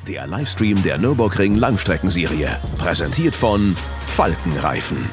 der Livestream der Nürburgring Langstreckenserie. Präsentiert von Falkenreifen.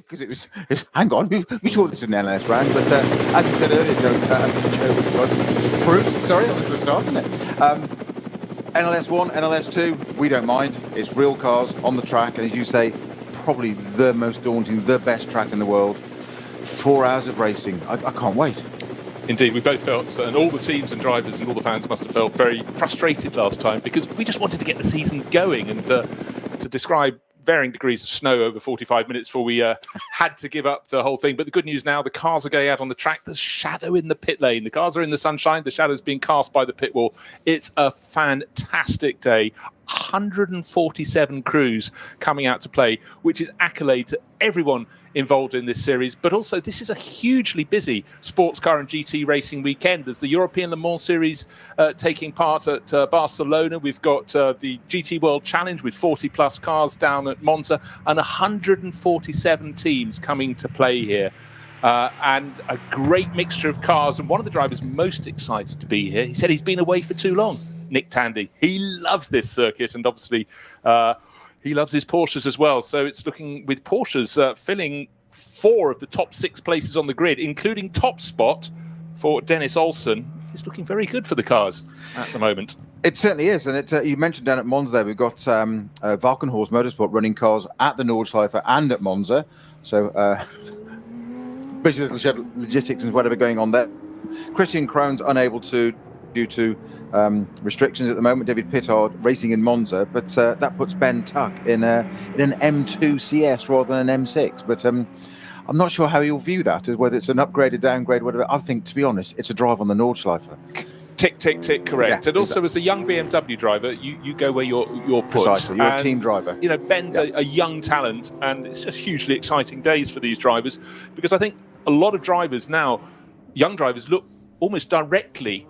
Because it was hang on, we thought this was an NLS round, but as you said earlier, Bruce, sorry, that was a good start, isn't it? NLS 1, NLS 2, we don't mind. It's real cars on the track, and as you say, probably the most daunting, the best track in the world. 4 hours of racing. I can't wait. Indeed, we both felt, and all the teams and drivers and all the fans must have felt very frustrated last time, because we just wanted to get the season going, and to describe varying degrees of snow over 45 minutes before we had to give up the whole thing. But the good news now, the cars are going out on the track. There's shadow in the pit lane. The cars are in the sunshine. The shadow's being cast by the pit wall. It's a fantastic day. 147 crews coming out to play, which is accolade to everyone involved in this series. But also, this is a hugely busy sports car and GT racing weekend. There's the European Le Mans Series taking part at Barcelona. We've got the GT World Challenge with 40 plus cars down at Monza, and 147 teams coming to play here. And a great mixture of cars. And one of the drivers most excited to be here, he said he's been away for too long. Nick Tandy. He loves this circuit, and obviously he loves his Porsches as well. So it's looking, with Porsches filling 4 of the top 6 places on the grid, including top spot for Dennis Olsen. It's looking very good for the cars at the moment. It certainly is, and you mentioned down at Monza there, we've got Valkenhorst Motorsport running cars at the Nordschleife and at Monza. So busy little logistics and whatever going on there. Christian Krone's unable to, due to restrictions at the moment. David Pittard racing in Monza, but that puts Ben Tuck in an M2 CS rather than an M6. But I'm not sure how you'll view that, whether it's an upgrade, downgrade, whatever. I think, to be honest, it's a drive on the Nordschleife. Tick, tick, tick, correct. Yeah, and also, exactly. As a young BMW driver, you go where you're put. Precisely, you're and, a team driver. You know, Ben's a young talent, and it's just hugely exciting days for these drivers, because I think a lot of drivers now, young drivers, look almost directly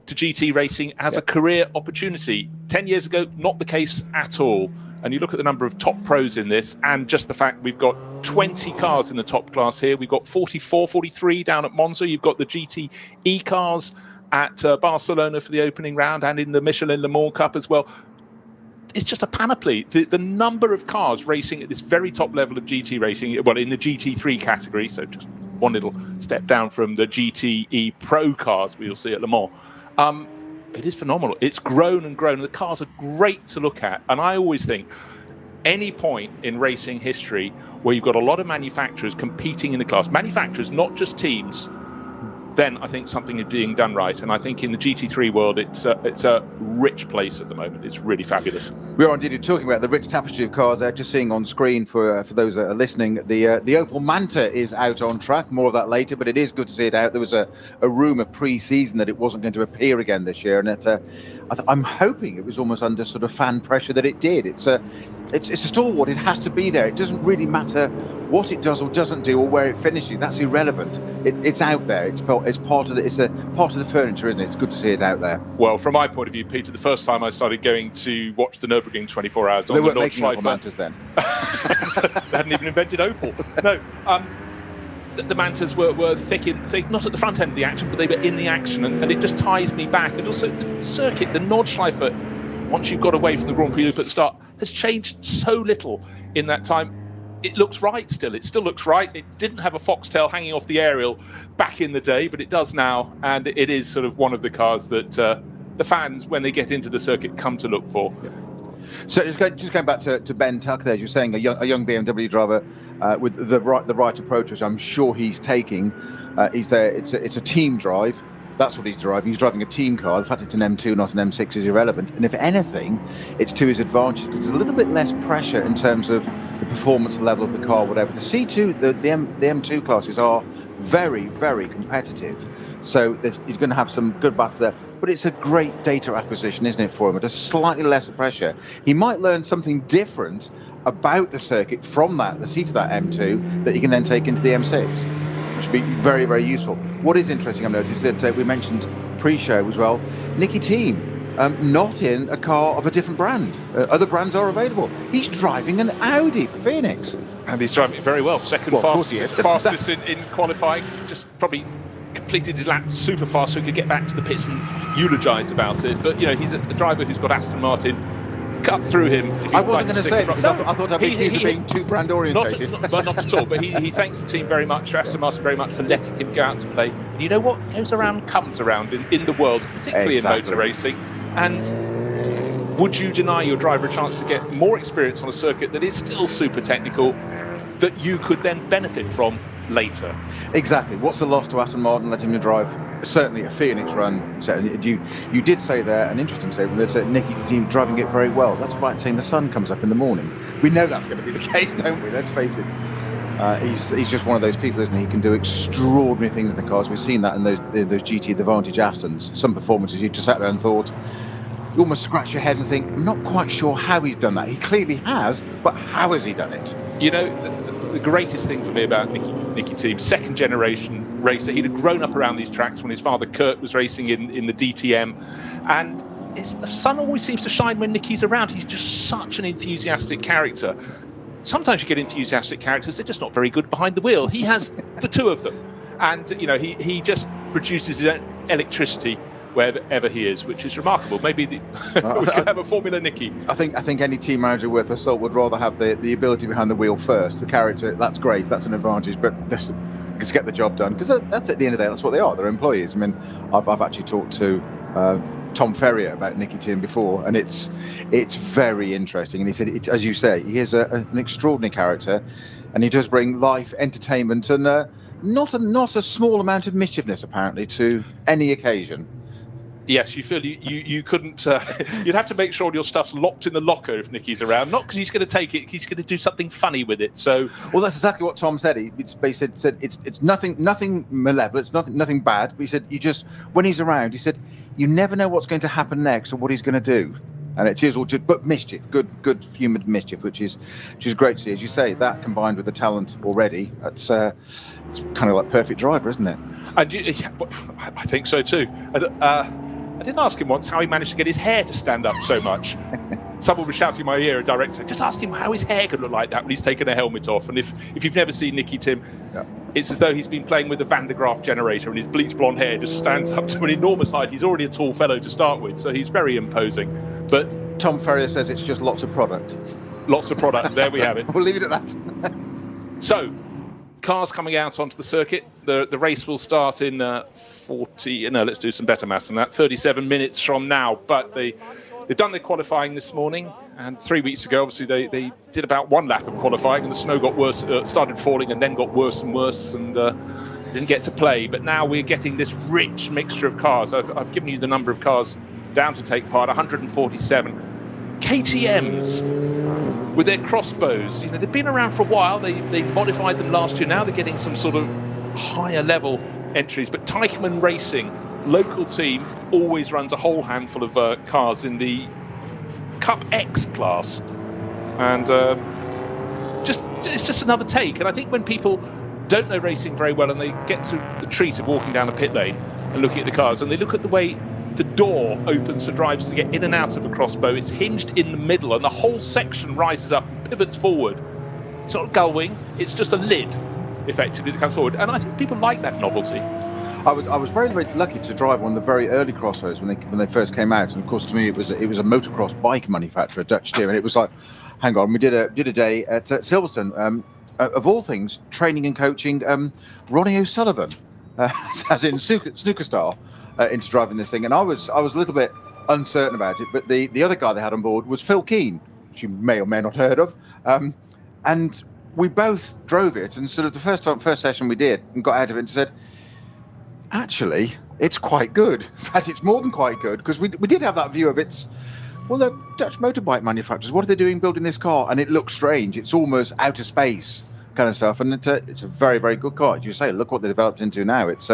to GT racing as a career opportunity. 10 years ago, not the case at all. And you look at the number of top pros in this, and just the fact we've got 20 cars in the top class here. We've got 44, 43 down at Monza. You've got the GT cars at Barcelona for the opening round, and in the Michelin Le Mans Cup as well. It's just a panoply. The number of cars racing at this very top level of GT racing, well, in the GT3 category, so just one little step down from the GTE Pro cars we'll see at Le Mans. It is phenomenal. It's grown and grown. The cars are great to look at. And I always think any point in racing history where you've got a lot of manufacturers competing in the class, manufacturers, not just teams, then I think something is being done right. And I think in the GT3 world, it's a rich place at the moment. It's really fabulous. We are indeed talking about the rich tapestry of cars there. Just seeing on screen for those that are listening, the Opel Manta is out on track. More of that later, but it is good to see it out. There was a rumour pre-season that it wasn't going to appear again this year, and I'm hoping it was almost under sort of fan pressure that it did. It's a stalwart. It has to be there. It doesn't really matter what it does or doesn't do or where it finishes. That's irrelevant. It's out there. It's part of the furniture, isn't it? It's good to see it out there. Well, from my point of view, Peter, the first time I started going to watch the Nürburgring 24 hours on they the weren't making Nordschleife, Opel Mantas then. They hadn't even invented Opel. No, the Mantas were thick, not at the front end of the action, but they were in the action, and it just ties me back. And also the circuit, the Nordschleife, once you've got away from the Grand Prix loop at the start, has changed so little in that time. It looks right still. It still looks right. It didn't have a foxtail hanging off the aerial back in the day, but it does now. And it is sort of one of the cars that the fans, when they get into the circuit, come to look for. Yeah. So just going back to Ben Tuck there, as you're saying, a young BMW driver with the right approach, which I'm sure he's taking. He's there. It's a team drive. That's what he's driving. He's driving a team car. The fact it's an M2, not an M6, is irrelevant. And if anything, it's to his advantage because there's a little bit less pressure in terms of the performance level of the car, whatever. The C2, the M2 classes are very, very competitive. So he's going to have some good battles there. But it's a great data acquisition, isn't it, for him? At a slightly lesser pressure. He might learn something different about the circuit from the seat of that M2 that you can then take into the M6, which would be very, very useful. What is interesting, I've noticed that we mentioned pre-show as well, Nikki Team, not in a car of a different brand. Other brands are available. He's driving an Audi for Phoenix. And he's driving it very well. Second fastest in qualifying. Just probably completed his lap super fast so he could get back to the pits and eulogise about it. But, he's a driver who's got Aston Martin cut through him. I wasn't going to say it. No, I thought I'd be being too brand orientated. Not at all. But he thanks the team very much, Aston Martin very much, for letting him go out to play. And you know what? Goes around, comes around in the world, particularly in motor racing. And would you deny your driver a chance to get more experience on a circuit that is still super technical that you could then benefit from later? Exactly. What's the loss to Aston Martin letting him drive? Certainly a Phoenix run. So you did say there, an interesting statement, that Nikki Team driving it very well. That's like saying the sun comes up in the morning. We know that's going to be the case, don't we? Let's face it. He's just one of those people, isn't he? He can do extraordinary things in the cars. We've seen that in those GT, the Vantage Astons. Some performances you just sat there and thought, you almost scratch your head and think, I'm not quite sure how he's done that. He clearly has, but how has he done it? The greatest thing for me about Nikki Team, second generation racer. He'd have grown up around these tracks when his father Kurt was racing in the DTM, and the sun always seems to shine when Nicky's around. He's just such an enthusiastic character. Sometimes you get enthusiastic characters, they're just not very good behind the wheel. He has the two of them, and he just produces his own electricity wherever he is, which is remarkable. Maybe we could have a Formula Nicky. I think any team manager worth a salt would rather have the ability behind the wheel first. The character, that's great, that's an advantage, but just get the job done, because that's at the end of the day, that's what they are. They're employees. I mean, I've actually talked to Tom Ferrier about Nikki Team before, and it's very interesting. And he said, as you say, he is an extraordinary character, and he does bring life, entertainment, and not a small amount of mischievousness apparently to any occasion. Yes, you feel you couldn't. You'd have to make sure your stuff's locked in the locker if Nicky's around. Not because he's going to take it; he's going to do something funny with it. So, well, that's exactly what Tom said. He said it's nothing malevolent, it's nothing bad. But he said when he's around, he said you never know what's going to happen next or what he's going to do, and it is all just but mischief, good humoured mischief, which is great to see. As you say, that combined with the talent already, it's kind of like perfect driver, isn't it? And I think so too. I didn't ask him once how he managed to get his hair to stand up so much. Someone was shouting in my ear, a director, just ask him how his hair could look like that when he's taken a helmet off. And if you've never seen Nikki Team, it's as though he's been playing with the Van de Graaff generator and his bleach blonde hair just stands up to an enormous height. He's already a tall fellow to start with, so he's very imposing. But Tom Ferrier says it's just lots of product. Lots of product. There we have it. We'll leave it at that. So, cars coming out onto the circuit. The race will start in 37 minutes from now. But they've done their qualifying this morning, and 3 weeks ago, obviously, they did about one lap of qualifying, and the snow got worse, started falling, and then got worse and worse, and didn't get to play. But now we're getting this rich mixture of cars. I've given you the number of cars down to take part, 147. KTMs with their crossbows, they've been around for a while. They modified them last year. Now they're getting some sort of higher level entries. But Teichmann Racing, local team, always runs a whole handful of cars in the Cup X class, and it's just another take. And I think when people don't know racing very well and they get to the treat of walking down a pit lane and looking at the cars, and they look at the way the door opens for drivers to get in and out of a crossbow. It's hinged in the middle, and the whole section rises up and pivots forward. It's not a gull wing, it's just a lid, effectively, that comes forward. And I think people like that novelty. I was very, very lucky to drive one of the very early crossbows when they first came out. And of course, to me, it was a motocross bike manufacturer, Dutch team, and it was like, hang on, we did a day at Silverstone. Of all things, training and coaching Ronnie O'Sullivan, as in snooker star. Into driving this thing, and I was a little bit uncertain about it, but the other guy they had on board was Phil Keane, which you may or may not have heard of, and we both drove it, and sort of the first session we did and got out of it and said, actually, it's quite good. In fact, it's more than quite good, because we did have that view of the Dutch motorbike manufacturers, what are they doing building this car? And it looks strange, it's almost outer space kind of stuff, and it's a very, very good car. As you say, look what they developed into now. It's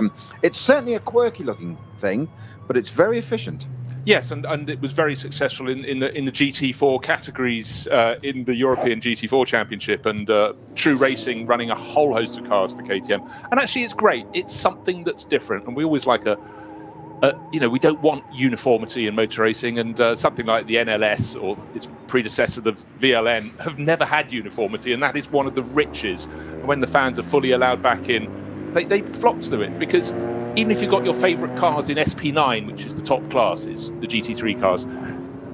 certainly a quirky looking thing, but it's very efficient. Yes, and it was very successful in the GT4 categories in the European GT4 Championship, and True Racing running a whole host of cars for KTM. And actually, it's great. It's something that's different, and we always like we don't want uniformity in motor racing, and something like the NLS or its predecessor, the VLN, have never had uniformity, and that is one of the riches. And when the fans are fully allowed back in, they flock to it, because even if you've got your favourite cars in SP9, which is the top classes, the GT3 cars,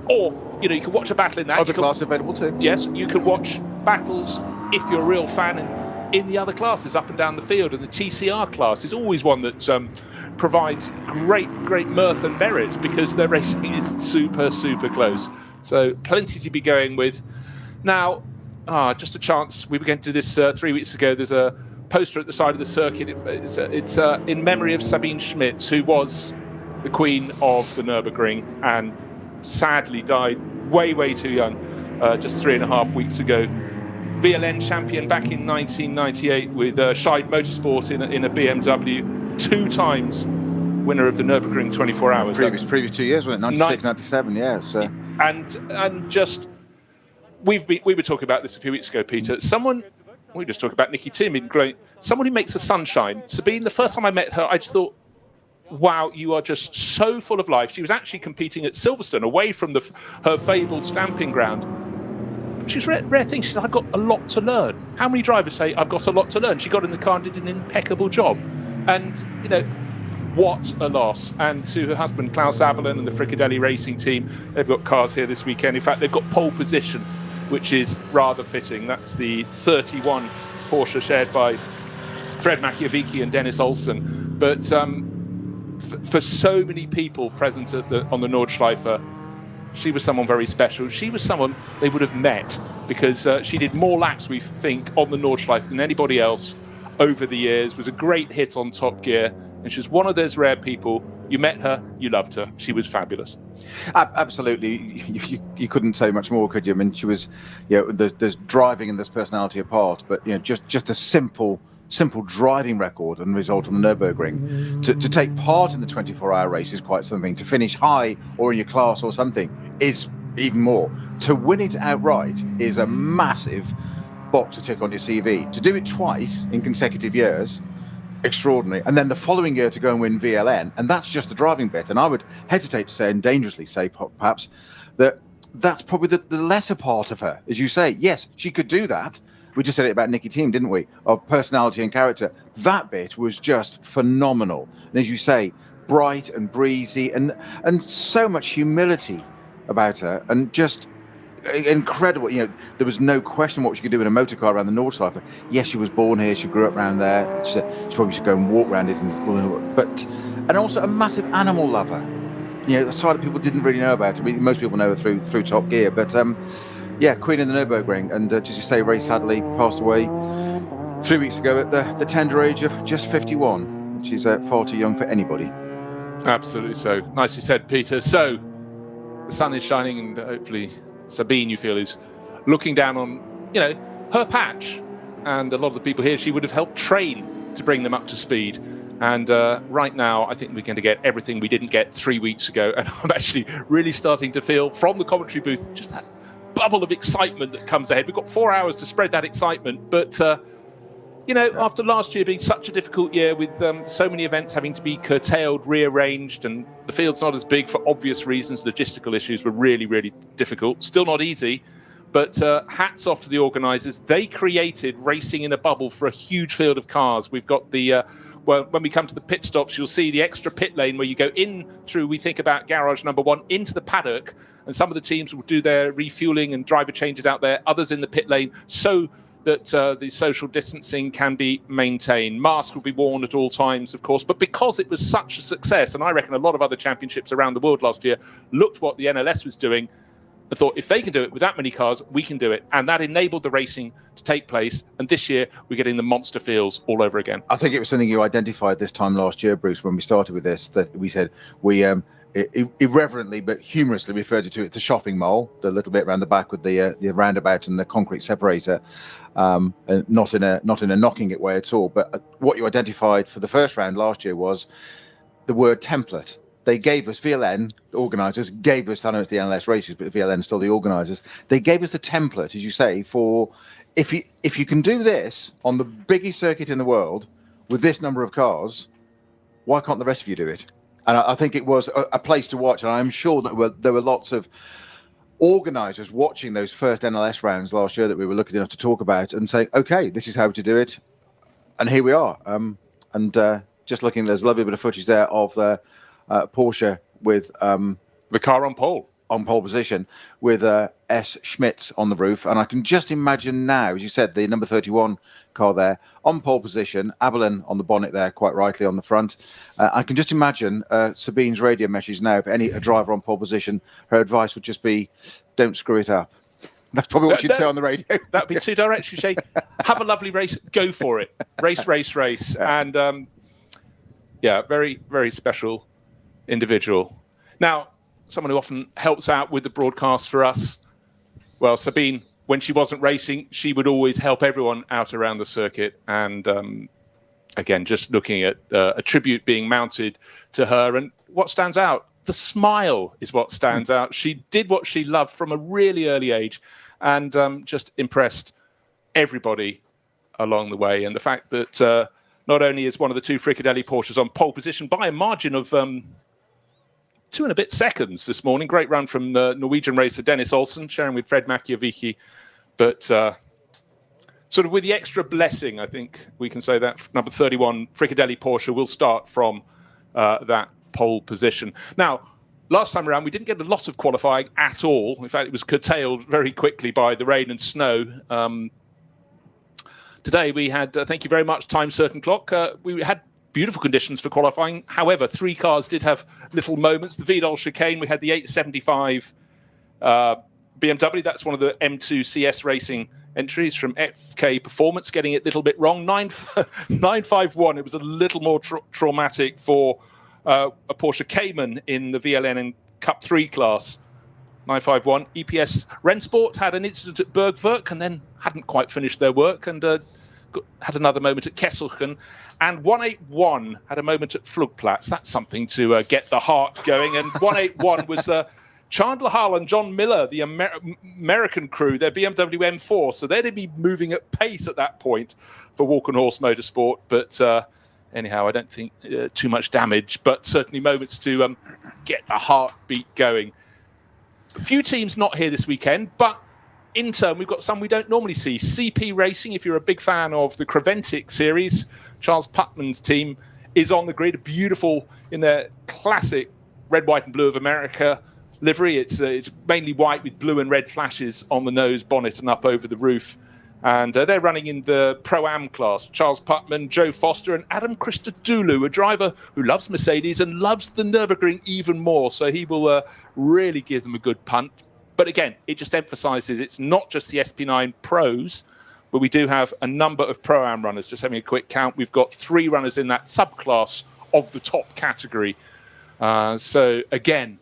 or you can watch a battle in that. Other classes available too. Yes, you can watch battles if you're a real fan in the other classes up and down the field, and the TCR class is always one that provides great mirth and merit, because their racing is super close. So plenty to be going with. Now, just a chance. We began to do this 3 weeks ago. There's a poster at the side of the circuit. It's in memory of Sabine Schmitz, who was the queen of the Nürburgring and sadly died way too young, just 3.5 weeks ago. VLN champion back in 1998 with Scheid Motorsport in a BMW. 2 times winner of the Nürburgring 24 hours. Previous 2 years, wasn't it? 96, 97, yeah. So. And just we were talking about this a few weeks ago, Peter. We just talked about Nikki Team, someone who makes the sunshine. Sabine, the first time I met her, I just thought, wow, you are just so full of life. She was actually competing at Silverstone, away from her fabled stamping ground. She's rare thing. She said, I've got a lot to learn. How many drivers say, I've got a lot to learn? She got in the car and did an impeccable job. And, what a loss. And to her husband, Klaus Abelin, and the Fricadelli Racing team, they've got cars here this weekend. In fact, they've got pole position, which is rather fitting. That's the 31 Porsche shared by Fred Machiavicki and Dennis Olsen. But for so many people present on the Nordschleife, she was someone very special. She was someone they would have met, because she did more laps, we think, on the Nordschleife than anybody else over the years. Was a great hit on Top Gear, and she was one of those rare people. You met her, you loved her. She was fabulous. Absolutely, you couldn't say much more, could you? I mean, she was, there's driving and there's personality apart, but just a simple driving record and result on the Nürburgring. To take part in the 24-hour race is quite something. To finish high or in your class or something is even more. To win it outright is a massive box to tick on your CV. To do it twice in consecutive years, extraordinary. And then the following year to go and win VLN, and that's just the driving bit. And I would hesitate to say, and dangerously say perhaps, that that's probably the lesser part of her. As you say, yes, she could do that. We just said it about Nikki Team, didn't we? Of personality and character. That bit was just phenomenal. And as you say, bright and breezy, and so much humility about her, and just incredible. There was no question what she could do in a motor car around the Nordschleife. Yes, she was born here. She grew up around there. She probably should go and walk around it. And also a massive animal lover. The side that people didn't really know about. Most people know her through Top Gear, but queen in the Nürburgring, and as you say, very sadly passed away 3 weeks ago at the tender age of just 51, which is far too young for anybody. Absolutely so. Nicely said, Peter. So the sun is shining, and hopefully Sabine, you feel, is looking down on her patch, and a lot of the people here she would have helped train to bring them up to speed. And right now, I think we're going to get everything we didn't get 3 weeks ago, and I'm actually really starting to feel from the commentary booth just that bubble of excitement that comes ahead. We've got 4 hours to spread that excitement, but after last year being such a difficult year with so many events having to be curtailed, rearranged, and the field's not as big for obvious reasons, logistical issues were really difficult. Still not easy, but hats off to the organisers. They created racing in a bubble for a huge field of cars. We've got the when we come to the pit stops, you'll see the extra pit lane where you go in through, we think about garage number 1, into the paddock, and some of the teams will do their refueling and driver changes out there, others in the pit lane, so that the social distancing can be maintained. Masks will be worn at all times, of course, but because it was such a success, and I reckon a lot of other championships around the world last year looked what the NLS was doing and thought, if they can do it with that many cars, we can do it. And that enabled the racing to take place. And this year, we're getting the monster fields all over again. I think it was something you identified this time last year, Bruce, when we started with this, that we said we irreverently but humorously referred to it, the shopping mall, the little bit around the back with the roundabout and the concrete separator, not in a knocking it way at all. But what you identified for the first round last year was the word template. they gave us, VLN organisers gave us, I know it's the NLS races, but VLN still the organisers, they gave us the template, as you say, for if you can do this on the biggest circuit in the world with this number of cars, why can't the rest of you do it? And I think it was a place to watch, and I'm sure that there were lots of organisers watching those first NLS rounds last year that we were lucky enough to talk about and saying, okay, this is how to do it, and here we are. Just looking, there's a lovely bit of footage there of the Porsche with the car on pole position with S. Schmitz on the roof, and I can just imagine now, as you said, the number 31 car there on pole position, Abelin on the bonnet there, quite rightly on the front. I can just imagine Sabine's radio message now. If a driver on pole position, her advice would just be, "Don't screw it up." That's probably what she'd say on the radio. That'd be too direct. She'd say, "Have a lovely race, go for it, race," and very, very special individual. Now, someone who often helps out with the broadcast for us. Well, Sabine, when she wasn't racing, she would always help everyone out around the circuit. And again, just looking at a tribute being mounted to her. And what stands out, the smile is what stands out. She did what she loved from a really early age and just impressed everybody along the way. And the fact that not only is one of the two Fricadelli Porsches on pole position by a margin of 2 and a bit seconds this morning. Great run from the Norwegian racer Dennis Olsen, sharing with Fred Macchiavici. But sort of with the extra blessing, I think we can say that number 31 Fricadelli Porsche will start from that pole position. Now, last time around, we didn't get a lot of qualifying at all. In fact, it was curtailed very quickly by the rain and snow. Today, we had, thank you very much, Time Certain Clock. We had beautiful conditions for qualifying. However, 3 cars did have little moments. The Vidal chicane, we had the 875 BMW. That's one of the M2 CS Racing entries from FK Performance, getting it a little bit wrong. 951, it was a little more traumatic for a Porsche Cayman in the VLN and Cup 3 class. 951. EPS Rennsport had an incident at Bergwerk and then hadn't quite finished their work and had another moment at Kesselchen. And 181 had a moment at Flugplatz. That's something to get the heart going. And 181 was Chandler Hull and John Miller, the American crew, their BMW M4. So they'd be moving at pace at that point for Walk and Horse Motorsport. But anyhow, I don't think too much damage, but certainly moments to get the heartbeat going. A few teams not here this weekend, but in turn, we've got some we don't normally see. CP Racing, if you're a big fan of the Creventic series, Charles Putman's team is on the grid. Beautiful in their classic red, white and blue of America livery. It's mainly white with blue and red flashes on the nose, bonnet and up over the roof. And they're running in the Pro-Am class. Charles Putman, Joe Foster and Adam Christodoulou, a driver who loves Mercedes and loves the Nürburgring even more. So he will really give them a good punt. But again, it just emphasises it's not just the SP9 Pros, but we do have a number of Pro-Am runners. Just having a quick count, we've got 3 runners in that subclass of the top category. So again,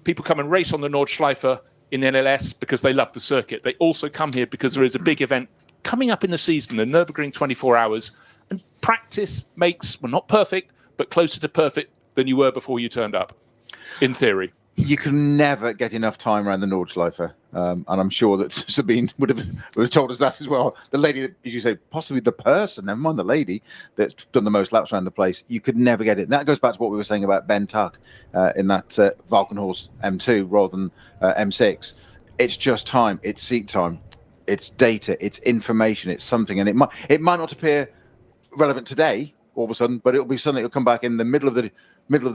people come and race on the Nordschleife in the NLS because they love the circuit. They also come here because there is a big event coming up in the season, the Nürburgring 24 hours. And practice makes, well, not perfect, but closer to perfect than you were before you turned up, in theory. You can never get enough time around the Nordschleife. And I'm sure that Sabine would have told us that as well. The lady, that, as you say, possibly the person, never mind the lady, that's done the most laps around the place, you could never get it. And that goes back to what we were saying about Ben Tuck in that Valkenhorst M2 rather than M6. It's just time. It's seat time. It's data. It's information. It's something. And it might not appear relevant today all of a sudden, but it'll be something that'll come back in the middle of the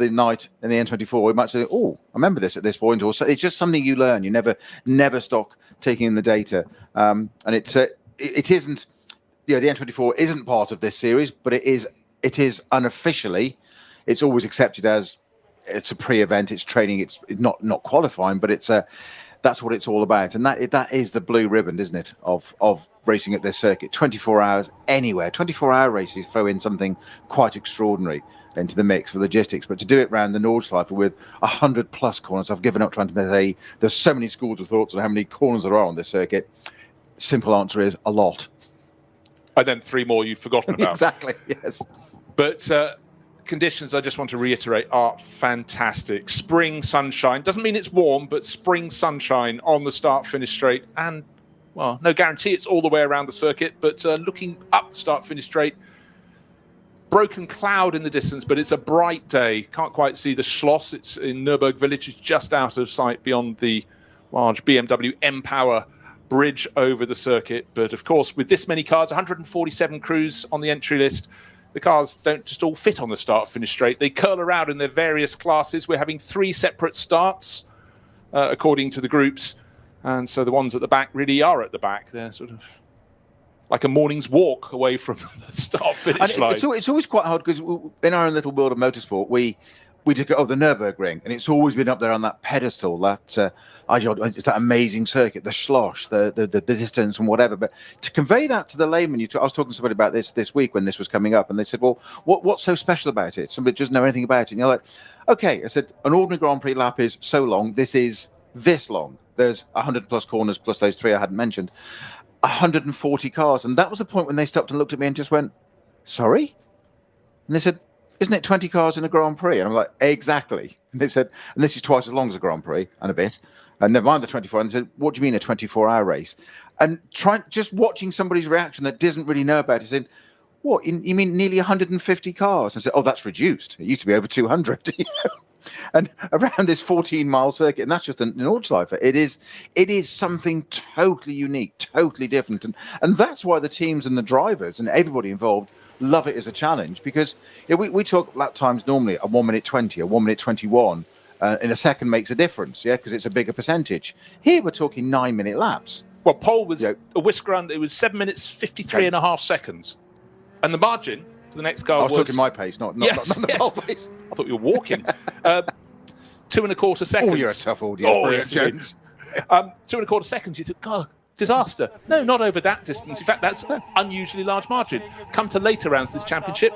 night in the N24. We might say, oh, I remember this at this point. Or so it's just something you learn. You never stop taking in the data. And it isn't, the N24 isn't part of this series, but it is unofficially, it's always accepted as it's a pre-event, it's training, it's not qualifying, but that's what it's all about. And that is the blue ribbon, isn't it, of racing at this circuit. 24 hours anywhere. 24-hour races throw in something quite extraordinary into the mix for logistics, but to do it around the Nordschleife with 100+ corners, I've given up trying to say there's so many schools of thoughts on how many corners there are on this circuit. Simple answer is a lot. And then 3 more you'd forgotten about. Exactly, yes. But conditions, I just want to reiterate, are fantastic. Spring sunshine. Doesn't mean it's warm, but spring sunshine on the start-finish straight. And, well, no guarantee it's all the way around the circuit, but looking up the start-finish straight, broken cloud in the distance, but it's a bright day. Can't quite see the Schloss. It's in Nürburgring Village. It's just out of sight beyond the large BMW M-Power bridge over the circuit. But, of course, with this many cars, 147 crews on the entry list, the cars don't just all fit on the start-finish straight. They curl around in their various classes. We're having 3 separate starts, according to the groups. And so the ones at the back really are at the back. They're sort of like a morning's walk away from the start-finish line. It's always quite hard because in our own little world of motorsport, we just go, the Nurburgring, and it's always been up there on that pedestal, that it's that amazing circuit, the Schloss, the distance and whatever. But to convey that to the layman, I was talking to somebody about this week when this was coming up, and they said, well, what's so special about it? Somebody doesn't know anything about it. And you're like, okay, I said, an ordinary Grand Prix lap is so long. This is this long. There's 100 plus corners plus those 3 I hadn't mentioned. 140 cars. And that was the point when they stopped and looked at me and just went, sorry? And they said, isn't it 20 cars in a Grand Prix? And I'm like, exactly. And they said, and this is twice as long as a Grand Prix and a bit. And never mind the 24. And they said, what do you mean a 24-hour race? And just watching somebody's reaction that doesn't really know about it, saying, what, you mean nearly 150 cars? And I said, oh, that's reduced. It used to be over 200. You know? And around this 14-mile circuit, and that's just in Nordschleife, it is something totally unique, totally different. And that's why the teams and the drivers and everybody involved love it as a challenge, because we talk lap times normally at 1 minute 20 or 1 minute 21, and a second makes a difference, because it's a bigger percentage. Here we're talking 9-minute laps. Well, pole was a whisker under. It was 7 minutes 53 and a half seconds, and the margin to the next car was talking my pace, not the pole pace. I thought you were walking. 2.25 seconds. Oh, you're a tough audience. Oh, yes, Jones. 2.25 seconds. You think, God, disaster. No, not over that distance. In fact, that's an unusually large margin. Come to later rounds of this championship,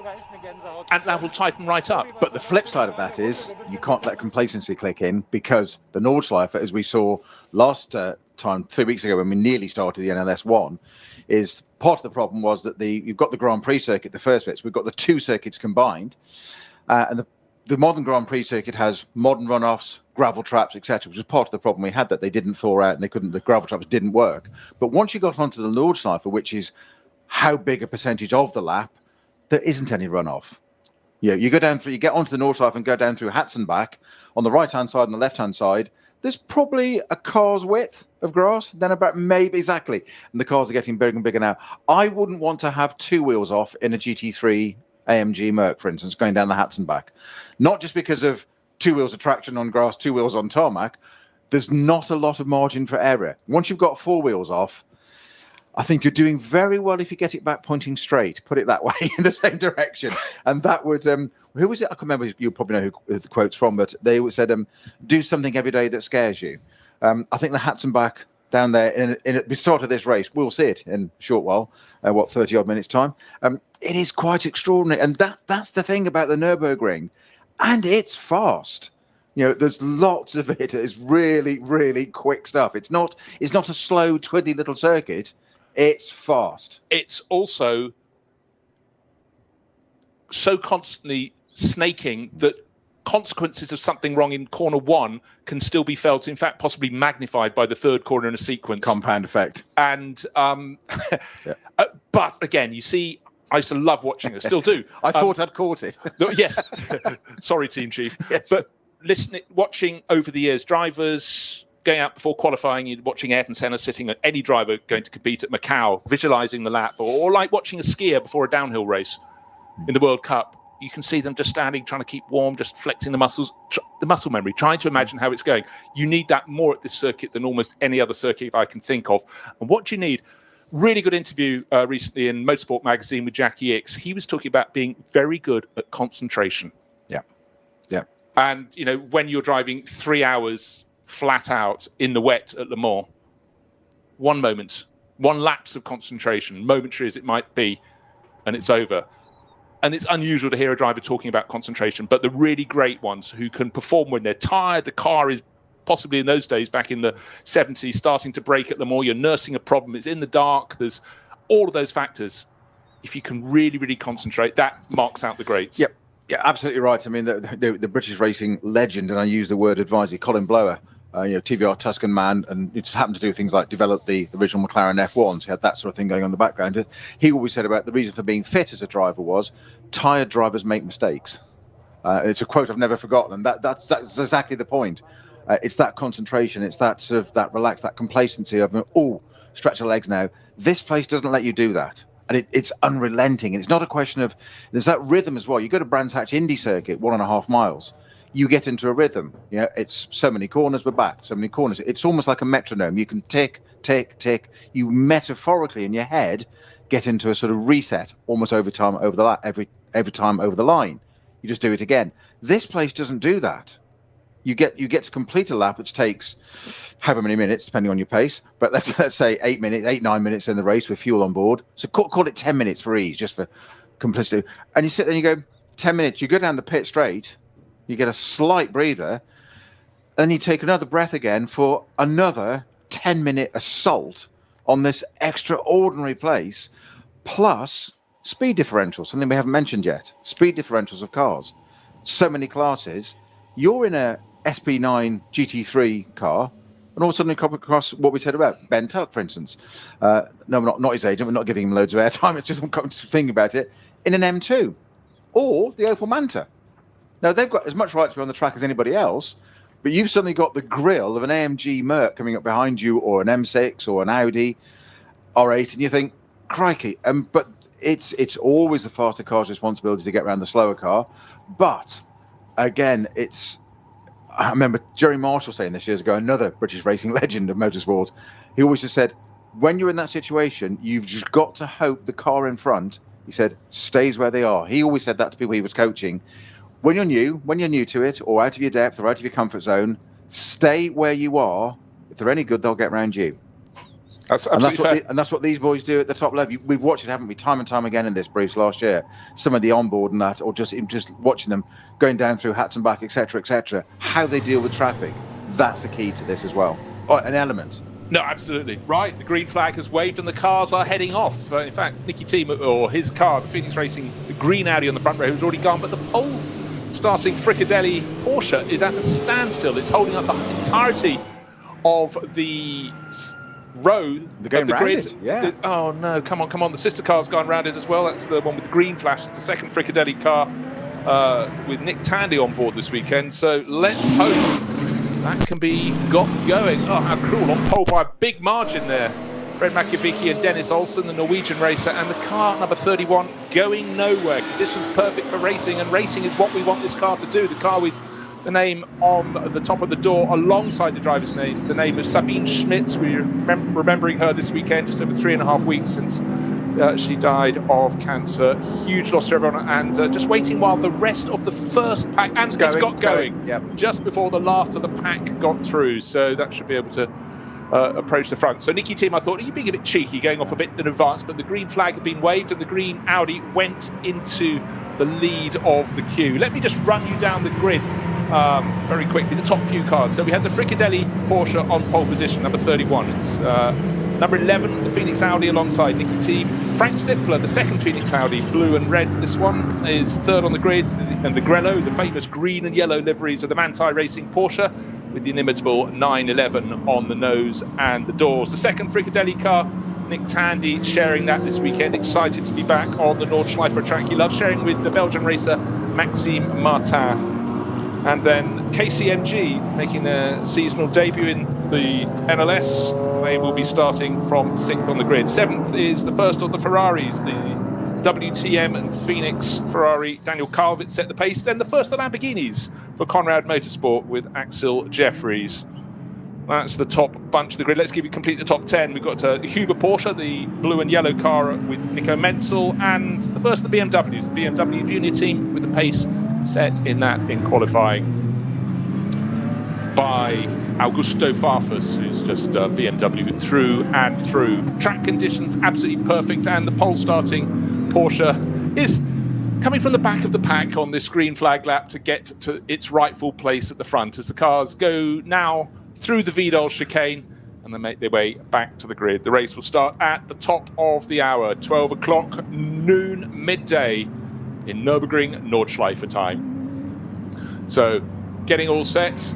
and that will tighten right up. But the flip side of that is you can't let complacency click in, because the Nordschleife, as we saw last time 3 weeks ago when we nearly started the NLS 1, is part of the problem was that you've got the Grand Prix circuit, the first bits. We've got the 2 circuits combined, and the modern Grand Prix circuit has modern runoffs, gravel traps, etc., which was part of the problem we had, that they didn't thaw out and the gravel traps didn't work. But once you got onto the Nordschleife, which is how big a percentage of the lap, there isn't any runoff. You go down through, you get onto the Nordschleife and go down through Hatzenbach. On the right-hand side and the left-hand side, there's probably a car's width of grass, then about maybe exactly. And the cars are getting bigger and bigger now. I wouldn't want to have 2 wheels off in a GT3 AMG Merc, for instance, going down the Hatzenbach. Not just because of 2 wheels of traction on grass, 2 wheels on tarmac. There's not a lot of margin for error. Once you've got 4 wheels off, I think you're doing very well if you get it back pointing straight, put it that way, in the same direction. And that would, who was it? I can't remember, you'll probably know who the quote's from, but they said, do something every day that scares you. I think the Hatzenbach down there in the start of this race, we'll see it in a short while, 30 odd minutes time. It is quite extraordinary. And that's the thing about the Nürburgring. And it's fast. There's lots of it. It's really, really quick stuff. It's not a slow, twiddly little circuit. It's fast. It's also so constantly snaking that consequences of something wrong in corner 1 can still be felt, in fact, possibly magnified by the third corner in a sequence. Compound effect. And, but again, you see, I used to love watching it, still do. I thought I'd caught it. Yes. Sorry, Team Chief. Yes. But watching over the years, drivers going out before qualifying, you're watching Ayrton Senna sitting at any driver going to compete at Macau, visualizing the lap, or like watching a skier before a downhill race in the World Cup. You can see them just standing, trying to keep warm, just flexing the muscles, the muscle memory, trying to imagine how it's going. You need that more at this circuit than almost any other circuit I can think of. And what do you need? Really good interview recently in Motorsport magazine with Jackie Ickx. He was talking about being very good at concentration. Yeah. And, when you're driving 3 hours flat out in the wet at Le Mans, 1 moment, 1 lapse of concentration, momentary as it might be, and it's over. And it's unusual to hear a driver talking about concentration, but the really great ones who can perform when they're tired, the car is possibly in those days back in the 70s starting to break at Le Mans, you're nursing a problem, it's in the dark, there's all of those factors. If you can really, really concentrate, that marks out the greats. Yep. Yeah, absolutely right. I mean, the British racing legend, and I use the word advisory, Colin Blower, TVR Tuscan man, and he just happened to do things like develop the original McLaren F1s. He had that sort of thing going on in the background. He always said about the reason for being fit as a driver was tired drivers make mistakes. It's a quote I've never forgotten, and that's exactly the point. It's that concentration, it's that sort of that relaxed, that complacency of stretch your legs now. This place doesn't let you do that. And it's unrelenting. And it's not a question of, there's that rhythm as well. You go to Brands Hatch Indy Circuit, 1.5 miles, you get into a rhythm. It's so many corners, we're back, so many corners. It's almost like a metronome. You can tick, tick, tick. You metaphorically in your head get into a sort of reset almost every time over the line. You just do it again. This place doesn't do that. You get to complete a lap, which takes however many minutes, depending on your pace. But let's say 9 minutes in the race with fuel on board. So call it 10 minutes for ease, just for complicity. And you sit there and you go, 10 minutes. You go down the pit straight, you get a slight breather, and you take another breath again for another 10-minute assault on this extraordinary place, plus speed differentials, something we haven't mentioned yet. Speed differentials of cars. So many classes. You're in a SP9 GT3 car, and all of a sudden you come across what we said about Ben Tuck, for instance. No, not his agent. We're not giving him loads of airtime. It's just I'm coming to think about it. In an M2 or the Opel Manta. Now, they've got as much right to be on the track as anybody else, but you've suddenly got the grill of an AMG Merc coming up behind you, or an M6 or an Audi R8, and you think, crikey. But it's always the faster car's responsibility to get around the slower car. But again, I remember Jerry Marshall saying this years ago, another British racing legend of motorsport. He always just said, when you're in that situation, you've just got to hope the car in front, he said, stays where they are. He always said that to people he was coaching. When you're new to it, or out of your depth, or out of your comfort zone, stay where you are. If they're any good, they'll get around you. That's absolutely fair. And that's what these boys do at the top level. We've watched it, haven't we, time and time again in this, Bruce, last year. Some of the onboard and that, or just watching them going down through Hats and Back, etc., how they deal with traffic. That's the key to this as well. Or an element. No, absolutely. Right, the green flag has waved and the cars are heading off. In fact, Nikki Team, or his car, the Phoenix Racing, the green Audi on the front row, has already gone, but the pole starting Frickadelli Porsche is at a standstill. It's holding up the entirety of the row of the grid. Yeah. Oh no, come on. The sister car's gone round it as well. That's the one with the green flash. It's the second Frickadelli car with Nick Tandy on board this weekend. So let's hope that can be got going. Oh, how cruel. On pole by a big margin there. Fred Makiewicz and Dennis Olsen, the Norwegian racer, and the car number 31 going nowhere. Conditions perfect for racing, and racing is what we want this car to do. The car with the name on the top of the door alongside the driver's name, the name of Sabine Schmitz. We're remembering her this weekend, just over 3.5 weeks since she died of cancer. Huge loss to everyone, and just waiting while the rest of the first pack, and it's got going. Yep. Just before the last of the pack got through, so that should be able to approach the front. So Nikki Team, I thought, are you being a bit cheeky, going off a bit in advance, but the green flag had been waved and the green Audi went into the lead of the queue. Let me just run you down the grid very quickly, the top few cars. So we had the Frickadelli Porsche on pole position, number 31. It's number 11, the Phoenix Audi alongside Nikki Team. Frank Stippler, the second Phoenix Audi, blue and red. This one is third on the grid. And the Grello, the famous green and yellow liveries of the Manthey Racing Porsche, with the inimitable 911 on the nose and the doors. The second Frickadelli car, Nick Tandy, sharing that this weekend. Excited to be back on the Nordschleife track he loves, sharing with the Belgian racer Maxime Martin. And then KCMG making their seasonal debut in the NLS. They will be starting from 6th on the grid. 7th is the first of the Ferraris, the WTM and Phoenix Ferrari. Daniel Carlvitz set the pace. Then the first of the Lamborghinis for Conrad Motorsport with Axel Jeffries. That's the top bunch of the grid. Let's complete the top 10. We've got Huber Porsche, the blue and yellow car with Nico Menzel, and the first of the BMWs, the BMW Junior Team, with the pace set in qualifying by Augusto Farfus, who's just BMW through and through. Track conditions absolutely perfect, and the pole starting Porsche is coming from the back of the pack on this green flag lap to get to its rightful place at the front as the cars go now through the Vidal chicane and they make their way back to the grid. The race will start at the top of the hour, 12 o'clock, noon, midday. in Nürburgring Nordschleife time. So, getting all set,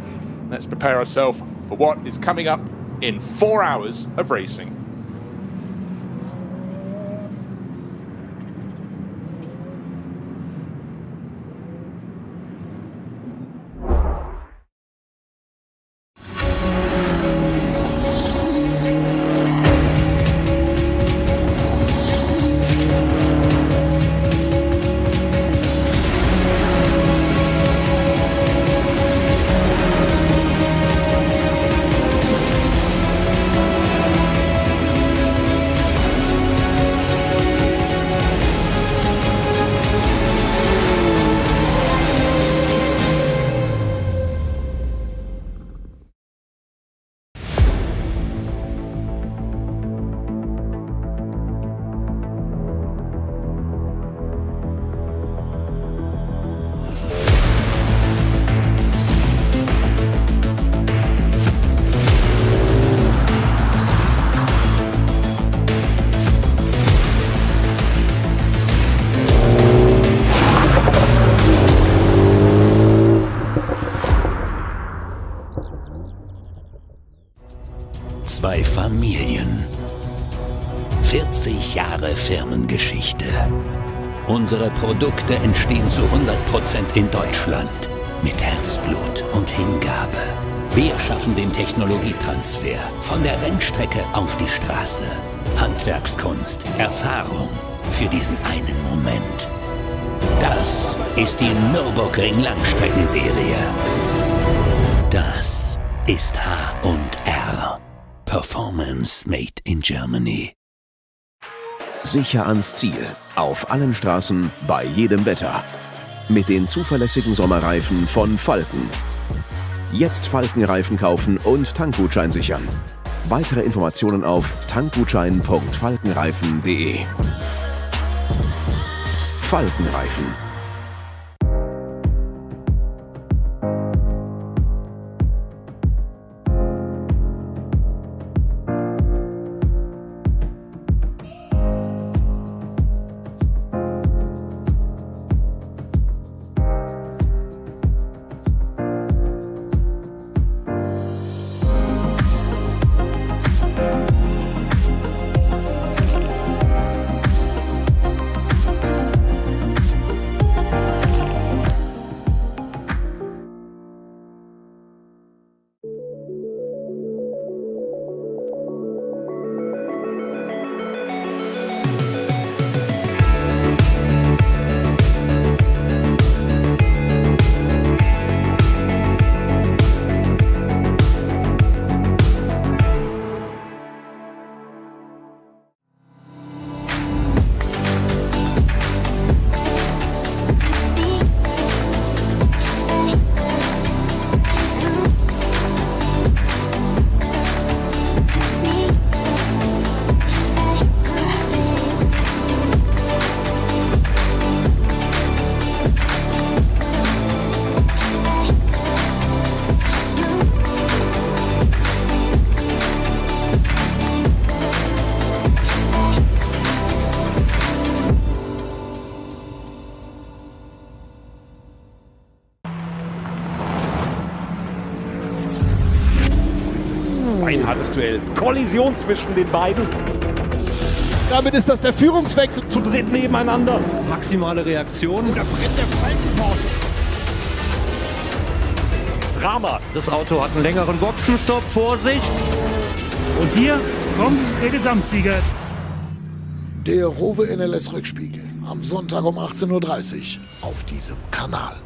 let's prepare ourselves for what is coming up in 4 hours of racing. Zwei Familien. 40 Jahre Firmengeschichte. Unsere Produkte entstehen zu 100% in Deutschland. Mit Herzblut und Hingabe. Wir schaffen den Technologietransfer von der Rennstrecke auf die Straße. Handwerkskunst, Erfahrung für diesen einen Moment. Das ist die Nürburgring Langstreckenserie. Das ist H&R. Performance made in Germany. Sicher ans Ziel. Auf allen Straßen, bei jedem Wetter. Mit den zuverlässigen Sommerreifen von Falken. Jetzt Falkenreifen kaufen und Tankgutschein sichern. Weitere Informationen auf tankgutschein.falkenreifen.de. Falkenreifen. Ein hartes Duell. Kollision zwischen den beiden. Damit ist das der Führungswechsel. Zu dritt nebeneinander. Maximale Reaktion. Da brennt der Falkenporsche. Drama. Das Auto hat einen längeren Boxenstopp vor sich. Und hier kommt der Gesamtsieger. Der Rowe NLS Rückspiegel. Am Sonntag um 18:30 Uhr auf diesem Kanal.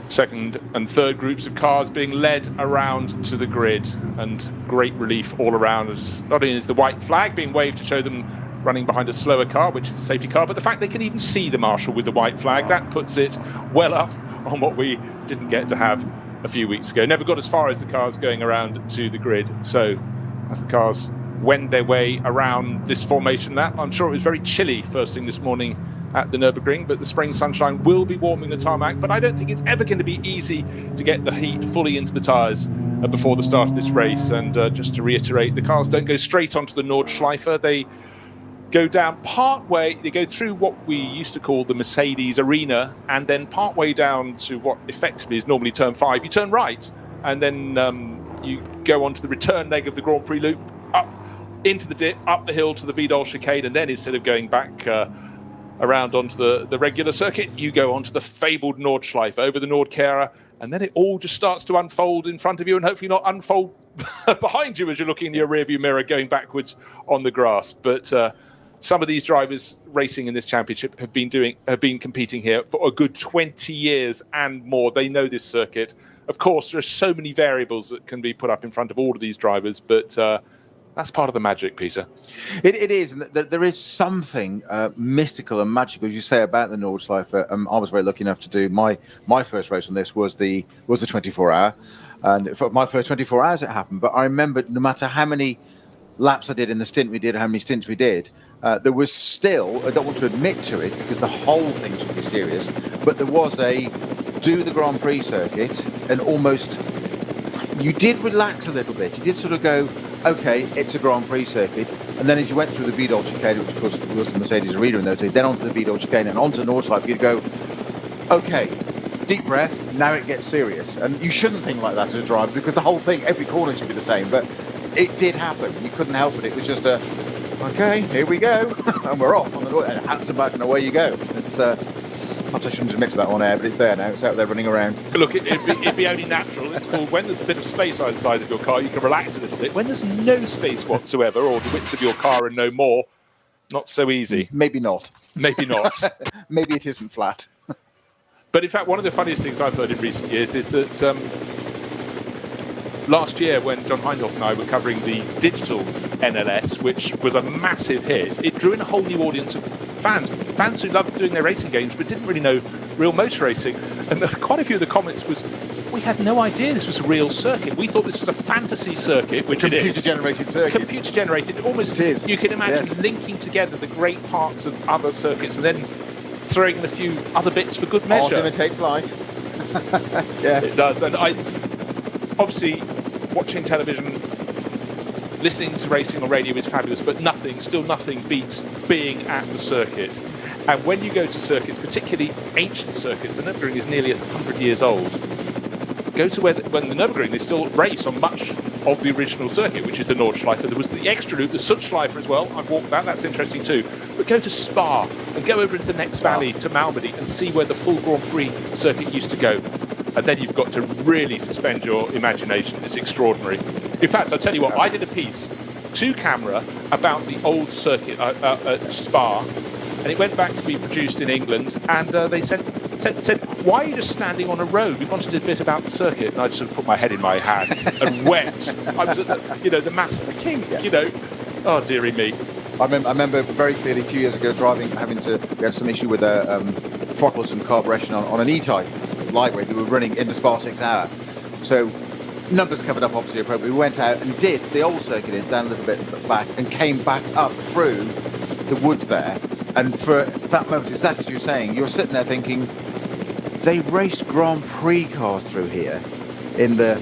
Second and third groups of cars being led around to the grid, and great relief all around. As not only is the white flag being waved to show them running behind a slower car, which is a safety car, but the fact they can even see the marshal with the white flag, that puts it well up on what we didn't get to have a few weeks ago. Never got as far as the cars going around to the grid. So as the cars wend their way around this formation lap, I'm sure it was very chilly first thing this morning at the Nürburgring, but the spring sunshine will be warming the tarmac. But I don't think it's ever going to be easy to get the heat fully into the tyres before the start of this race. And just to reiterate, the cars don't go straight onto the Nordschleife. They go down partway, they go through what we used to call the Mercedes arena, and then partway down to what effectively is normally turn 5, you turn right, and then you go onto the return leg of the Grand Prix loop, up into the dip, up the hill to the Vidal chicane, and then instead of going back around onto the regular circuit, you go onto the fabled Nordschleife over the Nordkehre, and then it all just starts to unfold in front of you and hopefully not unfold behind you as you're looking in your rearview mirror going backwards on the grass. But some of these drivers racing in this championship have been competing here for a good 20 years and more. They know this circuit. Of course, there are so many variables that can be put up in front of all of these drivers, but that's part of the magic, Peter. It is. And there is something mystical and magical, as you say, about the Nordschleife. I was very lucky enough to do my first race on this was the 24-hour. And for my first 24 hours it happened. But I remember no matter how many laps I did in the stint we did, how many stints we did, there was still, I don't want to admit to it because the whole thing should be serious, but there was a do the Grand Prix circuit and almost, you did relax a little bit. You did sort of go, okay, it's a Grand Prix circuit. And then as you went through the Vidal chicane, which of course was the Mercedes arena in those days, then onto the Vidal chicane and onto Nordschleife, you'd go, okay, deep breath, now it gets serious. And you shouldn't think like that as a driver because the whole thing, every corner should be the same. But it did happen. You couldn't help it. It was just a, okay, here we go. And we're off on the road. And hats are back and away you go. It's, perhaps I shouldn't admit to that on air, but it's there now. It's out there running around. Look, it'd be only natural. It's called when there's a bit of space either side of your car, you can relax a little bit. When there's no space whatsoever, or the width of your car and no more, not so easy. Maybe not. Maybe not. Maybe it isn't flat. But in fact, one of the funniest things I've heard in recent years is that last year when John Heinhoff and I were covering the digital NLS, which was a massive hit, it drew in a whole new audience of fans who loved doing their racing games but didn't really know real motor racing. And quite a few of the comments was, we had no idea this was a real circuit. We thought this was a fantasy circuit, which it is. Computer-generated circuit. Computer-generated. Almost, it is. You can imagine linking together the great parts of other circuits and then throwing in a few other bits for good measure. Art imitates life. Yeah. It does. And I, obviously, watching television, listening to racing on radio is fabulous, but still nothing beats being at the circuit. And when you go to circuits, particularly ancient circuits, the Nürburgring is nearly 100 years old. Go to when the Nürburgring, they still race on much of the original circuit, which is the Nordschleife. There was the extra loop, the Sundschleife as well. I've walked that, that's interesting too. But go to Spa and go over into the next valley to Malmedy and see where the full Grand Prix circuit used to go. And then you've got to really suspend your imagination. It's extraordinary. In fact, I'll tell you what, I did a piece to camera about the old circuit at Spa, and it went back to be produced in England, and they said, why are you just standing on a road? We wanted a bit about the circuit. And I just sort of put my head in my hands and wept. I was, the master king, Oh, dearie me. I remember very clearly a few years ago we had some issue with throttles and carburation on an E-Type library that were running in the Spa 6 hour. So numbers covered up obviously appropriately. We went out and did the old circuit down a little bit back and came back up through the woods there. And for that moment, exactly as you were saying, you're sitting there thinking, they raced Grand Prix cars through here in the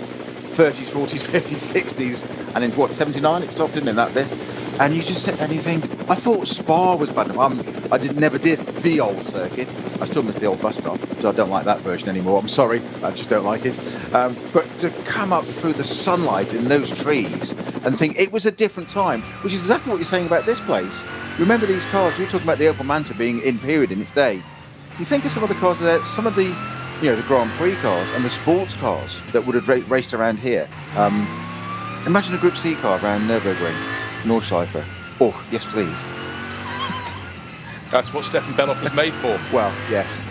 30s, 40s, 50s, 60s, and in 79 it stopped, didn't it, that bit? And you just sit there and you think, I thought Spa was bad enough. I never did the old circuit. I still miss the old bus stop, so I don't like that version anymore. I'm sorry, I just don't like it. But to come up through the sunlight in those trees and think it was a different time, which is exactly what you're saying about this place. Remember these cars, you were talking about the Opel Manta being in period in its day. You think of some of the cars there, some of the, the Grand Prix cars and the sports cars that would have raced around here. Imagine a Group C car around Nürburgring, Nordschleife. Oh, yes, please. That's what Stefan Beloff was made for. Well, yes.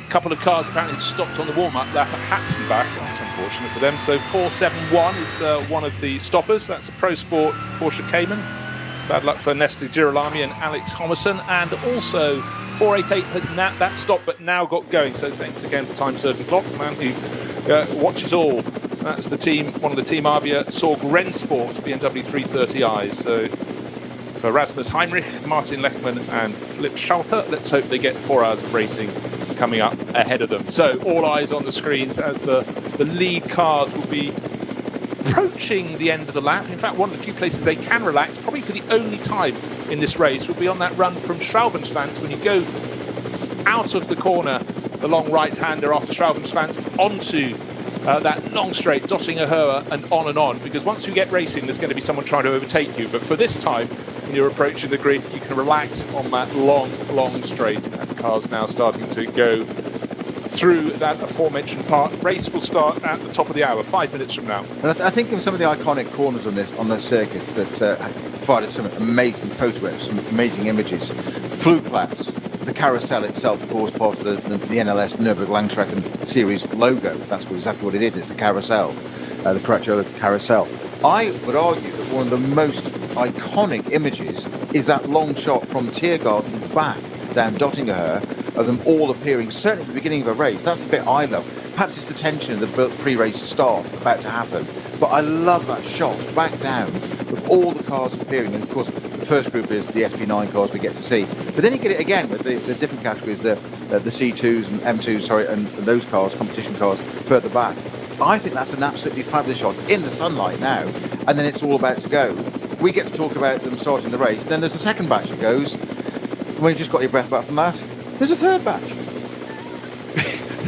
A couple of cars apparently had stopped on the warm-up lap at Hatzenbach. That's unfortunate for them. So 471 is one of the stoppers. That's a Pro Sport Porsche Cayman. It's bad luck for Nesta Girolami and Alex Homerson. And also 488 has that stopped but now got going. So thanks again for Time Certain Clock, the man who watches all. That's the team, one of the Team Avia Sorg Rennsport BMW 330i. So for Rasmus Heinrich, Martin Lechmann and Philipp Schalter. Let's hope they get 4 hours of racing coming up ahead of them. So all eyes on the screens as the lead cars will be approaching the end of the lap. In fact, one of the few places they can relax, probably for the only time in this race, will be on that run from Schwalbenschwanz when you go out of the corner, the long right-hander after Schwalbenschwanz onto that long straight, Dottinger Höhe and on, because once you get racing, there's going to be someone trying to overtake you. But for this time, when you're approaching the grid, you can relax on that long straight. And the car's now starting to go through that aforementioned part. Race will start at the top of the hour, 5 minutes from now. And I think of some of the iconic corners on the circuit that provided some amazing photographs, some amazing images. Flugplatz, the carousel itself, of course, part of the NLS Nürburgring Series logo. That's exactly what it is. It's the carousel, the Caracciolo carousel. I would argue that one of the most iconic images is that long shot from Tiergarten back down Dottinger Höhe of them all appearing, certainly at the beginning of a race. That's the bit I love. Perhaps it's the tension of the pre-race start about to happen. But I love that shot back down with all the cars appearing. And of course, the first group is the SP9 cars we get to see. But then you get it again with the different categories, the C2s and M2s, and those cars, competition cars, further back. I think that's an absolutely fabulous shot in the sunlight now. And then it's all about to go. We get to talk about them starting the race. Then there's a second batch that goes. When you've just got your breath back from that, there's a third batch.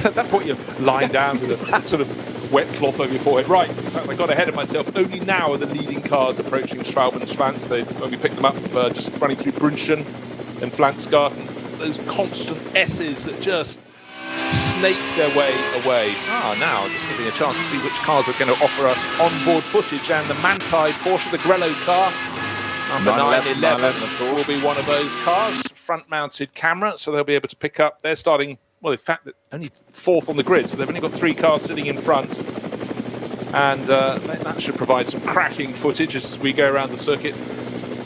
At that point, you're lying down with a sort of wet cloth over your forehead. Right, in fact, I got ahead of myself. Only now are the leading cars approaching Schwalbenschwanz. When we picked them up, just running through Brunchen and Flansgarten. Those constant S's that just snake their way away. Now just giving a chance to see which cars are going to offer us onboard footage. And the Manthey Porsche, the Grello car, number 911 will be one of those cars. Front-mounted camera, so they'll be able to pick up. They're starting, well, in fact, only 4th on the grid, so they've only got 3 cars sitting in front. And that should provide some cracking footage as we go around the circuit.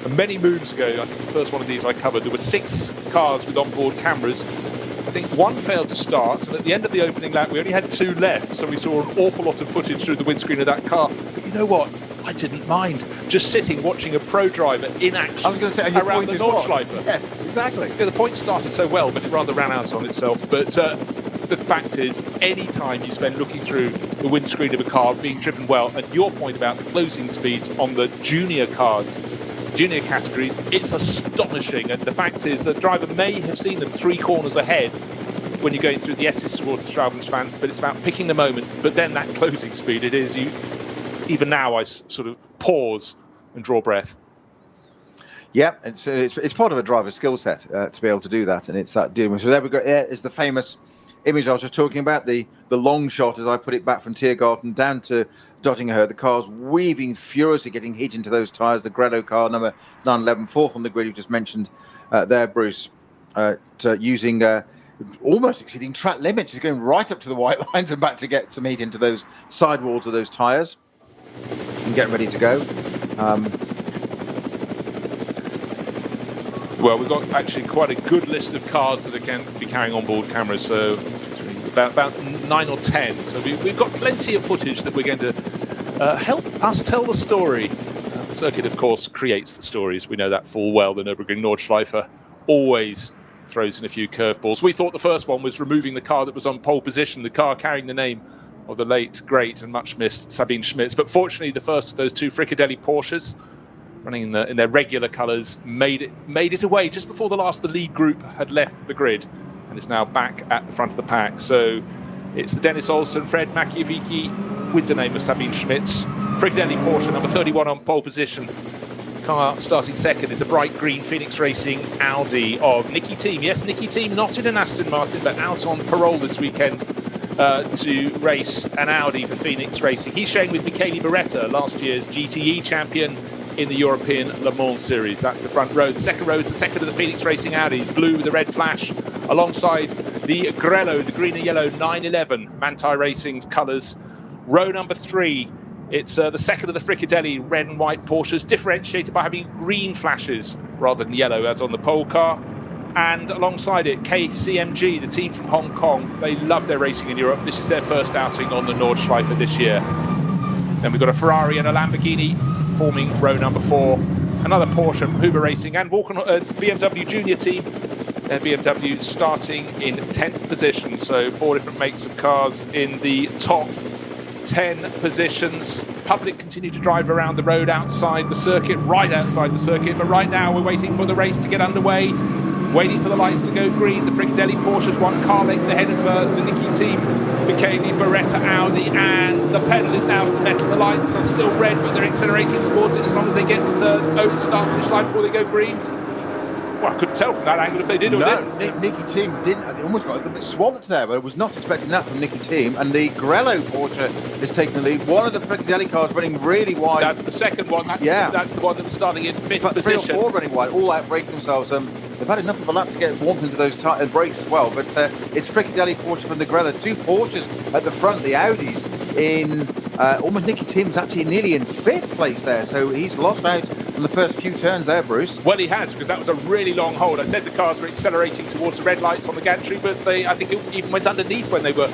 And many moons ago, I think the first one of these I covered, there were 6 cars with onboard cameras. I think 1 failed to start, and at the end of the opening lap, we only had 2 left, so we saw an awful lot of footage through the windscreen of that car. But you know what? I didn't mind just sitting watching a pro driver in action around the Nordschleife. Yes, exactly. Yeah, the point started so well, but it rather ran out on itself. But the fact is, any time you spend looking through the windscreen of a car being driven well, and your point about the closing speeds on the junior cars, junior categories, it's astonishing. And the fact is, the driver may have seen them 3 corners ahead when you're going through the S's towards the Schwalbenschwanz, but it's about picking the moment. But then that closing speed, it is you. Even now, I sort of pause and draw breath. Yeah, it's part of a driver's skill set to be able to do that, and it's that dealing with. So there we go. There is the famous image I was just talking about, the long shot, as I put it, back from Tiergarten down to Dottinger Höhe. The car's weaving furiously, getting heat into those tyres. The Grello car, number 911, 4th on the grid, you just mentioned there, Bruce, using almost exceeding track limits. He's going right up to the white lines and back to get some heat into those sidewalls of those tyres. And getting ready to go. Well, we've got actually quite a good list of cars that can be carrying onboard cameras, so about 9 or 10. So we've got plenty of footage that we're going to help us tell the story. The circuit, of course, creates the stories. We know that full well. The Nürburgring Nordschleife always throws in a few curveballs. We thought the first one was removing the car that was on pole position, the car carrying the name of the late, great and much missed Sabine Schmitz. But fortunately, the first of those 2 Fricadelli Porsches, running in their regular colours, made it away just before the lead group had left the grid, and is now back at the front of the pack. So it's the Dennis Olsen, Fred Makiewicz with the name of Sabine Schmitz. Fricadelli Porsche, number 31 on pole position. Car starting second is the bright green Phoenix Racing Audi of Nikki Team. Yes, Nikki Team, not in an Aston Martin, but out on parole this weekend to race an Audi for Phoenix Racing. He's sharing with Michele Beretta, last year's GTE champion in the European Le Mans Series. That's the front row. The second row is the second of the Phoenix Racing Audi, blue with the red flash, alongside the Grello, the green and yellow 911 Manthey Racing's colours. Row number 3, it's the second of the Fricadelli red and white Porsches, differentiated by having green flashes rather than yellow as on the pole car. And alongside it, KCMG, the team from Hong Kong. They love their racing in Europe. This is their first outing on the Nordschleife this year. Then we've got a Ferrari and a Lamborghini forming row number 4. another Porsche from Huber Racing, and BMW Junior Team. BMW starting in 10th position, so 4 different makes of cars in the top 10 positions. Public continue to drive around the road outside the circuit, right outside the circuit, but right now we're waiting for the race to get underway, waiting for the lights to go green. The Fricadelli Porsche's one car length ahead of the Nikki Team, Michele Beretta Audi, and the pedal is now to the metal. The lights are still red, but they're accelerating towards it as long as they get over the start finish line before they go green. Well, I couldn't tell from that angle if they did or didn't. Nikki Team didn't. It almost got a little bit swamped there, but I was not expecting that from Nikki Team. And the Grello Porsche is taking the lead. One of the Fricadelli cars running really wide. That's the second one. That's the one that was starting in 5th position. 3 or 4 running wide, all outbreaking themselves. They've had enough of a lap to get warmed into those brakes as well. But it's Fricadelli Porsche from the Grello. 2 Porsches at the front, the Audis in almost Nikki Team's actually nearly in 5th place there. So he's lost out in the first few turns there, Bruce. Well, he has, because that was a really long hold. I said the cars were accelerating towards the red lights on the gantry, but I think it even went underneath when they were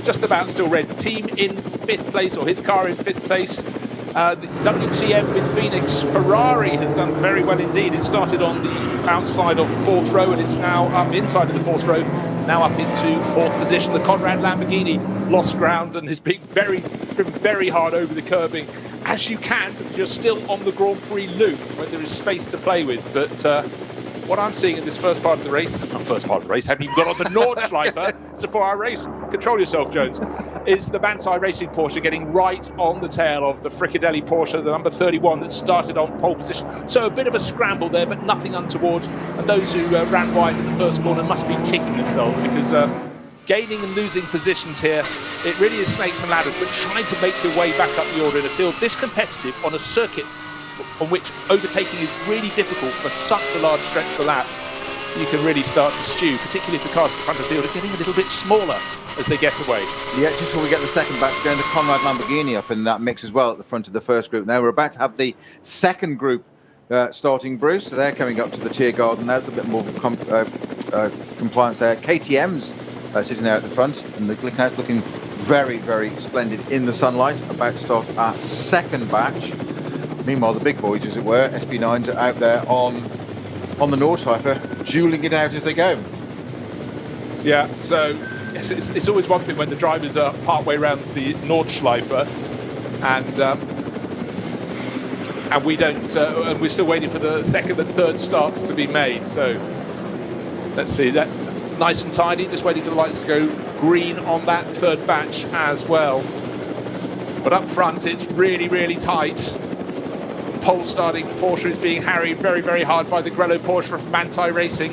just about still red. Team in 5th place, or his car in 5th place. The WTM with Phoenix Ferrari has done very well indeed. It started on the outside of the 4th row, and it's now up inside of the 4th row, now up into 4th position. The Conrad Lamborghini lost ground and has been driven very hard over the curbing, as you can, because you're still on the Grand Prix loop when there is space to play with. But what I'm seeing in this first part of the race, haven't even got on the Nordschleife, it's a 4-hour race, control yourself, Jones, is the Manthey Racing Porsche getting right on the tail of the Fricadelli Porsche, the number 31 that started on pole position. So a bit of a scramble there, but nothing untoward. And those who ran wide in the first corner must be kicking themselves, because gaining and losing positions here, it really is snakes and ladders, but trying to make your way back up the order in a field this competitive on a circuit on which overtaking is really difficult for such a large stretch of the lap, you can really start to stew, particularly if the cars at the front of the field are getting a little bit smaller as they get away. Yeah, just before we get the second batch, going to Conrad Lamborghini up in that mix as well at the front of the first group. Now we're about to have the second group starting, Bruce. So they're coming up to the Tiergarten now, a bit more compliance there. KTM's sitting there at the front, and they're looking very, very splendid in the sunlight, about to start our second batch. Meanwhile, the big boys, as it were, SB9s are out there on the Nordschleife, dueling it out as they go. Yeah, so yes, it's always one thing when the drivers are part way around the Nordschleife, and we don't, and we're still waiting for the second and third starts to be made. So let's see that. Nice and tidy, just waiting for the lights to go green on that third batch as well. But up front, it's really, really tight. Pole starting Porsche is being harried very, very hard by the Grello Porsche from Manthey Racing.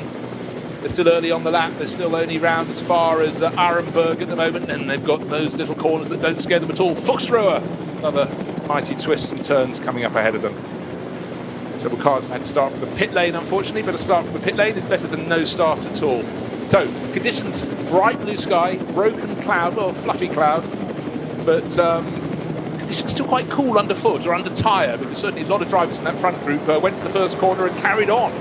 They're still early on the lap. They're still only round as far as Arenberg at the moment, and they've got those little corners that don't scare them at all. Fuchsruhe, another mighty twists and turns coming up ahead of them. Several cars have had to start from the pit lane, unfortunately, but a start from the pit lane is better than no start at all. So, conditions, bright blue sky, broken cloud, well, fluffy cloud, but conditions still quite cool underfoot or under tyre, because certainly a lot of drivers in that front group went to the first corner and carried on,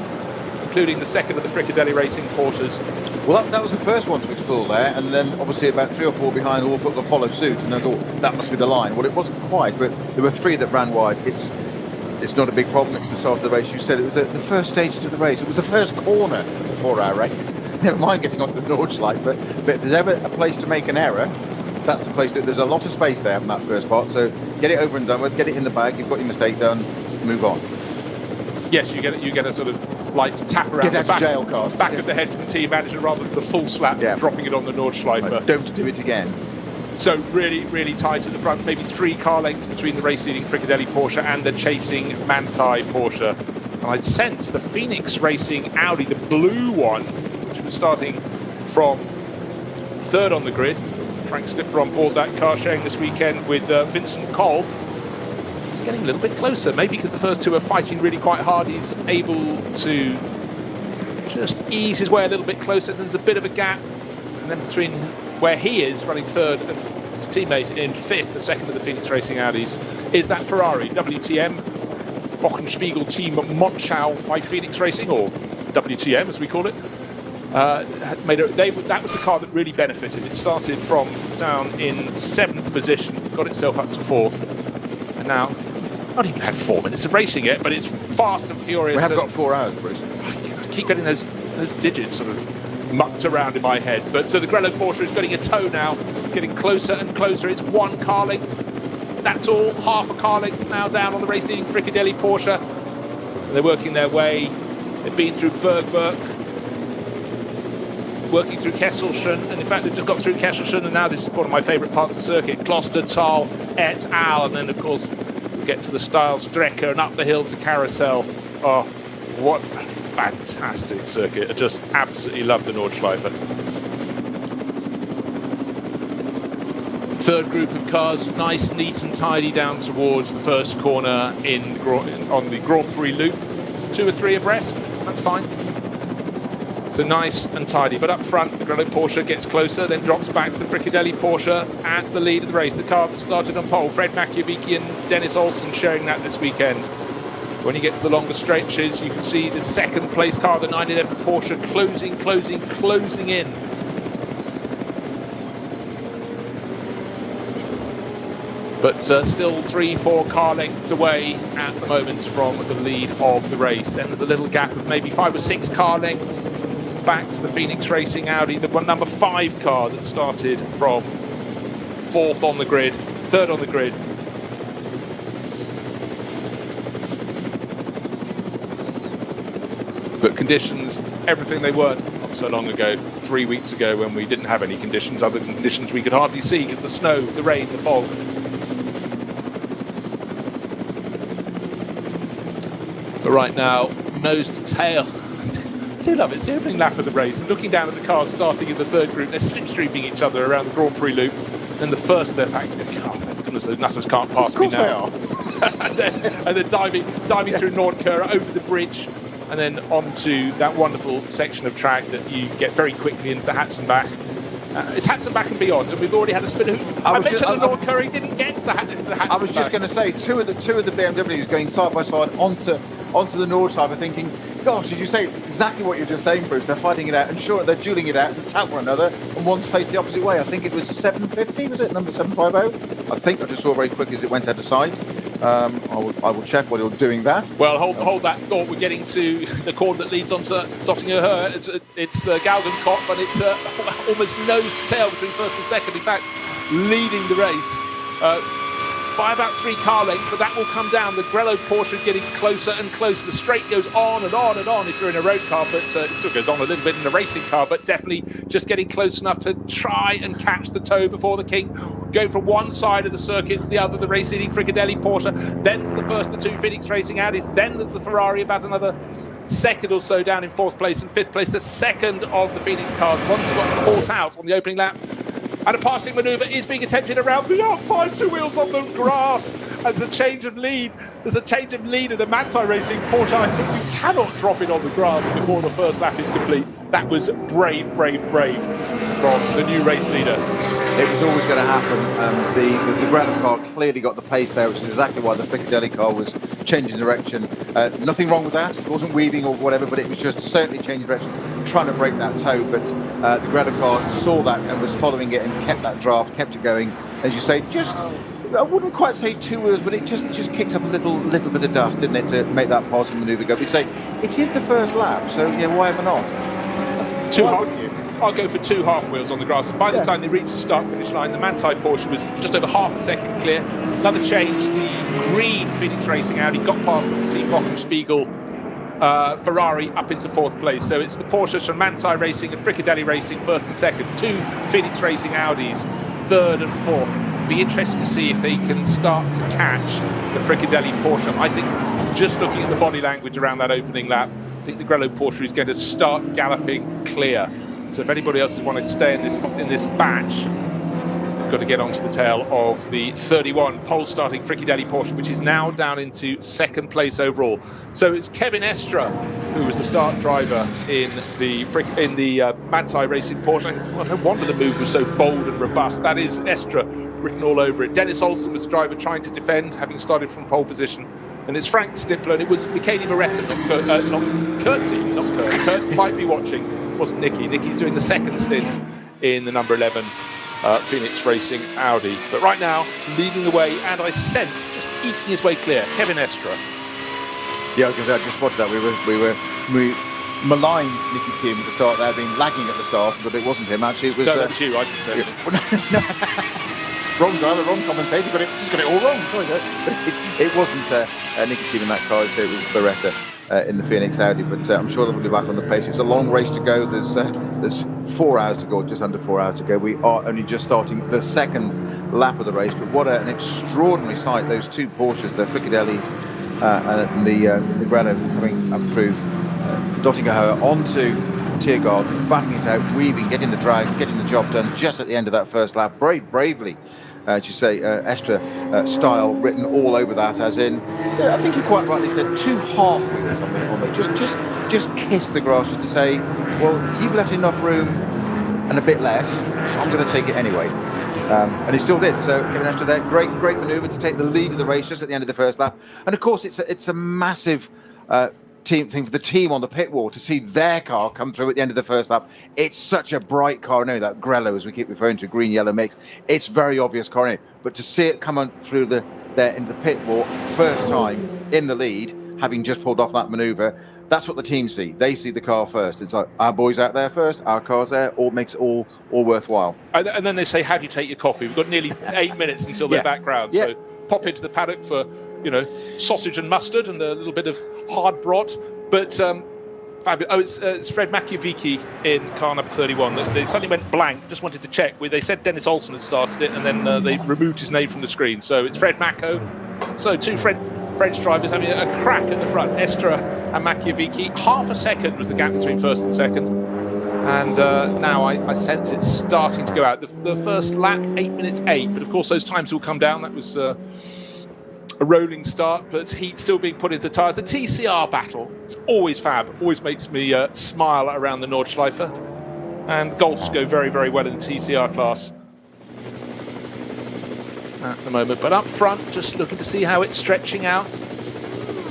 including the second of the Fricadelli Racing Porsches. Well, that was the first one to explore there, and then obviously about 3 or 4 behind all followed suit, and I thought that must be the line. Well, it wasn't quite, but there were 3 that ran wide. It's not a big problem. It's the start of the race. You said it was the first stage of the race. It was the first corner of the 4-hour race. Never mind getting onto the Nordschleife, but if there's ever a place to make an error, that's the place. There's a lot of space there in that first part, so get it over and done with, get it in the bag, you've got your mistake done, move on. Yes, you get a sort of light tap around the back of the head from the team manager rather than the full slap, dropping it on the Nordschleife. Right, don't do it again. So really, really tight at the front, maybe 3 car lengths between the race-leading Fricadelli Porsche and the chasing Manthey Porsche. And I sense the Phoenix Racing Audi, the blue one, which was starting from 3rd on the grid. Frank Stipper on board that car, sharing this weekend with Vincent Cole. He's getting a little bit closer, maybe because the first 2 are fighting really quite hard. He's able to just ease his way a little bit closer. There's a bit of a gap, and then between where he is running 3rd and his teammate in 5th, the second of the Phoenix Racing Audis, is that Ferrari WTM Wochenspiegel Team Monschau by Phoenix Racing, or WTM as we call it. That was the car that really benefited. It started from down in 7th position, got itself up to 4th, and now not even had 4 minutes of racing yet, but it's fast and furious. We have got 4 hours, Bruce. I keep getting those digits sort of mucked around in my head. But so the Grello Porsche is getting a toe now. It's getting closer and closer. It's 1 car length. That's all, half a car length now down on the race-leading Fricadelli Porsche. They're working their way. They've been through Bergwerk, working through Kesselchen, and in fact they've just got through Kesselchen, and now this is one of my favourite parts of the circuit, Klostertal et al. And then of course we get to the Steilstrecke and up the hill to Carousel. Oh, what a fantastic circuit. I just absolutely love the Nordschleife. Third group of cars, nice, neat and tidy down towards the first corner on the Grand Prix loop. 2 or 3 abreast, that's fine. So nice and tidy. But up front, the Grello Porsche gets closer, then drops back to the Fricadelli Porsche at the lead of the race. The car that started on pole, Fred Makiewicz and Dennis Olsen sharing that this weekend. When you get to the longer stretches, you can see the second place car, the 911 Porsche, closing in. But still 3-4 car lengths away at the moment from the lead of the race. Then there's a little gap of maybe 5 or 6 car lengths back to the Phoenix Racing Audi, the number 5 car that started from 3rd on the grid. But conditions, everything they weren't not so long ago, 3 weeks ago, when we didn't have any conditions, other conditions we could hardly see because the snow, the rain, the fog. But right now, nose to tail. I do love it. It's the opening lap of the race. Looking down at the cars starting in the third group, they're slipstreaming each other around the Grand Prix loop. Then the first of their packs go, oh, thank goodness those nutters can't pass me now. and then diving through Nordkura over the bridge, and then onto that wonderful section of track that you get very quickly into the Hatzenbach. It's Hatzenbach and beyond, and we've already had a spin. I mentioned the Nordkura didn't get to the Hatzenbach. I was just going to say, two of the BMWs going side by side onto the Nordschleife, thinking, gosh, did you say exactly what you're just saying, Bruce? They're fighting it out, and sure, they're dueling it out and tap one another, and one's faced the opposite way. I think it was 750, was it? Number 750? I think I just saw very quick as it went out of sight. I will check while you're doing that. Well, hold that thought. We're getting to the corner that leads onto Dottinger Höhe. It's the Galgenkopf, and it's almost nose to tail between first and second. In fact, leading the race by about 3 car lengths, but that will come down. The Grello Porsche getting closer and closer. The straight goes on and on and on if you're in a road car, but it still goes on a little bit in a racing car, but definitely just getting close enough to try and catch the toe before the king. Going from one side of the circuit to the other, the race-leading Fricadelli Porsche. Then there's the first of the 2 Phoenix Racing Audis. Then there's the Ferrari, about another second or so down in 4th place. And 5th place, the second of the Phoenix cars. One's got caught out on the opening lap. And a passing manoeuvre is being attempted around the outside, 2 wheels on the grass. And there's a change of lead. There's a change of lead of the Manthey Racing Porsche. I think you cannot drop it on the grass before the first lap is complete. That was brave from the new race leader. It was always going to happen. The Grello car clearly got the pace there, which is exactly why the Fricadelli car was changing direction. Nothing wrong with that. It wasn't weaving or whatever, but it was just certainly changing direction, trying to break that toe. But the Grello car saw that and was following it and kept that draft, kept it going. As you say, just, I wouldn't quite say 2 wheels, but it just kicked up a little bit of dust, didn't it, to make that passing manoeuvre go. But you say, it is the first lap, so yeah, why ever not? I'll go for 2 half wheels on the grass. And by the time they reached the start-finish line, the Manthey Porsche was just over half a second clear. Another change, the green Phoenix Racing Audi got past the Team Bockenspiegel Ferrari up into 4th place. So it's the Porsches from Manthey Racing and Fricadelli Racing 1st and 2nd. 2 Phoenix Racing Audis 3rd and 4th. Be interesting to see if they can start to catch the Fricadelli Porsche. I think just looking at the body language around that opening lap, I think the Grello Porsche is going to start galloping clear. So if anybody else wants to stay in this batch, they've got to get onto the tail of the 31 pole starting Fricadelli Porsche, which is now down into 2nd place overall. So it's Kevin Estra who was the start driver in the Manthey Racing Porsche. No wonder the move was so bold and robust. That is Estra written all over it. Dennis Olsen was the driver trying to defend, having started from pole position. And it's Frank Stippler, and it was Michele Beretta, not Kurt. Kurt might be watching. It wasn't Nikki. Nikki's doing the 2nd stint in the number 11 Phoenix Racing Audi. But right now, leading the way, and I sense, just eking his way clear. Kevin Estre. Yeah, because I just spotted that we maligned Nikki Team at the start there, being lagging at the start, but it wasn't him. Actually, it was. No, that's you. I can say. Wrong driver, wrong commentator, but just got it all wrong. Sorry, it wasn't Nikki Team in that car. It was Beretta in the Phoenix Audi. But I'm sure they'll be back on the pace. It's a long race to go. There's 4 hours to go, just under 4 hours to go. We are only just starting the second lap of the race. But what an extraordinary sight! Those two Porsches, the Fricadelli and the Grano coming up through, dotting her onto Tiergarten, batting it out, weaving, getting the drag, getting the job done just at the end of that first lap. Bravely, as you say, Estre style written all over that, as in, I think you quite rightly said, 2 half wheels on the just kiss the grass just to say, well, you've left enough room and a bit less, I'm going to take it anyway. And he still did. So Kevin Estre there, great manoeuvre to take the lead of the race just at the end of the first lap. And of course, it's a massive team thing for the team on the pit wall to see their car come through at the end of the first lap. It's such a bright car. I know that Grello, as we keep referring to, green yellow mix. It's very obvious car, isn't it? But to see it come on through there into the pit wall first time in the lead, having just pulled off that manoeuvre, that's what the team see. They see the car first. It's like, our boys out there first, our car's there, all makes it all worthwhile. And then they say, how do you take your coffee? We've got nearly 8 minutes until they're back round. Yeah. So pop into the paddock for, sausage and mustard and a little bit of hard brat. But fabulous. It's Fred Machiavicchi in car number 31. They suddenly went blank. Just wanted to check. They said Dennis Olsen had started it, and then they removed his name from the screen. So it's Fred Macco. So 2 French drivers having a crack at the front. Estre and Machiavicchi. Half a second was the gap between first and second. And now I sense it's starting to go out. The first lap, 8 minutes 8. But of course, those times will come down. That was a rolling start, but heat still being put into tyres. The TCR battle, it's always fab. Always makes me smile around the Nordschleife. And Golfs go very, very well in the TCR class at the moment. But up front, just looking to see how it's stretching out.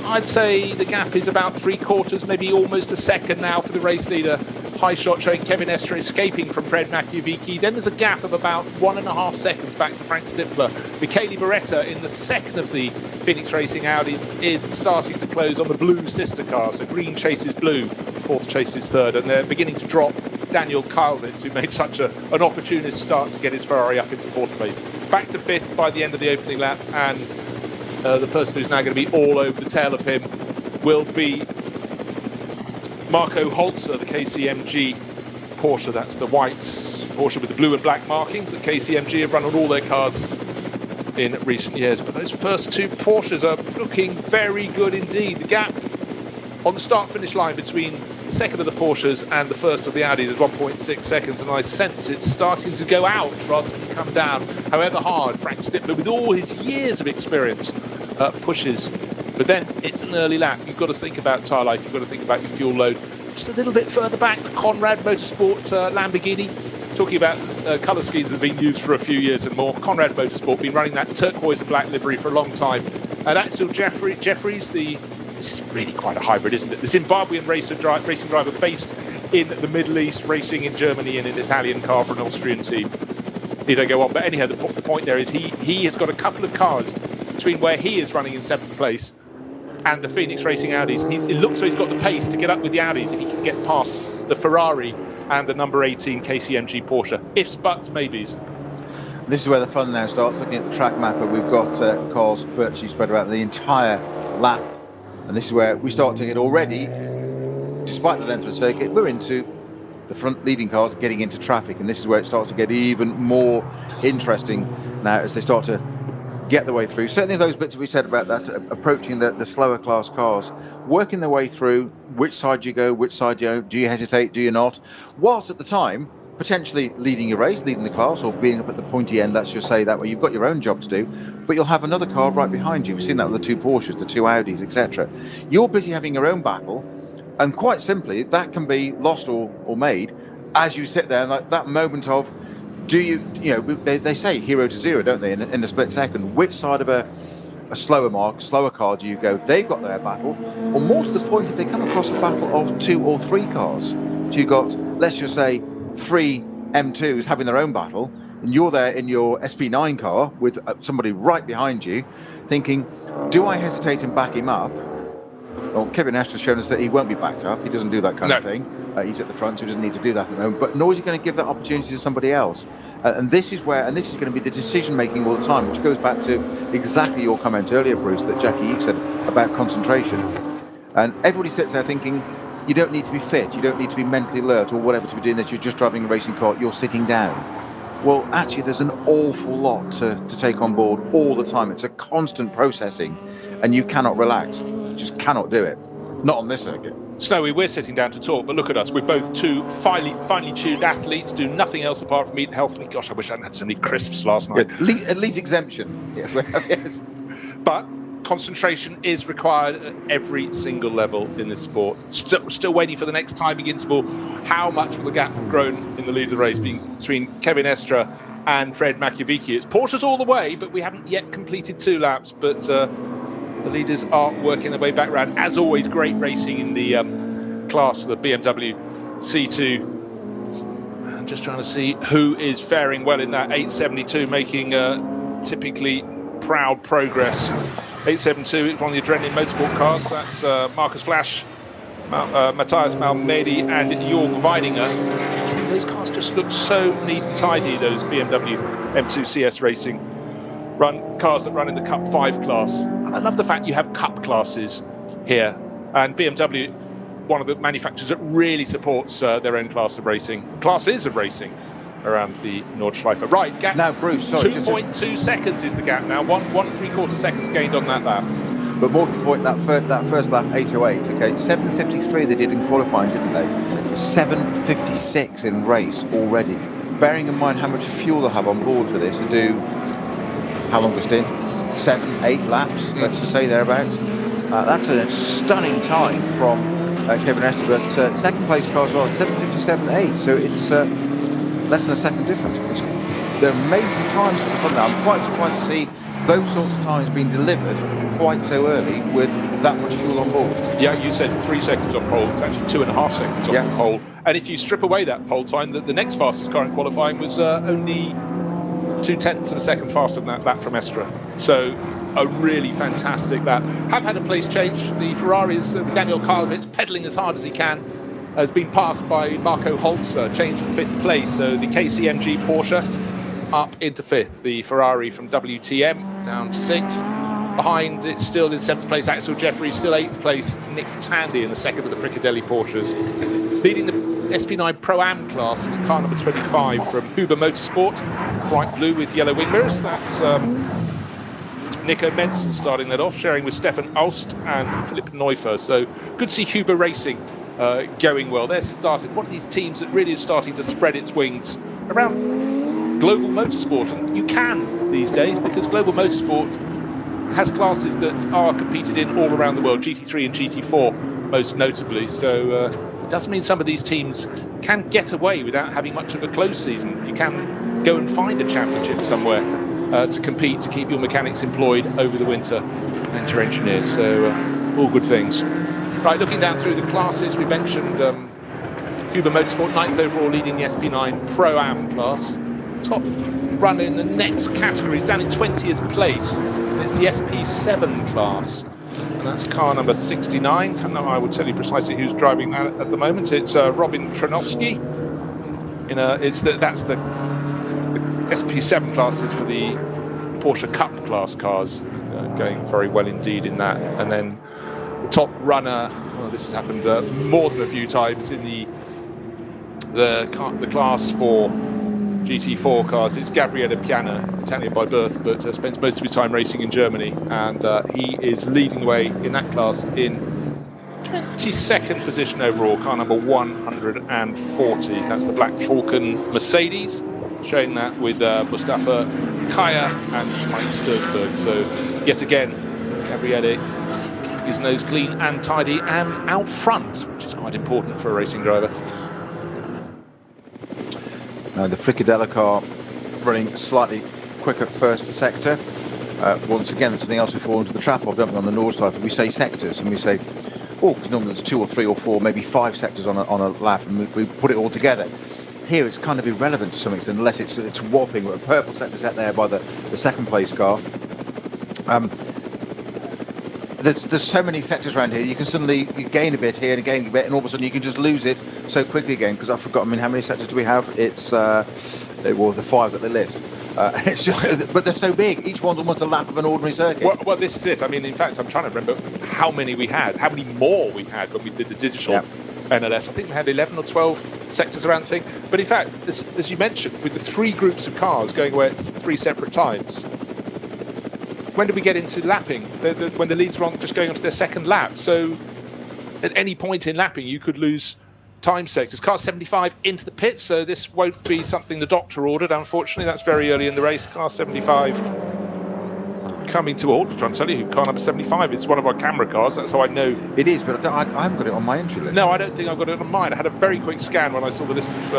I'd say the gap is about 3/4, maybe almost a second now for the race leader. High shot showing Kevin Estre escaping from Fred Machiavicchi. Then there's a gap of about 1.5 seconds back to Frank Stippler. Michele Beretta in the second of the Phoenix Racing Audis is starting to close on the blue sister car. So green chases blue, fourth chases third, and they're beginning to drop Daniel Kalwitz, who made such an opportunist start to get his Ferrari up into fourth place. Back to fifth by the end of the opening lap, and the person who's now going to be all over the tail of him will be Marco Holzer, the KCMG Porsche. That's the white Porsche with the blue and black markings that KCMG have run on all their cars in recent years. But those first 2 Porsches are looking very good indeed. The gap on the start-finish line between the second of the Porsches and the first of the Audis is 1.6 seconds, and I sense it's starting to go out rather than come down. However hard Frank Stippler, with all his years of experience, pushes. But then it's an early lap. You've got to think about tyre life. You've got to think about your fuel load. Just a little bit further back, the Conrad Motorsport Lamborghini. Talking about colour schemes that have been used for a few years and more. Conrad Motorsport been running that turquoise and black livery for a long time. And Axel Jeffries, this is really quite a hybrid, isn't it? The Zimbabwean racing driver based in the Middle East, racing in Germany in an Italian car for an Austrian team. He don't go on, but anyhow, the point there is he has got a couple of cars between where he is running in 7th place and the Phoenix Racing Audis. It looks like he's got the pace to get up with the Audis if he can get past the Ferrari and the number 18 KCMG Porsche. Ifs, buts, maybes. This is where the fun now starts. Looking at the track mapper, we've got cars virtually spread around the entire lap. And this is where we start to get already, despite the length of the circuit, we're into the front leading cars getting into traffic. And this is where it starts to get even more interesting now as they start to get the way through. Certainly those bits we said about that, approaching the slower class cars, working their way through which side you go, which side you go, do you hesitate, do you not, whilst at the time potentially leading your race, leading the class, or being up at the pointy end, let's just say that way. You've got your own job to do, but you'll have another car right behind you. We've seen that with the 2 Porsches, the 2 Audis, etc. You're busy having your own battle, and quite simply that can be lost or made as you sit there, like that moment of, do you they say 0 to 0, don't they, in a split second? Which side of a slower car do you go? They've got their battle, or more to the point, if they come across a battle of 2 or 3 cars, so you've got, let's just say, 3 M2s having their own battle, and you're there in your SP9 car with somebody right behind you. thinking, do I hesitate and back him up? Well, Kevin Estra's shown us that he won't be backed up. He doesn't do that kind of thing. He's at the front, so he doesn't need to do that at the moment. But nor is he going to give that opportunity to somebody else. And this is going to be the decision-making all the time, which goes back to exactly your comment earlier, Bruce, that Jackie Eve said about concentration. And everybody sits there thinking, you don't need to be fit, you don't need to be mentally alert or whatever to be doing this, you're just driving a racing car, you're sitting down. Well, actually, there's an awful lot to take on board all the time. It's a constant processing, and you cannot relax. You just cannot do it. Not on this circuit. Snowy, we're sitting down to talk, but look at us. We're both two finely tuned athletes, do nothing else apart from eat healthily. Gosh, I wish I hadn't had so many crisps last night. Yeah, elite exemption. Yes, yes. But concentration is required at every single level in this sport. Still waiting for the next timing interval. How much will the gap have grown in the lead of the race between Kevin Estra and Fred Makovici? It's Porsche's all the way, but we haven't yet completed 2 laps. But the leaders are working their way back round. As always, great racing in the class, the BMW C2. I'm just trying to see who is faring well in that 872, making typically proud progress. 872, it's one of the Adrenaline Motorsport cars. That's Marcus Flash, Matthias Malmedy and Jörg Weidinger. Those cars just look so neat and tidy, those BMW M2 CS Racing cars that run in the Cup 5 class. And I love the fact you have Cup classes here. And BMW, one of the manufacturers that really supports their own classes of racing around the Nordschleife. Right, gap. Now, Bruce, sorry. 2.2 seconds is the gap now. 1 3/4 seconds gained on that lap. But more to the point, that first lap, 8:08, okay, 7:53 they did in qualifying, didn't they? 7:56 in race already. Bearing in mind how much fuel they have on board for this to do, how long a stint? 7, 8 laps, let's just say thereabouts. That's a stunning time from Kevin Estra, but second place car as well, 7:57.8, so it's less than a second difference. They're amazing times for the front now. I'm quite surprised to see those sorts of times being delivered quite so early with that much fuel on board. Yeah, you said 3 seconds off pole. It's actually 2.5 seconds off the pole. And if you strip away that pole time, the next fastest car in qualifying was only 0.2 of a second faster than that lap from Estra. So a really fantastic lap. Have had a place change. The Ferraris, Daniel Karlovitz, pedalling as hard as he can, has been passed by Marco Holzer, changed for 5th place. So the KCMG Porsche up into 5th. The Ferrari from WTM down to 6th. Behind, it's still in 7th place, Axel Jeffrey, still 8th place, Nick Tandy in the 2nd of the Fricadelli Porsches. Leading the SP9 Pro-Am class is car number 25 from Huber Motorsport, bright blue with yellow wing mirrors. That's Nico Menson starting that off, sharing with Stefan Aust and Philipp Neufer. So good to see Huber Racing going well. They're starting, one of these teams that really is starting to spread its wings around global motorsport. And you can these days, because global motorsport has classes that are competed in all around the world, GT3 and GT4 most notably. So it does mean some of these teams can get away without having much of a close season. You can go and find a championship somewhere to compete, to keep your mechanics employed over the winter and your engineers. So all good things. Right, looking down through the classes, we mentioned Huber Motorsport, 9th overall, leading the SP9 Pro-Am class. Top runner in the next category is down in 20th place. It's the SP7 class. And that's car number 69. I will tell you precisely who's driving that at the moment. It's Robin Tronoski. That's the SP7 classes for the Porsche Cup class cars, going very well indeed in that. And then the top runner, well, this has happened more than a few times in the class 4 GT4 cars. It's Gabriele Piana, Italian by birth, but spends most of his time racing in Germany, and he is leading the way in that class in 22nd position overall, car number 140. That's the Black Falcon Mercedes, showing that with Mustafa Kaya and Mike Stursberg. So yet again, Gabriele keeping his nose clean and tidy and out front, which is quite important for a racing driver. The Fricadelli car running slightly quicker first sector. Once again, there's something else we fall into the trap of, don't we, on the Nordschleife. We say sectors, and we say, because normally there's 2 or 3 or 4, maybe 5 sectors on a lap, and we put it all together. Here it's kind of irrelevant to some extent, unless it's whopping with a purple sector set there by the second place car. There's so many sectors around here. You can suddenly you gain a bit here and gain a bit, and all of a sudden you can just lose it so quickly again. Because I forgot. I mean, how many sectors do we have? It's the 5 that they list. It's just, but they're so big. Each one's almost a lap of an ordinary circuit. Well, this is it. I mean, in fact, I'm trying to remember how many we had, how many more we had when we did the digital NLS. I think we had 11 or 12 sectors around the thing. But in fact, as you mentioned, with the 3 groups of cars going away at 3 separate times, when did we get into lapping? When the leads were just going on to their second lap. So at any point in lapping, you could lose time sectors. Car 75 into the pits, so this won't be something the doctor ordered, unfortunately. That's very early in the race. Car 75 coming to a halt. I'm trying to tell you, car number 75, it's one of our camera cars, that's how I know. It is, but I haven't got it on my entry list. No, I don't think I've got it on mine. I had a very quick scan when I saw the list of...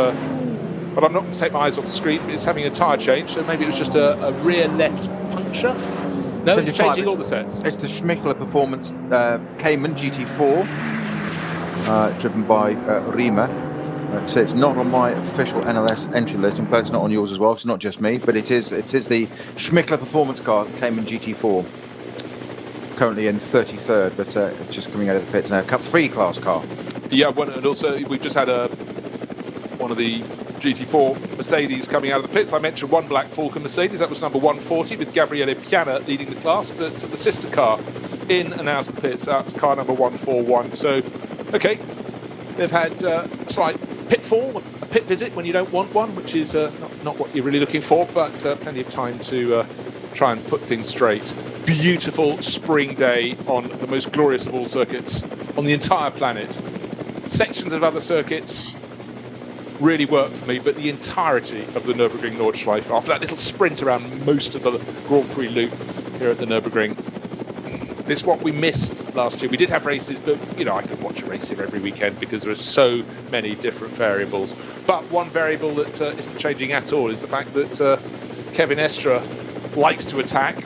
but I'm not going to take my eyes off the screen. It's having a tyre change, so maybe it was just a rear left puncture. No, it's changing all the sets. It's the Schmickler Performance Cayman GT4. Driven by Rima. So it's not on my official NLS entry list. I'm glad it's not on yours as well. It's not just me, but it is the Schmickler Performance car, Cayman GT4. Currently in 33rd, but just coming out of the pits now. Cup 3 class car. Yeah, and also we've just had one of the GT4 Mercedes coming out of the pits. I mentioned one black Falcon Mercedes. That was number 140 with Gabriele Piana leading the class, but the sister car in and out of the pits, that's car number 141. So okay, they've had a slight pitfall, a pit visit when you don't want one, which is not what you're really looking for, but plenty of time to try and put things straight. Beautiful spring day on the most glorious of all circuits on the entire planet. Sections of other circuits really work for me, but the entirety of the Nürburgring Nordschleife, after that little sprint around most of the Grand Prix loop here at the Nürburgring, it's what we missed last year. We did have races, but I could watch a race here every weekend because there are so many different variables. But one variable that isn't changing at all is the fact that Kevin Estre likes to attack.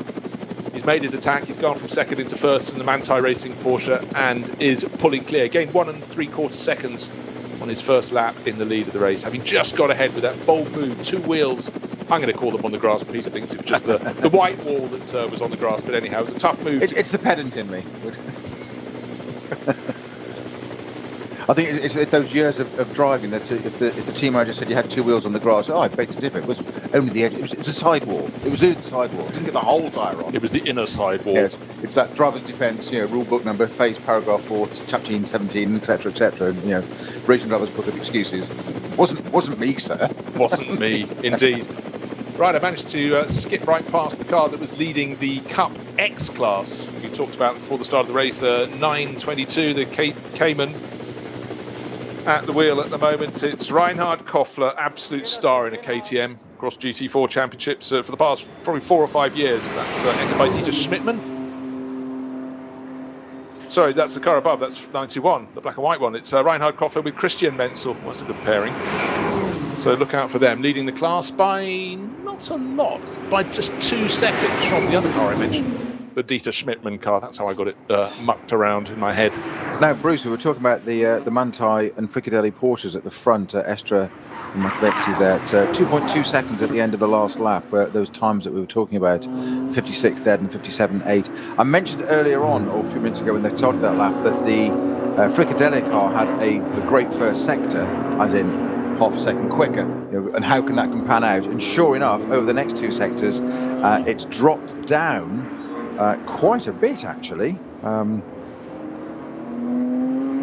He's made his attack. He's gone from second into first in the Manthey Racing Porsche and is pulling clear. Gained 1 3/4 seconds on his first lap in the lead of the race, having just got ahead with that bold move. 2 wheels. I'm going to call them on the grass. Peter thinks it was just the white wall that was on the grass. But anyhow, it was a tough move. It's the pedant in me. I think it's those years of driving that if the team manager said you had 2 wheels on the grass, I beg to differ. It was only the edge. It was a sidewall. It was the sidewall. It didn't get the whole tyre on. It was the inner sidewall. Yes, it's that driver's defence, rule book number, phase paragraph 4, chapter 17, etc., etc. And racing drivers' book of excuses. Wasn't me, sir. Wasn't me, indeed. Right, I managed to skip right past the car that was leading the Cup X class. We talked about before the start of the race, 922, the Cayman at the wheel at the moment. It's Reinhard Koffler, absolute star in a KTM across GT4 championships for the past probably 4 or 5 years. That's entered by Dieter Schmidtmann. Sorry, that's the car above. That's 91, the black and white one. It's Reinhard Koffler with Christian Menzel. That's a good pairing. So look out for them. Leading the class by not a lot, by just 2 seconds from the other car I mentioned, the Dieter Schmidtmann car. That's how I got it mucked around in my head. Now, Bruce, we were talking about the Manthey and Fricadelli Porsches at the front, Estre and Macvezzi there at 2.2 seconds at the end of the last lap, where those times that we were talking about, 56 dead and 57.8. I mentioned earlier on, or a few minutes ago when they started that lap, that the Fricadelli car had a great first sector, as in half a second quicker, and how can that pan out? And sure enough, over the next 2 sectors, it's dropped down quite a bit, actually.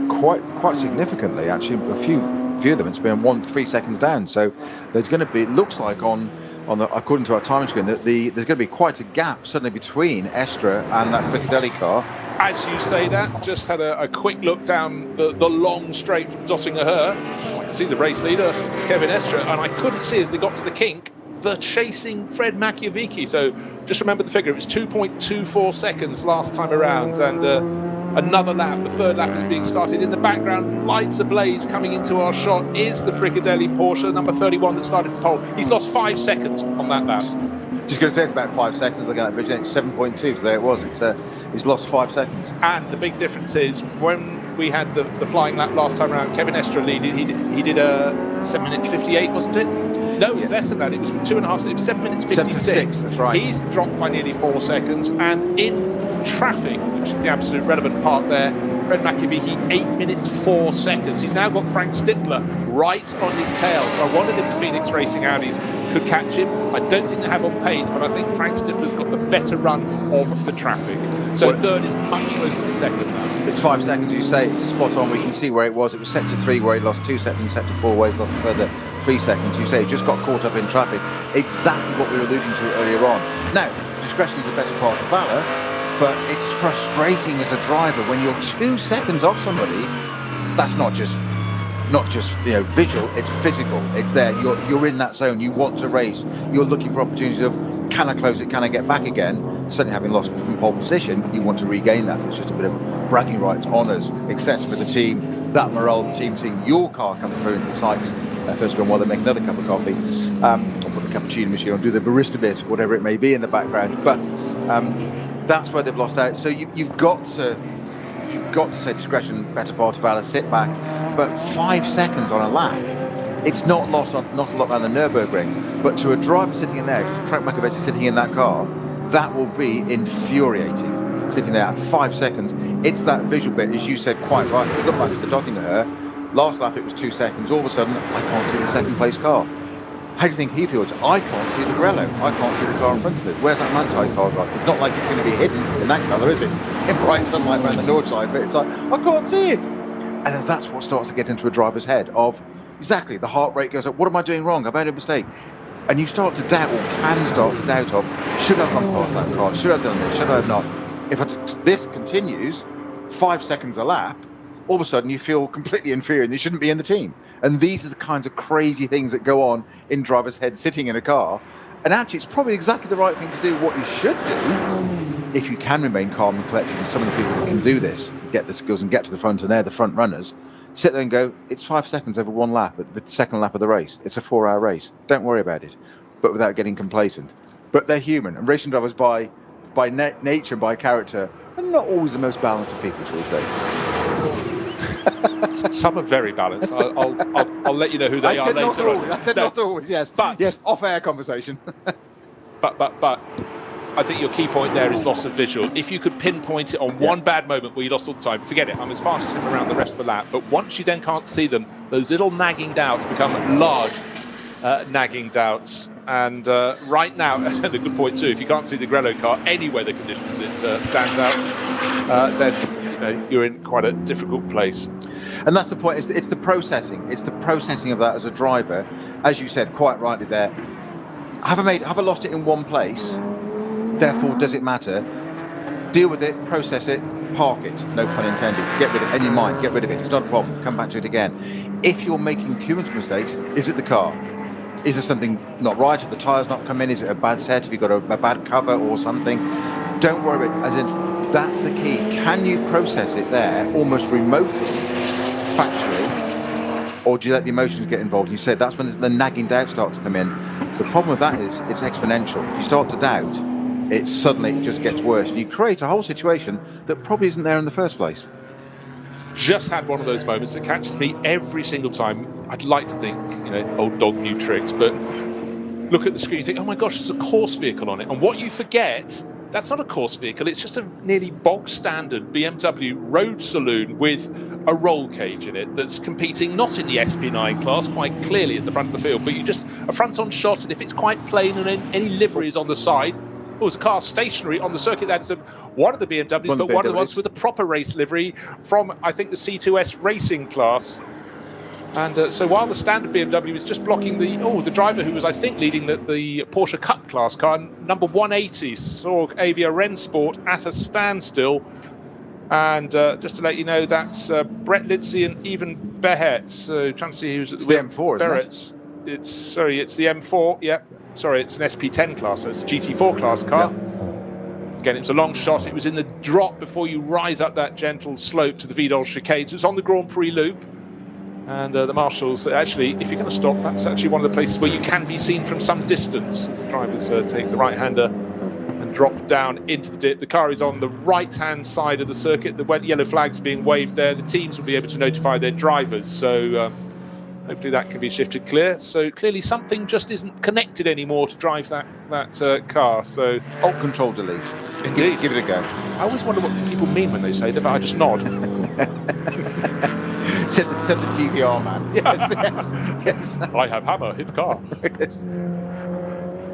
Quite significantly, actually. A few of them, it's been 3 seconds down. So there's going to be, it looks like on the, according to our timing screen, that there's going to be quite a gap suddenly between Estre and that Fricadelli car. As you say that, just had a quick look down the long straight from Dottinger-Her. I can see the race leader, Kevin Estre, and I couldn't see as they got to the kink, the chasing Fred Machiavicki. So just remember the figure, it was 2.24 seconds last time around, and another lap, the 3rd lap is being started. In the background, lights ablaze coming into our shot is the Fricadelli Porsche, number 31 that started from pole. He's lost 5 seconds on that lap. Just going to say it's about 5 seconds. Looking at that vision, it's 7.2. So there it was. He's lost 5 seconds. And the big difference is when we had the flying lap last time around, Kevin Estre leading. He did a 7 minutes 58, wasn't it? No, it was less than that. It was 2.5. It was 7 minutes 56. 76, that's right. He's dropped by nearly 4 seconds, and in traffic, which is the absolute relevant part there, Fred McAvee, 8 minutes 4 seconds. He's now got Frank Stippler right on his tail. So I wondered if the Phoenix Racing Audis could catch him. I don't think they have on pace, but I think Frank Stippler's got the better run of the traffic. So third is much closer to second now. It's 5 seconds, you say, it's spot on. We can see where it was. It was set to 3 where he lost 2 seconds, set to 4 where he lost a further 3 seconds. You say he just got caught up in traffic. Exactly what we were alluding to earlier on. Now, discretion is the better part of valour, but it's frustrating as a driver when you're 2 seconds off somebody. That's not just visual, it's physical. It's there. You're in that zone. You want to race. You're looking for opportunities of, can I close it? Can I get back again? Certainly having lost from pole position, you want to regain that. It's just a bit of bragging rights, honours, etc. for the team. That morale, the team seeing your car coming through into the sights. First of all, while they make another cup of coffee, or put the cappuccino machine on, do the barista bit, whatever it may be in the background. But that's where they've lost out. So you've got to say discretion, better part of valour, sit back. But 5 seconds on a lap, it's not a lot on the Nürburgring. But to a driver sitting in there, Frank McAvee sitting in that car, that will be infuriating. Sitting there at 5 seconds, it's that visual bit, as you said quite right. Look back at the dotting to her. Last lap it was 2 seconds. All of a sudden, I can't see the second place car. How do you think he feels? I can't see the Grello. I can't see the car in front of it. Where's that Manti car got? It's not like it's going to be hidden in that colour, is it? In bright sunlight around the Nordschleife, it's like, I can't see it. And that's what starts to get into a driver's head of, exactly, the heart rate goes up. What am I doing wrong? I've made a mistake. And you start to doubt, or can start to doubt of, should I have gone past that car? Should I have done this? Should I have not? If this continues, 5 seconds a lap, all of a sudden you feel completely inferior and you shouldn't be in the team. And these are the kinds of crazy things that go on in drivers' heads sitting in a car. And actually, it's probably exactly the right thing to do, what you should do, if you can remain calm and collected. And some of the people that can do this, get the skills and get to the front, and they're the front runners, sit there and go, it's 5 seconds over one lap, at the second lap of the race. It's a 4-hour race. Don't worry about it. But without getting complacent. But they're human. And racing drivers, by nature, by character, are not always the most balanced of people, shall we say. Some are very balanced. I'll let you know who they are later on. I said not always, yes. But yes, off-air conversation. but I think your key point there is loss of visual. If you could pinpoint it on one bad moment where you lost all the time, forget it. I'm as fast as him around the rest of the lap. But once you then can't see them, those little nagging doubts become large nagging doubts. And right now, and a good point too, if you can't see the Grello car, any weather conditions it stands out, then you're in quite a difficult place. And that's the point. It's the processing. It's the processing of that as a driver. As you said quite rightly there, have I lost it in one place? Therefore, does it matter? Deal with it, process it, park it. No pun intended. Get rid of it in your mind. Get rid of it. It's not a problem. Come back to it again. If you're making cumulative mistakes, is it the car? Is there something not right? Have the tyres not come in? Is it a bad set? Have you got a bad cover or something? Don't worry about it. As in, that's the key. Can you process it there almost remotely, factually, or do you let the emotions get involved? You said that's when the nagging doubt starts to come in. The problem with that is it's exponential. If you start to doubt, it just gets worse. And you create a whole situation that probably isn't there in the first place. Just had one of those moments that catches me every single time. I'd like to think, old dog, new tricks, but look at the screen, you think, oh my gosh, there's a course vehicle on it. And what you forget, that's not a course vehicle, it's just a nearly bog standard BMW road saloon with a roll cage in it that's competing not in the SP9 class, quite clearly at the front of the field, but you just a front-on shot, and if it's quite plain and any livery is on the side, it was a car stationary on the circuit. That's one of the BMWs, but one of the ones with a proper race livery from, I think, the C2S racing class. And so while the standard BMW was just blocking the driver who was, I think, leading the Porsche Cup class car, number 180, saw Avia Rennsport at a standstill. And just to let you know, that's Brett Lidsey and Even Behet. So trying to see who's at the M4, Barrett's. It's the M4. Yeah. Sorry, it's an SP10 class, so it's a GT4 class car. Yeah. Again, it was a long shot. It was in the drop before you rise up that gentle slope to the Vidal chicane. So it's on the Grand Prix loop. And the marshals, actually, if you're going to stop, that's actually one of the places where you can be seen from some distance as the drivers take the right-hander and drop down into the dip. The car is on the right-hand side of the circuit. The yellow flag's being waved there. The teams will be able to notify their drivers. So Hopefully that can be shifted clear. So clearly something just isn't connected anymore to drive that car. So Alt Control Delete. Indeed. Give it a go. I always wonder what people mean when they say that, but I just nod. Said the TVR man. Yes. I have hammer, hit car. Yes.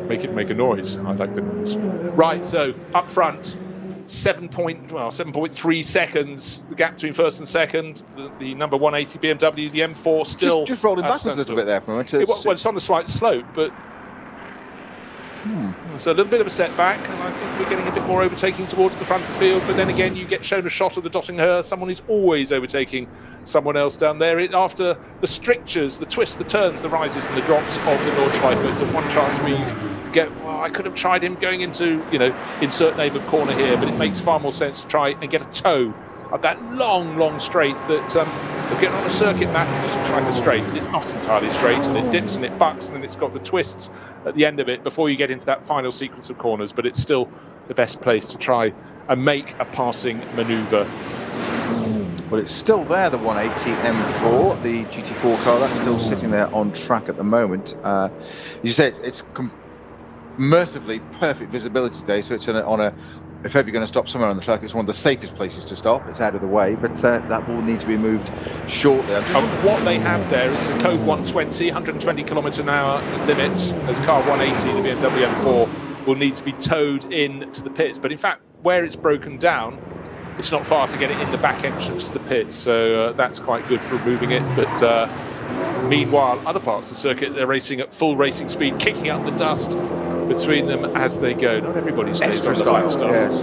Make it make a noise. I like the noise. Right, so up front, 7.3 seconds. The gap between first and second. The number 180 BMW, the M4 still just rolling backwards a little bit there for a moment. It's on a slight slope, but so a little bit of a setback, and I think we're getting a bit more overtaking towards the front of the field. But then again, you get shown a shot of the Dottinger. Someone is always overtaking someone else down there. After the strictures, the twists, the turns, the rises and the drops of the Nordschleife, it's a one chance we get. Well, I could have tried him going into, insert name of corner here, but it makes far more sense to try and get a toe at that long straight that we're getting on a circuit map. It looks like a straight. It's not entirely straight, and it dips and it bucks, and then it's got the twists at the end of it before you get into that final sequence of corners. But it's still the best place to try and make a passing manoeuvre. Well, it's still there, the 180 M4, the GT4 car. That's still sitting there on track at the moment. As you said, it's mercifully perfect visibility today, so it's if ever you're going to stop somewhere on the track, it's one of the safest places to stop. It's out of the way, but that will need to be moved shortly. What they have there, it's a code 120, 120 km/h limits, as car 180, the BMW M4, will need to be towed in to the pits. But in fact, where it's broken down, it's not far to get it in the back entrance to the pits, so that's quite good for moving it. But meanwhile, other parts of the circuit, they're racing at full racing speed, kicking up the dust between them as they go. Not everybody stays on the black stuff. Yes.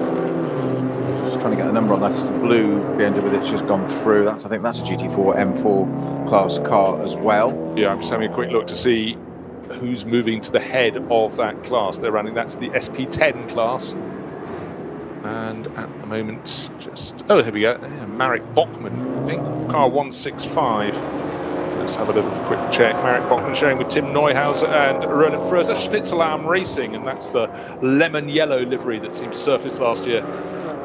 Just trying to get the number on that. It's the blue BMW that's just gone through. I think that's a GT4 M4 class car as well. Yeah, I'm just having a quick look to see who's moving to the head of that class they're running. That's the SP10 class. And at the moment, here we go. Marek Bachmann, I think, car 165. Let's have a little quick check. Marek Bachmann sharing with Tim Neuhauser and Roland Fröser, Schnitzelarm Racing, and that's the lemon yellow livery that seemed to surface last year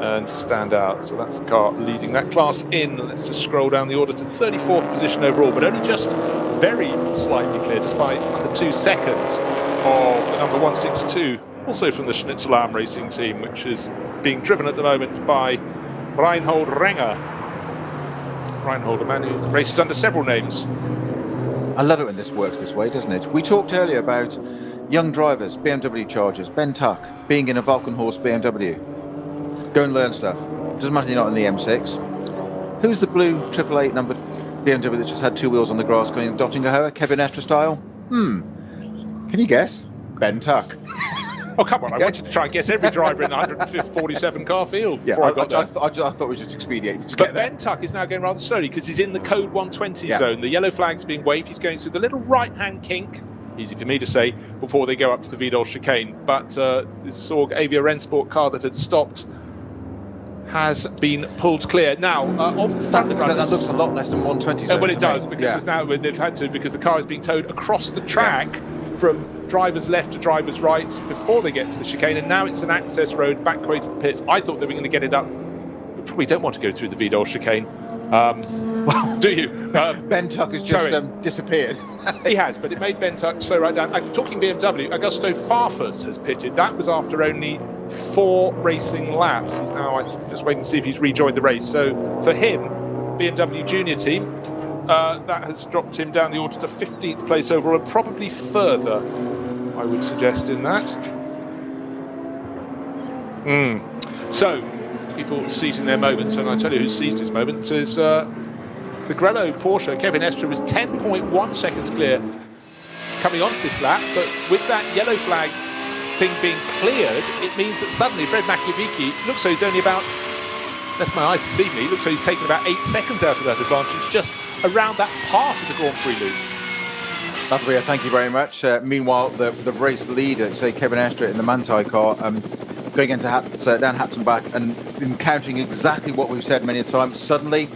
and stand out. So that's the car leading that class in. Let's just scroll down the order to 34th position overall, but only just very slightly clear, despite under 2 seconds of the number 162, also from the Schnitzelarm Racing team, which is being driven at the moment by Reinhold Renger. Reinhold, a man who races under several names. I love it when this works this way, doesn't it? We talked earlier about young drivers, BMW chargers, Ben Tuck being in a Valkenhorst BMW. Go and learn stuff. Doesn't matter you're not in the M6. Who's the blue 888 number BMW that just had 2 wheels on the grass going Dottinger Kevin Estre style? Can you guess? Ben Tuck. Oh, come on. I wanted to try and guess every driver in the 147 car field before I got there. I thought we just expedited. But Ben Tuck is now going rather slowly because he's in the code 120 zone. The yellow flag's being waved. He's going through the little right-hand kink, easy for me to say, before they go up to the Vidal chicane. But this Sorg Avia Rennsport car that had stopped has been pulled clear. Now, of the front runners... That looks a lot less than 120 zone. Well, it does, because it's now they've had to, because the car is being towed across the track from driver's left to driver's right before they get to the chicane, and now it's an access road back way to the pits. I thought they were going to get it up. We probably don't want to go through the Vidal chicane. Do you? Ben Tuck has just disappeared. He has, but it made Ben Tuck slow right down. Talking BMW, Augusto Farfus has pitted. That was after only 4 racing laps. He's now just waiting to see if he's rejoined the race. So for him, BMW Junior team, that has dropped him down the order to 15th place overall, and probably further, I would suggest, in that. So, people seizing their moments, and I tell you who seized his moments is the Grello Porsche. Kevin Estre was 10.1 seconds clear coming onto this lap, but with that yellow flag thing being cleared, it means that suddenly Fred Makiewicz looks like he's only about, that's my eye deceived me, looks like he's taken about 8 seconds out of that advantage just around that part of the Grand Prix loop. Latveria, thank you very much. Meanwhile, the race leader, say Kevin Estre in the Manthey car, going into down Hatzenbach and encountering exactly what we've said many times. Suddenly,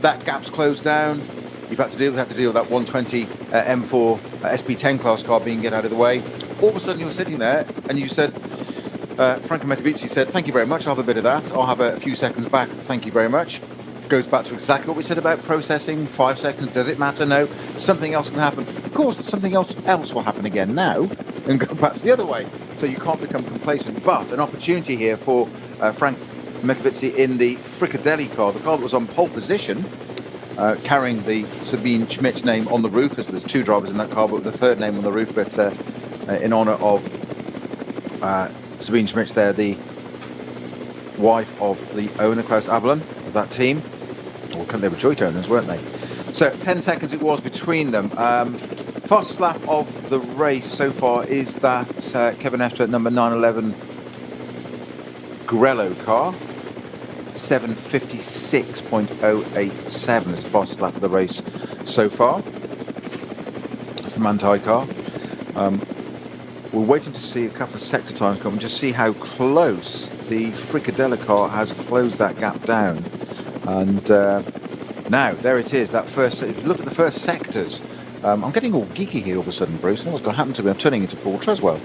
that gap's closed down. You've had to deal with that 120 M4 SP10 class car being get out of the way. All of a sudden, you're sitting there, and you said, Franco Makiewicz said, "Thank you very much. I'll have a bit of that. I'll have a few seconds back. Thank you very much." Goes back to exactly what we said about processing. 5 seconds, does it matter? No. Something else can happen. Of course, something else will happen again now and go back to the other way. So you can't become complacent. But an opportunity here for Frank Mikovitsi in the Fricadelli car, the car that was on pole position, carrying the Sabine Schmitz name on the roof, as there's 2 drivers in that car, but with the 3rd name on the roof, but in honour of Sabine Schmitz there, the wife of the owner, Klaus Abelin, of that team. Or they were joint owners, weren't they? So 10 seconds it was between them. Fastest lap of the race so far is that Kevin Estre at number 911 Grello car. 7:56.087 is the fastest lap of the race so far. It's the Manthey car. We're waiting to see a couple of sector times come and just see how close the Fricadella car has closed that gap down. And now, there it is, that first, if you look at the first sectors, I'm getting all geeky here all of a sudden, Bruce. I don't know what's going to happen to me. I'm turning into Paul Treswell.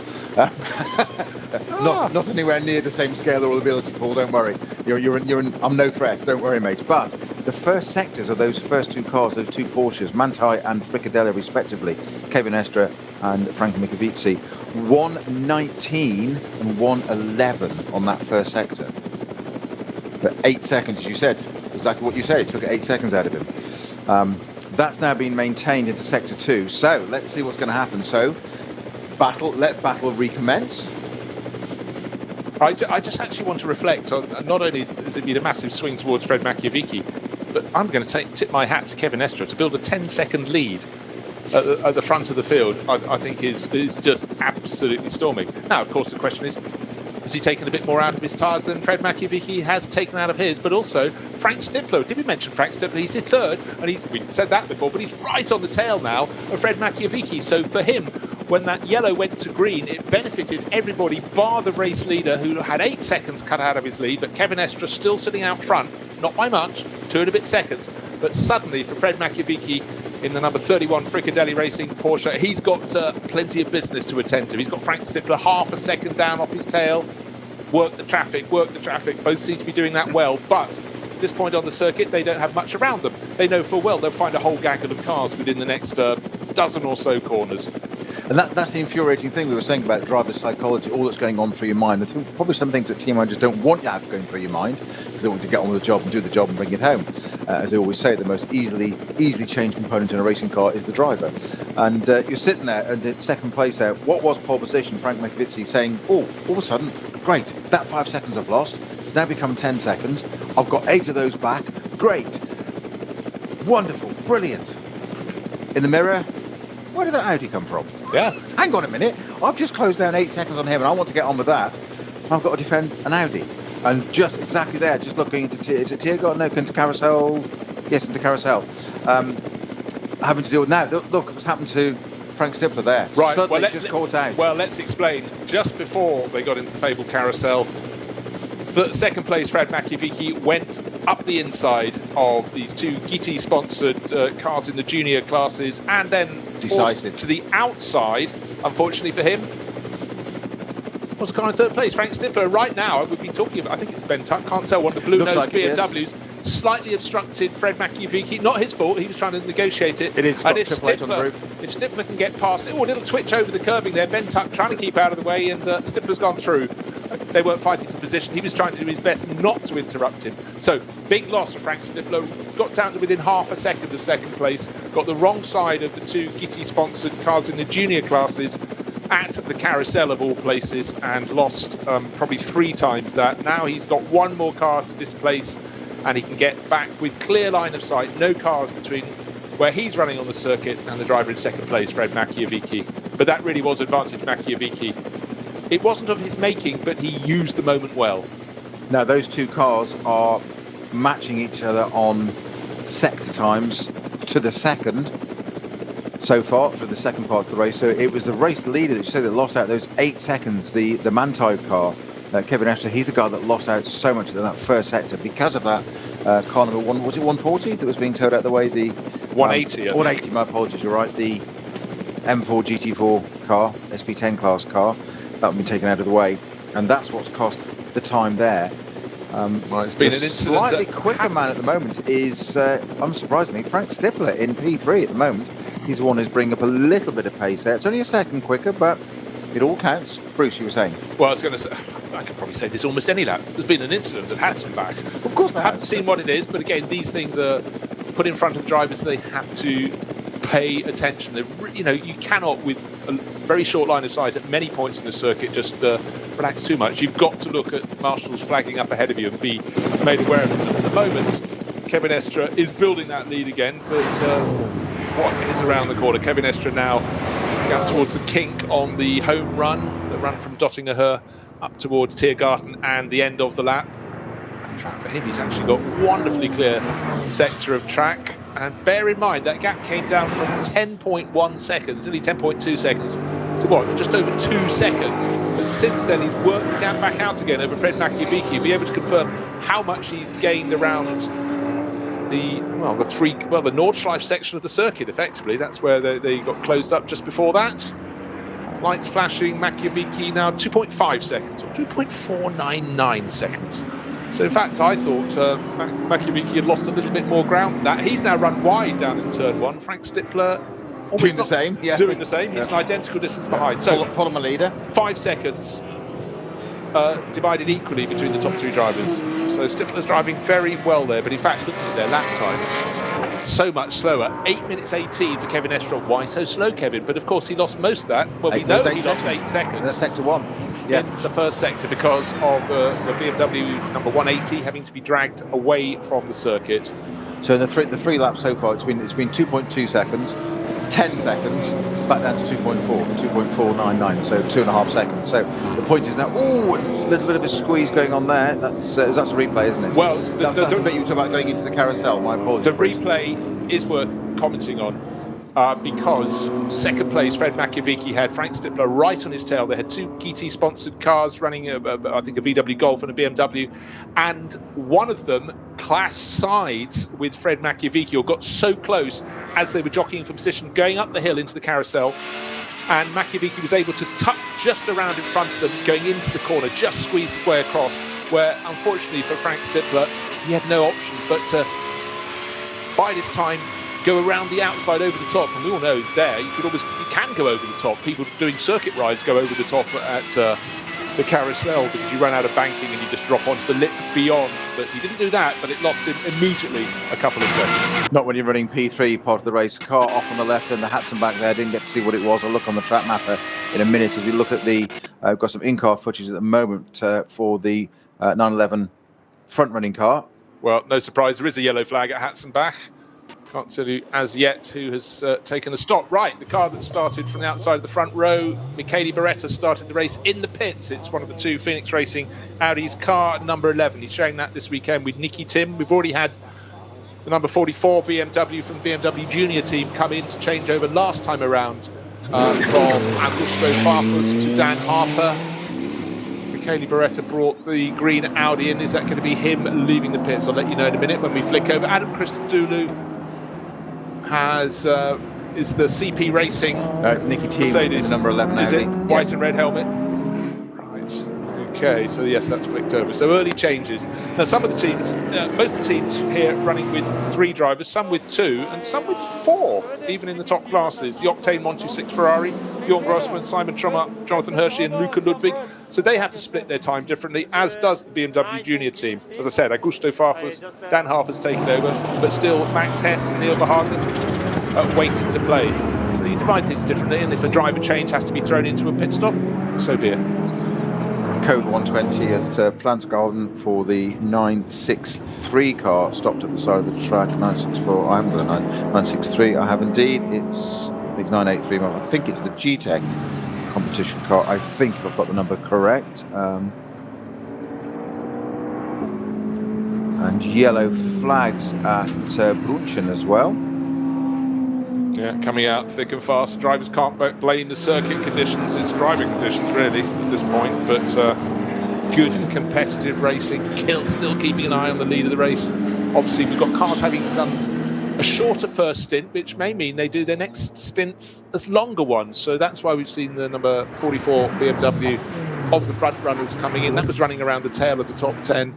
Not anywhere near the same scale or ability, Paul, don't worry. I'm no threat, don't worry, mate. But the first sectors of those first 2 cars, those 2 Porsches, Manthey and Fricadella respectively, Kevin Estre and Frank Mikovitsi, 1:19 and 1:11 on that first sector. But 8 seconds, as you said, exactly what you said, it took 8 seconds out of him. That's now been maintained into sector 2. So let's see what's going to happen. So let battle recommence. I just actually want to reflect on, not only has it been a massive swing towards Fred Machiavicki, but I'm going to tip my hat to Kevin Estre to build a 10-second lead at the front of the field. I think is just absolutely storming. Now, of course, the question is, has he taken a bit more out of his tyres than Fred Machiavicki has taken out of his? But also, Frank Stipler. Did we mention Frank Stipler? He's his 3rd, and we said that before, but he's right on the tail now of Fred Machiavicki. So for him, when that yellow went to green, it benefited everybody bar the race leader, who had 8 seconds cut out of his lead, but Kevin Estre still sitting out front, not by much, 2 and a bit seconds. But suddenly, for Fred Machiavicki, in the number 31 Fricadelli Racing Porsche, he's got plenty of business to attend to. He's got Frank Stipler half a second down off his tail. Work the traffic. Both seem to be doing that well, but at this point on the circuit, they don't have much around them. They know full well they'll find a whole gaggle of cars within the next dozen or so corners. And that's the infuriating thing we were saying about driver psychology, all that's going on through your mind. I think probably some things that team managers don't want you to have going through your mind, because they want to get on with the job and do the job and bring it home. As they always say, the most easily changed component in a racing car is the driver. And you're sitting there and in second place there, what was pole position, Frank Mikovitsi, saying, all of a sudden, great, that 5 seconds I've lost, it's now become 10 seconds. I've got 8 of those back. Great. Wonderful. Brilliant. In the mirror, where did that Audi come from? Yeah. Hang on a minute. I've just closed down 8 seconds on him and I want to get on with that. I've got to defend an Audi. And just exactly there, just looking into... Is it Tiergarten? No, into Carousel? Yes, into Carousel. Having to deal with... Now, look what's happened to Frank Stipler there. Right. Suddenly just caught out. Well, let's explain. Just before they got into the fabled Carousel, second place Fred Machiavicki went up the inside of these 2 Gitti-sponsored cars in the junior classes, and then decisive to the outside, unfortunately for him, was a car in 3rd place. Frank Stipler, right now, we've been talking about, I think it's Ben Tuck, can't tell, one of the blue-nosed like BMWs, slightly obstructed Fred Machiavicki. Not his fault, he was trying to negotiate it. It is, and if on the roof. If Stipler can get past it, a little twitch over the curbing there, Ben Tuck trying to keep out of the way, and Stipler's gone through. They weren't fighting for position. He was trying to do his best not to interrupt him. So, big loss for Frank Stipler. Got down to within half a second of second place. Got the wrong side of the 2 Gitti-sponsored cars in the junior classes at the Carousel of all places, and lost probably 3 times that. Now he's got 1 more car to displace, and he can get back with clear line of sight. No cars between where he's running on the circuit and the driver in second place, Fred Machiavicki. But that really was advantage Machiavicki. It wasn't of his making, but he used the moment well. Now, those 2 cars are matching each other on sector times to the second so far for the second part of the race. So it was the race leader that you said that lost out those 8 seconds, the Manthey car, Kevin Estre. He's the guy that lost out so much in that first sector because of that car number 1, was it 140 that was being towed out the way? The 180. 180, my apologies, you're right. The M4 GT4 car, SP10 class car, that would be taken out of the way, and that's what's cost the time there. Right, it's been the an incident. Slightly quicker man at the moment is, unsurprisingly, Frank Stippler in P3 at the moment. He's the one who's bringing up a little bit of pace there. It's only a second quicker, but it all counts. Bruce, you were saying? Well, I was going to say, I could probably say this almost any lap. There's been an incident at Hatzenbach. Of course, I haven't seen what it is, but again, these things are put in front of the drivers. They have to pay attention. You cannot, with a very short line of sight at many points in the circuit, just relax too much. You've got to look at marshals flagging up ahead of you and be made aware of it. At the moment, Kevin Estre is building that lead again, but what is around the corner? Kevin Estre now going towards the kink on the home run, the run from Dottingerhöhe up towards Tiergarten and the end of the lap. In fact, for him, he's actually got wonderfully clear sector of track. And bear in mind, that gap came down from 10.1 seconds, nearly 10.2 seconds, to what, just over 2 seconds. But since then, he's worked the gap back out again over Fred Makiewicz. You'll be able to confirm how much he's gained around the Nordschleife section of the circuit, effectively. That's where they got closed up just before that. Lights flashing, Makiewicz now 2.5 seconds, or 2.499 seconds. So in fact, I thought Makiewicz had lost a little bit more ground. That he's now run wide down in turn one. Frank Stippler doing the same. Yeah. Doing the same. He's an identical distance behind. So follow my leader. 5 seconds divided equally between the top three drivers. So Stippler's driving very well there. But in fact, looking at their lap times, so much slower. 8 minutes 18 for Kevin Estre. Why so slow, Kevin? But of course, he lost most of that. Well, we know he lost 8 seconds. That's sector one. Yeah. In the first sector because of the BMW number 180 having to be dragged away from the circuit. So in the three laps so far, it's been 2.2 seconds, 10 seconds, back down to 2.499, so 2.5 seconds. So the point is now, a little bit of a squeeze going on there. That's a replay, isn't it? Well, that's the bit you were talking about going into the carousel. My apologies. The replay is worth commenting on. Because second place, Fred Makiewicz had Frank Stippler right on his tail. They had 2 GT-sponsored cars running, I think, a VW Golf and a BMW, and one of them clashed sides with Fred Makiewicz, or got so close as they were jockeying for position, going up the hill into the carousel, and Makiewicz was able to tuck just around in front of them, going into the corner, just squeezed his way across, where, unfortunately for Frank Stippler, he had no option but to bide his time, go around the outside over the top, and we all know there you can go over the top. People doing circuit rides go over the top at the carousel because you run out of banking and you just drop onto the lip beyond. But he didn't do that, but it lost him immediately a couple of seconds. Not when you're running P3 part of the race. Car off on the left and the Hatzenbach there. Didn't get to see what it was. I'll look on the track mapper in a minute as we look at the. I've got some in-car footage at the moment for the 911 front-running car. Well, no surprise, there is a yellow flag at Hatzenbach. Can't tell you as yet who has taken a stop. Right, the car that started from the outside of the front row, Michele Beretta, started the race in the pits. It's one of the 2 Phoenix Racing Audis, car number 11. He's showing that this weekend with Nikki Team. We've already had the number 44 BMW from the BMW Junior team come in to change over last time around from Augusto Farfus to Dan Harper. Michele Beretta brought the green Audi in. Is that going to be him leaving the pits? I'll let you know in a minute when we flick over. Adam Christodoulou is the CP Racing it's Nikki Team, Mercedes number 11 Is Audi. it white and red helmet? Right. Okay, so yes, that's flicked over. So early changes. Now some of the teams, most of the teams here running with 3 drivers, some with 2 and some with 4, even in the top classes. The Octane 126 Ferrari, Bjorn Grossman, Simon Trummer, Jonathan Hershey and Luca Ludwig. So they have to split their time differently, as does the BMW Junior team. As I said, Augusto Farfus, Dan Harper's taken over, but still Max Hess and Neil Verhagen waiting to play. So you divide things differently, and if a driver change has to be thrown into a pit stop, so be it. Code 120 at Flansgarden for the 963 car, stopped at the side of the track. 964, I haven't got a 963, I have indeed. It's 983, I think it's the G-Tech competition car, I think, if I've got the number correct. And yellow flags at Brunchen as well. Yeah, coming out thick and fast. Drivers can't blame the circuit conditions. It's driving conditions, really, at this point. But good and competitive racing. Kilt still keeping an eye on the lead of the race. Obviously, we've got cars having done a shorter first stint, which may mean they do their next stints as longer ones. So that's why we've seen the number 44 BMW of the front runners coming in. That was running around the tail of the top 10.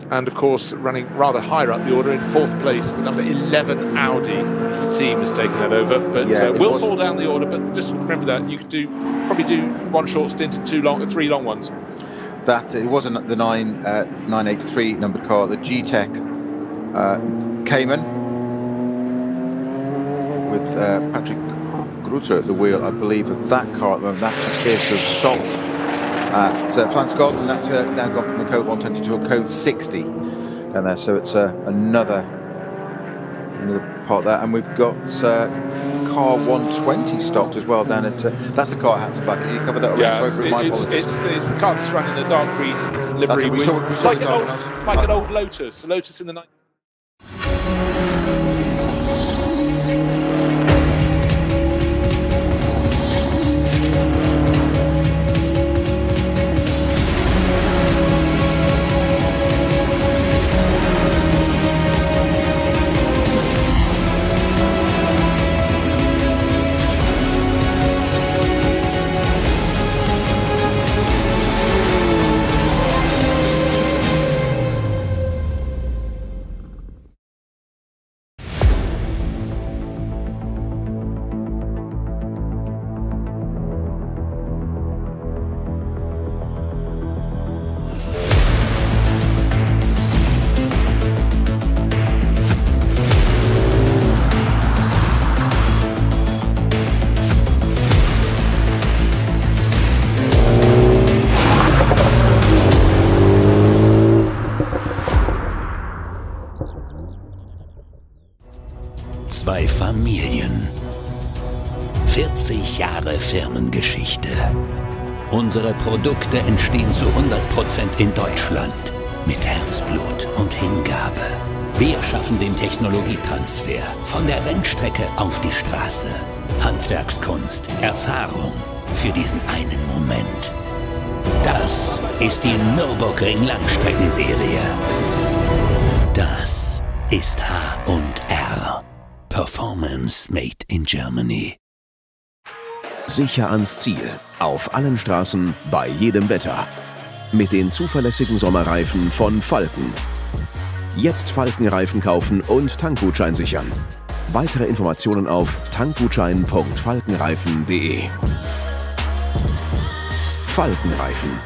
And of course, running rather higher up the order in 4th place, the number 11 Audi. Nikki Team has taken that over, but will fall down the order. But just remember that you could probably do 1 short stint and 3 long ones. That it wasn't the 983 numbered car, the G-Tech Cayman with Patrick Grutter at the wheel, I believe, of that car at the moment. That appears to have stopped at Flans Golden, and that's now gone from a code 120 to a code 60 down there. So it's another part there, and we've got car 120 stopped as well down at. That's the car I had to back. You covered that already. Yeah, it's the car that's running a dark green livery, like an old Lotus, a Lotus in the night. Zwei Familien. 40 Jahre Firmengeschichte. Unsere Produkte entstehen zu 100% in Deutschland. Mit Herzblut und Hingabe. Wir schaffen den Technologietransfer von der Rennstrecke auf die Straße. Handwerkskunst, Erfahrung für diesen einen Moment. Das ist die Nürburgring Langstreckenserie. Das ist H&R. Performance made in Germany. Sicher ans Ziel. Auf allen Straßen, bei jedem Wetter. Mit den zuverlässigen Sommerreifen von Falken. Jetzt Falkenreifen kaufen und Tankgutschein sichern. Weitere Informationen auf tankgutschein.falkenreifen.de. Falkenreifen.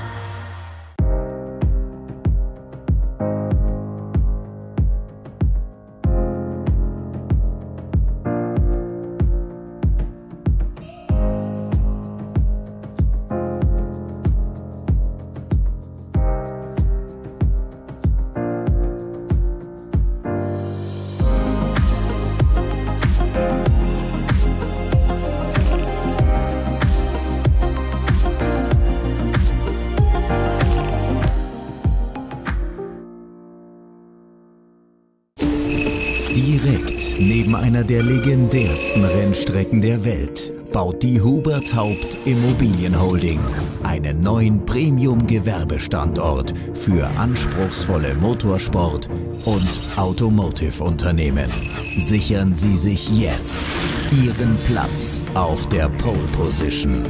Direkt neben einer der legendärsten Rennstrecken der Welt baut die Hubert Haupt Immobilienholding einen neuen Premium-Gewerbestandort für anspruchsvolle Motorsport- und Automotive-Unternehmen. Sichern Sie sich jetzt Ihren Platz auf der Pole Position.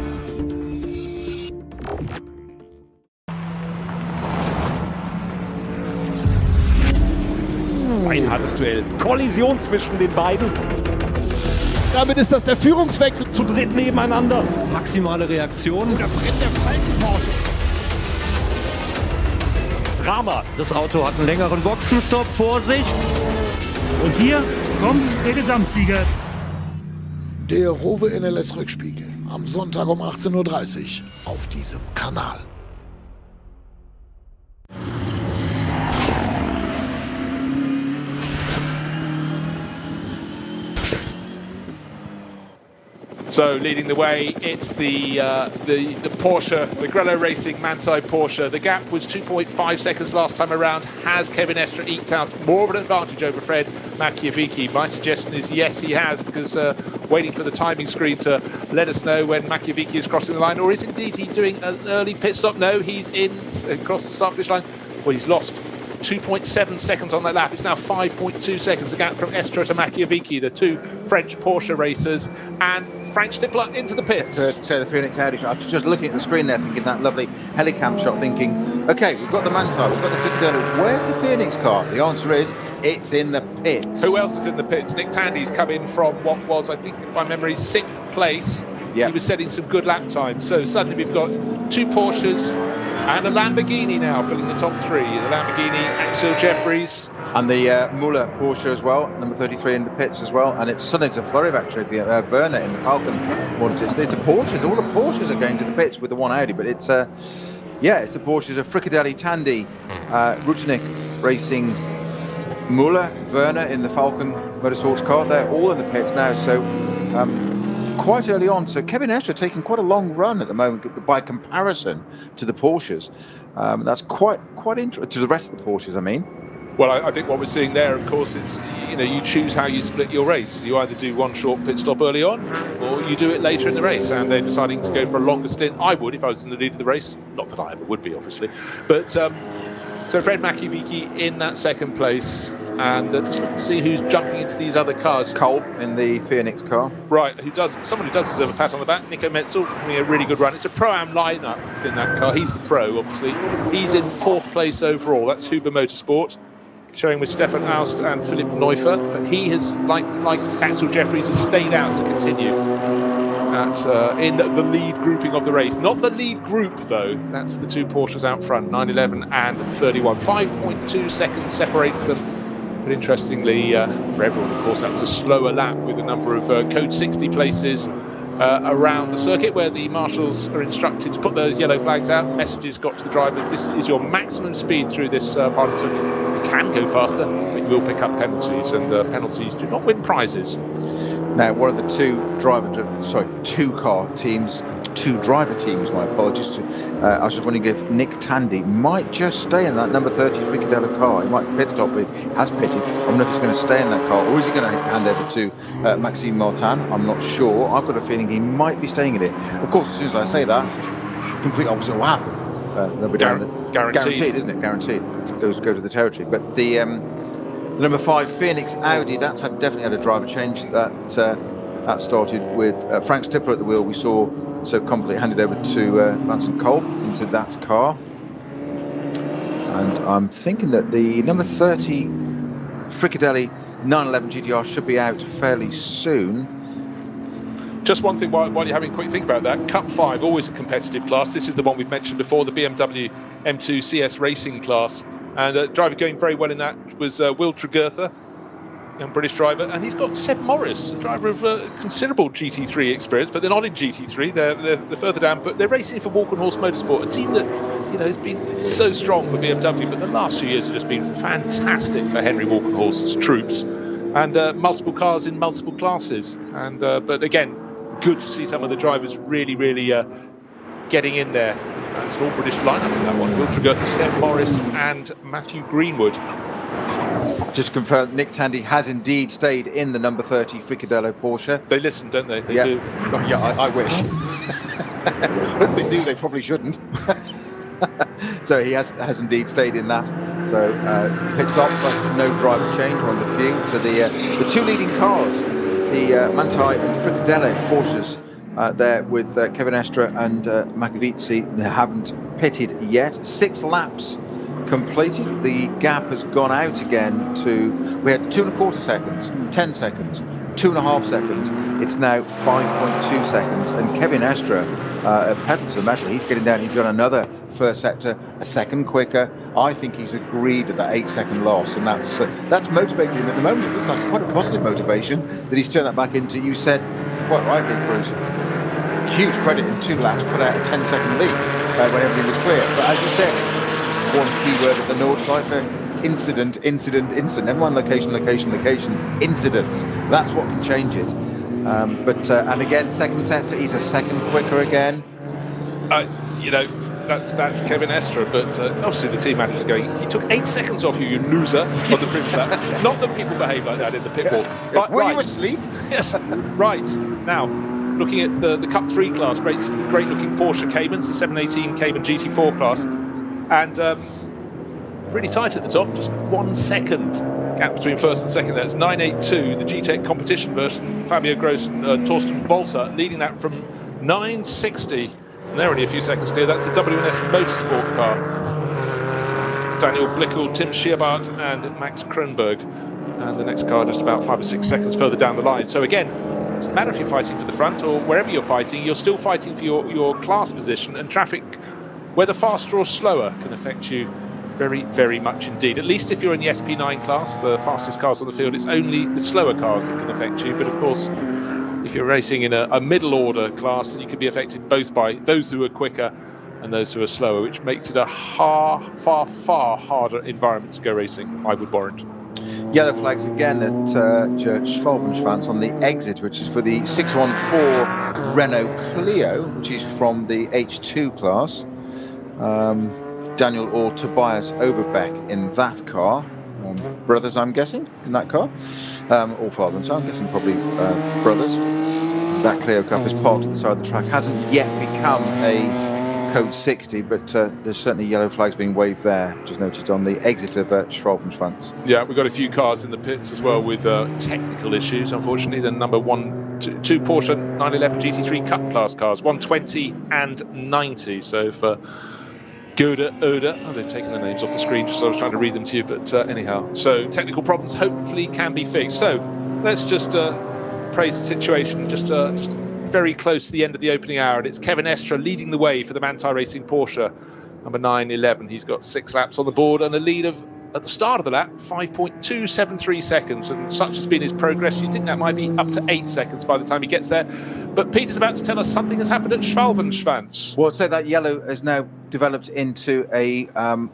Ein hartes Duell. Kollision zwischen den beiden. Damit ist das der Führungswechsel. Zu dritt nebeneinander. Maximale Reaktion. Da brennt der Faltenporsche. Drama. Das Auto hat einen längeren Boxenstopp vor sich. Und hier kommt der Gesamtsieger. Der Rowe NLS Rückspiegel. Am Sonntag um 18:30 Uhr auf diesem Kanal. So leading the way, it's the Porsche, the Grello Racing Manside Porsche. The gap was 2.5 seconds last time around. Has Kevin Estre eked out more of an advantage over Fred Machiavicki? My suggestion is yes, he has, because waiting for the timing screen to let us know when Machiavicki is crossing the line, or is indeed he doing an early pit stop? No, he's in across the start finish line. Well, he's lost 2.7 seconds on that lap. It's now 5.2 seconds. The gap from Estra to Machiavicchi, the two French Porsche racers, and Frank Stippler into the pits. So the Phoenix Audi shot. I was just looking at the screen there, thinking that lovely helicam shot, thinking, okay, we've got the Manthey, we've got the Ficadillo. Where's the Phoenix car? The answer is, it's in the pits. Who else is in the pits? Nick Tandy's come in from what was, I think, by memory, 6th place. Yep. He was setting some good lap times. So suddenly we've got two Porsches and a Lamborghini now filling the top three. The Lamborghini, Axel Jeffries. And the Muller Porsche as well, number 33 in the pits as well. And it's suddenly a flurry of actually, the Werner in the Falcon. It's the Porsches, all the Porsches are going to the pits with the one Audi. But it's, it's the Porsches of Fricadelli, Tandy, Rudnik Racing, Muller, Werner in the Falcon Motorsports car. They're all in the pits now. So quite early on. So Kevin Estre taking quite a long run at the moment by comparison to the Porsches. That's quite interesting, to the rest of the Porsches, I mean. Well, I think what we're seeing there, of course, it's, you choose how you split your race. You either do one short pit stop early on, or you do it later in the race. And they're deciding to go for a longer stint. I would, if I was in the lead of the race. Not that I ever would be, obviously. But so Fred Machiavicchi in that second place. And just looking to see who's jumping into these other cars. Cole in the Phoenix car. Right, someone who does deserve a pat on the back. Nico Metzel having a really good run. It's a Pro-Am lineup in that car. He's the pro, obviously. He's in 4th place overall. That's Huber Motorsport, showing with Stefan Aust and Philipp Neuffer. But he has, like Axel Jeffries, has stayed out to continue in the lead grouping of the race. Not the lead group, though. That's the two Porsches out front, 911 and 31. 5.2 seconds separates them. But interestingly, for everyone, of course, that was a slower lap with a number of Code 60 places around the circuit where the marshals are instructed to put those yellow flags out. Messages got to the drivers: this is your maximum speed through this part of the circuit. You can go faster, but you will pick up penalties, and penalties do not win prizes. Now, one of the two driver teams, my apologies. I was just wondering if Nick Tandy might just stay in that number 30 Fricadello car. He might pit stop, but he has pitted. I wonder if he's going to stay in that car, or is he going to hand over to Maxime Martin? I'm not sure. I've got a feeling he might be staying in it. Of course, as soon as I say that, complete opposite will happen. They'll be guaranteed, isn't it? Guaranteed. Go to the territory. But the number 5 Phoenix Audi, that's definitely had a driver change. That started with Frank Stippler at the wheel. We saw so completely handed over to Vincent Kolb into that car. And I'm thinking that the number 30 Fricadelli 911 GTR should be out fairly soon. Just one thing while you're having a quick think about that. Cup 5, always a competitive class. This is the one we've mentioned before, the BMW M2 CS Racing class. And a driver going very well in that was Will Tregurtha, young British driver. And he's got Seb Morris, a driver of considerable GT3 experience, but they're not in GT3. They're further down, but they're racing for Walkenhorst Motorsport, a team that has been so strong for BMW, but the last few years have just been fantastic for Henry Walkenhorst's troops. And multiple cars in multiple classes. And but again, good to see some of the drivers really getting in there. In fact, it's an all-British lineup in that one. Will Tregurtha, Seb Morris and Matthew Greenwood. Just confirm, Nick Tandy has indeed stayed in the number 30 Fricadello Porsche. They listen, don't they? They do. Oh, yeah, I wish. If they do, they probably shouldn't. So he has indeed stayed in that. So pit stop, but no driver change, one of the few. So the two leading cars, the Manthey and Fricadello Porsches, there with Kevin Estre and Machiavicchi, haven't pitted yet. 6 laps completed. The gap has gone out again to, we had 2.25 seconds, 10 seconds, 2.5 seconds. It's now 5.2 seconds. And Kevin Estre, pedal to the metal, he's getting down. He's done another first sector, a second quicker. I think he's agreed at that 8-second loss, and that's motivating him at the moment. It looks like quite a positive motivation that he's turned that back into. You said quite rightly, Bruce, huge credit in 2 laps, put out a 10-second lead when everything was clear. But as you said, one key word of the Nordschleife: incident. Never mind location, incidents. That's what can change it. And again, second sector, he's a second quicker again. That's Kevin Estre, but obviously the team manager going, he took 8 seconds off you loser, on the previous lap. Not that people behave like that in the pit wall. But were you asleep? Yes. Right. Now, looking at the Cup 3 class, great looking Porsche Caymans, the 718 Cayman GT4 class. And really tight at the top, just 1 second gap between first and second. That's 9.82, the G-Tech competition version. Fabio Gross and Torsten Volter leading that from 9.60. And they're only a few seconds clear. That's the WNS Motorsport car. Daniel Blickel, Tim Schierbart and Max Kronberg. And the next car just about 5 or 6 seconds further down the line. So again, it doesn't matter if you're fighting for the front or wherever you're fighting, you're still fighting for your class position, and traffic, whether faster or slower, can affect you very, very much indeed. At least if you're in the SP9 class, the fastest cars on the field, it's only the slower cars that can affect you. But of course, if you're racing in a middle order class, you can be affected both by those who are quicker and those who are slower, which makes it a far, far harder environment to go racing, I would warrant. Yellow flags again at Schwalbenschwanz on the exit, which is for the 614 Renault Clio, which is from the H2 class. Daniel or Tobias Overbeck in that car. Brothers, I'm guessing, in that car. Or fathers, so I'm guessing probably brothers. That Clio Cup is parked at the side of the track. Hasn't yet become a code 60, but there's certainly yellow flags being waved there, just noticed on the exit of Schwalbenschwanz. Yeah, we've got a few cars in the pits as well with technical issues, unfortunately. The number 2 Porsche 911 GT3 Cup class cars, 120 and 90. So for Goda, Oda, they've taken the names off the screen just so I was trying to read them to you, but anyhow. So technical problems hopefully can be fixed. So let's just praise the situation, just very close to the end of the opening hour, and it's Kevin Estre leading the way for the Manthey Racing Porsche number 911. He's got 6 laps on the board and a lead of, at the start of the lap, 5.273 seconds, and such has been his progress. You think that might be up to 8 seconds by the time he gets there. But Peter's about to tell us something has happened at Schwalbenschwanz. Well, so that yellow has now developed into a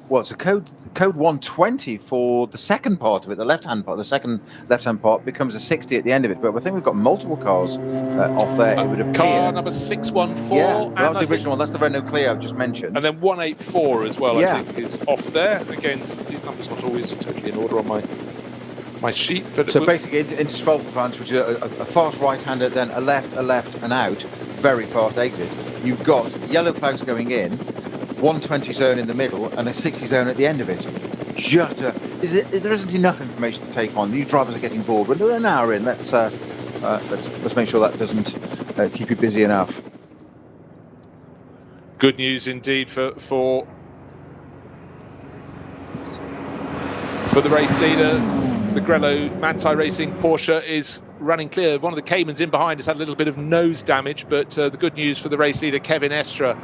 what's a code 120 for the second part of it, the left-hand part. The second left-hand part becomes a 60 at the end of it. But I think we've got multiple cars off there. It would appear. Car number 614. Yeah, that was the original one. That's the Renault Clio I've just mentioned. And then 184 as well, Yeah. I think, is off there. Again, these numbers not always totally in order on my sheet. But so basically into Schwalbenschwanz, which is a fast right-hander, then a left, and out. Very fast exit. You've got yellow flags going in, 120 zone in the middle, and a 60 zone at the end of it. There isn't enough information to take on. You drivers are getting bored. We're an hour in. Let's make sure that doesn't keep you busy enough. Good news indeed for the race leader. The Grello Manthey Racing Porsche is running clear. One of the Caymans in behind has had a little bit of nose damage, but the good news for the race leader, Kevin Estre,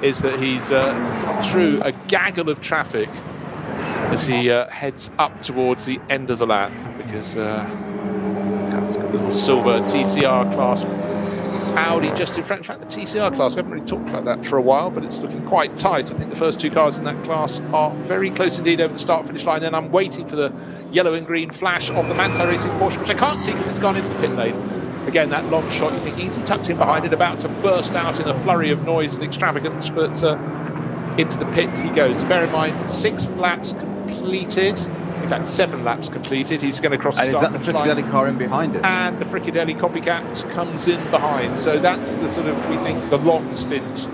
is that he's got through a gaggle of traffic as he heads up towards the end of the lap, because he's got a little silver TCR class Audi just in front. In fact, the TCR class, we haven't really talked about that for a while, but it's looking quite tight. I think the first 2 cars in that class are very close indeed over the start-finish line. Then I'm waiting for the yellow and green flash of the Manthey Racing Porsche, which I can't see because it's gone into the pit lane. Again, that long shot, you think easy tucked in behind it, about to burst out in a flurry of noise and extravagance, but into the pit he goes. So bear in mind, 6 laps completed. In fact, 7 laps completed. He's going to cross the start finish line. And is that the Fricadelli car in behind it? And the Fricadelli copycat comes in behind. So that's the sort of, we think, the long stint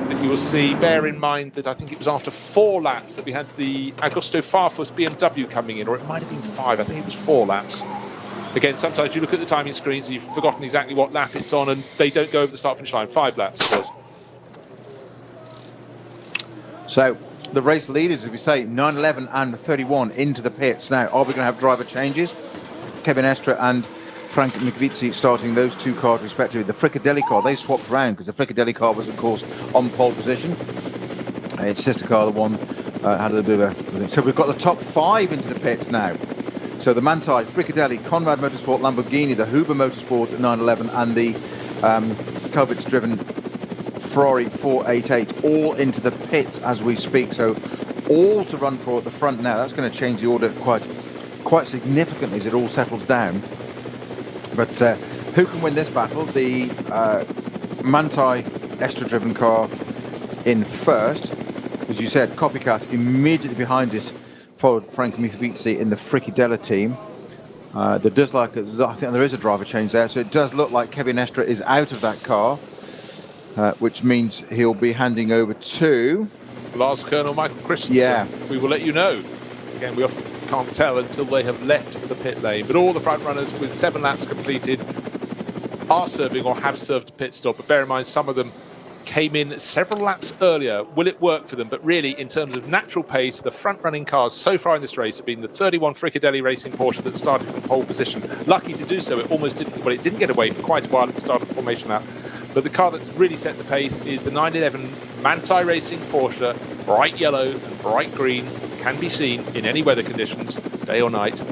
that you will see. Bear in mind that I think it was after 4 laps that we had the Augusto Farfus BMW coming in, or it might have been 5. I think it was 4 laps. Again, sometimes you look at the timing screens and you've forgotten exactly what lap it's on, and they don't go over the start-finish line. 5 laps, it was. So the race leaders, as we say, 911 and 31 into the pits. Now, are we going to have driver changes? Kevin Estre and Frank Mikvitsi starting those 2 cars respectively. The Fricadelli car, they swapped around because the Fricadelli car was, of course, on pole position. Its sister car, the one, had a little bit of a... So we've got the top 5 into the pits now. So the Manthey, Fricadelli, Conrad Motorsport, Lamborghini, the Huber Motorsport 911, and the Kalvitz-driven Ferrari 488, all into the pits as we speak. So all to run for at the front now. That's going to change the order quite significantly as it all settles down. But who can win this battle? The Manthey Estre-driven car in first. As you said, Copycat immediately behind it, followed Frank Mikvitsi in the Fricadelli team. I think there is a driver change there, so it does look like Kevin Estre is out of that car, which means he'll be handing over to Lars Kern or Michael Christensen? Yeah. We will let you know. Again, we often can't tell until they have left the pit lane. But all the front runners with 7 laps completed are serving or have served a pit stop. But bear in mind, some of them came in several laps earlier. Will it work for them? But really, in terms of natural pace, the front-running cars so far in this race have been the 31 Fricadelli Racing Porsche that started from pole position. Lucky to do so. It almost didn't, well, it didn't get away for quite a while at the start of the formation lap. But the car that's really set the pace is the 911 Manthey Racing Porsche. Bright yellow and bright green, can be seen in any weather conditions, day or night,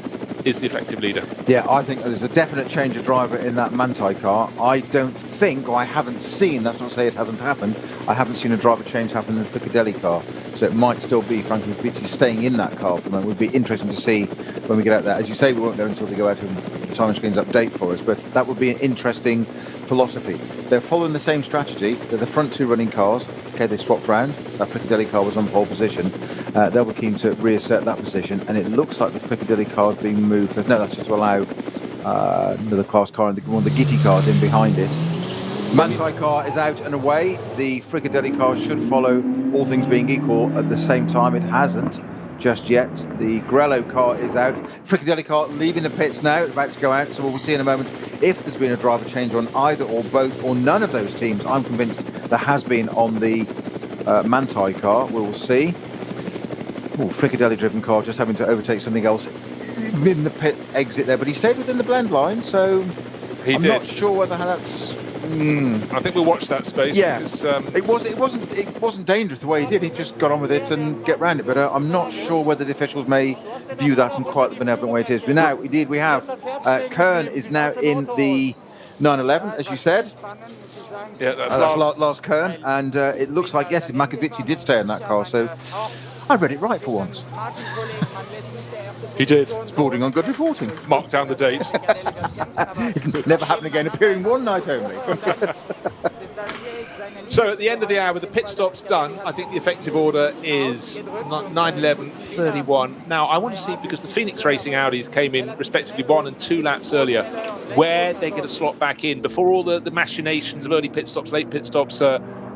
is the effective leader. Yeah, I think there's a definite change of driver in that Manthey car. I don't think, or I haven't seen, that's not to say it hasn't happened, I haven't seen a driver change happen in the Fricadelli car. So it might still be Franco Vitti staying in that car for the moment. It would be interesting to see when we get out there. As you say, we won't know until they go out and the time screens update for us, but that would be an interesting philosophy. They're following the same strategy. They're the front 2 running cars. Okay, they swapped round. That Fricadelli car was on pole position. They'll be keen to reassert that position, and it looks like the Fricadelli car is being moved. No, that's just to allow another class car and one of the Gitti cars in behind it. Manthey car is out and away. The Fricadelli car should follow, all things being equal, at the same time. It hasn't just yet. The Grello car is out. Fricadelli car leaving the pits now, about to go out. So we'll see in a moment if there's been a driver change on either or both or none of those teams. I'm convinced there has been on the Manthey car. We will see. Ooh, Fricadelli driven car just having to overtake something else in the pit exit there, but he stayed within the blend line, so I'm not sure whether that's. I think we'll watch that space. Yeah, because, it wasn't dangerous the way he did. He just got on with it and get round it. But I'm not sure whether the officials may view that in quite the benevolent way it is. But now, indeed, we have Kern is now in the 911, as you said. Yeah, that's Lars Kern, and it looks like yes, Makovici did stay in that car. So I read it right for once. He did. It's bordering on good reporting. Mark down the date. Never happen again, appearing one night only. So at the end of the hour, the pit stop's done. I think the effective order is 9:11:31. Now, I want to see, because the Phoenix Racing Audis came in respectively 1 and 2 laps earlier, where they get a slot back in before all the machinations of early pit stops, late pit stops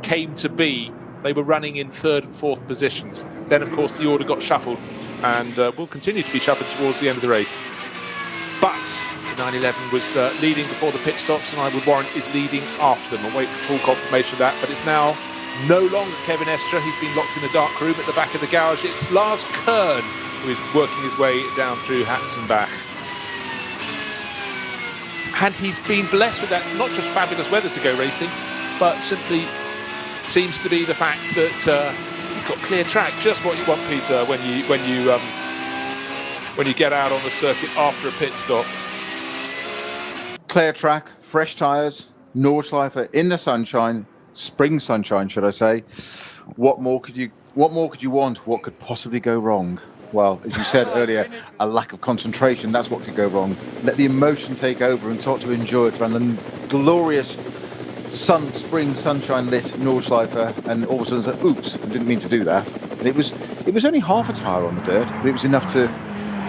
came to be. They were running in 3rd and 4th positions. Then, of course, the order got shuffled and will continue to be shuffled towards the end of the race. But the 911 was leading before the pit stops, and I would warrant is leading after them. I'll wait for full confirmation of that. But it's now no longer Kevin Estre. He's been locked in a dark room at the back of the garage. It's Lars Kern who is working his way down through Hatzenbach. And he's been blessed with that, not just fabulous weather to go racing, but simply seems to be the fact that he's got clear track, just what you want, Peter, when you get out on the circuit after a pit stop. Clear track, fresh tyres, Nordschleife in the sunshine, spring sunshine, should I say? What more could you want? What could possibly go wrong? Well, as you said earlier, a lack of concentration, that's what could go wrong. Let the emotion take over and start to enjoy it around the glorious spring sunshine lit Nordschleife, and all of a sudden it's like, oops, I didn't mean to do that. And it was only half a tyre on the dirt, but it was enough to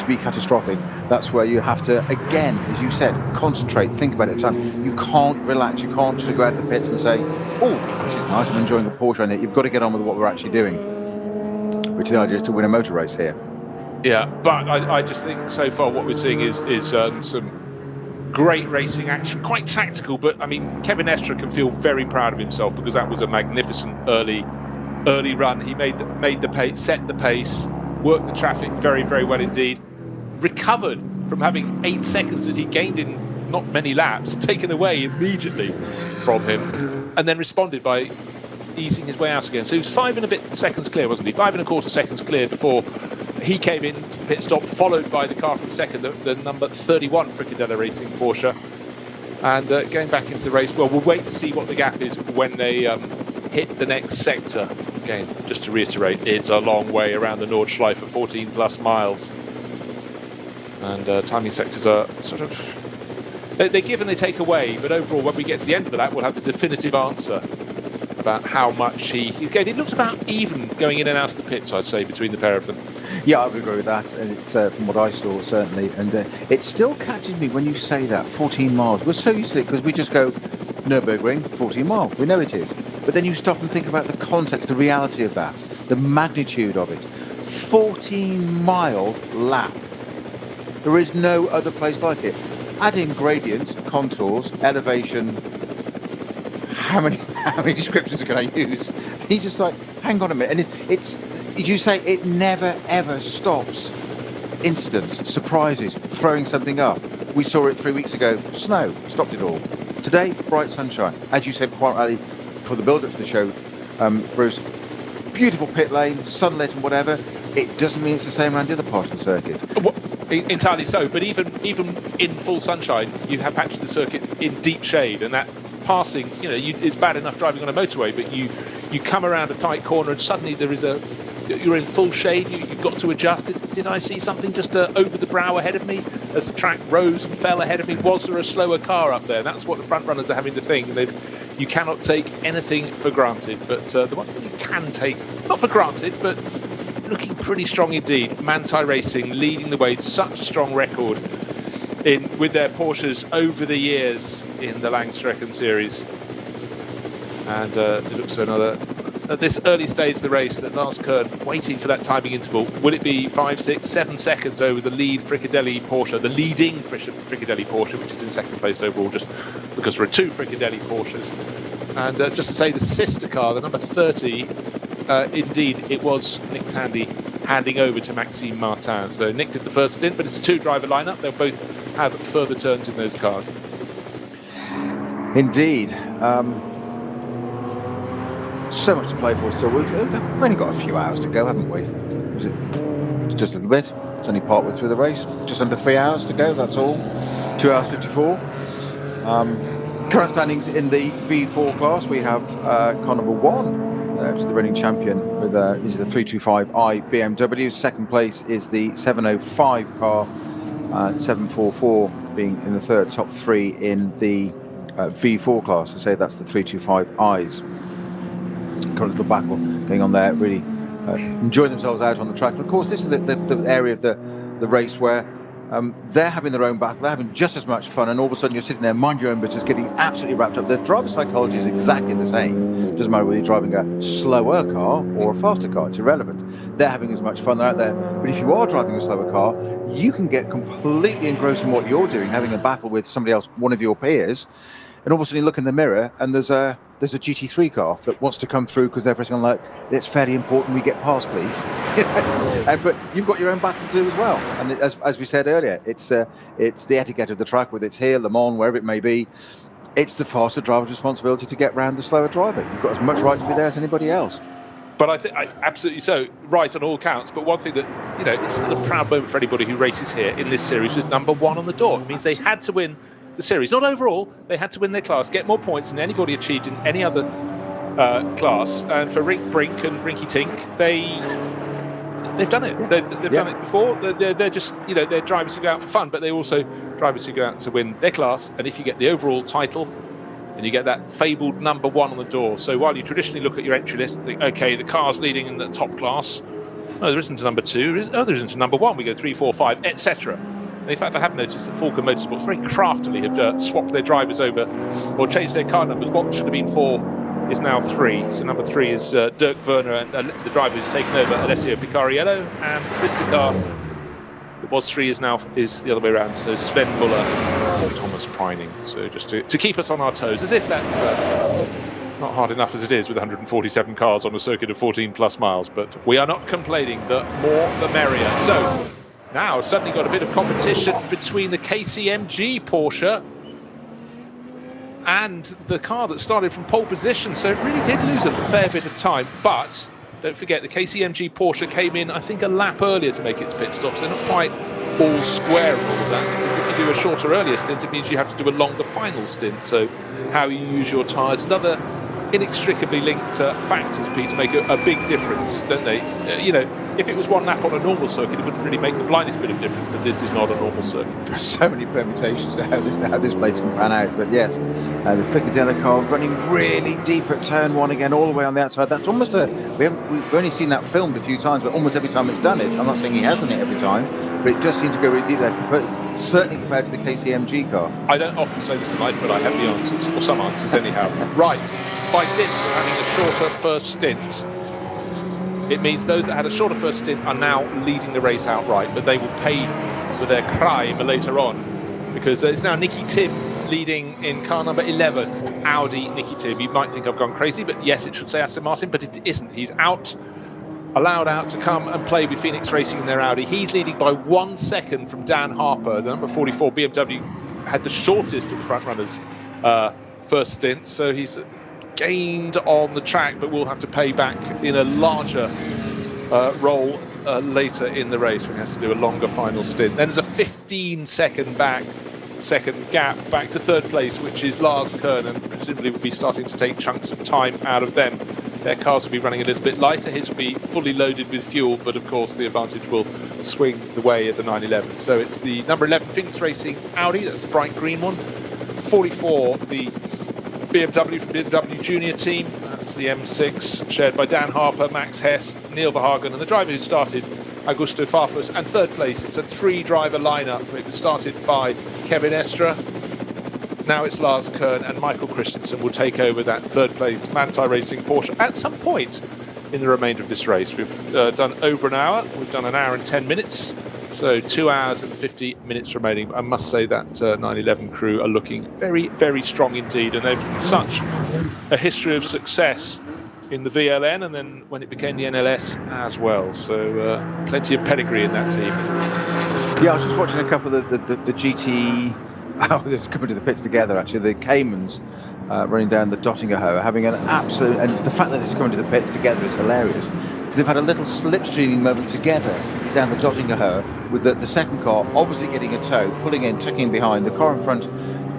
be catastrophic. That's where you have to, again, as you said, concentrate, think about it. You can't relax, you can't just go out to the pits and say, oh, this is nice, I'm enjoying the Porsche in it. You've got to get on with what we're actually doing, which the idea is to win a motor race here. Yeah, but I just think so far what we're seeing is some great racing action, quite tactical, but I mean, Kevin Estre can feel very proud of himself, because that was a magnificent early run. He made the pace, set the pace, worked the traffic very, very well indeed, recovered from having 8 seconds that he gained in not many laps, taken away immediately from him, and then responded by easing his way out again. So he was 5 and a bit seconds clear, wasn't he? 5 and a quarter seconds clear before he came in to the pit stop, followed by the car from second, the number 31 Fricadelli Racing Porsche. And going back into the race, well, we'll wait to see what the gap is when they hit the next sector. Again, just to reiterate, it's a long way around the Nordschleife, 14 plus miles. And timing sectors are sort of... They give and they take away, but overall, when we get to the end of that, we'll have the definitive answer about how much he's gained. It looks about even going in and out of the pits, I'd say, between the pair of them. Yeah, I would agree with that, and from what I saw, certainly. And it still catches me when you say that, 14 miles. We're so used to it because we just go, Nürburgring, 14 miles. We know it is. But then you stop and think about the context, the reality of that. The magnitude of it. 14-mile lap. There is no other place like it. Add in gradients, contours, elevation. How many descriptions can I use? And you're just like, hang on a minute. And it's as you say, it never ever stops. Incidents, surprises, throwing something up. We saw it 3 weeks ago. Snow stopped it all. Today, bright sunshine. As you said quite rightly for the build-up to the show, Bruce. Beautiful pit lane, sunlit and whatever. It doesn't mean it's the same around the other part of the circuit. Well, entirely so. But even in full sunshine, you have patches of the circuits in deep shade, and that passing, it's bad enough driving on a motorway, but you come around a tight corner and suddenly you're in full shade. You've got to adjust. Did I see something just over the brow ahead of me as the track rose and fell ahead of me? Was there a slower car up there? That's what the front runners are having to think. You cannot take anything for granted. But the one thing you can take, not for granted, but looking pretty strong indeed. Manthey Racing leading the way, such a strong record with their Porsches over the years in the Langstrecken series. And it looks another. At this early stage of the race, that last curve, waiting for that timing interval, will it be 5, 6, 7 seconds over the lead Fricadelli Porsche, the leading Fricadelli Porsche, which is in second place overall, just because there are 2 Fricadelli Porsches. And just to say, the sister car, the number 30, indeed, it was Nick Tandy handing over to Maxime Martin. So Nick did the first stint, but it's a 2-driver lineup. They'll both have further turns in those cars. Indeed. So much to play for still. We've only got a few hours to go, haven't we? It's just a little bit. It's only partway through the race. Just under 3 hours to go, that's all. 2 hours 54. Current standings in the V4 class, we have car number 1, which is the reigning champion, with is the 325i BMW. Second place is the 705 car, 744 being in the third. Top 3 in the V4 class. I say that's the 325i's. Got a little battle going on there, really enjoying themselves out on the track. And of course, this is the area of the race where they're having their own battle, they're having just as much fun, and all of a sudden you're sitting there, mind your own business, getting absolutely wrapped up. The driver psychology is exactly the same. It doesn't matter whether you're driving a slower car or a faster car, it's irrelevant. They're having as much fun, they're out there. But if you are driving a slower car, you can get completely engrossed in what you're doing, having a battle with somebody else, one of your peers, and all of a sudden you look in the mirror and there's a GT3 car that wants to come through because they're pressing on like, it's fairly important we get past, please. But you've got your own battle to do as well. And as we said earlier, it's the etiquette of the track, whether it's here, Le Mans, wherever it may be. It's the faster driver's responsibility to get round the slower driver. You've got as much right to be there as anybody else. But I think absolutely so, right on all counts. But one thing that, it's still a proud moment for anybody who races here in this series with number 1 on the door. It means they had to win the series, not overall. They had to win their class, get more points than anybody achieved in any other class. And for Rink Brink and Rinky Tink, they've done it. They've done it before. They're just they're drivers who go out for fun, but they're also drivers who go out to win their class. And if you get the overall title, then you get that fabled number 1 on the door. So while you traditionally look at your entry list and think, okay, the car's leading in the top class. No, there isn't a number 2. Oh, there isn't a number 1. We go 3, 4, 5, etc. And in fact, I have noticed that Falcon Motorsports very craftily have swapped their drivers over or changed their car numbers. What should have been 4 is now 3. So number 3 is Dirk Werner, and the driver who's taken over, Alessio Picariello, and the sister car that was 3 is the other way around. So Sven Muller and Thomas Preining. So just to keep us on our toes, as if that's not hard enough as it is with 147 cars on a circuit of 14 plus miles. But we are not complaining. The more the merrier. So now suddenly got a bit of competition between the KCMG Porsche and the car that started from pole position. So it really did lose a fair bit of time. But don't forget, the KCMG Porsche came in, I think, a lap earlier to make its pit stops. They're not quite all square and all of that, because if you do a shorter earlier stint, it means you have to do a longer final stint. So how you use your tyres, another inextricably linked factors, Peter, make a big difference, don't they? If it was 1 lap on a normal circuit, it wouldn't really make the blindest bit of difference, but this is not a normal circuit. There's so many permutations to how this place can pan out. But yes, the Fricadelli car running really deep at turn 1 again, all the way on the outside. That's almost we've only seen that filmed a few times, but almost every time it's done it. I'm not saying he has done it every time, but it does seem to go really deep there, certainly compared to the KCMG car. I don't often say this in life, but I have the answers, or some answers anyhow. Right, by dint of having a shorter first stint, it means those that had a shorter first stint are now leading the race outright, but they will pay for their crime later on, because it's now Nikki Team leading in car number 11, Audi Nikki Team. You might think I've gone crazy, but yes, it should say Aston Martin, but it isn't. He's allowed out to come and play with Phoenix Racing in their Audi. He's leading by 1 second from Dan Harper. The number 44 BMW had the shortest of the front runners first stint, so he's gained on the track, but will have to pay back in a larger role later in the race when he has to do a longer final stint. Then there's a 15-second gap back to third place, which is Lars Kern, and presumably will be starting to take chunks of time out of them. Their cars will be running a little bit lighter. His will be fully loaded with fuel, but of course the advantage will swing the way at the 911. So it's the number 11 Phoenix Racing Audi, that's the bright green one. 44, the BMW from BMW Junior Team, that's the M6, shared by Dan Harper, Max Hess, Neil Verhagen, and the driver who started, Augusto Farfus. And third place, it's a 3-driver lineup. It was started by Kevin Estra. Now it's Lars Kern, and Michael Christensen will take over that third place Manthey Racing Porsche at some point in the remainder of this race. We've done over an hour. We've done an hour and 10 minutes. So 2 hours and 50 minutes remaining. I must say that 911 crew are looking very, very strong indeed, and they've such a history of success in the VLN, and then when it became the NLS as well. So plenty of pedigree in that team. Yeah, I was just watching a couple of the GT. Oh, they're coming to the pits together. Actually, the Caymans running down the Dottingerhoe, having an absolute, and the fact that it's coming to the pits together is hilarious, because they've had a little slipstreaming moment together down the Dottingerhoe, with the second car obviously getting a tow, pulling in, tucking behind, the car in front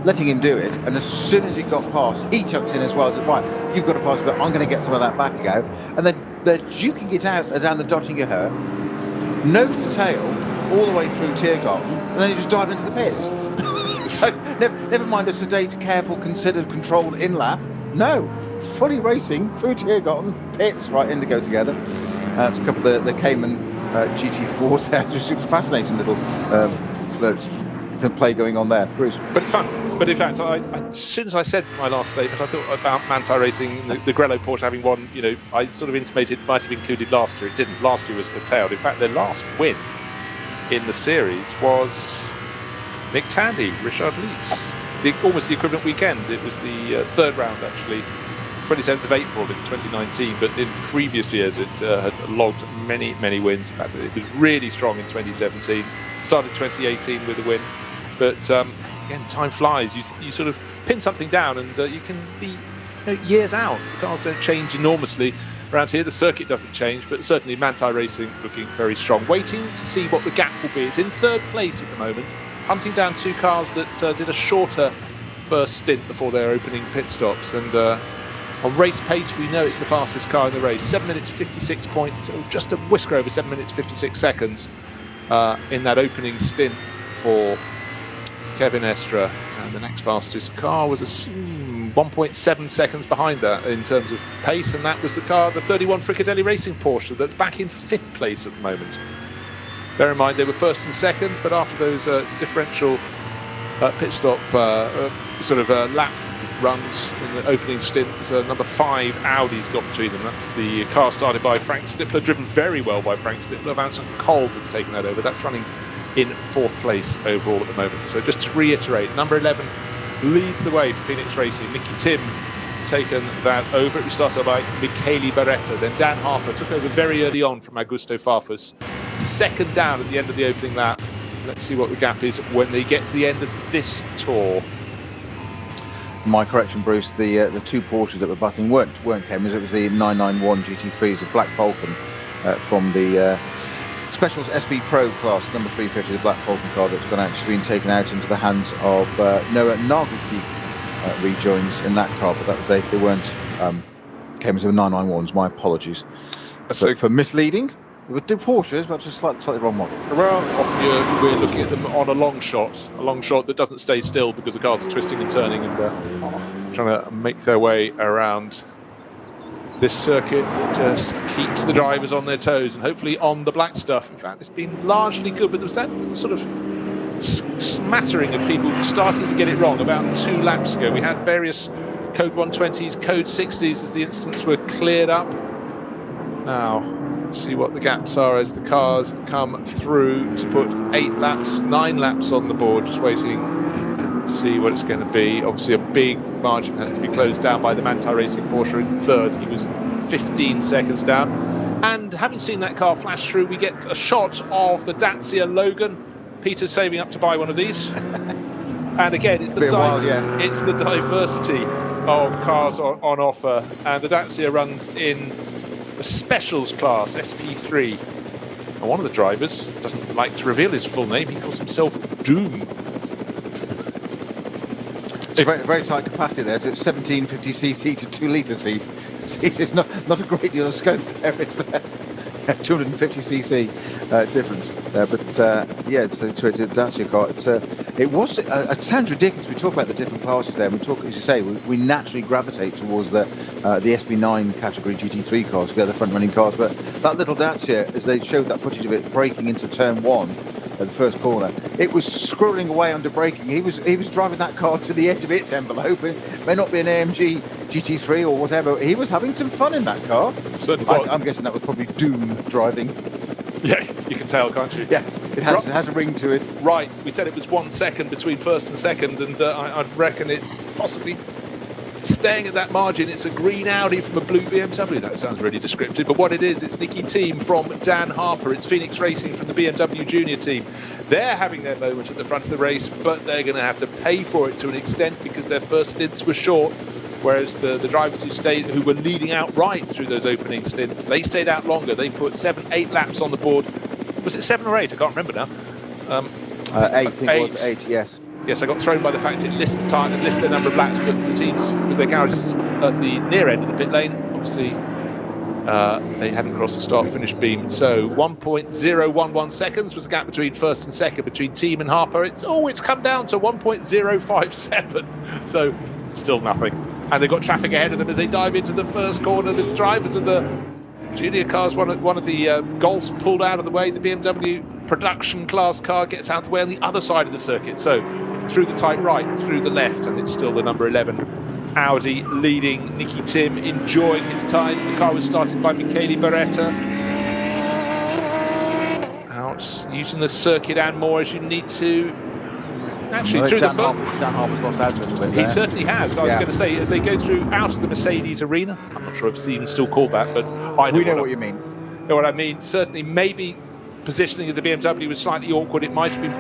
letting him do it, and as soon as he got past, he tucked in as well. Said, right, you've got to pass, but I'm going to get some of that back out. And then they're duking it out down the Dottingerhoe, nose to tail, all the way through Tiergarten, and then you just dive into the pits. So never mind a sedate, careful, considered, controlled in-lap. No, fully racing through Tiergarten, pits, right in to go together. It's a couple of the Cayman GT4s there. Just a fascinating little the play going on there, Bruce. But it's fun. But in fact, as soon as I said my last statement, I thought about Manthey Racing, the Grello Porsche having won. You know, I sort of intimated it might have included last year. It didn't. Last year was curtailed. In fact, their last win in the series was Nick Tandy, Richard Leeds. Almost the equivalent weekend. It was the third round, actually, 27th of April in 2019. But in previous years, it had logged many, many wins. In fact, it was really strong in 2017. Started 2018 with a win. But again, time flies. You sort of pin something down, and you can be years out. The cars don't change enormously around here. The circuit doesn't change, but certainly Manthey Racing looking very strong. Waiting to see what the gap will be. It's in third place at the moment, hunting down two cars that did a shorter first stint before their opening pit stops. And on race pace, we know it's the fastest car in the race. 7 minutes 56 points, just a whisker over 7 minutes 56 seconds in that opening stint for Kevin Estra. And the next fastest car was 1.7 seconds behind that in terms of pace, and that was the 31 Fricadelli Racing Porsche that's back in 5th place at the moment. Bear in mind they were first and second, but after those differential pit stop lap runs in the opening stint, number 5 Audi's got between them. That's the car started by Frank Stippler, driven very well by Frank Stippler. Vincent Kolb has taken that over. That's running in 4th place overall at the moment. So just to reiterate, number 11 leads the way for Phoenix Racing. Nikki Team taken that over. It was started by Michele Beretta. Then Dan Harper took over very early on from Augusto Farfus. Second down at the end of the opening lap. Let's see what the gap is when they get to the end of this tour. My correction, Bruce, the two Porsches that were butting weren't Caymans. It was the 991 GT3s, the Black Falcon from the Specials SB Pro class, number 350, the Black Falcon car that's actually been taken out into the hands of Noah Nagelski rejoins in that car, but they weren't Caymans, they were 991s. My apologies for misleading. With the Porsches, but just slightly wrong model. Well, often we're looking at them on a long shot that doesn't stay still because the cars are twisting and turning and trying to make their way around this circuit. It just keeps the drivers on their toes and hopefully on the black stuff. In fact, it's been largely good, but there was that sort of smattering of people starting to get it wrong about 2 laps ago. We had various code 120s, code 60s as the incidents were cleared up. Now, see what the gaps are as the cars come through to put 9 laps on the board. Just waiting to see what it's going to be. Obviously, a big margin has to be closed down by the Manthey Racing Porsche in third. He was 15 seconds down. And having seen that car flash through, we get a shot of the Dacia Logan. Peter's saving up to buy one of these. And again, it's the diversity of cars on offer. And the Dacia runs in the Specials class, SP3. And one of the drivers doesn't like to reveal his full name. He calls himself Doom. It's very, very tight capacity there. So it's 1750cc to 2 litre seat. It's not a great deal of scope there, is there? 250cc difference there, but yeah, it's a Dacia car. It sounds ridiculous. We talk about the different classes there. And we talk, as you say, we naturally gravitate towards the SB9 category GT3 cars, the front-running cars. But that little Dacia, as they showed that footage of it braking into turn 1 at the first corner, it was squirreling away under braking. He was driving that car to the edge of its envelope. It may not be an AMG GT3 or whatever. He was having some fun in that car. I'm guessing that was probably Doom driving. Yeah, you can tell, can't you? Yeah, it has a ring to it. Right, we said it was 1 second between first and second, and I reckon it's possibly staying at that margin. It's a green Audi from a blue BMW. That sounds really descriptive, but what it is, it's Nikki Team from Dan Harper. It's Phoenix Racing from the BMW Junior team. They're having their moment at the front of the race, but they're going to have to pay for it to an extent because their first stints were short. Whereas the drivers who were leading out right through those opening stints, they stayed out longer. They put 7-8 laps on the board. Was it 7 or 8? I can't remember now. 8, I think it was 8, yes. Yes, I got thrown by the fact it lists the time and lists the number of laps, but the teams with their garages at the near end of the pit lane, obviously, they hadn't crossed the start-finish beam. So 1.011 seconds was the gap between first and second between Team and Harper. It's come down to 1.057. So still nothing. And they've got traffic ahead of them as they dive into the first corner. The drivers of the junior cars, one of the Golfs pulled out of the way. The BMW production class car gets out of the way on the other side of the circuit. So through the tight right, through the left, and it's still the number 11 Audi leading Nikki Team, enjoying his time. The car was started by Michele Beretta. Out using the circuit and more as you need to. Actually, through Dan Harper's lost out a little bit there. He certainly has. I was going to say, as they go through out of the Mercedes arena, I'm not sure if it's even still called that, but we know what you mean. Know what I mean. Certainly, maybe positioning of the BMW was slightly awkward. It might have been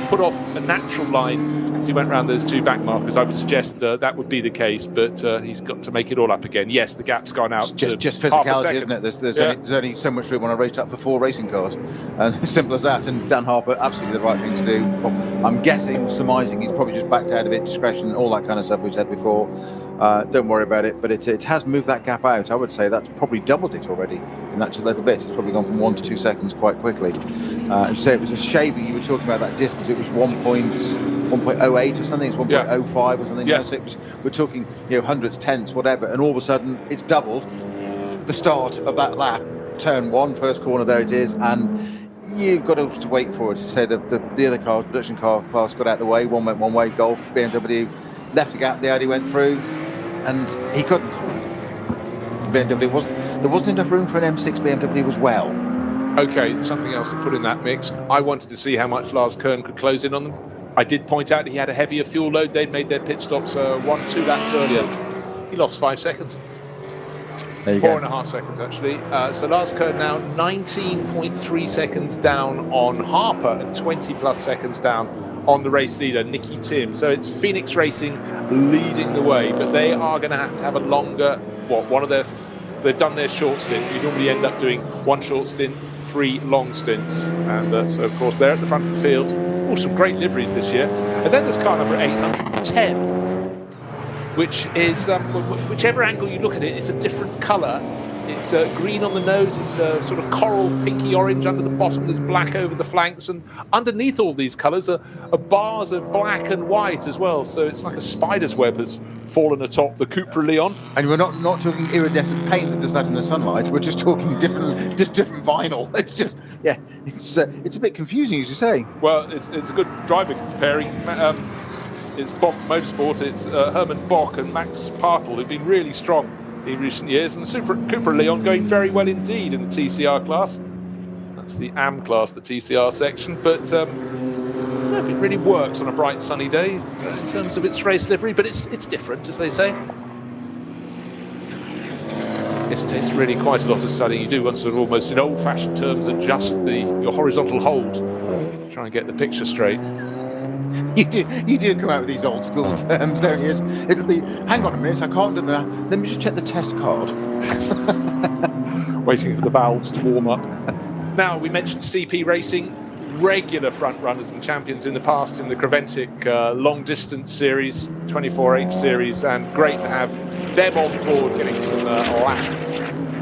put off a natural line as he went around those 2 back markers. I would suggest that would be the case, but he's got to make it all up again. Yes, the gap's gone out. It's just physicality, isn't it? There's only so much room on a racetrack for 4 racing cars, and simple as that. And Dan Harper, absolutely the right thing to do. I'm guessing, surmising, he's probably just backed out of it, discretion, all that kind of stuff we've said before. Don't worry about it, but it has moved that gap out. I would say that's probably doubled it already in that a little bit. It's probably gone from 1 to 2 seconds quite quickly. So it was a shaving. You were talking about that distance. It was 1.08 or something. It's 1.05 or something. Yeah. So we're talking hundreds, tenths, whatever, and all of a sudden it's doubled. The start of that lap, turn 1, first corner, there it is, and you've got to wait for it. To say the other cars, production car class, got out the way. One went one way. Golf, BMW left a gap. The Audi went through, and he couldn't. BMW there wasn't enough room for an M6 BMW as well. Okay, something else to put in that mix. I wanted to see how much Lars Kern could close in on them. I did point out he had a heavier fuel load. They'd made their pit stops 1-2 laps earlier. He lost 5 seconds. 4.5 seconds, actually. So Lars Kern now 19.3 seconds down on Harper and 20+ seconds down on the race leader, Nikki Team. So it's Phoenix Racing leading the way, but they are going to have a longer, they've done their short stint. You normally end up doing 1 short stint, 3 long stints. And so, of course, they're at the front of the field. Oh, some great liveries this year. And then there's car number 810, which is, whichever angle you look at it, it's a different colour. It's green on the nose, it's sort of coral pinky orange under the bottom, there's black over the flanks, and underneath all these colours are bars of black and white as well, so it's like a spider's web has fallen atop the Cupra Leon. And we're not talking iridescent paint that does that in the sunlight, we're just talking different vinyl. It's just, it's a bit confusing, as you say. Well, it's a good driving pairing. it's Bock Motorsport, it's Herman Bock and Max Partel who've been really strong in recent years, and the Cooper Leon going very well indeed in the TCR class. That's the AM class, the TCR section, but I don't know if it really works on a bright sunny day in terms of its race livery, but it's different, as they say. Yes, it takes really quite a lot of studying. You do want to sort of almost, in old-fashioned terms, adjust your horizontal hold. Try and get the picture straight. You do come out with these old school terms, don't you? It'll be, hang on a minute, I can't do that. Let me just check the test card. Waiting for the valves to warm up. Now, we mentioned CP Racing, regular front runners and champions in the past in the Creventic long distance series, 24H series, and great to have them on board getting some lap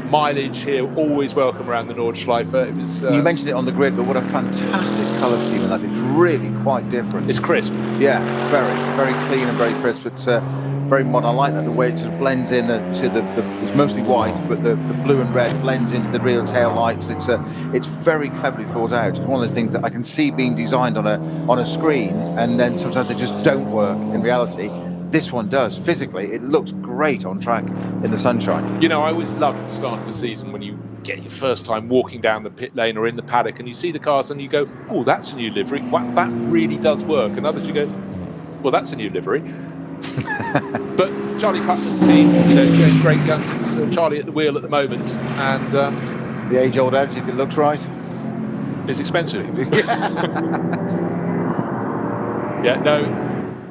mileage here. Always welcome around the Nordschleife. It was, you mentioned it on the grid, but what a fantastic colour scheme in that. It's really quite different. It's crisp. Yeah, very, very clean and very crisp. It's very modern. I like that, the way it sort of blends in. It's mostly white, but the blue and red blends into the real tail lights. It's very cleverly thought out. It's one of those things that I can see being designed on a screen, and then sometimes they just don't work in reality. This one does. Physically, it looks great on track in the sunshine. You know, I always love the start of the season when you get your first time walking down the pit lane or in the paddock and you see the cars and you go, oh, that's a new livery. Wow, that really does work. And others you go, well, that's a new livery. But Charlie Putman's team, you know, going great guns. It's Charlie at the wheel at the moment. And the age-old adage, if it looks right, it's expensive. Yeah, no.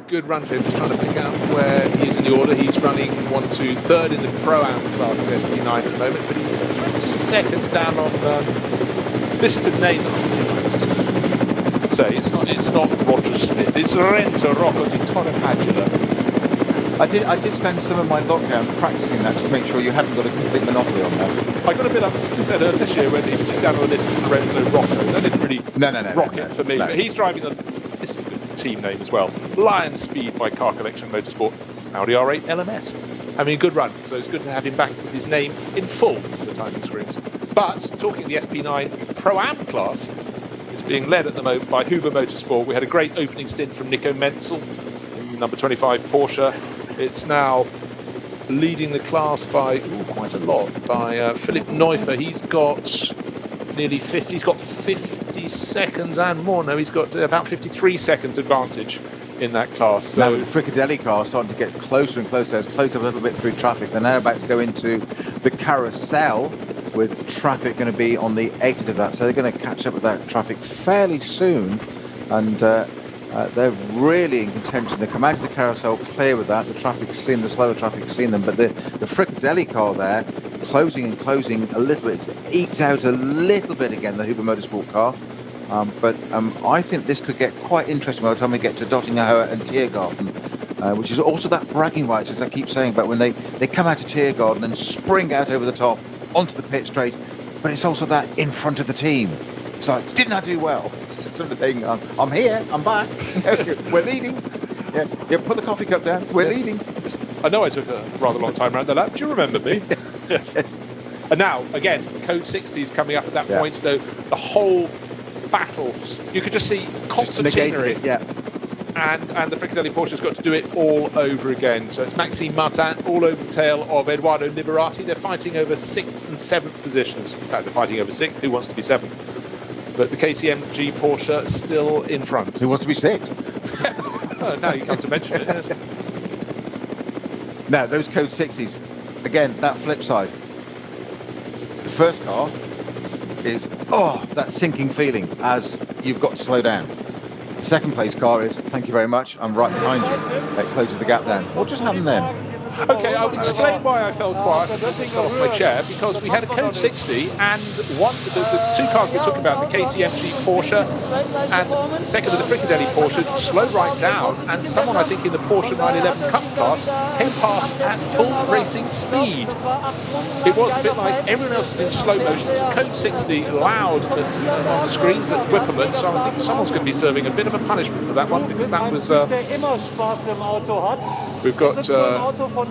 Good run for him. He's trying to pick out where he is in the order. He's running 1, 2, 3rd in the Pro-Am class of SP9 at the moment, but he's 20 seconds down on. This is the name that I was say. It's not Roger Smith. It's Lorenzo Rocco di Torrepadula. I did spend some of my lockdown practicing that to make sure you hadn't got a complete monopoly on that. I got a bit upset earlier this year when he was just down on the list as Lorenzo Rocco. That didn't really rock it for me. No. But he's driving this is a good team name as well. Lion Speed by Car Collection Motorsport. Audi R8 LMS. Having a good run, so it's good to have him back with his name in full for the timing screens. But talking the SP9 Pro-Am class, it's being led at the moment by Huber Motorsport. We had a great opening stint from Nico Menzel in number 25 Porsche. It's now leading the class by quite a lot, by Philipp Neuffer. He's got nearly 50. He's got 50 seconds and more. No, he's got about 53 seconds advantage in that class. So now, the Fricadelli car starting to get closer and closer. It's closed a little bit through traffic. They're now about to go into the carousel, with traffic going to be on the exit of that. So they're going to catch up with that traffic fairly soon. And they're really in contention. They come out of the carousel clear with that. The traffic's seen, the slower traffic's seen them. But the Fricadelli car there, closing a little bit. It ekes out a little bit again, the Huber Motorsport car. But I think this could get quite interesting by the time we get to Dottingerhoe and Tiergarten, which is also that bragging rights, as I keep saying, about when they come out of Tiergarten and spring out over the top onto the pit straight. But it's also that in front of the team. It's like, didn't I do well? Sort of thing. I'm here. I'm back. We're leading. Yeah, put the coffee cup down. We're leading. I know I took a rather long time around the lap. Do you remember me? Yes. And now, again, Code 60 is coming up at that point, so the whole battle, you could just see constant machinery. And the Fricadelli Porsche's got to do it all over again. So it's Maxime Martin all over the tail of Edoardo Liberati. They're fighting over 6th and 7th positions. In fact, they're fighting over 6th. Who wants to be 7th? But the KCMG Porsche still in front. Who wants to be 6th? Now you come to mention it. Yes. Now, those Code 60s, again, that flip side. The first car is, that sinking feeling as you've got to slow down. The second place car is, thank you very much, I'm right behind you. That closes the gap down. What just happened then? Okay, I'll explain why I felt quiet. I fell off my chair, because we had a Code 60 and the two cars we're talking about, the KCMG Porsche and the second of the Fricadelli Porsche, slowed right down, and someone, I think, in the Porsche 911 Cup class came past at full racing speed. It was a bit like everyone else was in slow motion. Code 60 loud on the screens at Whipperman, so I think someone's going to be serving a bit of a punishment for that one, because that was... we've got...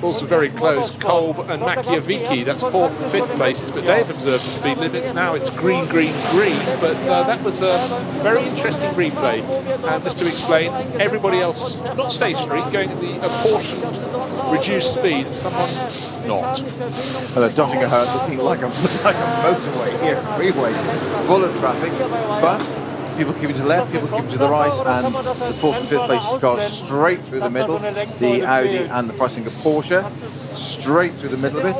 Also very close, Kolb and Machiavicki, that's 4th and 5th places, but they've observed the speed limits. Now it's green, green, green, but that was a very interesting replay. And just to explain, everybody else not stationary, going at the apportioned reduced speed, and someone not. They're dotting a herd, looking like a motorway here, freeway, full of traffic, but people keeping to the left, people keeping to the right, and the 4th and 5th places cars straight through the middle. The Audi and the Freisinger Porsche straight through the middle of it.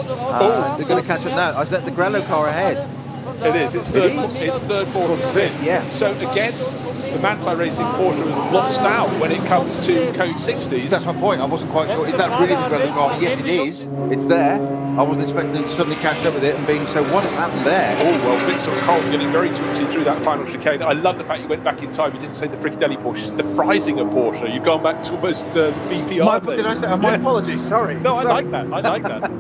They're going to catch up now. I said the Grello car ahead. It is. It's third, 4th, and 5th. Yeah. So again, the Manthey Racing Porsche has lost out when it comes to Code 60s. That's my point. I wasn't quite sure. Is that really the Grello car? Yes, it is. It's there. I wasn't expecting them to suddenly catch up with it and being so. What has happened there? Oh well, Vincent Kolb getting very twitchy through that final chicane. I love the fact you went back in time. You didn't say the Fricadelli Porsche, it's the Freisinger Porsche. You've gone back to almost VPR days. Did I say? My apologies. Sorry. No, I like that. I like that.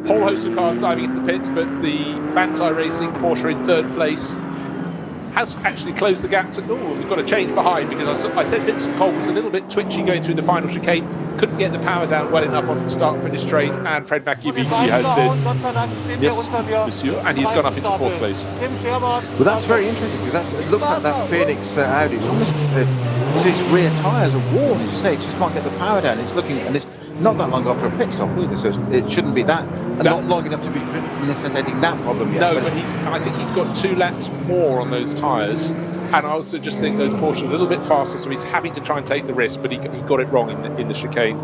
Whole host of cars diving into the pits, but the Manthey Racing Porsche in 3rd place has actually closed the gap to. Oh, we've got a change behind because I said Vincent Kolb was a little bit twitchy going through the final chicane, couldn't get the power down well enough on the start-finish straight, and Fred Machiavicki has said, yes, monsieur, and he's gone up into 4th place. Well, that's very interesting because it looks like that Phoenix Audi. It's almost its rear tyres are worn, as you say. It just can't get the power down. It's looking, and it's not that long after a pit stop either, so it shouldn't be that, and not long enough to be necessitating that problem yet. No, but I think he's got 2 laps more on those tyres, and I also just think those Porsches are a little bit faster, so he's having to try and take the risk, but he got it wrong in the chicane.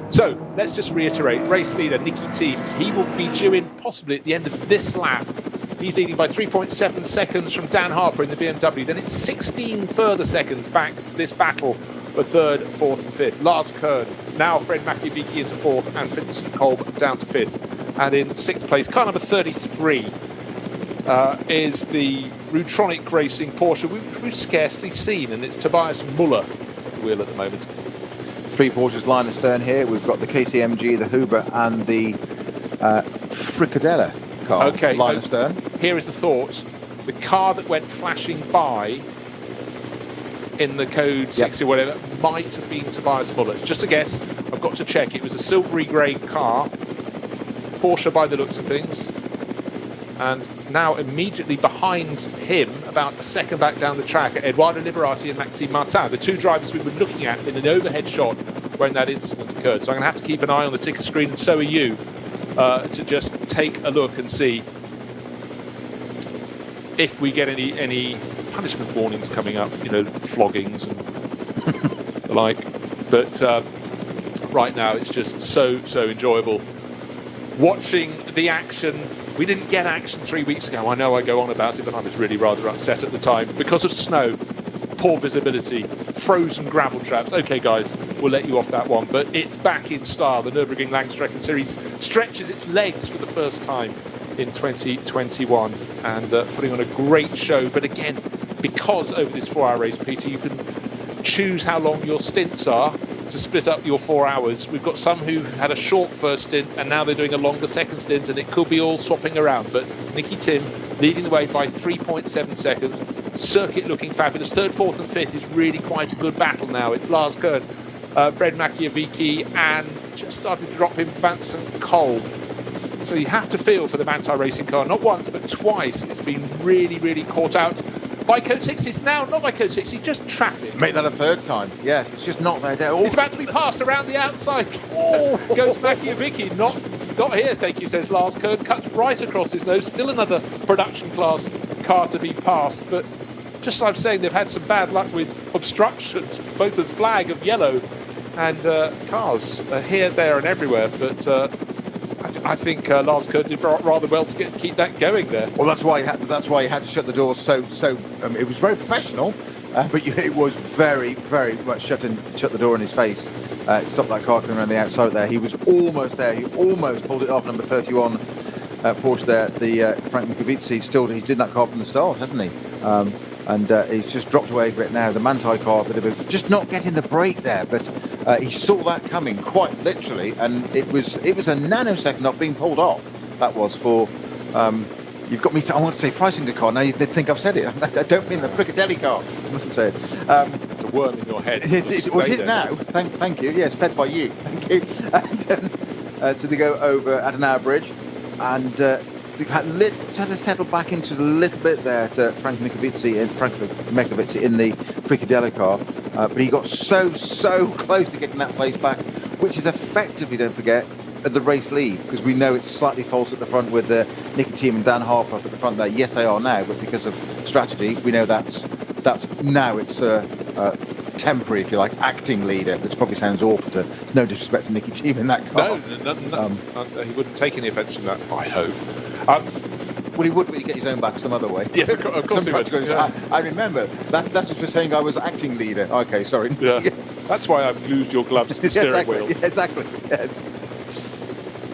So let's just reiterate, race leader Nikki Team, he will be due in possibly at the end of this lap. He's leading by 3.7 seconds from Dan Harper in the BMW. Then it's 16 further seconds back to this battle for 3rd, 4th and 5th. Lars Kern, now Fred Machiavicki into 4th, and Vincent Kolb down to 5th. And in 6th place, car number 33 is the Rutronic Racing Porsche we've scarcely seen, and it's Tobias Muller at the wheel at the moment. 3 Porsches line and stern here. We've got the KCMG, the Huber, and the Fricadella car, okay, line and stern. Here is the thought. The car that went flashing by in the code 60 or whatever might have been Tobias Muller. It's just a guess. I've got to check. It was a silvery grey car. Porsche by the looks of things. And now immediately behind him, about a second back down the track, are Edoardo Liberati and Maxime Martin, the 2 drivers we were looking at in an overhead shot when that incident occurred. So I'm going to have to keep an eye on the ticker screen, and so are you, to just take a look and see if we get any punishment warnings coming up, floggings and the like. But right now it's just so enjoyable watching the action. We didn't get action 3 weeks ago. I know I go on about it, but I was really rather upset at the time because of snow, poor visibility, frozen gravel traps. Okay, guys, we'll let you off that one, but it's back in style. The Nürburgring Langstreckenseries stretches its legs for the first time in 2021 and putting on a great show. But again, because over this 4-hour race, Peter, you can choose how long your stints are to split up your 4 hours. We've got some who had a short first stint and now they're doing a longer second stint, and it could be all swapping around. But Nikki Team leading the way by 3.7 seconds. Circuit looking fabulous. 3rd, 4th and 5th is really quite a good battle now. It's Lars Kern, Fred Machiavicki, and just started to drop in Vincent Kolb. So you have to feel for the Manthey Racing car. Not once, but twice. It's been really caught out by Code 60. It's now not by Code 60, just traffic. Make that a 3rd time. Yes, it's just not there. It's about to be passed around the outside. Oh, goes Machiavicki. Not here, thank you, says Lars Kern. Cuts right across his nose. Still another production class car to be passed. But just as I'm saying, they've had some bad luck with obstructions, both of flag of yellow and cars here, there and everywhere. But I think Lars Kern did rather well to keep that going there. Well, that's why he had to shut the doors. So it was very professional, but it was very much shut the door in his face. Stopped that car coming around the outside there. He was almost there. He almost pulled it off. Number 31 Porsche there, the Frank Mikavitsi. Still, he's done that car from the start, hasn't he? And he's just dropped away a bit now. The Manthey car, just not getting the brake there, but he saw that coming quite literally, and it was a nanosecond off being pulled off. That was for you've got me to, I want to say Freisinger car. Now they think I've said it. I don't mean the Fricadelli car. I mustn't say it. That's a worm in your head. It is now. Thank you. Yes, fed by you. Thank you. And, so they go over at an hour bridge, and they had to settle back into a little bit there to Frank Mikovitsi in the Fricadelli car, but he got so close to getting that place back, which is effectively, don't forget, the race lead, because we know it's slightly false at the front with Nikki Team and Dan Harper up at the front there. Yes, they are now, but because of strategy, we know that's now it's temporary, if you like, acting leader, which probably sounds awful. No disrespect to Nikki Team in that car. No, he wouldn't take any offence from that, I hope. Well, he would, but he'd get his own back some other way. Yes, of course he would. Yeah. I remember. That's just for saying I was acting leader. Okay, sorry. Yeah. Yes. That's why I've glued your gloves to the steering wheel. Yeah, exactly, yes.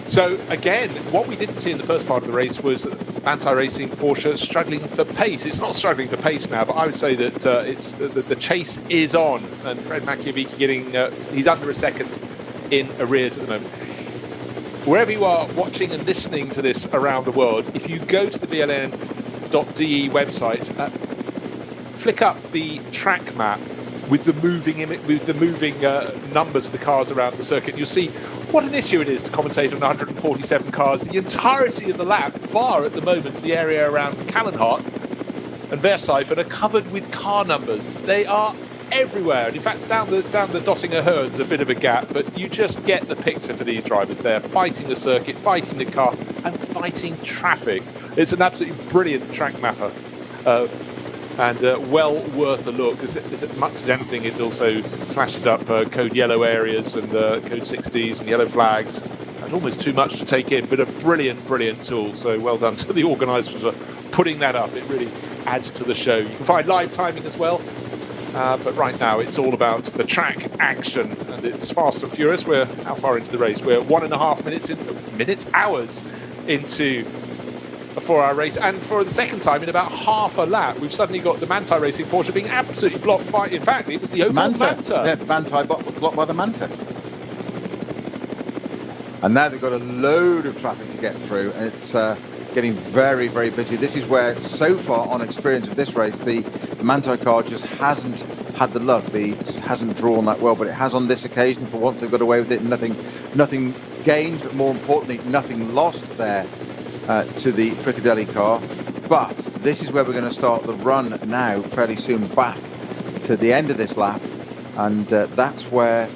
So, again, what we didn't see in the first part of the race was anti-racing Porsche struggling for pace. It's not struggling for pace now, but I would say that the chase is on. And Fred Machiavicchi he's under a second in arrears at the moment. Wherever you are watching and listening to this around the world, if you go to the VLN.de website, flick up the track map with the moving numbers of the cars around the circuit, you'll see what an issue it is to commentate on 147 cars. The entirety of the lap, bar at the moment, the area around Kallenhardt and Verseifen are covered with car numbers. They are everywhere, and in fact down the Dottinger Höhe there's a bit of a gap, but you just get the picture for these drivers. They're fighting the circuit, fighting the car, and fighting traffic. It's an absolutely brilliant track mapper, and well worth a look, because as much as anything it also flashes up code yellow areas and code 60s and yellow flags, and almost too much to take in, but a brilliant tool. So well done to the organisers for putting that up. It really adds to the show. You can find live timing as well. But right now it's all about the track action, and it's fast and furious. We're how far into the race? We're 1.5 hours into a 4-hour race, and for the second time in about half a lap, we've suddenly got the Manthey Racing Porsche being absolutely blocked by. In fact, it was the Opel Manta. Yeah, Manthey blocked by the Manta. And now they've got a load of traffic to get through, and it's getting very busy. This is where, so far on experience of this race, the Manthey car just hasn't had the luck. Just hasn't drawn that well, but it has on this occasion. For once, they've got away with it. Nothing gained, but more importantly, nothing lost there to the Fricadelli car. But this is where we're going to start the run now, fairly soon, back to the end of this lap, and that's where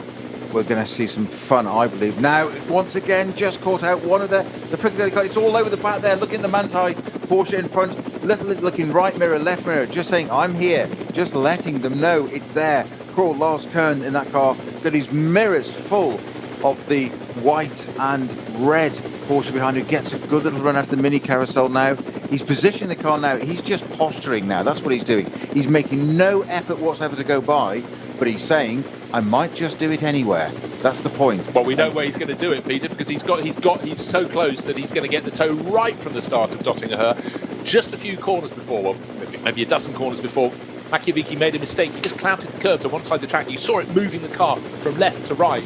we're going to see some fun, I believe. Now, once again, just caught out one of the Fricadelli car. It's all over the back there. Looking at the Manthey Porsche in front, looking right mirror, left mirror, just saying, I'm here. Just letting them know it's there. Poor Lars Kern in that car, got his mirrors full of the white and red Porsche behind, who gets a good little run after the mini carousel now. He's positioning the car now. He's just posturing now. That's what he's doing. He's making no effort whatsoever to go by, but he's saying, I might just do it anywhere. That's the point. Well, we know where he's going to do it, Peter, because he's so close that he's going to get the toe right from the start of Dottinger Höhe. Just a few corners before, well, maybe a dozen corners before, Machiavicchi made a mistake. He just clouted the curve to one side of the track. You saw it moving the car from left to right.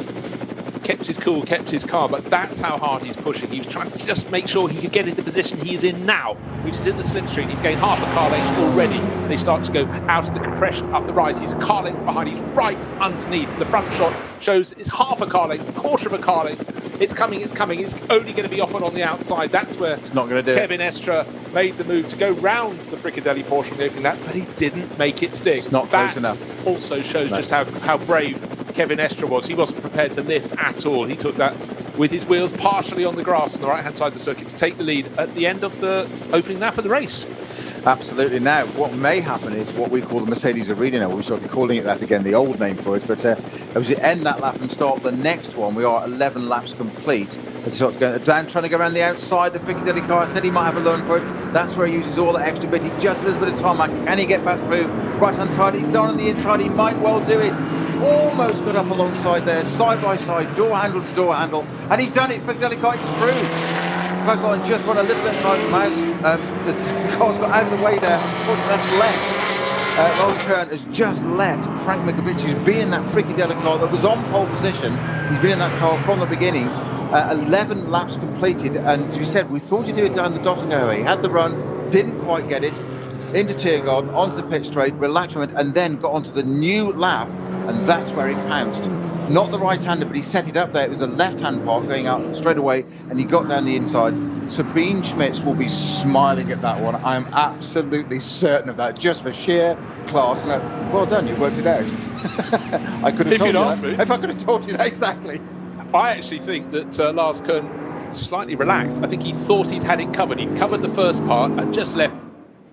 Kept his cool, kept his car, but that's how hard he's pushing. He was trying to just make sure he could get in the position he's in now, which is in the slipstream. He's gained half a car length already. They start to go out of the compression, up the rise. He's a car length behind. He's right underneath. The front shot shows it's half a car length, a quarter of a car length. It's coming. It's only going to be offered on the outside. That's where it's not going to do. Kevin Estre made the move to go round the Fricadelli Porsche on the opening lap, but he didn't make it stick. It's not close enough. Also shows just how brave Kevin Estre was. He wasn't prepared to lift at all. He took that with his wheels partially on the grass on the right-hand side of the circuit to take the lead at the end of the opening lap of the race. Absolutely. Now, what may happen is what we call the Mercedes Arena now. We started calling it that again, the old name for it. But as we end that lap and start the next one, we are 11 laps complete. As he starts going down, trying to go around the outside, the Fricadelli car. I said he might have a learn for it. That's where he uses all the extra bit. He just a little bit of tarmac. Can he get back through? Right-hand side, he's down on the inside. He might well do it. Almost got up alongside there, side by side, door handle to door handle. And he's done it. Fricadelli car through. Close line, just run a little bit behind the mouse. The car's got out of the way there. Unfortunately, that's left. Lars Kern has just let Frank Mikovitsi, who's been in that Fricadelli car that was on pole position. He's been in that car from the beginning. 11 laps completed, and as we said, we thought he'd do it down the Dottinger Höhe. He had the run, didn't quite get it. into Tiergarten, onto the pit straight, relaxed moment, and then got onto the new lap, and that's where he pounced. Not the right-hander, but he set it up there. It was a left-hand part going out straight away, and he got down the inside. Sabine Schmitz will be smiling at that one. I am absolutely certain of that, just for sheer class. And well done, you worked it out. I could have told you that. If I could have told you that, exactly. I actually think that Lars Kern slightly relaxed. I think he thought he'd had it covered. He'd covered the first part and just left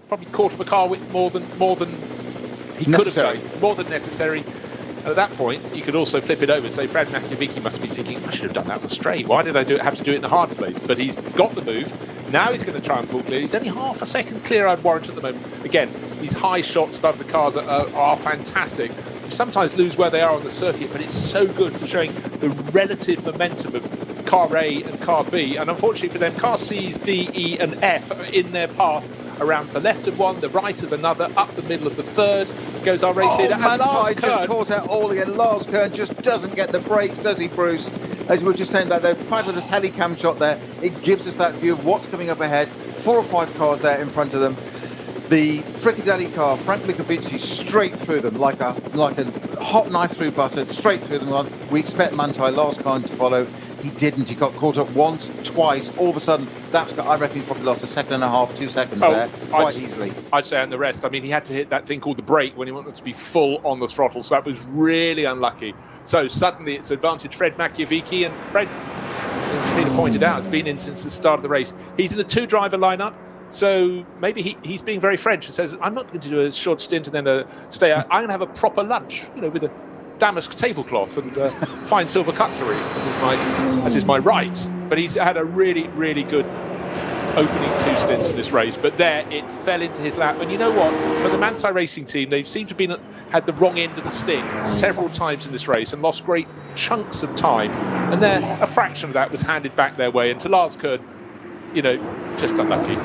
probably quarter of a car width more than he could have done, more than necessary. And at that point, you could also flip it over and say Fred Makiewicz must be thinking, I should have done that on the straight. Why did I have to do it in the hard place? But he's got the move. Now he's going to try and pull clear. He's only half a second clear, I'd warrant, at the moment. Again, these high shots above the cars are fantastic. You sometimes lose where they are on the circuit, but it's so good for showing the relative momentum of car A and car B. And unfortunately for them, car C's, D, E and F are in their path around the left of one, the right of another, up the middle of the third. Goes our race leader. And Lars Kern just caught out all again. Lars Kern just doesn't get the brakes, does he, Bruce? As we were just saying, that the fabulous helicam shot there, it gives us that view of what's coming up ahead. 4 or 5 cars there in front of them. The Fricadelli car, Frank Mikovicki, straight through them like a hot knife through butter, straight through them. We expect Manthey, Lars Kern to follow. He didn't. He got caught up once, twice. All of a sudden, I reckon he probably lost a second and a half, 2 seconds there, quite easily. I'd say on the rest. I mean, he had to hit that thing called the brake when he wanted to be full on the throttle, so that was really unlucky. So suddenly it's advantage Fred Makiewicz, and Fred, as Peter pointed out, has been in since the start of the race. He's in a 2-driver lineup, so maybe he's being very French and says, I'm not going to do a short stint and then stay out. I'm going to have a proper lunch, with a damask tablecloth and fine silver cutlery, as is my right. But he's had a really, really good opening 2 stints in this race. But there, it fell into his lap. And you know what? For the Manthey Racing team, they've seemed to have had the wrong end of the stick several times in this race and lost great chunks of time. And there, a fraction of that was handed back their way. And to Lars Kern, just unlucky.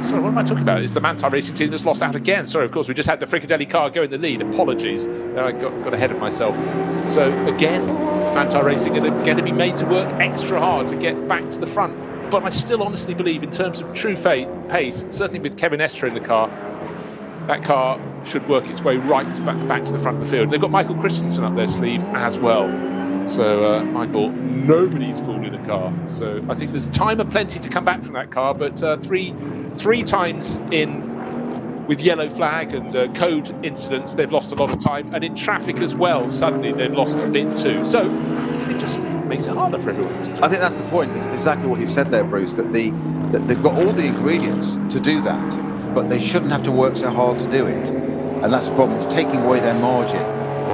Sorry, what am I talking about? It's the Manthey Racing team that's lost out again. Sorry, of course, we just had the Fricadelli car go in the lead. Apologies. I got ahead of myself. So, again, Manthey Racing are going to be made to work extra hard to get back to the front. But I still honestly believe, in terms of true pace, certainly with Kevin Estre in the car, that car should work its way back to the front of the field. They've got Michael Christensen up their sleeve as well. So, Michael, nobody's fooled in a car. So I think there's time aplenty to come back from that car, but three times in with yellow flag and code incidents, they've lost a lot of time. And in traffic as well, suddenly they've lost a bit too. So it just makes it harder for everyone. I think that's the point, exactly what you said there, Bruce, that they've got all the ingredients to do that, but they shouldn't have to work so hard to do it. And that's the problem. It's taking away their margin.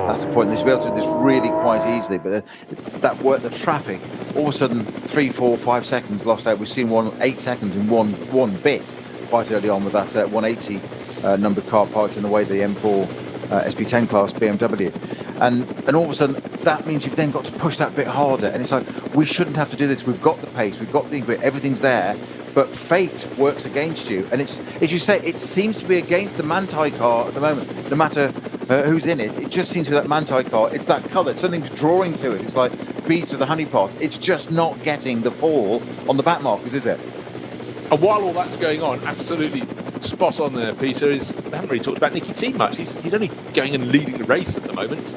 That's the point. They should be able to do this really quite easily, but that work, the traffic, all of a sudden 3, 4, 5 seconds lost out. We've seen 8 seconds in one bit quite early on with that 180 numbered car parked in the way of the M4 SP10 class BMW. And all of a sudden, that means you've then got to push that bit harder. And it's like, we shouldn't have to do this. We've got the pace, we've got the ingredient, everything's there. But fate works against you. And it's, as you say, it seems to be against the Manthey car at the moment. No matter who's in it, it just seems to be that Manthey car. It's that colour. Something's drawing to it. It's like beads of the honeypot. It's just not getting the fall on the back markers, is it? And while all that's going on, absolutely spot on there, Peter, we haven't really talked about Nikki Team much. He's only going and leading the race at the moment.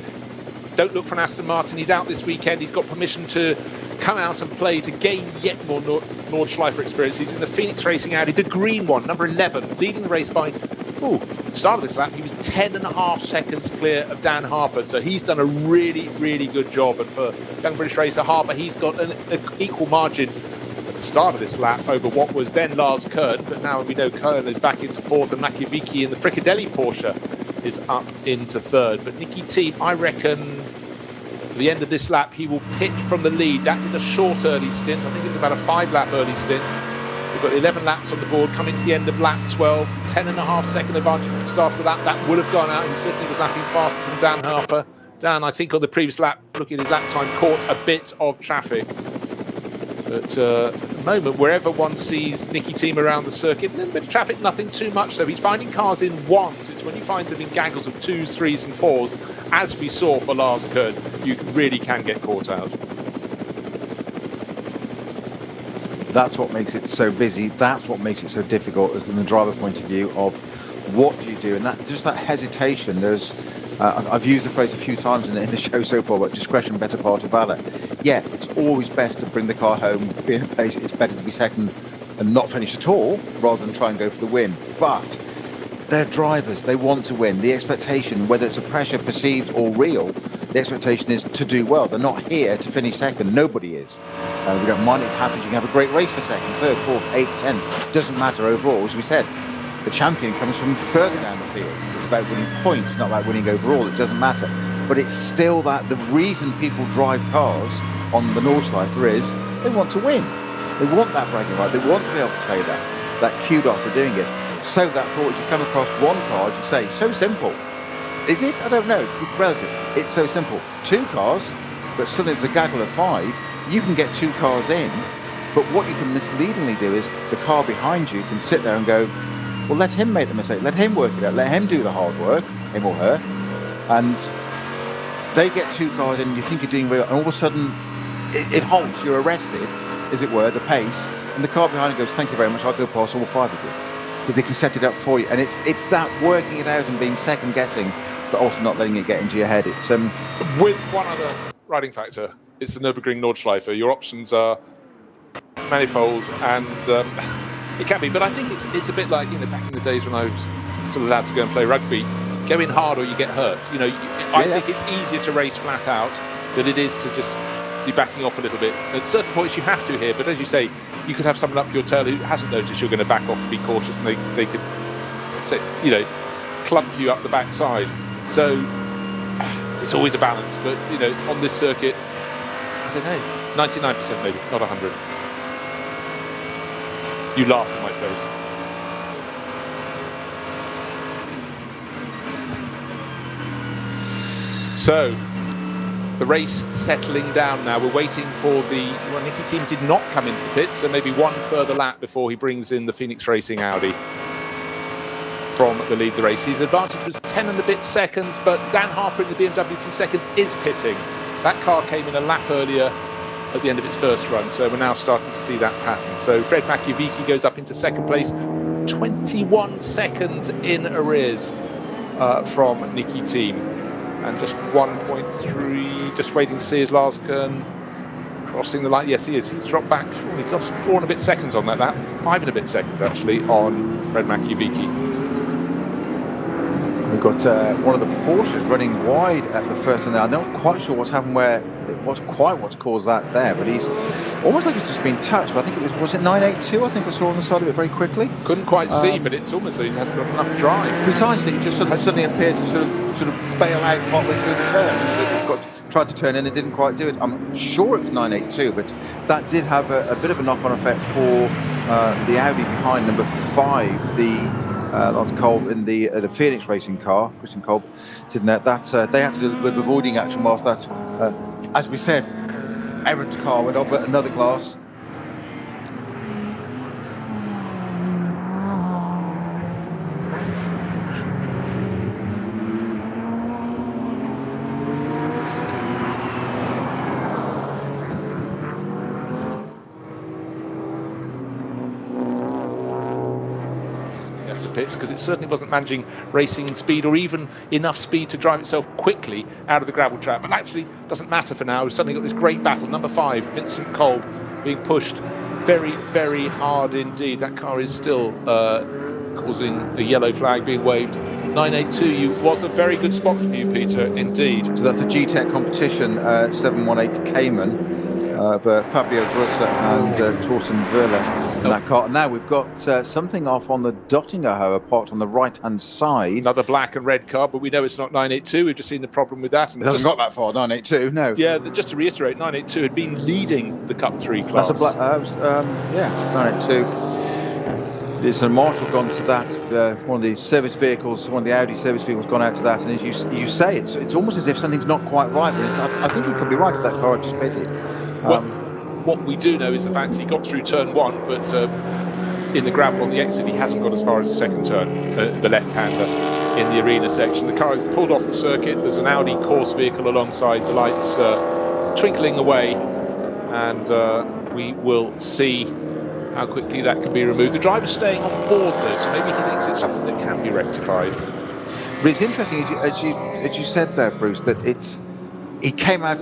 Don't look for an Aston Martin. He's out this weekend. He's got permission to come out and play to gain yet more Nordschleife experience. He's in the Phoenix Racing Audi, the green one, number 11, leading the race by, start of this lap, he was 10.5 seconds clear of Dan Harper. So he's done a really, really good job. And for young British racer Harper, he's got an equal margin at the start of this lap over what was then Lars Kern. But now we know Kern is back into 4th, and Makiewicz in the Fricadelli Porsche is up into 3rd. But Nikki Team, I reckon, at the end of this lap, he will pit from the lead. That was a short early stint. I think it was about a 5-lap early stint. We've got 11 laps on the board coming to the end of lap 12. 10.5 second advantage at the start of the lap. That would have gone out. He certainly was lapping faster than Dan Harper. Dan, I think on the previous lap, looking at his lap time, caught a bit of traffic. But at the moment, wherever one sees Nikki Team around the circuit, a little bit of traffic, nothing too much. So he's finding cars in ones. It's when you find them in gaggles of 2s, 3s and 4s, as we saw for Lars Kern, you really can get caught out. That's what makes it so busy. That's what makes it so difficult, as from the driver point of view, of what do you do? And that just that hesitation. There's I've used the phrase a few times in the show so far, but discretion, better part of valor. Yeah, it's always best to bring the car home, be in a pace. It's better to be second and not finish at all, rather than try and go for the win. But they're drivers. They want to win. The expectation, whether it's a pressure perceived or real, the expectation is to do well. They're not here to finish second. Nobody is. We don't mind it happens. You can have a great race for second, third, fourth, eighth, 10th. Doesn't matter overall. As we said, the champion comes from further down the field. It's about winning points, not about winning overall. It doesn't matter. But it's still that the reason people drive cars on the Nordschleife is they want to win. They want that bragging right. They want to be able to say that kudos for doing it. So that thought, if you come across one car, you say, so simple. Is it? I don't know. Relative. It's so simple. 2 cars, but suddenly there's a gaggle of 5. You can get 2 cars in, but what you can misleadingly do is the car behind you can sit there and go, well, let him make the mistake. Let him work it out. Let him do the hard work, him or her. And they get 2 cars in, you think you're doing well, and all of a sudden it halts. You're arrested, as it were, the pace, and the car behind you goes, thank you very much, I'll go past all 5 of you. Because they can set it up for you. And it's that working it out and being second guessing, but also not letting it get into your head. It's with one other riding factor, it's the Nürburgring Nordschleife. Your options are manifold, and it can be. But I think it's a bit like, you know, back in the days when I was sort of allowed to go and play rugby. Go in hard or you get hurt. You know, I think it's easier to race flat out than it is to just be backing off a little bit. At certain points you have to here, but as you say, you could have someone up your tail who hasn't noticed you're going to back off and be cautious, and they could say, you know, clump you up the backside. So it's always a balance, but you know, on this circuit, I don't know, 99% maybe, not 100. You laugh in my face. So the race settling down now. We're waiting for Nikki Team did not come into the pit, so maybe one further lap before he brings in the Phoenix Racing Audi from the lead of the race. His advantage was 10 and a bit seconds, but Dan Harper in the BMW from second is pitting. That car came in a lap earlier at the end of its first run, so we're now starting to see that pattern. So Fred Makiewicz goes up into second place, 21 seconds in arrears from Nikki Team. And just 1.3, just waiting to see his Larsken crossing the line. Yes, he is. He's dropped back. He's lost 4 and a bit seconds on that lap. 5 and a bit seconds, actually, on Fred Makiewicz. We've got one of the Porsches running wide at the first, and I'm not quite sure what's happened where, what's caused that there, but he's almost like he's just been touched. But I think was it 982? I think I saw on the side of it very quickly. Couldn't quite see, but it's almost like he hasn't got enough drive. Precisely, he just suddenly appeared to sort of bail out partway through the turn. Tried to turn in and didn't quite do it. I'm sure it was 982, but that did have a bit of a knock-on effect for the Audi behind number 5, the Kolb in the Phoenix Racing car, Christian Kolb, sitting there. That they had to do a little bit of avoiding action whilst that, as we said, errant car went up at another glass. Pits, because it certainly wasn't managing racing speed or even enough speed to drive itself quickly out of the gravel trap. But actually doesn't matter for now. We've suddenly got this great battle. Number 5, Vincent Kolb, being pushed very, very hard indeed. That car is still causing a yellow flag being waved. 982 was a very good spot from you, Peter, indeed. So that's the G-Tech competition, 718 Cayman. Fabio Grossa and Torsten Wöhler in that car. Now we've got something off on the Dottinger part on the right-hand side. Another black and red car, but we know it's not 982. We've just seen the problem with that. And it hasn't got that far, 982, no. Yeah, just to reiterate, 982 had been leading the Cup 3 class. That's a black, 982. It's a Marshall gone to that, one of the service vehicles, one of the Audi service vehicles gone out to that, and as you say, it's almost as if something's not quite right, but I think it could be right if that car had just pitted. What we do know is the fact he got through turn 1, but in the gravel on the exit, he hasn't got as far as the second turn, the left-hander in the arena section. The car is pulled off the circuit. There's an Audi course vehicle alongside, the lights twinkling away, and we will see how quickly that can be removed. The driver's staying on board though, so maybe he thinks it's something that can be rectified. But it's interesting, as you said there, Bruce, that he came out,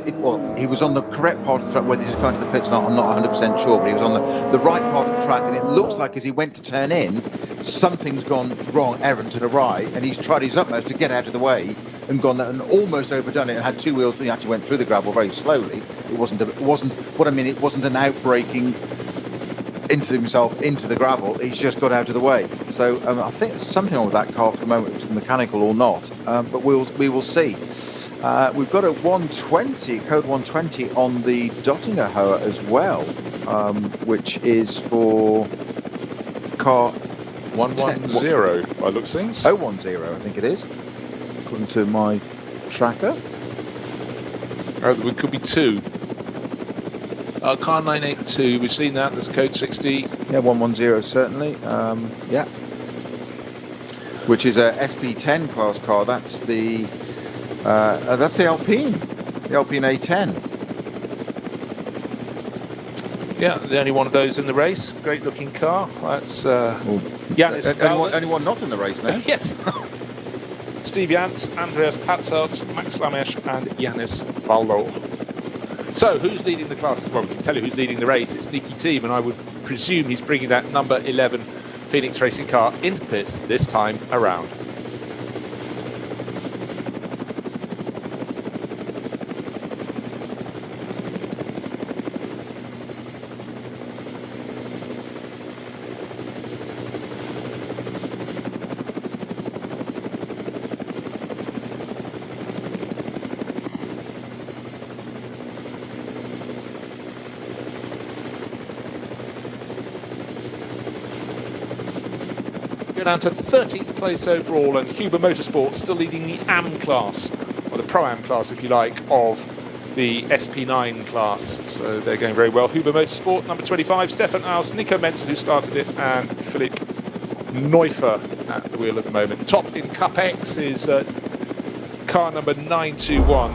he was on the correct part of the track. Whether he's going to the pits or not, I'm not 100% sure, but he was on the right part of the track, and it looks like as he went to turn in, something's gone wrong, errant to the right, and he's tried his utmost to get out of the way and gone and almost overdone it and had two wheels. He actually went through the gravel very slowly. It wasn't an outbreaking into himself into the gravel. He's just got out of the way. So I think there's something wrong with that car for the moment, which is mechanical or not, but we will see. We've got a 120, code 120 on the Dottinger Hoa as well, which is for car 110 by looks things. 010, I think it is, according to my tracker. Oh, there could be two. Car 982, we've seen that. There's code 60. Yeah, 110 certainly. Yeah, which is a SP10 class car. That's the Alpine, the Alpine A10. Yeah, the only one of those in the race. Great looking car. That's Jannis. Anyone not in the race now? Yes. Steve Jans, Andreas Patzelt, Max Lamesh, and Jannis Vallo. So, who's leading the class? Well, we can tell you who's leading the race. It's Nikki Team, and I would presume he's bringing that number 11 Phoenix Racing car into the pits this time around. Down to 13th place overall, and Huber Motorsport still leading the AM class, or the Pro-Am class if you like, of the SP9 class. So they're going very well. Huber Motorsport, number 25, Stefan Aus, Nico Menzel, who started it, and Philipp Neufer at the wheel at the moment. Top in Cup X is car number 921.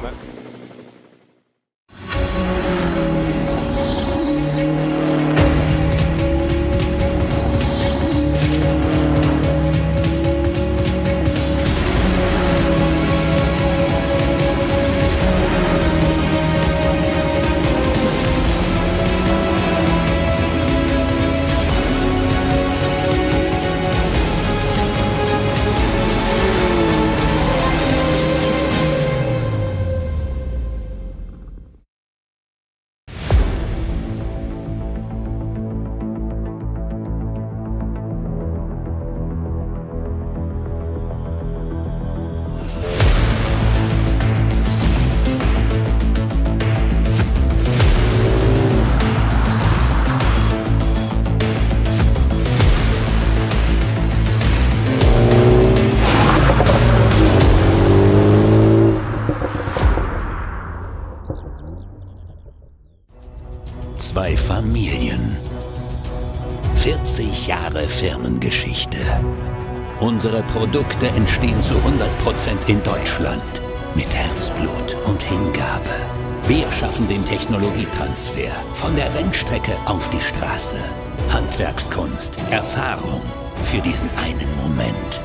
Zwei Familien. 40 Jahre Firmengeschichte. Unsere Produkte entstehen zu 100% in Deutschland. Mit Herzblut und Hingabe. Wir schaffen den Technologietransfer von der Rennstrecke auf die Straße. Handwerkskunst, Erfahrung für diesen einen Moment.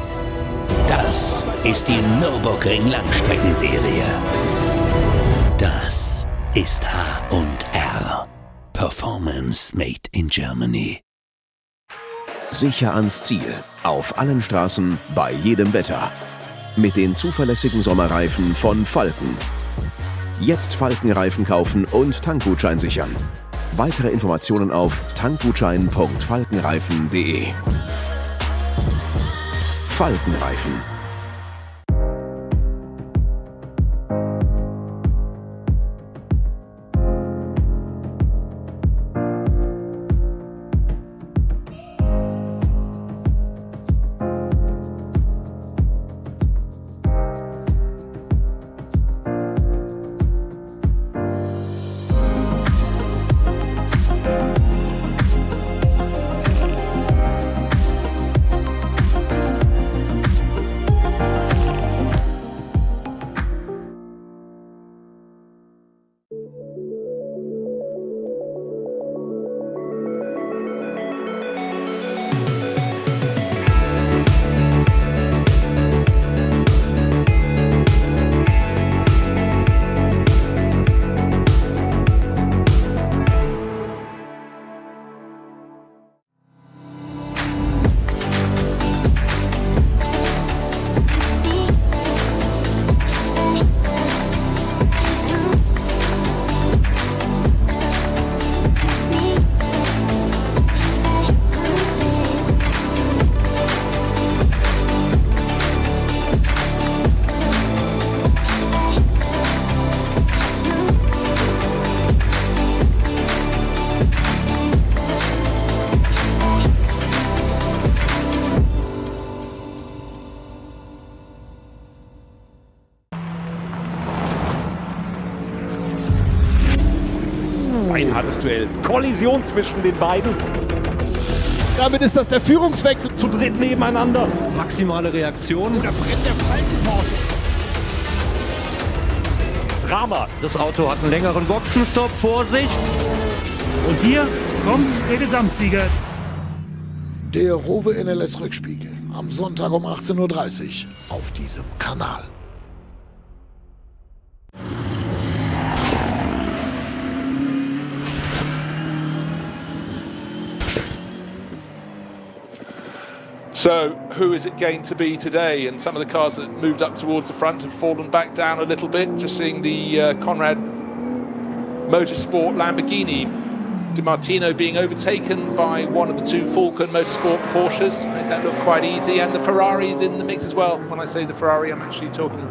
Das ist die Nürburgring Langstreckenserie. Das ist H&R. Performance made in Germany. Sicher ans Ziel. Auf allen Straßen, bei jedem Wetter. Mit den zuverlässigen Sommerreifen von Falken. Jetzt Falkenreifen kaufen und Tankgutschein sichern. Weitere Informationen auf tankgutschein.falkenreifen.de. Falkenreifen. Duell. Kollision zwischen den beiden. Damit ist das der Führungswechsel. Zu dritt nebeneinander. Maximale Reaktion. Da brennt der Falken-Porsche. Drama. Das Auto hat einen längeren Boxenstopp vor sich. Und hier kommt der Gesamtsieger. Der Rowe NLS Rückspiegel am Sonntag um 18:30 Uhr auf diesem Kanal. So, who is it going to be today? And some of the cars that moved up towards the front have fallen back down a little bit. Just seeing the Conrad Motorsport Lamborghini Di Martino being overtaken by one of the two Falcon Motorsport Porsches. Made that look quite easy. And the Ferrari's in the mix as well. When I say the Ferrari, I'm actually talking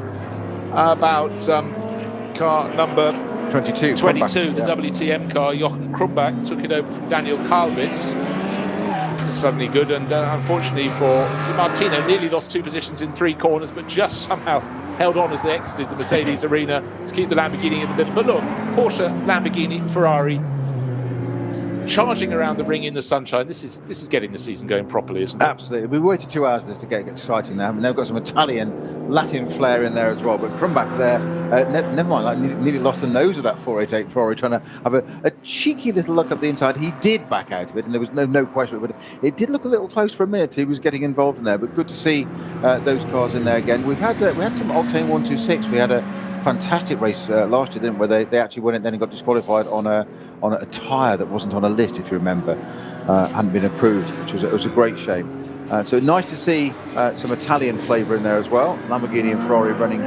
about car number 22, the WTM car. Jochen Krumbach took it over from Daniel Kalbitz. This is suddenly good, and unfortunately for Di Martino, nearly lost 2 positions in 3 corners, but just somehow held on as they exited the Mercedes arena to keep the Lamborghini in the middle. But look, Porsche, Lamborghini, Ferrari, charging around the ring in the sunshine. This is getting the season going properly, isn't it? Absolutely. We waited 2 hours for this to get exciting now. And they've got some Italian, Latin flair in there as well. But Krumbach there, never mind, like nearly lost the nose of that 488 Ferrari, trying to have a cheeky little look up the inside. He did back out of it, and there was no question. But it did look a little close for a minute. He was getting involved in there. But good to see those cars in there again. We had some Octane 126. We had a fantastic race last year, didn't we? They actually won it, then he got disqualified on a tyre that wasn't on a list, if you remember, hadn't been approved, which was a great shame. So nice to see some Italian flavour in there as well. Lamborghini and Ferrari running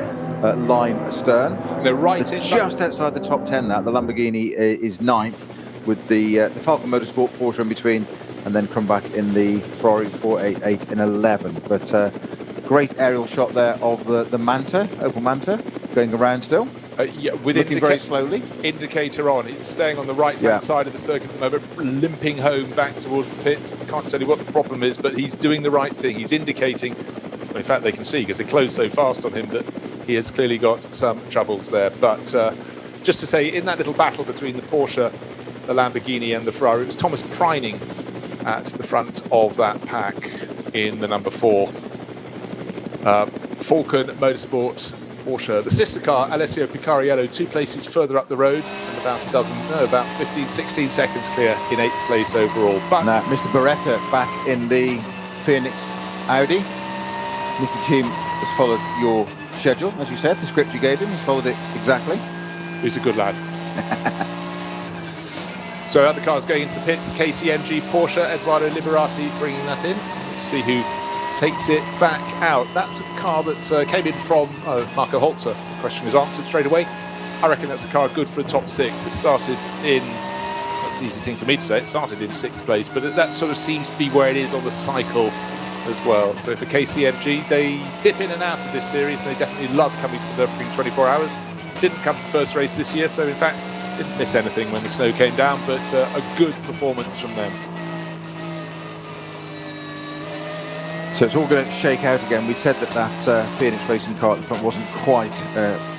line astern. They're right in just outside the top 10. That the Lamborghini is 9th, with the Falcon Motorsport Porsche in between, and then come back in the Ferrari 488 in 11. But great aerial shot there of the Manta, Opel Manta, going around still. With looking very slowly. Indicator on. It's staying on the right-hand side of the circuit at the moment, limping home back towards the pits. Can't tell you what the problem is, but he's doing the right thing. He's indicating, well, in fact, they can see because they closed so fast on him that he has clearly got some troubles there. But just to say, in that little battle between the Porsche, the Lamborghini and the Ferrari, it was Thomas Preining at the front of that pack in the number 4. Falcon Motorsport Porsche. The sister car, Alessio Picariello, 2 places further up the road and about 15, 16 seconds clear in 8th place overall. But now, Mr. Beretta back in the Phoenix Audi. Nikki Team has followed your schedule, as you said, the script you gave him. He's followed it exactly. He's a good lad. So other cars going into the pits, the KCMG Porsche, Eduardo Liberati bringing that in. Let's see who takes it back out. That's a car that came in from Marco Holzer. The question is answered straight away. I reckon that's a car good for the top 6. It started in, that's the easiest thing for me to say, it started in 6th place, but that sort of seems to be where it is on the cycle as well. So for KCMG, they dip in and out of this series, and they definitely love coming to the Nürburgring 24 hours. Didn't come to the first race this year, so in fact, didn't miss anything when the snow came down, but a good performance from them. So it's all going to shake out again. We said that Phoenix racing car at the front wasn't quite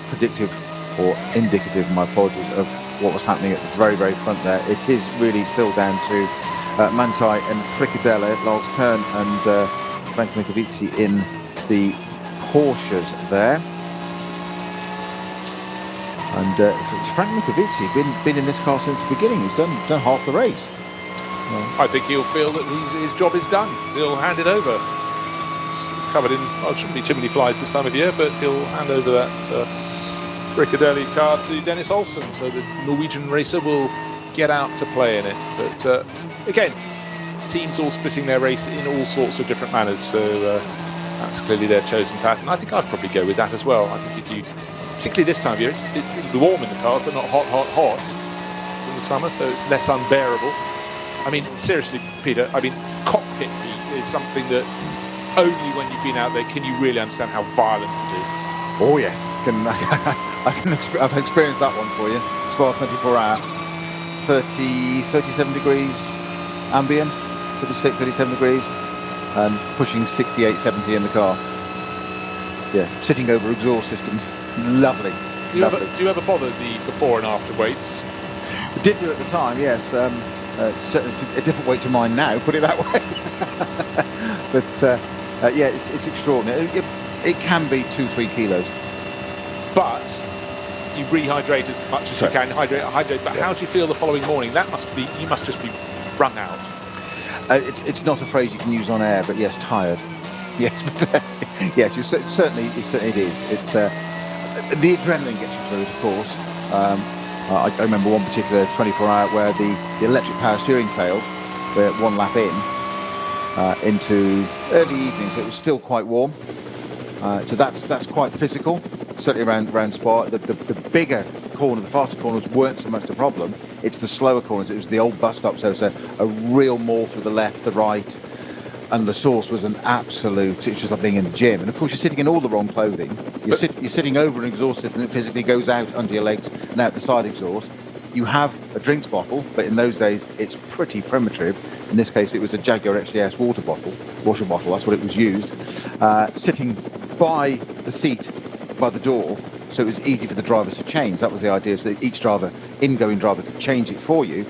predictive or indicative, my apologies, of what was happening at the very, very front there. It is really still down to Mantai and Fricadelle, Lars Kern and Frank Mikovici in the Porsches there. And Frank Mikovici been in this car since the beginning. He's done half the race. I think he'll feel that his job is done. He'll hand it over. It's covered in, it shouldn't be too many flies this time of year, but he'll hand over that Fricadelle car to Dennis Olsen, so the Norwegian racer will get out to play in it. But again, teams all splitting their race in all sorts of different manners, so that's clearly their chosen pattern. I think I'd probably go with that as well. I think if you, particularly this time of year, it'll be warm in the cars, but not hot. It's in the summer, so it's less unbearable. I mean, seriously, Peter, I mean, cockpit heat is something that only when you've been out there can you really understand how violent it is. Oh yes, I've experienced that one for you. Spa 24 hour, 37 degrees ambient, 36, 37 degrees, and pushing 68, 70 in the car. Yes, sitting over exhaust systems, lovely. Do you ever bother the before and after weights? Did do at the time, yes. Certainly a different weight to mine now, put it that way. But yeah, it's extraordinary. It can be 2-3 kilos. But you rehydrate as much as you can. Hydrate. But how do you feel the following morning? You must just be wrung out. It's not a phrase you can use on air, but yes, tired. Yes, but yes, certainly it is. It's the adrenaline gets you through it, of course. I remember one particular 24-hour where the electric power steering failed. We're one lap into early evening, so it was still quite warm. So that's quite physical, certainly around Spa. The bigger corner, the faster corners weren't so much the problem. It's the slower corners. It was the old bus stop, so it's a real maul through the left, the right, and the source was an absolute. It's just like being in the gym. And of course, you're sitting in all the wrong clothing. You're sitting over an exhaust system that physically goes out under your legs and out the side exhaust. You have a drinks bottle, but in those days it's pretty primitive. In this case, it was a Jaguar XJS washer bottle. That's what it was used. Sitting by the seat, by the door, so it was easy for the drivers to change. That was the idea, so that each incoming driver could change it for you.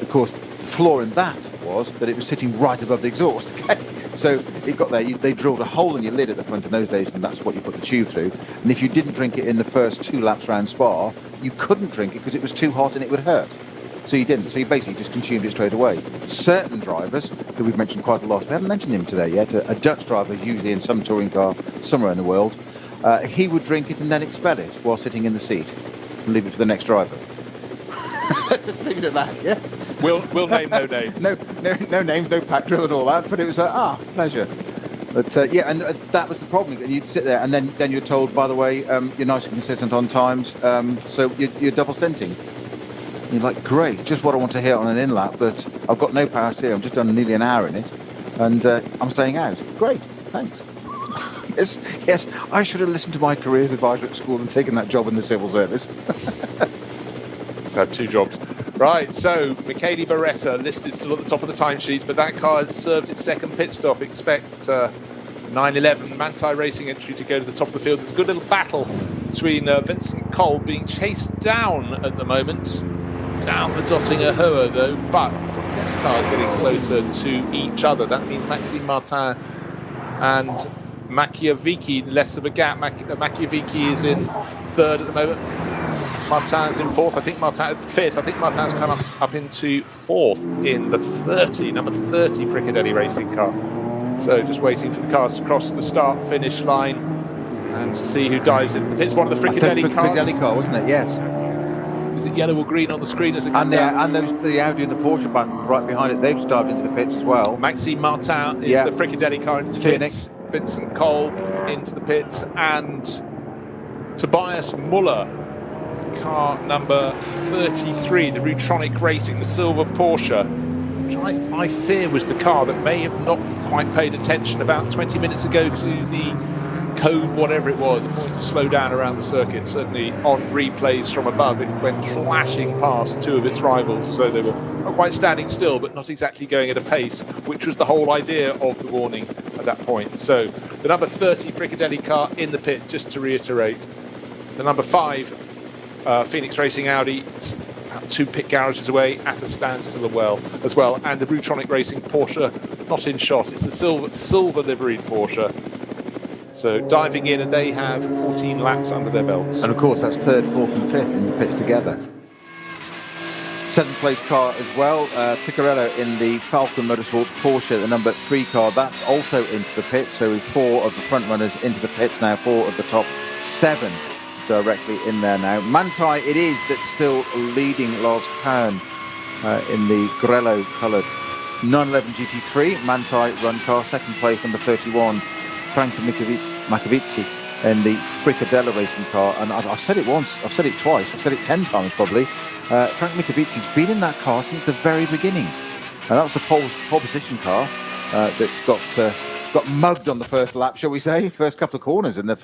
Of course, the flaw in that was that it was sitting right above the exhaust. Okay? So it got there. They drilled a hole in your lid at the front in those days, and that's what you put the tube through. And if you didn't drink it in the first 2 laps around Spa, you couldn't drink it because it was too hot and it would hurt. So you didn't. So you basically just consumed it straight away. Certain drivers, that we've mentioned quite a lot, we haven't mentioned him today yet, a Dutch driver, usually in some touring car somewhere in the world, he would drink it and then expel it while sitting in the seat and leave it for the next driver. Let's leave it at that, yes? We'll name no names. No names, no pack drill and all that, but it was pleasure. But yeah, and that was the problem. And you'd sit there and then you're told, by the way, you're nice and consistent on times, so you're double stinting. And you're like, great, just what I want to hear on an in-lap, but I've got no power steer, I've just done nearly an hour in it, and I'm staying out. Great, thanks. Yes, I should have listened to my careers advisor at school and taken that job in the civil service. Have 2 jobs. Right, so Michele Beretta listed still at the top of the timesheets, but that car has served its second pit stop. Expect 911 Manthey Racing entry to go to the top of the field. There's a good little battle between Vincent Cole being chased down at the moment. Down the Dottinger Hoa though, but Frickadelli cars getting closer to each other. That means Maxime Martin and Machiavicchi less of a gap. Machiavicchi is in 3rd at the moment. Martin's in 4th. I think Martin's 5th. I think Martin's come up into 4th in the number 30 Frickadelli racing car. So just waiting for the cars to cross the start-finish line and see who dives into the pits. One of the Frickadelli cars. Frickadelli car, wasn't it? Yes. Is it yellow or green on the screen as it comes down? And the Audi and the Porsche button right behind it, they've just dived into the pits as well. Maxime Martin is the Frickadelli car into the pits. Vincent Cole into the pits, and Tobias Muller, car number 33, the Rutronic Racing, the silver Porsche, which I fear was the car that may have not quite paid attention about 20 minutes ago to the code, whatever it was, a point to slow down around the circuit. Certainly on replays from above, it went flashing past 2 of its rivals as though they were not quite standing still, but not exactly going at a pace, which was the whole idea of the warning at that point. So the number 30 Frickadelli car in the pit, just to reiterate. The number 5 Phoenix Racing Audi, about 2 pit garages away at a standstill as well. And the Rutronic Racing Porsche not in shot. It's the silver liveried Porsche. So diving in, and they have 14 laps under their belts. And of course, that's 3rd, 4th and 5th in the pits together. 7th place car as well, Piccarello in the Falcon Motorsports Porsche, the number 3 car. That's also into the pits, so with 4 of the front runners into the pits now, 4 of the top 7 directly in there now. Manthey it is that's still leading Lars Kahn in the Grello coloured 911 GT3 Manthey run car. 2nd place, number 31, Frank Machiavicchi in the Frickadelli racing car. And I've said it once, I've said it twice, I've said it 10 times probably. Frank Machiavicchi's been in that car since the very beginning. And that was the pole position car that got mugged on the first lap, shall we say, first couple of corners in the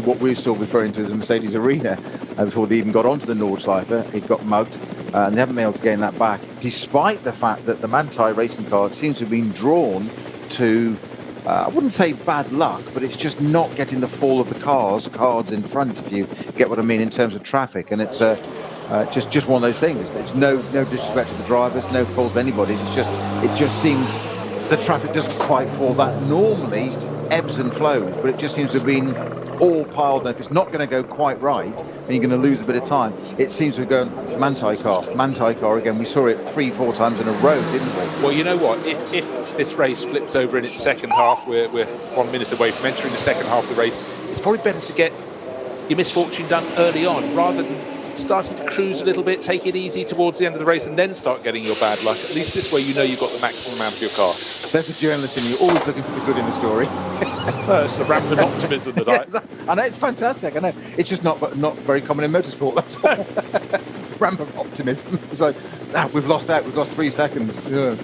what we're still referring to as the Mercedes Arena. Before they even got onto the Nordschleife, he got mugged, and they haven't been able to gain that back, despite the fact that the Manthey racing car seems to have been drawn to, I wouldn't say bad luck, but it's just not getting the fall of the cards in front, if you get what I mean, in terms of traffic. And it's Just one of those things. It's no disrespect to the drivers, no fault of anybody. It just seems the traffic doesn't quite fall that normally ebbs and flows, but it just seems to have been all piled. And if it's not going to go quite right, and you're going to lose a bit of time, it seems to have gone Manti car again. We saw it 3-4 times in a row, didn't we? Well, you know what? If this race flips over in its second half, we're 1 minute away from entering the second half of the race. It's probably better to get your misfortune done early on, rather than starting to cruise a little bit, take it easy towards the end of the race, and then start getting your bad luck. At least this way you know you've got the maximum out of your car. There's a journalist in you, always looking for the good in the story. It's the rampant optimism that I know, it's fantastic. I know. It's just not very common in motorsport, that's all. Rampant optimism. It's like, we've lost out, we've lost 3 seconds. Yeah.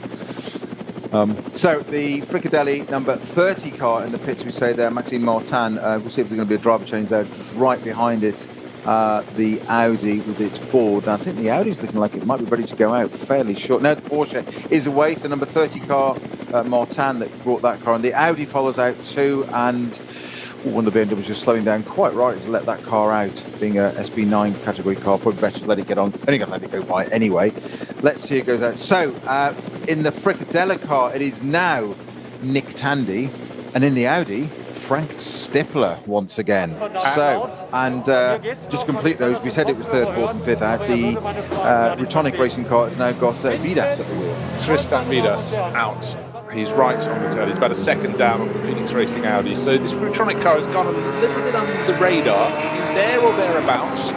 So the Fricadelli number 30 car in the pits, we say there, Maxime Martin. We'll see if there's going to be a driver change there, just right behind it. The Audi with its board. Now, I think the Audi's looking like it might be ready to go out fairly short. No, the Porsche is away. So number 30 car, Martin, that brought that car, and the Audi follows out too. And one of the BMW was just slowing down quite right to let that car out, being a SB9 category car. Probably better to let it get on. Only going to let it go by anyway. Let's see it goes out. So in the Fricadella car, it is now Nick Tandy, and in the Audi, Frank Stippler once again. So, and just to complete those, we said it was 3rd, 4th and 5th out. The Rutonic racing car has now got Vidas at the wheel. Tristan Vidas out. He's right on the tail. He's about a second down on the Phoenix Racing Audi. So this Rutonic car has gone a little bit under the radar. It's been there or thereabouts.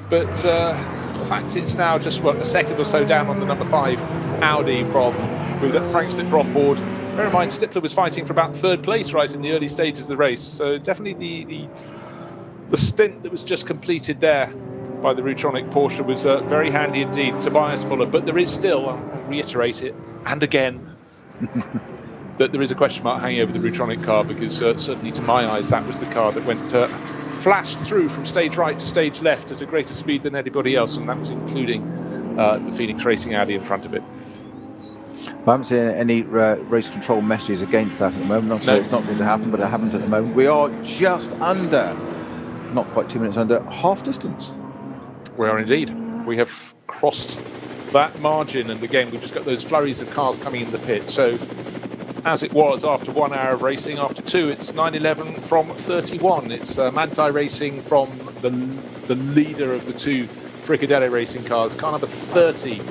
But the fact it's now just, a second or so down on the number 5 Audi from Frank Stippler on board. Bear in mind, Stippler was fighting for about 3rd place right in the early stages of the race. So definitely the stint that was just completed there by the Rutonic Porsche was very handy indeed. Tobias Muller. But there is still, I'll reiterate it, and again, that there is a question mark hanging over the Rutonic car, because certainly to my eyes, that was the car that went flashed through from stage right to stage left at a greater speed than anybody else, and that was including the Phoenix Racing Audi in front of it. I haven't seen any race control messages against that at the moment. Not so it's not going to happen, but it happened at the moment. We are just under, not quite 2 minutes under, half distance. We are indeed. We have crossed that margin, and again, we've just got those flurries of cars coming in the pit. So, as it was after 1 hour of racing, after 2, it's 9:11 from 31. It's Manti Racing from the leader of the 2 Fricadelli racing cars, car number 30.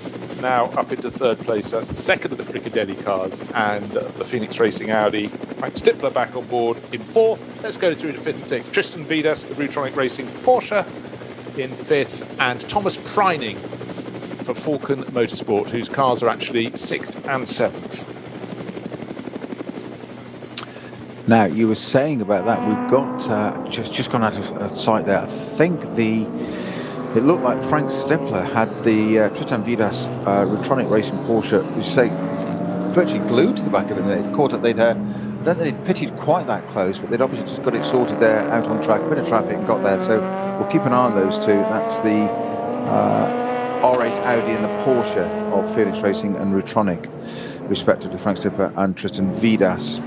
Now up into 3rd place. That's the second of the Fricadelli cars, and the Phoenix Racing Audi. Frank Stippler back on board in 4th. Let's go through to 5th and 6th. Tristan Vidas, the Rutonic Racing Porsche, in 5th, and Thomas Preining for Falcon Motorsport, whose cars are actually 6th and 7th. Now, you were saying about that, we've got just gone out of sight there. I think it looked like Frank Stippler had the Tristan Vidas Rutonic Racing Porsche, you say, virtually glued to the back of him. They'd caught it. I don't think they'd pitted quite that close, but they'd obviously just got it sorted there, out on track, a bit of traffic, and got there. So we'll keep an eye on those two. That's the R8 Audi and the Porsche of Phoenix Racing and Rutonic, respectively, Frank Stippler and Tristan Vidas.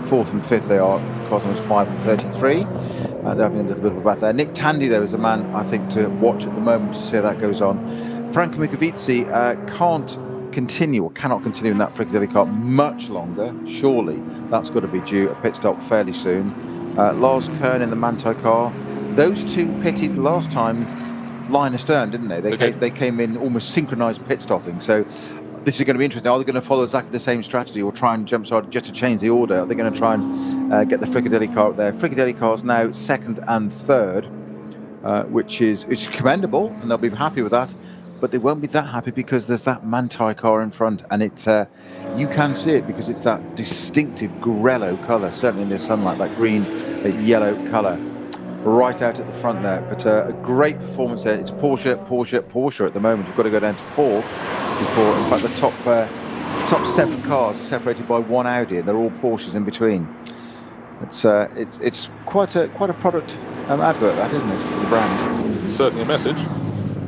4th and 5th they are, cars numbers 5 and 33. They're having a little bit of a battle there. Nick Tandy, though, is the man, I think, to watch at the moment to see how that goes on. Franco Micovici can't continue, or cannot continue in that Fricadelli car much longer. Surely that's got to be due a pit stop fairly soon. Lars Kern in the Manti car. Those 2 pitted last time line astern, didn't they? They came in almost synchronised pit stopping. So this is going to be interesting. Are they going to follow exactly the same strategy, or try and jumpstart just to change the order? Are they going to try and get the Fricadelli car up there? Fricadelli car's now 2nd and 3rd, which is commendable, and they'll be happy with that. But they won't be that happy because there's that Manti car in front, and it's you can see it because it's that distinctive grello colour, certainly in the sunlight, that green, yellow colour, right out at the front there. But a great performance there. It's Porsche at the moment. You've got to go down to 4th. Before, in fact, the top 7 cars are separated by 1 Audi, and they're all Porsches in between. It's quite a product advert, that, isn't it, for the brand? It's certainly a message.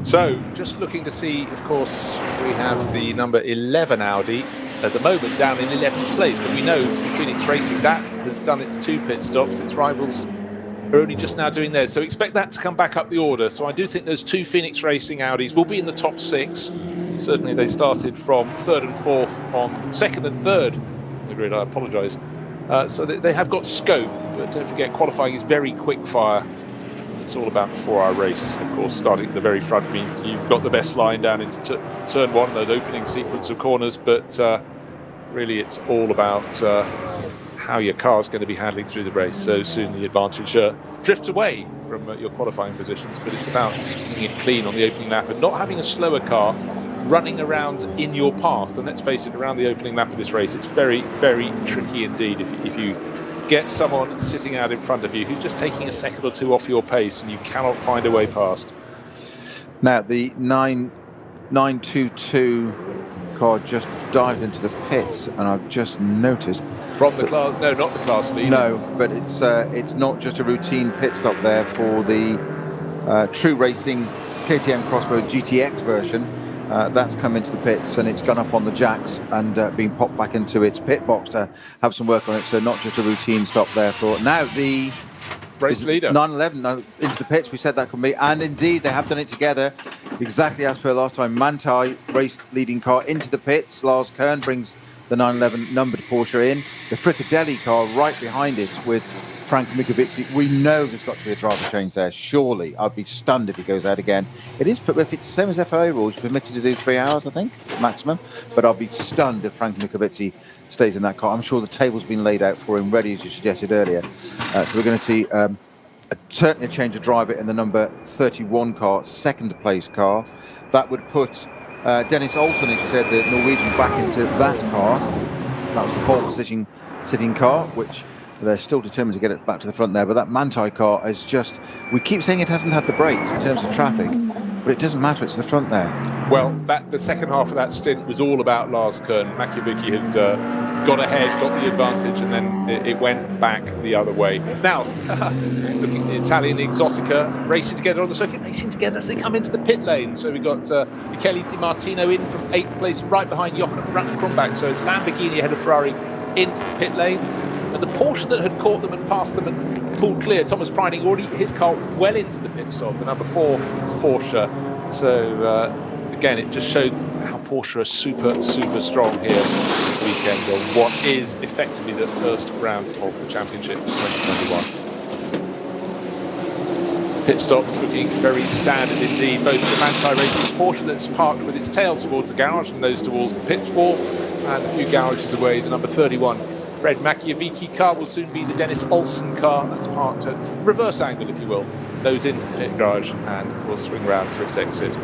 So, just looking to see, of course, we have the number 11 Audi at the moment down in 11th place, but we know from Phoenix Racing that has done its 2 pit stops. Its rivals are only just now doing theirs. So expect that to come back up the order. So I do think those two Phoenix Racing Audis will be in the top 6. Certainly they started from 3rd and 4th on 2nd and 3rd on the grid. I apologise. So they have got scope, but don't forget qualifying is very quick fire. It's all about the 4-hour race. Of course, starting at the very front means you've got the best line down into turn 1, those opening sequence of corners, but really it's all about how your car's going to be handling through the race. So soon the advantage drifts away from your qualifying positions, but it's about keeping it clean on the opening lap and not having a slower car running around in your path. And let's face it, around the opening lap of this race, it's very, very tricky indeed if you get someone sitting out in front of you who's just taking a second or two off your pace and you cannot find a way past. Now, the 922 car just dived into the pits, and I've just noticed from the class, no, not the class lead. No, but it's not just a routine pit stop there for the True Racing KTM Crossroad GTX version. That's come into the pits and it's gone up on the jacks and been popped back into its pit box to have some work on it. So not just a routine stop there for now the race leader 911 into the pits. We said that could be, and indeed they have done it together exactly as per last time. Manthey race leading car into the pits. Lars Kern brings the 911 numbered Porsche in. The Fricadelli car right behind it with Frank Mikovitsky. We know there's got to be a driver change there, surely. I'd be stunned if he goes out again. It is, if it's the same as FIA rules, permitted to do 3 hours, I think, maximum. But I'll be stunned if Frank Mikovitsky stays in that car. I'm sure the table's been laid out for him, ready, as you suggested earlier. So we're going to see certainly a change of driver in the number 31 car, second place car. That would put Dennis Olsen, as you said, the Norwegian, back into that car. That was the pole position sitting car, which they're still determined to get it back to the front there. But that Manthey car is just, we keep saying it hasn't had the brakes in terms of traffic, but it doesn't matter, it's the front there. Well, the second half of that stint was all about Lars Kern. Makiewicz had got ahead, got the advantage, and then it went back the other way. Now, looking at the Italian Exotica racing together on the circuit, racing together as they come into the pit lane. So we've got Michele Di Martino in from 8th place, right behind Jochen Krumbach. So it's Lamborghini ahead of Ferrari into the pit lane. And the Porsche that had caught them and passed them and pulled clear, Thomas Preining, already his car well into the pit stop, the number 4 Porsche. So again, it just showed how Porsche are super, super strong here this weekend on what is effectively the first round of the championship 2021. Pit stops looking very standard indeed. Both the Manthey Racing Porsche that's parked with its tail towards the garage and nose towards the pit wall, and a few garages away, the number 31 Fred Makiewicz car will soon be the Dennis Olsen car that's parked at reverse angle, if you will, nose into the pit garage, and will swing round for its exit.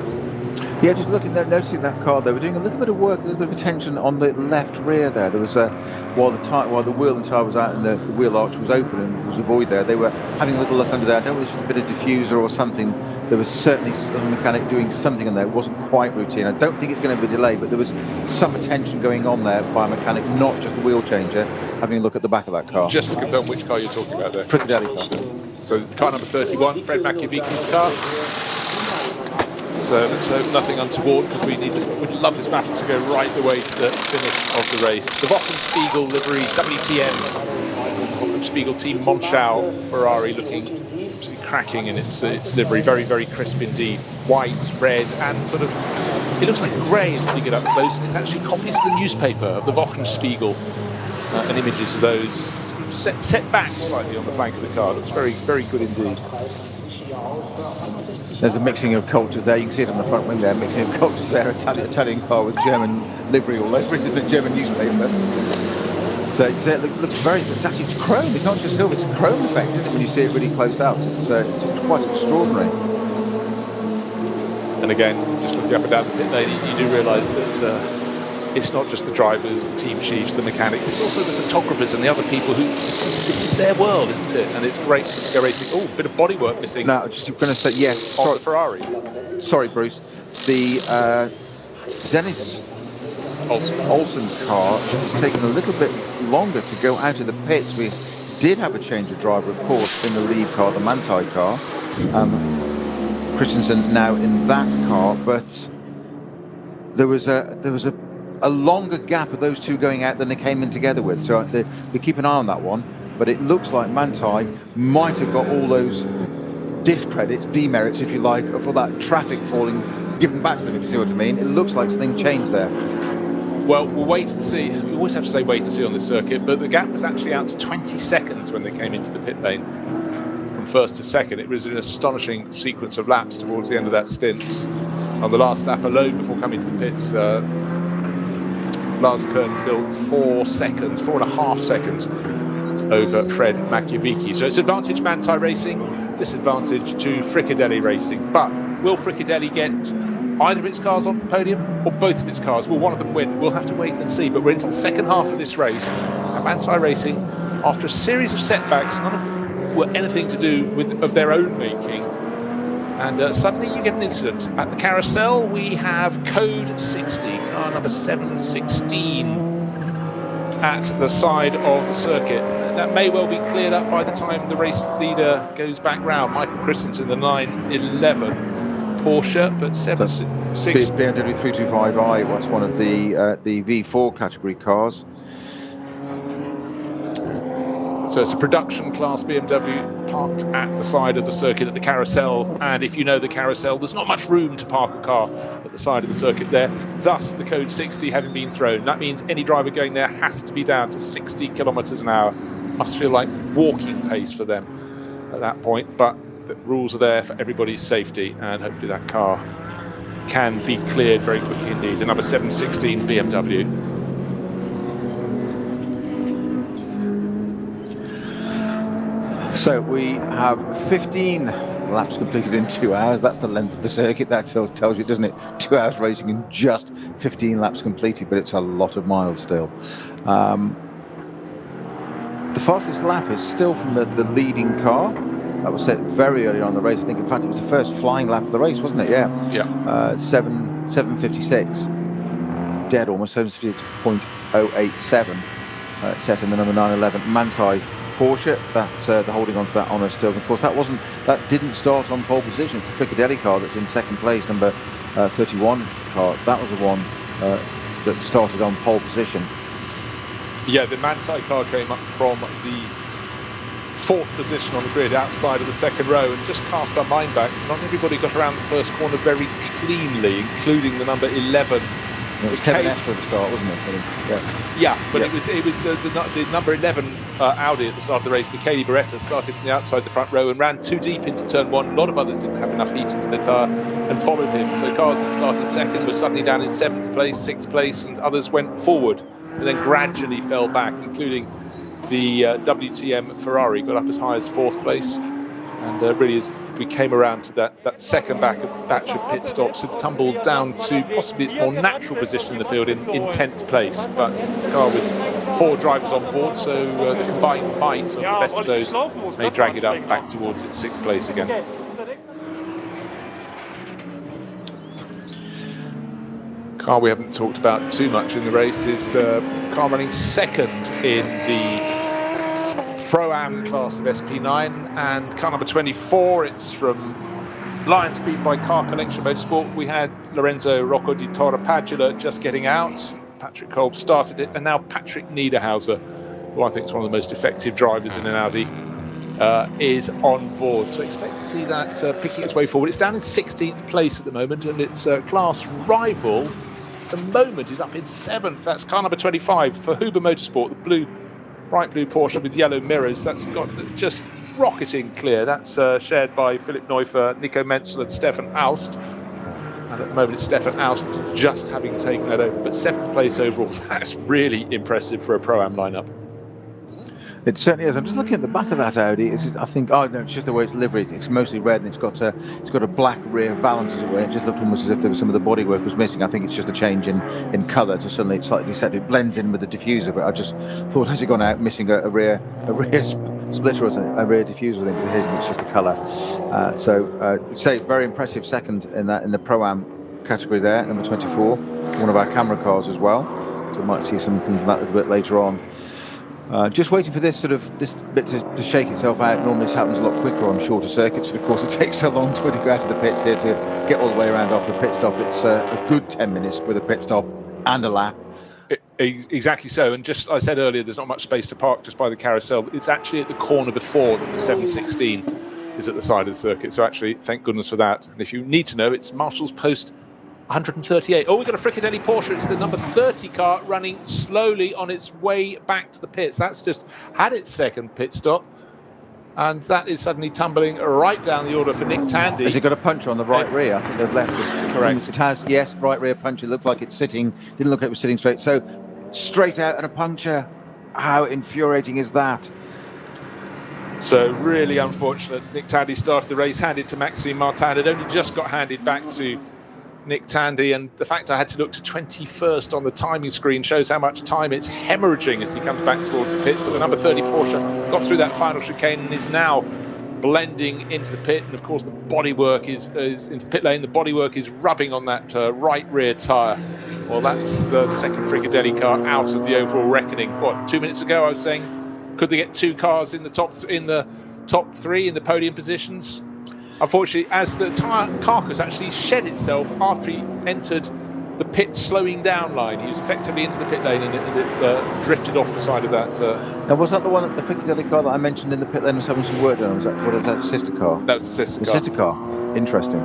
Yeah, just looking there, noticing that car, they were doing a little bit of work, a little bit of attention on the left rear there. There was while the wheel and tyre was out and the wheel arch was open and there was a void there, they were having a little look under there. I don't know if it was a bit of diffuser or something. There was certainly some mechanic doing something in there. It wasn't quite routine. I don't think it's going to be a delay, but there was some attention going on there by a mechanic, not just the wheel changer, having a look at the back of that car. Just to confirm which car you're talking about there. Fricadelli car. So car number 31, Fred Makiewicz's car. So let's hope nothing untoward, because we'd love this battle to go right the way to the finish of the race. The Wochenspiegel livery, WTM, Wochenspiegel Team Monschau Ferrari, looking absolutely cracking in its livery. Very, very crisp indeed. White, red, and sort of, it looks like grey until you get up close, and it's actually copies of the newspaper of the Wochenspiegel and images of those sort of set back slightly on the flank of the car. It looks very, very good indeed. There's a mixing of cultures there. You can see it on the front wing there, mixing of cultures there. Italian car with German livery all over it in the German newspaper. So it looks very, it's actually chrome. It's not just silver, it's a chrome effect, isn't it, when you see it really close up. It's quite extraordinary. And again, just looking up and down the pit lane, you do realise that it's not just the drivers, the team chiefs, the mechanics, it's also the photographers and the other people who, this is their world, isn't it? And it's great to go racing. Oh, a bit of bodywork missing. No, just going to say, yes. On the Ferrari. Sorry, Bruce. The Dennis Olsen car has taken a little bit longer to go out of the pits. We did have a change of driver, of course, in the lead car, the Manthey car. Christensen now in that car, but there was a longer gap of those two going out than they came in together with. So we keep an eye on that one. but it looks like Manthey might have got all those discredits, demerits, if you like, for that traffic falling given back to them, if you see what I mean. It looks like something changed there. Well, we'll wait and see. We always have to say wait and see on this circuit, but the gap was actually out to 20 seconds when they came into the pit lane. From first to second, it was an astonishing sequence of laps towards the end of that stint. On the last lap alone before coming to the pits, Lars Kern built 4.5 seconds over Fred Machiavicki. So it's advantage Manthey Racing, disadvantage to Fricadelli Racing. But will Fricadelli get either of its cars onto the podium or both of its cars? Will one of them win? We'll have to wait and see. But we're into the second half of this race. And Manthey Racing, after a series of setbacks, none of them were anything to do of their own making. And suddenly you get an incident. At the carousel, we have code 60, car number 716, at the side of the circuit. That may well be cleared up by the time the race leader goes back round. Michael Christensen, the 911 Porsche, but 716. BMW 325i was one of the V4 category cars. So it's a production class BMW parked at the side of the circuit at the carousel. And if you know the carousel, there's not much room to park a car at the side of the circuit there. Thus, the code 60 having been thrown. That means any driver going there has to be down to 60 kilometers an hour. Must feel like walking pace for them at that point. But the rules are there for everybody's safety. And hopefully that car can be cleared very quickly indeed. The number 716 BMW. So we have 15 laps completed in 2 hours. That's the length of the circuit. That tells you, doesn't it? 2 hours racing in just 15 laps completed, but it's a lot of miles still. The fastest lap is still from the leading car. That was set very early on in the race. I think, in fact, it was the first flying lap of the race, wasn't it? Yeah. 7:56. Dead almost, 7:50.087. Set in the number 911 Manthey Porsche. That's they're holding on to that honour still. Of course, that didn't start on pole position. It's a Fricadelli car that's in second place, number 31 car. That was the one that started on pole position. Yeah, the Manthey car came up from the fourth position on the grid outside of the second row and just cast our mind back. Not everybody got around the first corner very cleanly, including the number 11. It was Kevin Estre at the start, wasn't it? But it was the number 11 Audi at the start of the race. Michele Beretta started from the outside the front row and ran too deep into turn one. A lot of others didn't have enough heat into their tyre and followed him. So cars that started second were suddenly down in 7th place, 6th place, and others went forward and then gradually fell back, including the WTM Ferrari got up as high as 4th place. And really, as we came around to that second batch of pit stops, it tumbled down to possibly its more natural position in the field in 10th place. But it's a car with 4 drivers on board, so the combined might of the best of those may drag it up back towards its 6th place again. Car we haven't talked about too much in the race is the car running second in the Pro-Am class of SP9, and car number 24, it's from Lion Speed by Car Collection Motorsport. We had Lorenzo Rocco di Torre-Padula just getting out. Patrick Kolb started it, and now Patrick Niederhauser, who I think is one of the most effective drivers in an Audi, is on board. So expect to see that picking its way forward. It's down in 16th place at the moment, and its class rival at the moment is up in 7th. That's car number 25 for Huber Motorsport, the bright blue Porsche with yellow mirrors. That's got just rocketing clear. That's shared by Philipp Neufer, Nico Menzel and Stefan Aust. And at the moment it's Stefan Aust just having taken that over. But 7th place overall, that's really impressive for a Pro-Am lineup. It certainly is. I'm just looking at the back of that Audi. It's just, I think, it's just the way it's liveried. It's mostly red, and it's got a black rear valance, as it were. It just looked almost as if there was some of the bodywork was missing. I think it's just a change in colour. Just suddenly it's slightly deceptive. It blends in with the diffuser. But I just thought, has it gone out missing a rear splitter or something, a rear diffuser? I think it isn't. It's just the colour. Say very impressive second in the Pro-Am category there, number 24. One of our camera cars as well. So we might see something from that a little bit later on. Just waiting for this bit to shake itself out. Normally this happens a lot quicker on shorter circuits, and of course it takes so long to go out to the pits here to get all the way around after a pit stop. It's a good 10 minutes with a pit stop and a lap. Exactly so. And just, I said earlier, there's not much space to park just by the carousel. It's actually at the corner before that the 716 is at the side of the circuit. So actually, thank goodness for that. And if you need to know, it's Marshall's Post 138. Oh, we've got a Fricadelli Porsche. It's the number 30 car running slowly on its way back to the pits. That's just had its second pit stop. And that is suddenly tumbling right down the order for Nick Tandy. Has it got a puncher on the right rear? I think they've left it. Correct. It has, yes, right rear puncher. It looked like it's sitting, didn't look like it was sitting straight. So straight out and a puncture. How infuriating is that? So really unfortunate. Nick Tandy started the race, handed to Maxime Martin. It only just got handed back to Nick Tandy, and the fact I had to look to 21st on the timing screen shows how much time it's hemorrhaging as he comes back towards the pits. But the number 30 Porsche got through that final chicane and is now blending into the pit. And of course, the bodywork is into the pit lane. The bodywork is rubbing on that right rear tyre. Well, that's the second Fricadelli car out of the overall reckoning. What, 2 minutes ago I was saying, could they get two cars in the top three in the podium positions? Unfortunately, as the tyre carcass actually shed itself after he entered the pit slowing down line, he was effectively into the pit lane and it drifted off the side of that. Now, was that the one, the Fricadelli car that I mentioned in the pit lane was having some work done? Was that, what is that, sister car? That was the sister car. The sister car. Interesting.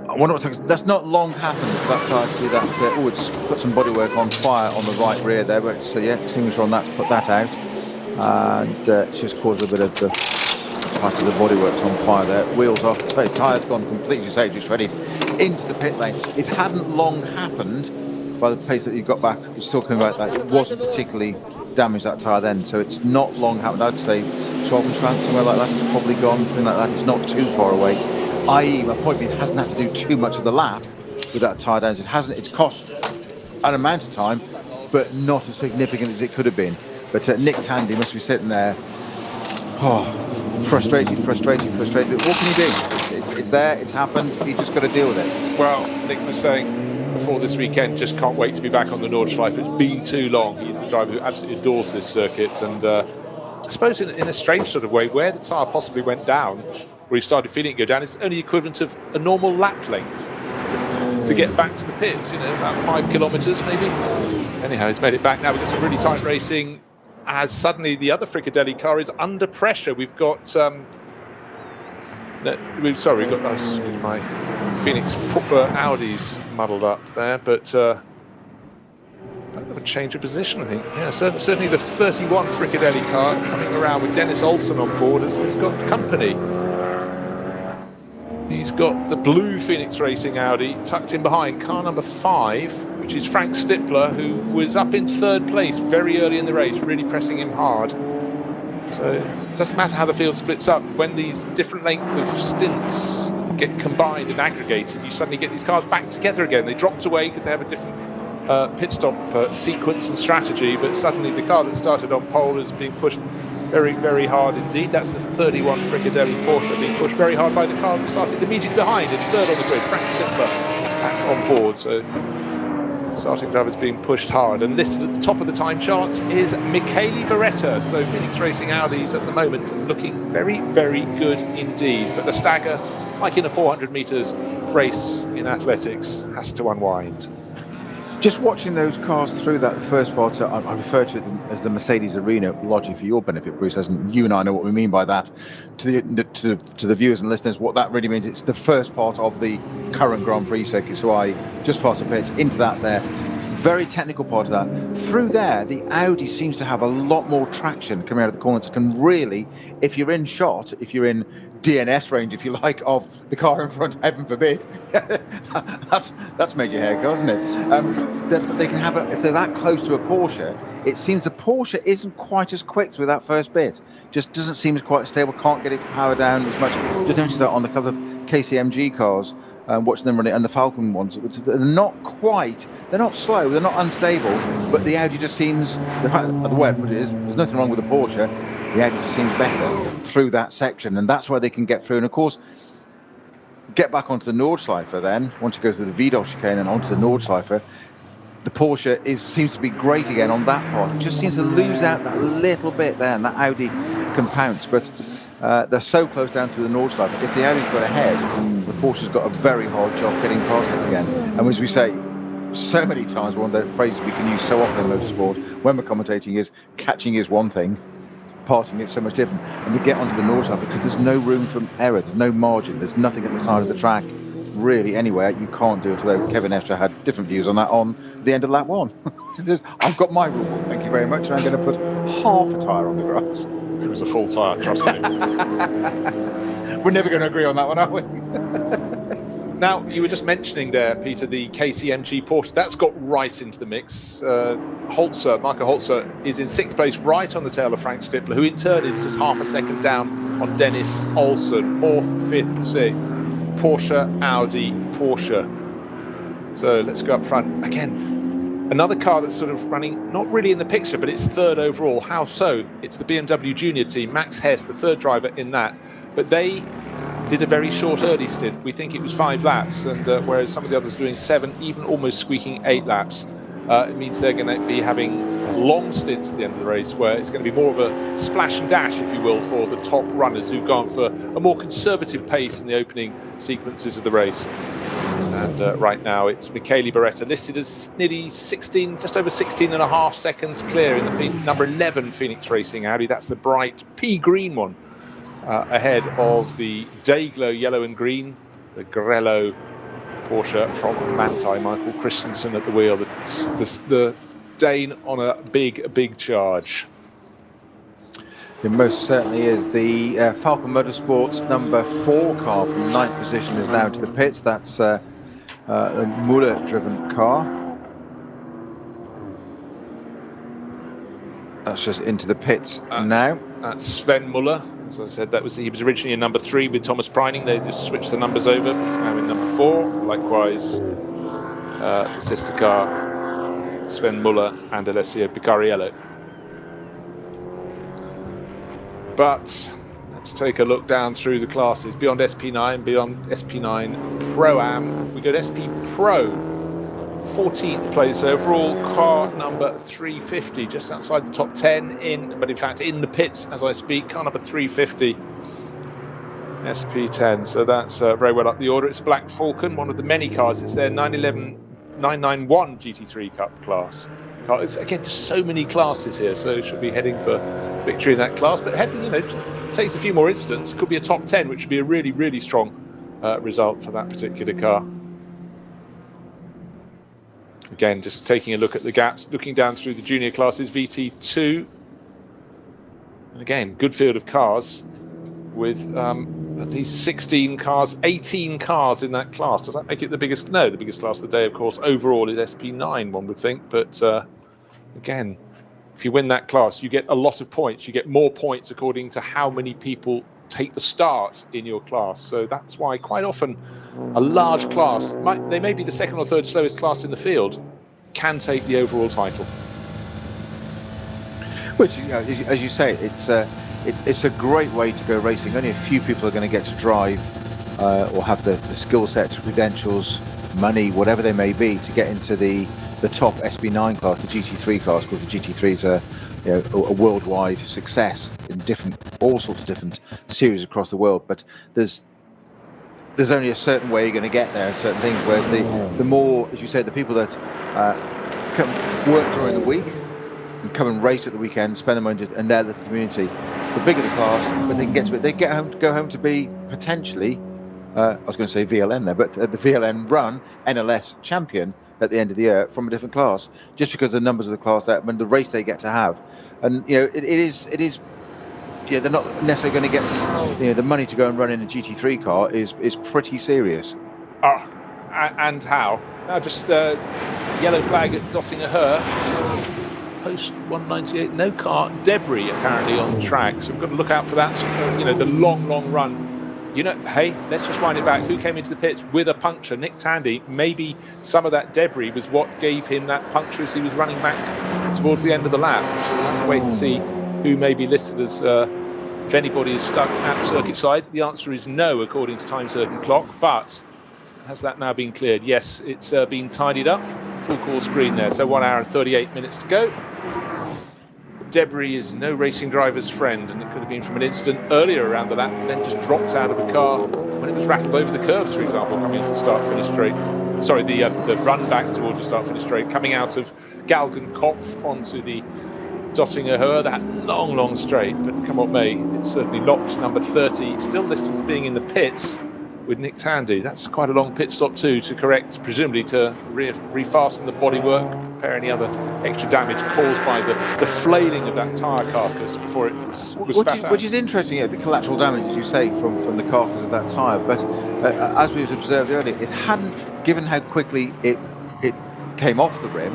I wonder what's, that's not long happened for that tyre to do that. It's put some bodywork on fire on the right rear there, but so yeah, extinguisher on that to put that out. And it's just caused a bit of the part of the bodywork's on fire there. Wheels off, so tyres gone completely safe, just ready into the pit lane. It hadn't long happened by the pace that you got back. We're still coming back that it wasn't particularly damaged, that tyre then, so it's not long happened. I'd say 12 inch fan, somewhere like that. It's probably gone, something like that. It's not too far away. I.e., my point being, it hasn't had to do too much of the lap with that tyre down. It hasn't. It's cost an amount of time, but not as significant as it could have been. But Nick Tandy must be sitting there. Oh, frustrated. What can you do? It's there, it's happened, you just got to deal with it. Well, Nick was saying before this weekend, just can't wait to be back on the Nordschleife. It's been too long. He's a driver who absolutely adores this circuit. And I suppose in a strange sort of way, where the tyre possibly went down, where he started feeling it go down, it's only the equivalent of a normal lap length to get back to the pits, about 5 kilometres maybe. Anyhow, he's made it back now. We've got some really tight racing, as suddenly the other Fricadelli car is under pressure. We've got my Phoenix Audi's muddled up there, but a change of position, I think. Yeah, certainly the 31 Fricadelli car coming around with Dennis Olsen on board has got company. He's got the blue Phoenix Racing Audi tucked in behind car number 5, which is Frank Stippler, who was up in 3rd place very early in the race, really pressing him hard. So it doesn't matter how the field splits up. When these different length of stints get combined and aggregated, you suddenly get these cars back together again. They dropped away because they have a different pit stop sequence and strategy, but suddenly the car that started on pole is being pushed very, very hard indeed. That's the 31 Fricadelli Porsche being pushed very hard by the car that started immediately behind in 3rd on the grid. Frank Stippler back on board. So starting drivers being pushed hard. And listed at the top of the time charts is Michele Beretta. So Phoenix Racing Audis at the moment looking very, very good indeed. But the stagger, like in a 400 metres race in athletics, has to unwind. Just watching those cars through that first part, I refer to it as the Mercedes Arena, largely for your benefit, Bruce, as you and I know what we mean by that. To the viewers and listeners, what that really means, it's the first part of the current Grand Prix circuit. So I just past the pits into that there. Very technical part of that. Through there, the Audi seems to have a lot more traction coming out of the corners. It can really, if you're in shot, if you're in DNS range, if you like, of the car in front, heaven forbid, that's made your hair go, hasn't it? They can have if they're that close to a Porsche, it seems the Porsche isn't quite as quick through that first bit. Just doesn't seem as quite stable, can't get it power down as much. Just noticed that on a couple of KCMG cars, watching them running, and the Falcon ones, they're not slow, they're not unstable, but the Audi just seems, the way I put it is, there's nothing wrong with the Porsche, the Audi just seems better through that section, and that's where they can get through. And of course, get back onto the Nordschleife then, once you go to the Vidal chicane and onto the Nordschleife, the Porsche seems to be great again on that part. It just seems to lose out that little bit there, and that Audi can pounce, but they're so close down to the Nordschleife. If the Audi's got ahead, the Porsche's got a very hard job getting past it again. And as we say, so many times. One of the phrases we can use so often in motorsport when we're commentating is catching is one thing, passing it's so much different. And we get onto the Nordschleife because there's no room for error, there's no margin, there's nothing at the side of the track really anywhere. You can't do it, although Kevin Estra had different views on that on the end of lap 1. I've got my rule book, thank you very much, and I'm going to put half a tyre on the grass. It was a full tyre, trust me. We're never going to agree on that one, are we? Now, you were just mentioning there, Peter, the KCMG Porsche. That's got right into the mix. Michael Holzer is in 6th place, right on the tail of Frank Stippler, who in turn is just half a second down on Dennis Olsen. 4th, 5th, 6th. Porsche, Audi, Porsche. So let's go up front. Again, another car that's sort of running, not really in the picture, but it's 3rd overall. How so? It's the BMW Junior team, Max Hess, the 3rd driver in that. But they did a very short early stint. We think it was 5 laps, and whereas some of the others are doing 7, even almost squeaking 8 laps. It means they're going to be having long stints at the end of the race, where it's going to be more of a splash and dash, if you will, for the top runners who've gone for a more conservative pace in the opening sequences of the race. And right now it's Michele Beretta, listed as nearly 16, just over 16 and a half seconds clear in the number 11 Phoenix Racing Audi. That's the bright pea green one. Ahead of the Dayglow yellow and green, the Grello Porsche from Manthey, Michael Christensen at the wheel, the Dane on a big charge. It most certainly is. The Falcon Motorsports number 4 car from 9th position is now to the pits. That's a Muller-driven car. That's just into the pits now. That's Sven Muller. As I said, he was originally in number 3 with Thomas Preining. They just switched the numbers over. He's now in number 4. Likewise, the sister car, Sven Muller and Alessio Picariello. But let's take a look down through the classes. Beyond SP9, beyond SP9 Pro-Am, we go to SP Pro. 14th place overall, car number 350, just outside the top 10 but in fact in the pits as I speak, car number 350, SP10. So that's very well up the order. It's Black Falcon, one of the many cars. It's their 991 GT3 Cup class. It's, again, just so many classes here, so it should be heading for victory in that class. But heading, takes a few more incidents. Could be a top 10, which would be a really strong result for that particular car. Again, just taking a look at the gaps, looking down through the junior classes, VT2. And again, good field of cars with at least 16 cars, 18 cars in that class. Does that make it the biggest? No, the biggest class of the day, of course, overall is SP9, one would think. But again, if you win that class, you get a lot of points. You get more points according to how many people take the start in your class. So that's why quite often a large class, they may be the 2nd or 3rd slowest class in the field, can take the overall title. Which, as you say, it's a great way to go racing. Only a few people are going to get to drive or have the skill sets, credentials, money, whatever they may be, to get into the top SP9 class, the GT3 class, because the GT3 is a worldwide success in all sorts of different series across the world. But there's only a certain way you're going to get there, certain things. Whereas the more, as you said, the people that come work during the week and come and race at the weekend, spend the money, and they're the community. The bigger the class, but they can get to it. They go home to be potentially, I was going to say VLN there, but the VLN run NLS champion at the end of the year from a different class, just because the numbers of the class that when the race they get to have. And it is they're not necessarily going to get the money to go and run in a GT3 car is pretty serious. And how now? Just yellow flag at Dottinger Her, post 198, no car debris apparently on track, so we've got to look out for that. The long run. Hey, let's just wind it back. Who came into the pits with a puncture? Nick Tandy. Maybe some of that debris was what gave him that puncture as he was running back towards the end of the lap. So we'll have to wait and see who may be listed as, if anybody is stuck at circuit side. The answer is no, according to Time Certain Clock. But has that now been cleared? Yes, it's been tidied up. Full course green there. So 1 hour and 38 minutes to go. Debris is no racing driver's friend, and it could have been from an incident earlier around the lap and then just dropped out of a car when it was rattled over the curbs, for example, coming into the start-finish straight. the run back towards the start-finish straight, coming out of Galgenkopf onto the Dottinger Höhe, that long straight. But come what may, it's certainly locked number 30. Still listed as being in the pits with Nick Tandy. That's quite a long pit stop too, to correct, presumably to refasten the bodywork, repair any other extra damage caused by the flailing of that tyre carcass before it was spat out. Which is interesting, the collateral damage, as you say, from the carcass of that tyre. But as we've observed earlier, it hadn't, given how quickly it came off the rim,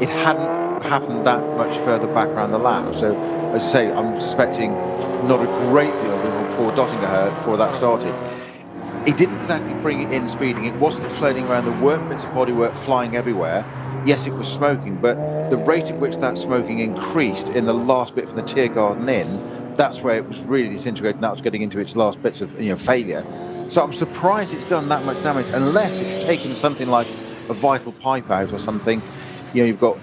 it hadn't happened that much further back around the lap. So, as I say, I'm suspecting not a great deal before Dottinger Höhe before that started. It didn't exactly bring it in speeding. It wasn't flailing around the work, bits of bodywork flying everywhere. Yes, it was smoking, but the rate at which that smoking increased in the last bit from the Tiergarten in, that's where it was really disintegrating. That was getting into its last bits of failure. So I'm surprised it's done that much damage, unless it's taken something like a vital pipe out or something. You've got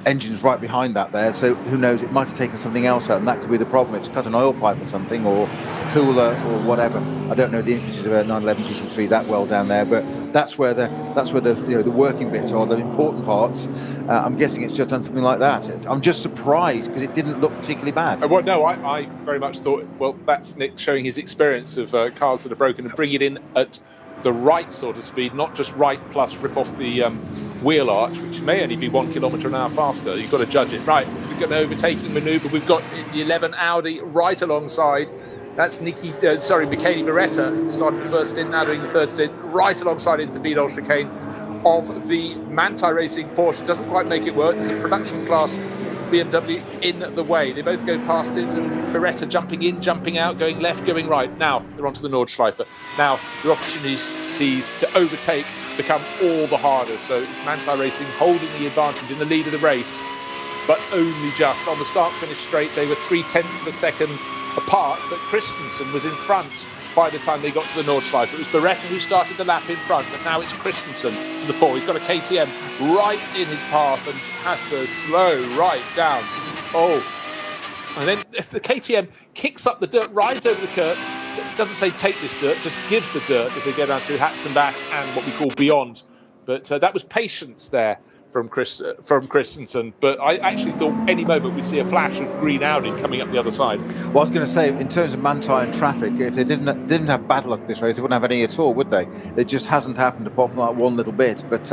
engines right behind that there, so who knows, it might have taken something else out, and that could be the problem. It's cut an oil pipe or something, or cooler or whatever. I don't know the intricacies of a 911 GT3 that well down there, but that's where the working bits are, the important parts. I'm guessing it's just done something like that. I'm just surprised because it didn't look particularly bad. Well, no, I very much thought, well, that's Nick showing his experience of cars that are broken and bring it in at the right sort of speed, not just right plus rip off the wheel arch, which may only be 1 kilometre an hour faster. You've got to judge it. Right, we've got an overtaking manoeuvre. We've got the 11 Audi right alongside. That's Michele Beretta, started the first stint, now doing the third stint, right alongside into the Wiedel chicane of the Manthey Racing Porsche. Doesn't quite make it work. There's a production class BMW in the way. They both go past it, and Beretta jumping in, jumping out, going left, going right. Now they're onto the Nordschleife. Now the opportunities to overtake become all the harder. So it's Manthey Racing holding the advantage in the lead of the race, but only just. On the start-finish straight, they were 0.3 of a second apart, but Christensen was in front by the time they got to the Nordschleife. It was Beretta who started the lap in front, but now it's Christensen to the fore. He's got a KTM right in his path and has to slow right down. And then if the KTM kicks up the dirt right over the curb, it doesn't say take this dirt, just gives the dirt as they go down through Hatzenbach and what we call beyond. But that was patience there from Christensen, but I actually thought any moment we'd see a flash of green Audi coming up the other side. Well, I was going to say, in terms of Manthey and traffic, if they didn't have bad luck this race, they wouldn't have any at all, would they? It just hasn't happened apart from that one little bit. But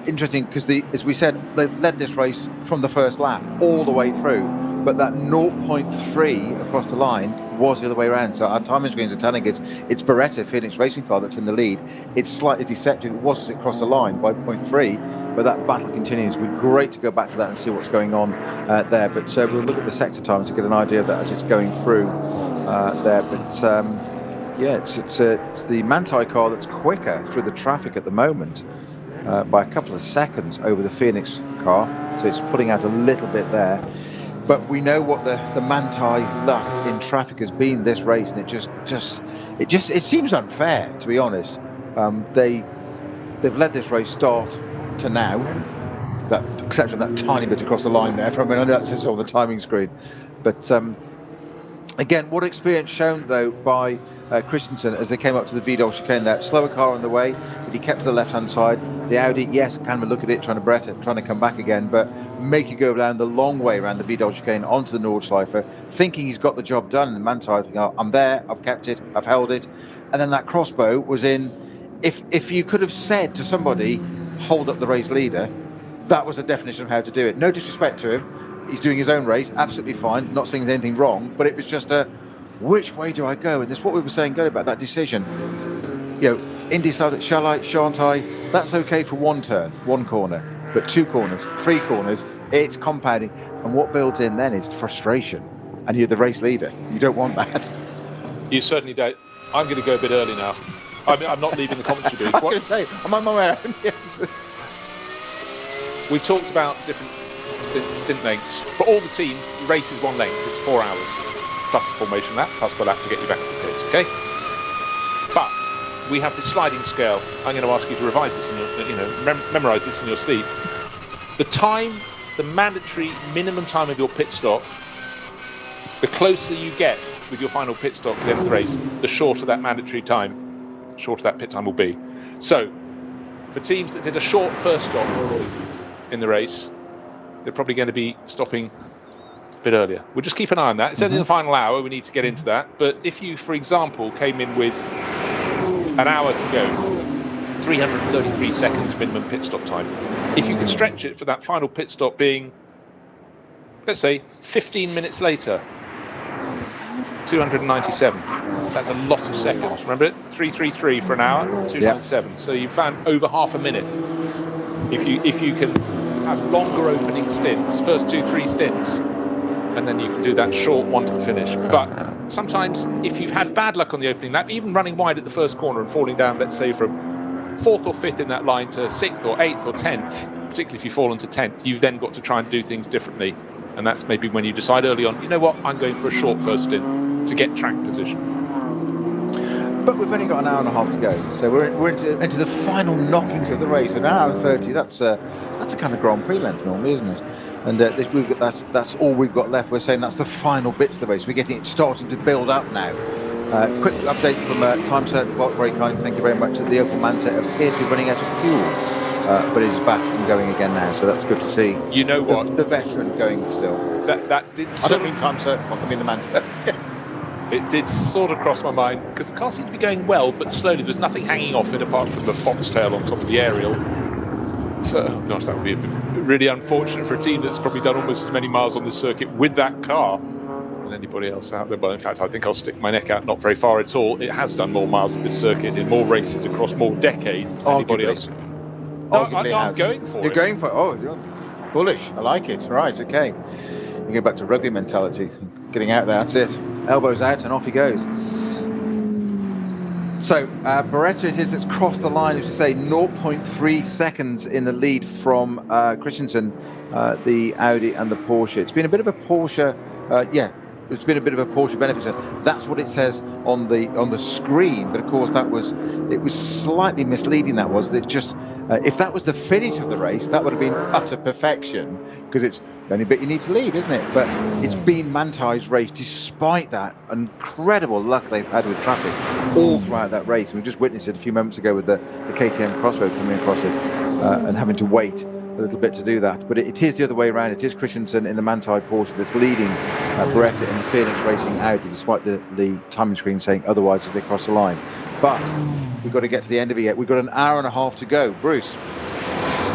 interesting, because as we said, they've led this race from the first lap all the way through, but that 0.3 across the line was the other way around. So our timing screens are telling us it's Beretta, Phoenix Racing Car, that's in the lead. It's slightly deceptive. It was as it crossed the line by 0.3, but that battle continues. It would be great to go back to that and see what's going on there. But we'll look at the sector times to get an idea of that as it's going through there. But it's the Manthey car that's quicker through the traffic at the moment by a couple of seconds over the Phoenix car. So it's putting out a little bit there. But we know what the Manthey luck in traffic has been this race, and it seems unfair, to be honest. They've led this race start to now, except for that tiny bit across the line there. I know that's just on the timing screen. But again, what experience shown though by Christensen as they came up to the Wiedel chicane there. Slower car on the way, but he kept to the left-hand side. The Audi, yes, kind of look at it, trying to come back again, but make you go down the long way around the Wiedel chicane onto the Nordschleife, thinking he's got the job done. And the Manthey thinking, oh, I'm there, I've kept it, I've held it. And then that crossbow was in. If you could have said to somebody, hold up the race leader, that was the definition of how to do it. No disrespect to him. He's doing his own race, absolutely fine, not saying there's anything wrong, but it was just which way do I go? And that's what we were saying about that decision. Indy decided, shall I, shan't I? That's okay for one turn, one corner, but 2 corners, 3 corners, it's compounding. And what builds in then is frustration. And you're the race leader. You don't want that. You certainly don't. I'm going to go a bit early now. I'm not leaving the commentary booth. I'm going to say, I'm on my way out. Yes. We've talked about different stint lengths. For all the teams, the race is one length. It's 4 hours. Plus the formation lap, plus the lap to get you back to the pits, okay? But we have this sliding scale. I'm going to ask you to revise this and memorise this in your sleep. The mandatory minimum time of your pit stop, the closer you get with your final pit stop to the end of the race, the shorter that mandatory time, shorter that pit time will be. So For teams that did a short first stop in the race, they're probably going to be stopping a bit earlier. We'll just keep an eye on that. It's only the final hour. We need to get into that. But if you, for example, came in with an hour to go, 333 seconds minimum pit stop time. If you could stretch it for that final pit stop being, let's say, 15 minutes later, 297. That's a lot of seconds. Remember it? 333 for an hour, 297. So you found over half a minute. If you can have longer opening stints, first 2-3 stints, and then you can do that short one to the finish. But sometimes if you've had bad luck on the opening lap, even running wide at the first corner and falling down, let's say from 4th or 5th in that line to 6th or 8th or 10th, particularly if you fall into 10th, you've then got to try and do things differently. And that's maybe when you decide early on, you know what, I'm going for a short first stint to get track position. But we've only got an hour and a half to go, so we're into the final knockings of the race. An hour and 30, that's a kind of Grand Prix length normally, isn't it? And that's all we've got left. We're saying that's the final bits of the race. We're getting it starting to build up now. Quick update from Time Certain Clock, very kind, thank you very much. The Opel Manta appeared to be running out of fuel, but is back and going again now, so that's good to see. You know what? The veteran going still. That did. I don't mean Time Certain Clock, I mean the Manta. Yes. It did sort of cross my mind because the car seemed to be going well, but slowly. There was nothing hanging off it apart from the foxtail on top of the aerial. So, oh gosh, that would be really unfortunate for a team that's probably done almost as many miles on this circuit with that car than anybody else out there. But in fact, I think I'll stick my neck out not very far at all. It has done more miles at this circuit in more races across more decades than anybody else. No, I'm going for it. You're going for it? Oh, you're bullish. I like it. Right, okay. You go back to rugby mentality. Getting out there, that's it. Elbows out and off he goes. So Beretta it is that's crossed the line, as you say, 0.3 seconds in the lead from Christensen, the Audi and the Porsche. It's been a bit of a Porsche, it's been a bit of a Porsche benefit. So that's what it says on the screen, but of course it was slightly misleading. That was it. Just if that was the finish of the race, that would have been utter perfection, because it's the only bit you need to lead, isn't it? But it's been Mantai's race, despite that incredible luck they've had with traffic all throughout that race. And we just witnessed it a few moments ago with the KTM Crossbow coming across it and having to wait a little bit to do that. But it is the other way around. It is Christensen in the Manthey Porsche that's leading Beretta in the Phoenix Racing Audi, despite the timing screen saying otherwise as they cross the line. But we've got to get to the end of it yet. We've got an hour and a half to go. Bruce.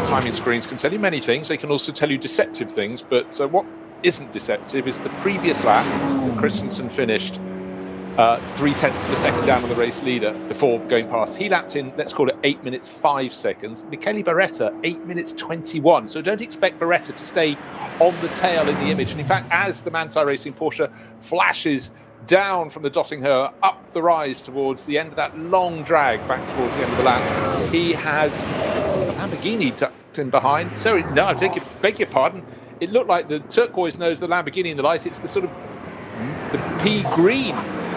Timing screens can tell you many things. They can also tell you deceptive things. But what isn't deceptive is the previous lap. Christensen finished 0.3 of a second down on the race leader before going past. He lapped in, let's call it 8 minutes 5 seconds. Michele Beretta 8 minutes 21. So don't expect Beretta to stay on the tail in the image. And in fact, as the Manthey Racing Porsche flashes down from the Dottingher up the rise towards the end of that long drag back towards the end of the lap, he has the Lamborghini tucked in behind. Sorry, no, beg your pardon. It looked like the turquoise nose, the Lamborghini in the light. It's the sort of the pea green.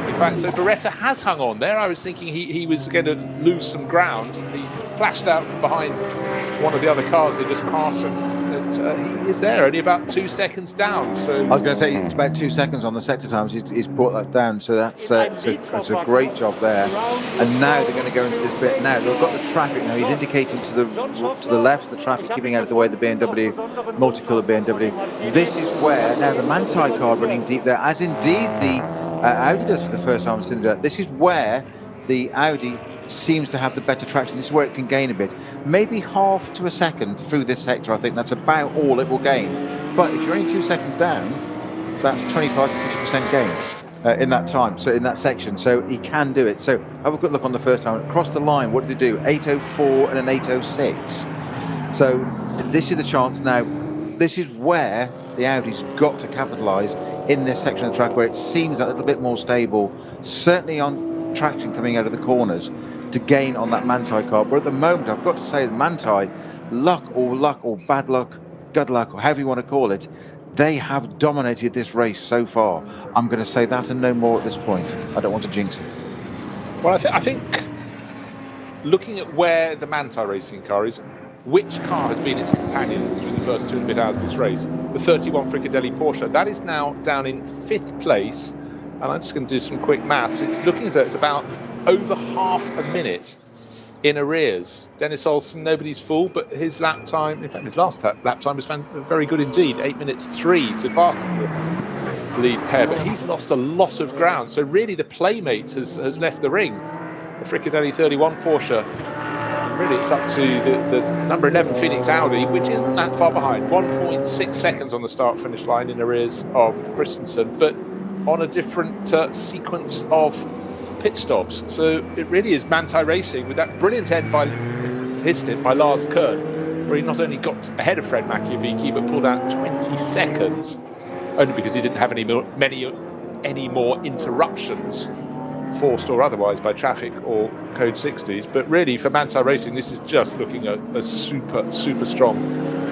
In fact, so Beretta has hung on there. I was thinking he was going to lose some ground. He flashed out from behind one of the other cars they just passed him. He is there, only about 2 seconds down. So I was going to say it's about 2 seconds on the sector times. He's brought that down, so that's a great job there. And now they're going to go into this bit. Now they've got the traffic. Now he's indicating to the left, the traffic keeping out of the way of the BMW, multicolored BMW. This is where now the Manthey car running deep there, as indeed the Audi does for the first time in cylinder. This is where the Audi seems to have the better traction. This is where it can gain a bit, maybe half to a second through this sector. I think that's about all it will gain. But if you're only 2 seconds down, that's 25 to 50% gain in that time. So in that section, so he can do it. So have a good look on the first time. Across the line, what did they do? 8:04 and an 8:06. So this is the chance now. This is where the Audi's got to capitalise in this section of the track where it seems a little bit more stable, certainly on traction coming out of the corners, to gain on that Manthey car. But at the moment, I've got to say, the Manthey, luck or bad luck, good luck, or however you want to call it, they have dominated this race so far. I'm going to say that and no more at this point. I don't want to jinx it. Well, I think looking at where the Manthey Racing car is, which car has been its companion through the first 2 and a bit hours of this race? The 31 Fricadelli Porsche. That is now down in 5th place. And I'm just going to do some quick maths. It's looking as though it's about over half a minute in arrears. Dennis Olsen, nobody's fool, but his lap time, in fact, his last lap time was very good indeed, 8 minutes 3, so faster than the lead pair, but he's lost a lot of ground. So really the playmate has left the ring. The Fricadelli 31 Porsche, really it's up to the number 11 Phoenix Audi, which isn't that far behind, 1.6 seconds on the start-finish line in arrears of Christensen, but on a different sequence of pit stops. So it really is Manthey Racing with that brilliant end to his stint by Lars Kern, where he not only got ahead of Fred Machiavicchi but pulled out 20 seconds, only because he didn't have any more interruptions, forced or otherwise by traffic or code 60s. But really for Manthey Racing, this is just looking at a super strong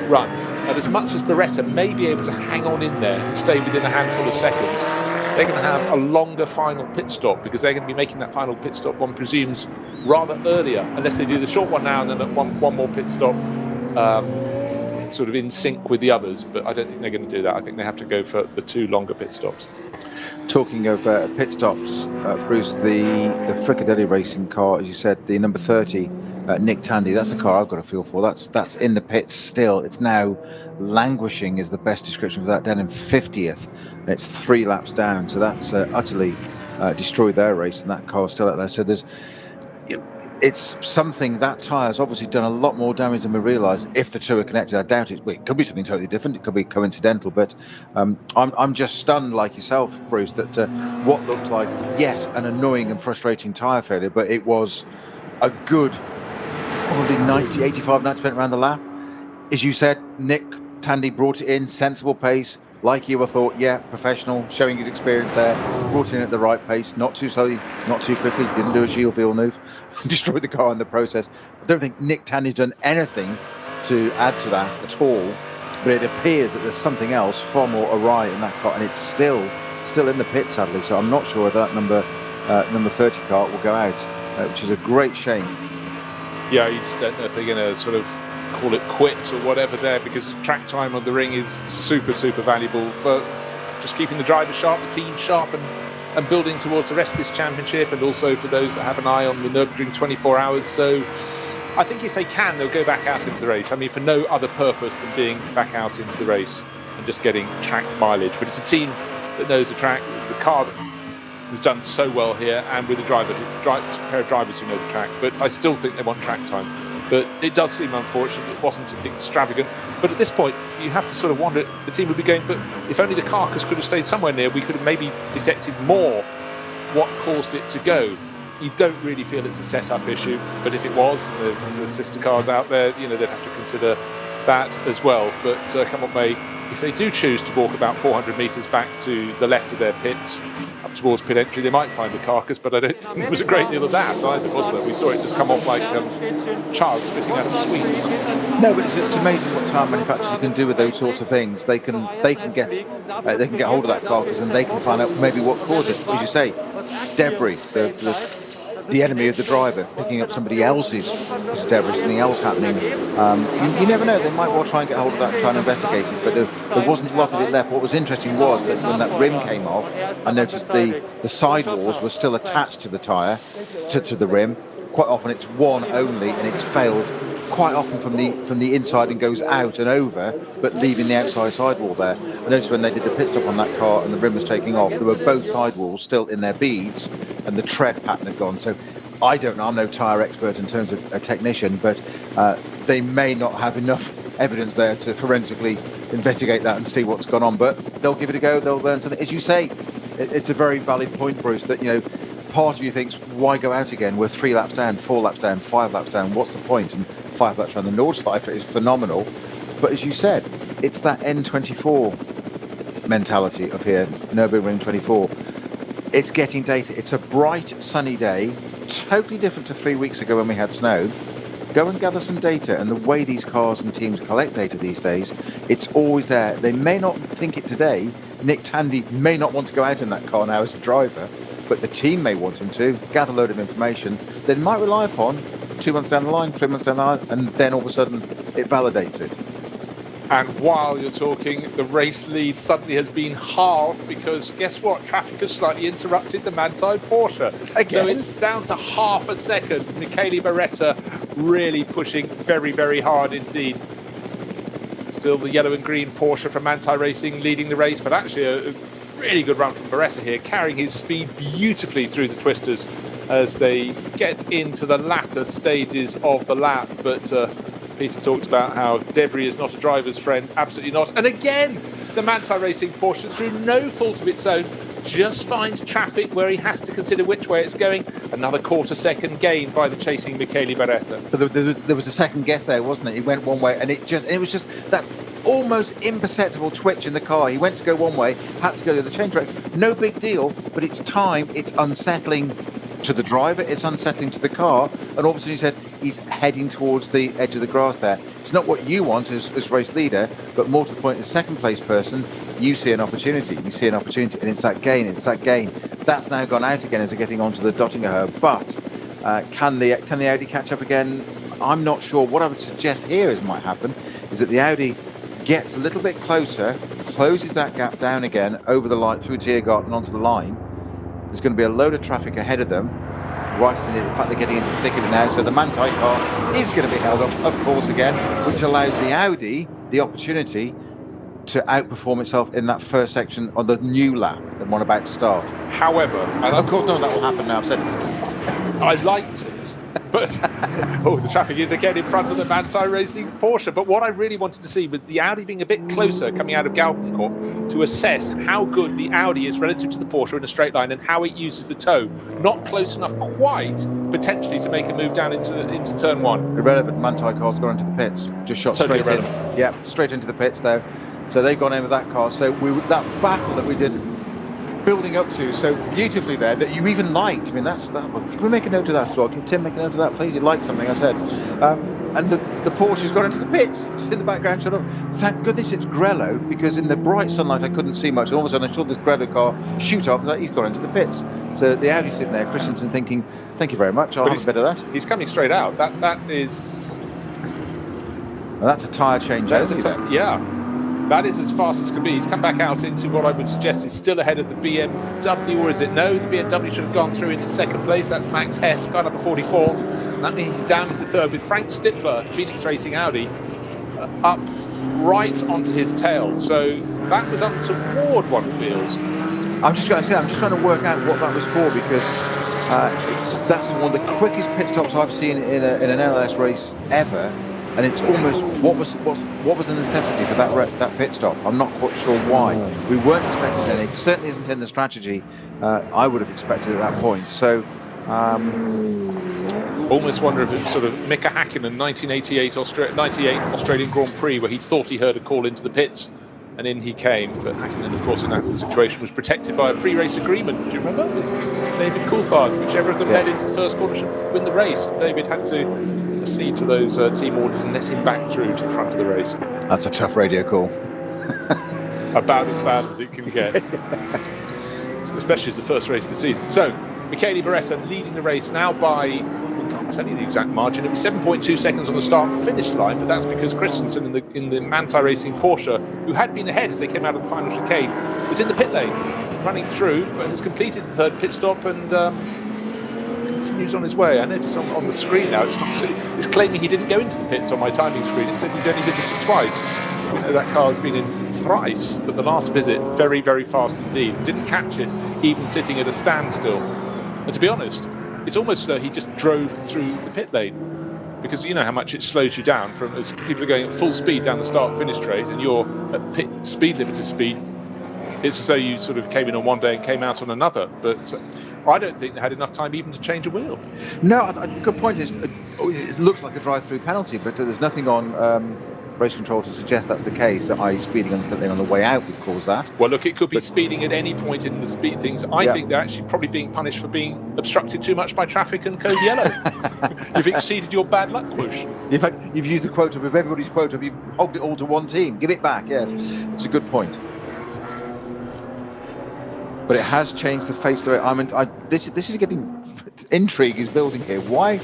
run. And as much as Beretta may be able to hang on in there and stay within a handful of seconds, they're going to have a longer final pit stop, because they're going to be making that final pit stop, one presumes, rather earlier, unless they do the short one now and then one more pit stop sort of in sync with the others. But I don't think they're going to do that. I think they have to go for the 2 longer pit stops. Talking of pit stops, Bruce, the Fricadelli Racing car, as you said, the number 30, Nick Tandy, that's the car I've got a feel for. That's in the pits still. It's now languishing is the best description for that, down in 50th, and it's 3 laps down. So that's utterly destroyed their race, and that car's still out there. So it's something, that tyre's obviously done a lot more damage than we realised. If the two are connected, I doubt it. Well, it could be something totally different. It could be coincidental. But I'm just stunned, like yourself, Bruce, that what looked like, yes, an annoying and frustrating tyre failure, but it was a good, probably 85-90% around the lap. As you said, Nick Tandy brought it in, sensible pace. Like you, I thought, yeah, professional, showing his experience there, brought it in at the right pace, not too slowly, not too quickly, didn't do a Gilles Villeneuve, destroyed the car in the process. I don't think Nick Tandy's done anything to add to that at all, but it appears that there's something else far more awry in that car, and it's still in the pit, sadly, so I'm not sure whether that number 30 car will go out, which is a great shame. Yeah, you just don't know if they're going to sort of call it quits or whatever there, because track time on the ring is super valuable for just keeping the drivers sharp, the team sharp, and building towards the rest of this championship, and also for those that have an eye on the Nürburgring 24 hours. So I think if they can, they'll go back out into the race. I mean, for no other purpose than being back out into the race and just getting track mileage. But it's a team that knows the track, the car has done so well here, and with a pair of drivers who know the track. But I still think they want track time. But it does seem unfortunate. It wasn't extravagant. But at this point, you have to sort of wonder, the team would be going, but if only the carcass could have stayed somewhere near, we could have maybe detected more what caused it to go. You don't really feel it's a set-up issue, but if it was, the sister cars out there, they'd have to consider that as well. But come what may, if they do choose to walk about 400 metres back to the left of their pits, up towards pit entry, they might find the carcass, but I don't think there was a great deal of that either, was there? We saw it just come off like Charles spitting out a sweet or something. No, but it's amazing what tyre manufacturers can do with those sorts of things. They can get hold of that carcass, and they can find out maybe what caused it. As you say, debris, the enemy of the driver, picking up somebody else's debris, something else happening. You never know, they might well try and get hold of that and try and investigate it, but there wasn't a lot of it left. What was interesting was that when that rim came off, I noticed the sidewalls were still attached to the tyre, to the rim. Quite often it's one only, and it's failed quite often from the inside and goes out and over, but leaving the outside sidewall there. I noticed when they did the pit stop on that car and the rim was taking off, there were both sidewalls still in their beads, and the tread pattern had gone. So I don't know, I'm no tyre expert in terms of a technician, but they may not have enough evidence there to forensically investigate that and see what's gone on, but they'll give it a go, they'll learn something. As you say, it's a very valid point, Bruce, that part of you thinks, why go out again? We're 3 laps down, 4 laps down, 5 laps down, what's the point? And 5 laps around the Nordschleife is phenomenal, but as you said, it's that N24 mentality of here, Nürburgring 24. It's getting data. It's a bright, sunny day, totally different to 3 weeks ago when we had snow. Go and gather some data, and the way these cars and teams collect data these days, it's always there. They may not think it today. Nick Tandy may not want to go out in that car now as a driver, but the team may want him to gather a load of information. They might rely upon 2 months down the line, 3 months down the line, and then all of a sudden it validates it. And while you're talking, the race lead suddenly has been halved because guess what? Traffic has slightly interrupted the Manthey Porsche. Again? So it's down to half a second. Michele Beretta really pushing very, very hard indeed. Still the yellow and green Porsche from Manthey Racing leading the race, but actually a really good run from Beretta here, carrying his speed beautifully through the twisters as they get into the latter stages of the lap. But Peter talked about how debris is not a driver's friend. Absolutely not. And again, the Manthey Racing Porsche, through no fault of its own, just finds traffic where he has to consider which way it's going. Another quarter-second gain by the chasing Michele Beretta. But there was a second guess there, wasn't it? He went one way, and it was just that almost imperceptible twitch in the car. He went to go one way, had to go the other, change direction. No big deal, but it's time. It's unsettling to the driver, it's unsettling to the car, and all of a sudden he said he's heading towards the edge of the grass there. It's not what you want as race leader, but more to the point, as second place person, you see an opportunity. You see an opportunity, and it's that gain. That's now gone out again as they're getting onto the Dottinger Herb. But can the Audi catch up again? I'm not sure. What I would suggest here might happen is that the Audi gets a little bit closer, closes that gap down again over the line through Tiergarten onto the line. There's going to be a load of traffic ahead of them. Right, in fact, they're getting into the thick of it now. So the Manthey car is going to be held up, of course, again, which allows the Audi the opportunity to outperform itself in that first section on the new lap, the one about to start. However, and of course, no, that will happen now. I've said it. I liked it, but the traffic is again in front of the Manthey Racing Porsche. But what I really wanted to see was the Audi being a bit closer coming out of Galbenkopf to assess how good the Audi is relative to the Porsche in a straight line and how it uses the toe. Not close enough quite, potentially, to make a move down into turn one. Irrelevant. Manthey car's gone into the pits. Just shot Totally straight irrelevant. in. Yeah, straight into the pits there. So they've gone in with that car. So that battle that we did building up to so beautifully there that you even liked. I mean, can we make a note of that as well? Can Tim make a note of that, please? You liked something I said. And the Porsche's gone into the pits. It's in the background, shut up. Thank goodness it's Grello, because in the bright sunlight I couldn't see much. All of a sudden I saw this Grello car shoot off, and he's gone into the pits. So the Audi's sitting there, Christensen thinking, thank you very much, I'll have a bit of that. He's coming straight out. That is... Well, that's a tyre change. Yeah. That is as fast as can be. He's come back out into what I would suggest is still ahead of the BMW, or is it? No, the BMW should have gone through into second place. That's Max Hess, car number 44. And that means he's down into third with Frank Stippler, Phoenix Racing Audi, up right onto his tail. So that was up toward one feels. I'm just trying to work out what that was for, because that's one of the quickest pit stops I've seen in an LS race ever. And it's almost what was the necessity for that pit stop? I'm not quite sure why. We weren't expecting that. It certainly isn't in the strategy I would have expected at that point. So almost wonder if it's sort of Mika Hakkinen 98 Australian Grand Prix, where he thought he heard a call into the pits, and in he came. But Hakkinen, of course, in that situation was protected by a pre-race agreement. Do you remember? With David Coulthard, whichever of them led into the first corner should win the race. David had to accede to those team orders and let him back through to the front of the race. That's a tough radio call. About as bad as it can get. Especially as the first race of the season. So, Michele Beretta leading the race now by, we can't tell you the exact margin, it was 7.2 seconds on the start-finish line, but that's because Christensen in the Manthey Racing Porsche, who had been ahead as they came out of the final chicane, was in the pit lane, running through, but has completed the third pit stop and continues on his way. I notice on the screen now, it's claiming he didn't go into the pits on my timing screen. It says he's only visited twice. We know that car has been in thrice, but the last visit, very, very fast indeed. Didn't catch it, even sitting at a standstill. And to be honest, it's almost as though he just drove through the pit lane, because you know how much it slows you down from as people are going at full speed down the start-finish straight, and you're at pit speed limiter speed. It's as though you sort of came in on one day and came out on another, but I don't think they had enough time even to change a wheel. No, the good point is, it looks like a drive-through penalty, but there's nothing on race control to suggest that's the case, that i.e. speeding on the pit lane on the way out would cause that. Well, look, it could be speeding at any point in the speed things. I think they're actually probably being punished for being obstructed too much by traffic and code yellow. You've exceeded your bad luck push. In fact, you've used the quota of everybody's quota, you've hogged it all to one team. Give it back, yes. It's a good point. But it has changed the face of it. This is getting... Intrigue is building here. Why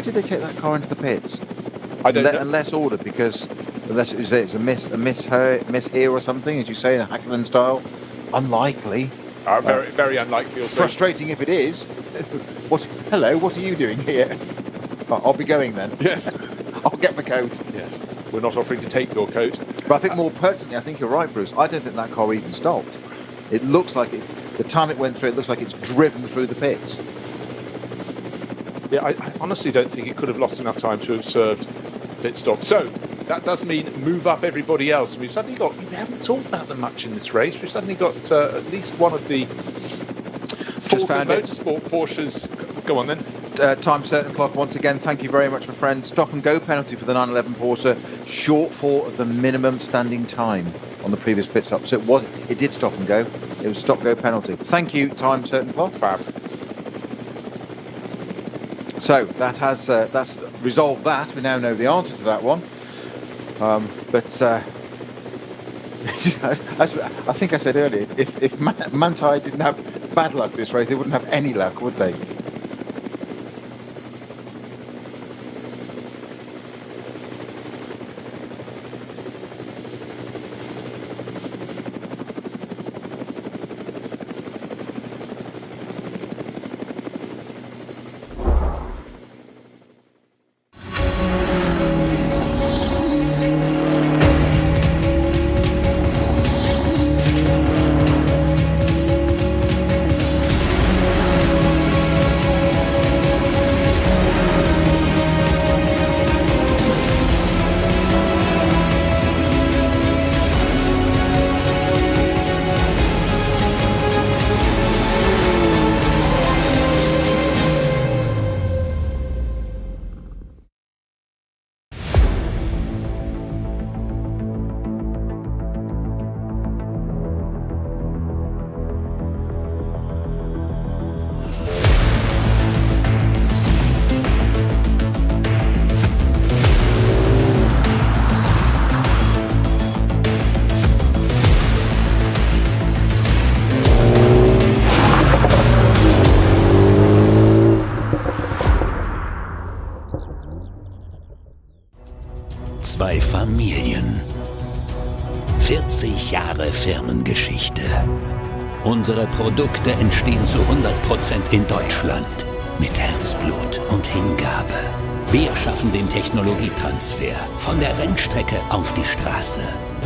did they take that car into the pits? I don't know. Unless ordered, because It's a miss here or something, as you say, in a Hackman style. Unlikely. Very, very unlikely. Also. Frustrating if it is. Hello, what are you doing here? I'll be going then. Yes. I'll get my coat. Yes. We're not offering to take your coat. But I think more pertinently, I think you're right, Bruce. I don't think that car even stopped. It looks like the time it went through, it looks like it's driven through the pits. Yeah, I honestly don't think it could have lost enough time to have served pit stop. So that does mean move up everybody else. We've suddenly got, we haven't talked about them much in this race. We've suddenly got at least one of the Ford Motorsport Porsches. Go on then. Time certain clock once again. Thank you very much, my friend. Stop and go penalty for the 911 Porsche, short for the minimum standing time on the previous pit stop. So it did stop and go. It was stop go penalty. Thank you, time certain clock. Fab. So that's resolved that. We now know the answer to that one. I think I said earlier, if Manthey didn't have bad luck this race, they wouldn't have any luck, would they? Zwei Familien. 40 Jahre Firmengeschichte. Unsere Produkte entstehen zu 100% in Deutschland. Mit Herzblut und Hingabe. Wir schaffen den Technologietransfer von der Rennstrecke auf die Straße.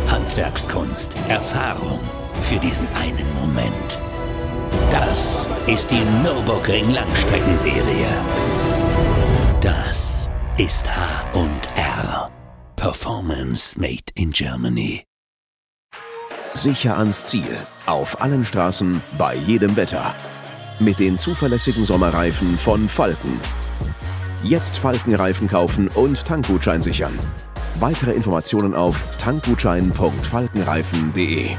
Handwerkskunst, Erfahrung für diesen einen Moment. Das ist die Nürburgring Langstreckenserie. Das ist H&R. Performance made in Germany. Sicher ans Ziel. Auf allen Straßen, bei jedem Wetter. Mit den zuverlässigen Sommerreifen von Falken. Jetzt Falkenreifen kaufen und Tankgutschein sichern. Weitere Informationen auf tankgutschein.falkenreifen.de.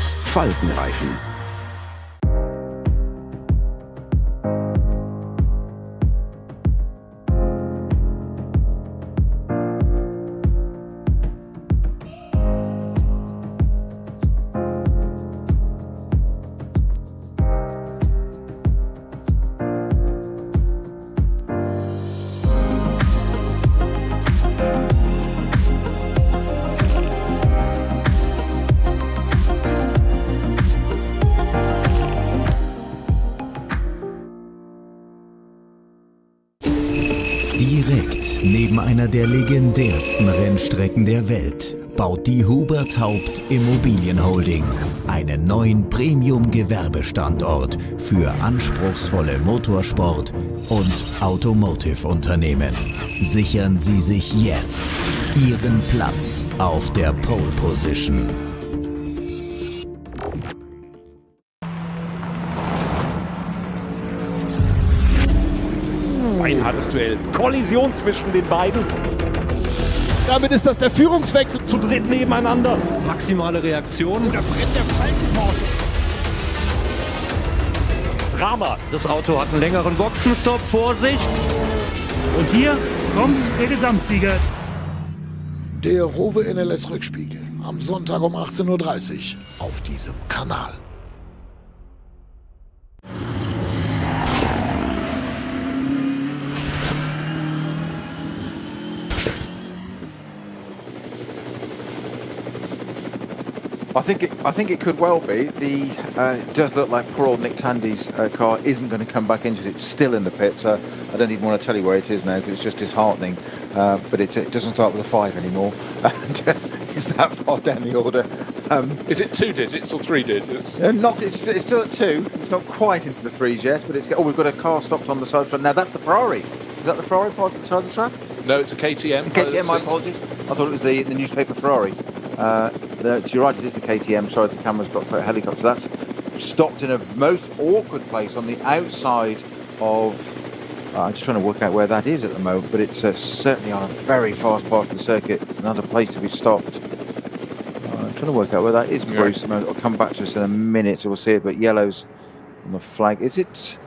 Falkenreifen. Direkt neben einer der legendärsten Rennstrecken der Welt baut die Hubert Haupt Immobilienholding einen neuen Premium-Gewerbestandort für anspruchsvolle Motorsport- und Automotive-Unternehmen. Sichern Sie sich jetzt Ihren Platz auf der Pole Position. Ein hartes Duell. Kollision zwischen den beiden. Damit ist das der Führungswechsel. Zu dritt nebeneinander. Maximale Reaktion. Da brennt der Falkenporsche. Drama. Das Auto hat einen längeren Boxenstopp. Vorsicht. Und hier kommt der Gesamtsieger. Der Rowe NLS Rückspiegel. Am Sonntag um 18:30 Uhr auf diesem Kanal. I think it could well be. It does look like poor old Nick Tandy's car isn't going to come back into it. It's still in the pit, so I don't even want to tell you where it is now because it's just disheartening. But it doesn't start with a 5 anymore. And it's that far down the order. Is it 2 digits or 3 digits? It's still at 2. It's not quite into the 3s yet, but we've got a car stopped on the side of the track. Now that's the Ferrari. Is that the Ferrari part of the side of the track? No, it's a KTM. KTM, my apologies. I thought it was the newspaper Ferrari. You're right, it is the KTM. Sorry, the camera's got a helicopter. That's stopped in a most awkward place on the outside of... I'm just trying to work out where that is at the moment, but it's certainly on a very fast part of the circuit. Another place to be stopped. I'm trying to work out where that is, Bruce. Yeah. I'll come back to us in a minute, so we'll see it. But yellow's on the flag. Is it...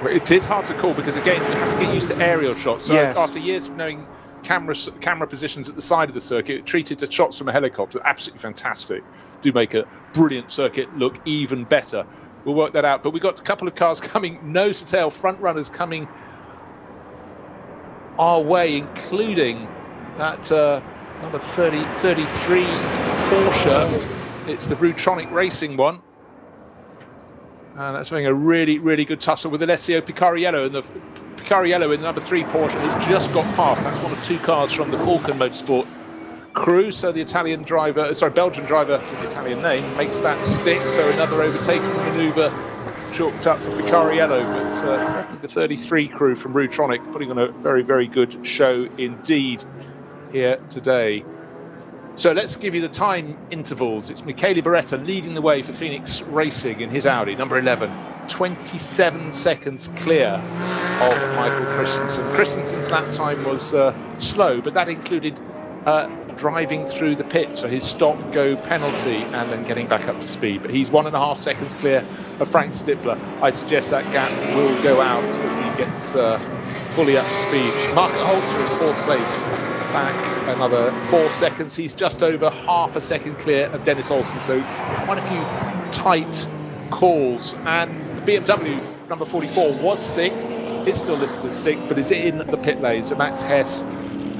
Well, it is hard to call because, again, we have to get used to aerial shots. So yes. After years of knowing camera positions at the side of the circuit, treated to shots from a helicopter, absolutely fantastic. Do make a brilliant circuit look even better. We'll work that out. But we've got a couple of cars coming nose to tail, front runners coming our way, including that number 33 Porsche. It's the Rutronic Racing one. And that's having a really, really good tussle with Alessio Picariello. And the Picariello in the number 3 Porsche has just got past. That's one of 2 cars from the Falcon Motorsport crew. So the Belgian driver with the Italian name makes that stick. So another overtaking manoeuvre chalked up for Picariello. But certainly the 33 crew from Rutronic putting on a very, very good show indeed here today. So let's give you the time intervals. It's Michele Beretta leading the way for Phoenix Racing in his Audi, number 11. 27 seconds clear of Michael Christensen. Christensen's lap time was slow, but that included driving through the pit, so his stop-go penalty and then getting back up to speed. But he's 1.5 seconds clear of Frank Stippler. I suggest that gap will go out as he gets fully up to speed. Mark Holzer in 4th place. Back another 4 seconds. He's just over 0.5 second clear of Dennis Olsen, so quite a few tight calls. And the BMW number 44 was 6th. It's still listed as 6th, but is in the pit lane. So Max Hess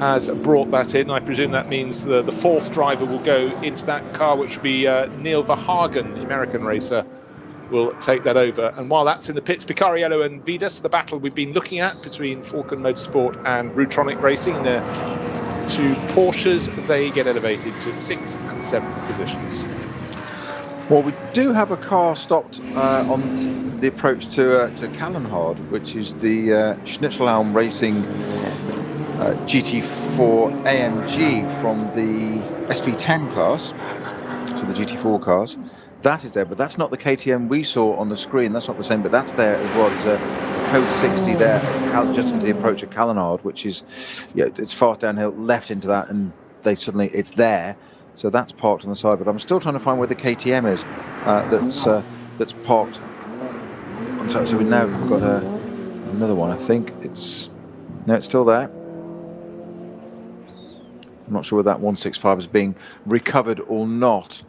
has brought that in. I presume that means the 4th driver will go into that car, which will be Neil Verhagen, the American racer, will take that over. And while that's in the pits, Picariello and Vidas, the battle we've been looking at between Falcon Motorsport and Rutronic Racing, in their 2 Porsches, they get elevated to 6th and 7th positions. Well, we do have a car stopped on the approach to Kallenhard, which is the Schnitzelhelm Racing GT4 AMG from the SP10 class, so the GT4 cars. That is there, but that's not the KTM we saw on the screen. That's not the same, but that's there as well. There's a code 60 there, just into the approach of Kallenhard, which is, it's fast downhill, left into that, and it's there. So that's parked on the side. But I'm still trying to find where the KTM is that's parked. So we've got another one. I think it's still there. I'm not sure whether that 165 is being recovered or not.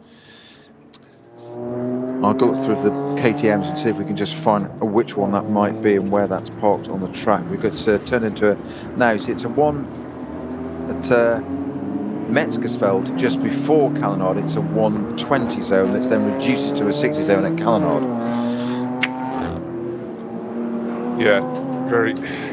I'll go through the KTMs and see if we can just find which one that might be and where that's parked on the track. We've got to turn into you see, it's a one at Metzgersfeld just before Kallenhard. It's a 120 zone that then reduces to a 60 zone at Kallenhard.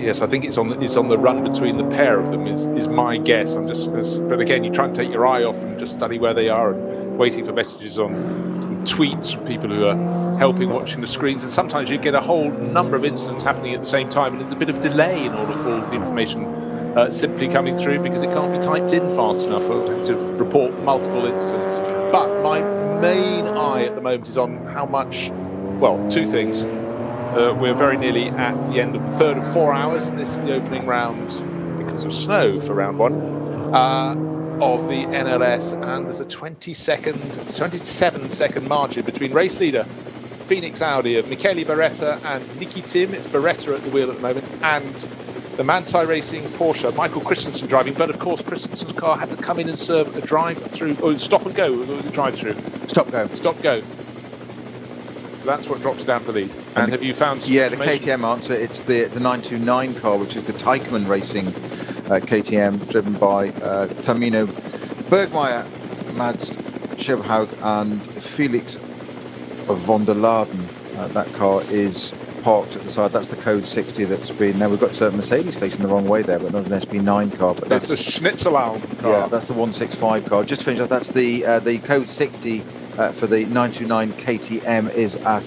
Yes, I think it's on the run between the pair of them is my guess. But again, you try and take your eye off and just study where they are and waiting for messages on tweets from people who are helping watching the screens, and sometimes you get a whole number of incidents happening at the same time, and there's a bit of delay in all of the information simply coming through because it can't be typed in fast enough to report multiple incidents. But my main eye at the moment is on how much, 2 things. We're very nearly at the end of the 3rd of 4 hours. This is the opening round because of snow for round 1. Of the NLS, and there's a 27 second margin between race leader Phoenix Audi of Michele Beretta and Nikki Team. It's Beretta at the wheel at the moment, and the Manthey Racing Porsche, Michael Christensen driving, but of course Christensen's car had to come in and serve a drive-through, or stop and go, the drive-through. Stop go. So that's what drops down the lead. And have you found some information? The KTM answer, it's the 929 car, which is the Teichmann Racing KTM, driven by Tamino Bergmeier, Mads Schöberhaug and Felix von der Laden. That car is parked at the side. That's the code 60 that's been... Now we've got Mercedes facing the wrong way there, but not an SB9 car. But that's the Schnitzelau car. Yeah, that's the 165 car. Just to finish off, that's the code 60 for the 929 KTM is at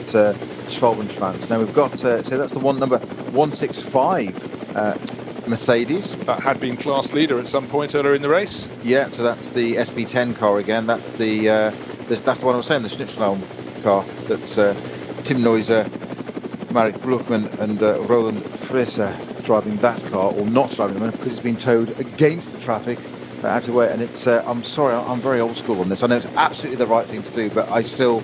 Schwalbenschwanz. Now we've got, so that's the number 165 Mercedes. That had been class leader at some point earlier in the race. Yeah, so that's the SB10 car again. That's the one I was saying, the Schnitzelau car. That's Tim Neuser, Marek Bruckmann and Roland Frisser driving that car, or not driving them, because it's been towed against the traffic out of the way. And it's, I'm sorry, I'm very old school on this. I know it's absolutely the right thing to do, but I still,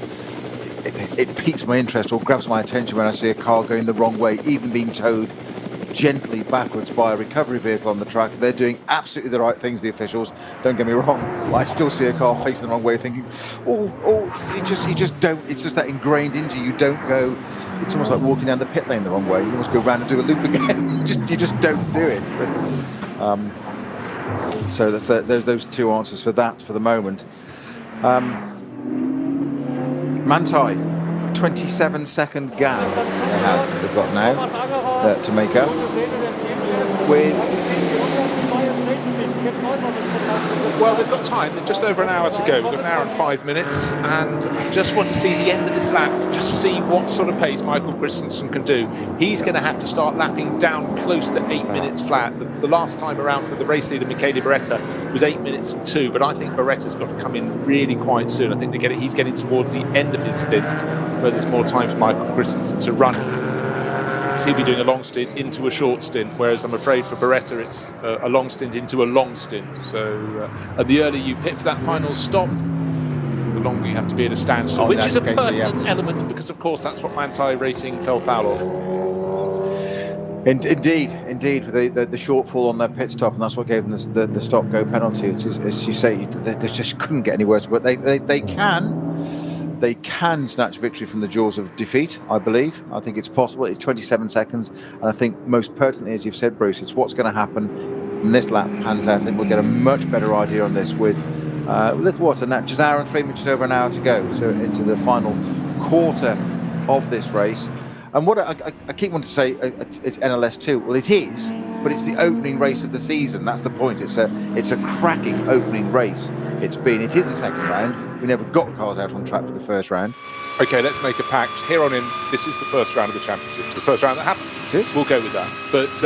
it piques my interest or grabs my attention when I see a car going the wrong way, even being towed gently backwards by a recovery vehicle on the track. They're doing absolutely the right things, the officials, don't get me wrong. I still see a car facing the wrong way thinking, you just don't, it's just that ingrained into you. You don't go, it's almost like walking down the pit lane the wrong way. You almost go round and do the loop again. you just don't do it. But, so there's those two answers for that for the moment. Manthey, 27-second gap they've got now to make up with. Well, they've got time. They've just over an hour to go. We've got an hour and 5 minutes, and I just want to see the end of this lap, just see what sort of pace Michael Christensen can do. He's going to have to start lapping down close to 8 minutes flat. The last time around for the race leader, Michele Beretta, was 8 minutes and 2, but I think Beretta's got to come in really quite soon. I think he's getting towards the end of his stint, where there's more time for Michael Christensen to run. So he'll be doing a long stint into a short stint, whereas I'm afraid for Beretta it's a long stint into a long stint. So and the earlier you pit for that final stop, the longer you have to be at a standstill, which is a pertinent element, because of course that's what Manthey Racing fell foul of. Indeed, the shortfall on their pit stop, and that's what gave them the stop-go penalty. It's, as you say, they just couldn't get any worse, but they can snatch victory from the jaws of defeat, I believe. I think it's possible. It's 27 seconds. And I think most pertinently, as you've said, Bruce, it's what's going to happen when this lap pans out. I think we'll get a much better idea on this with just an hour and 3 minutes, over an hour to go. So into the final quarter of this race. And what I keep wanting to say, it's NLS2. Well, it is, but it's the opening race of the season. That's the point. It's a cracking opening race. It is the second round. We never got cars out on track for the first round. Okay, let's make a pact. Here on in, this is the first round of the championship. It's the first round that happened. It is. We'll go with that. But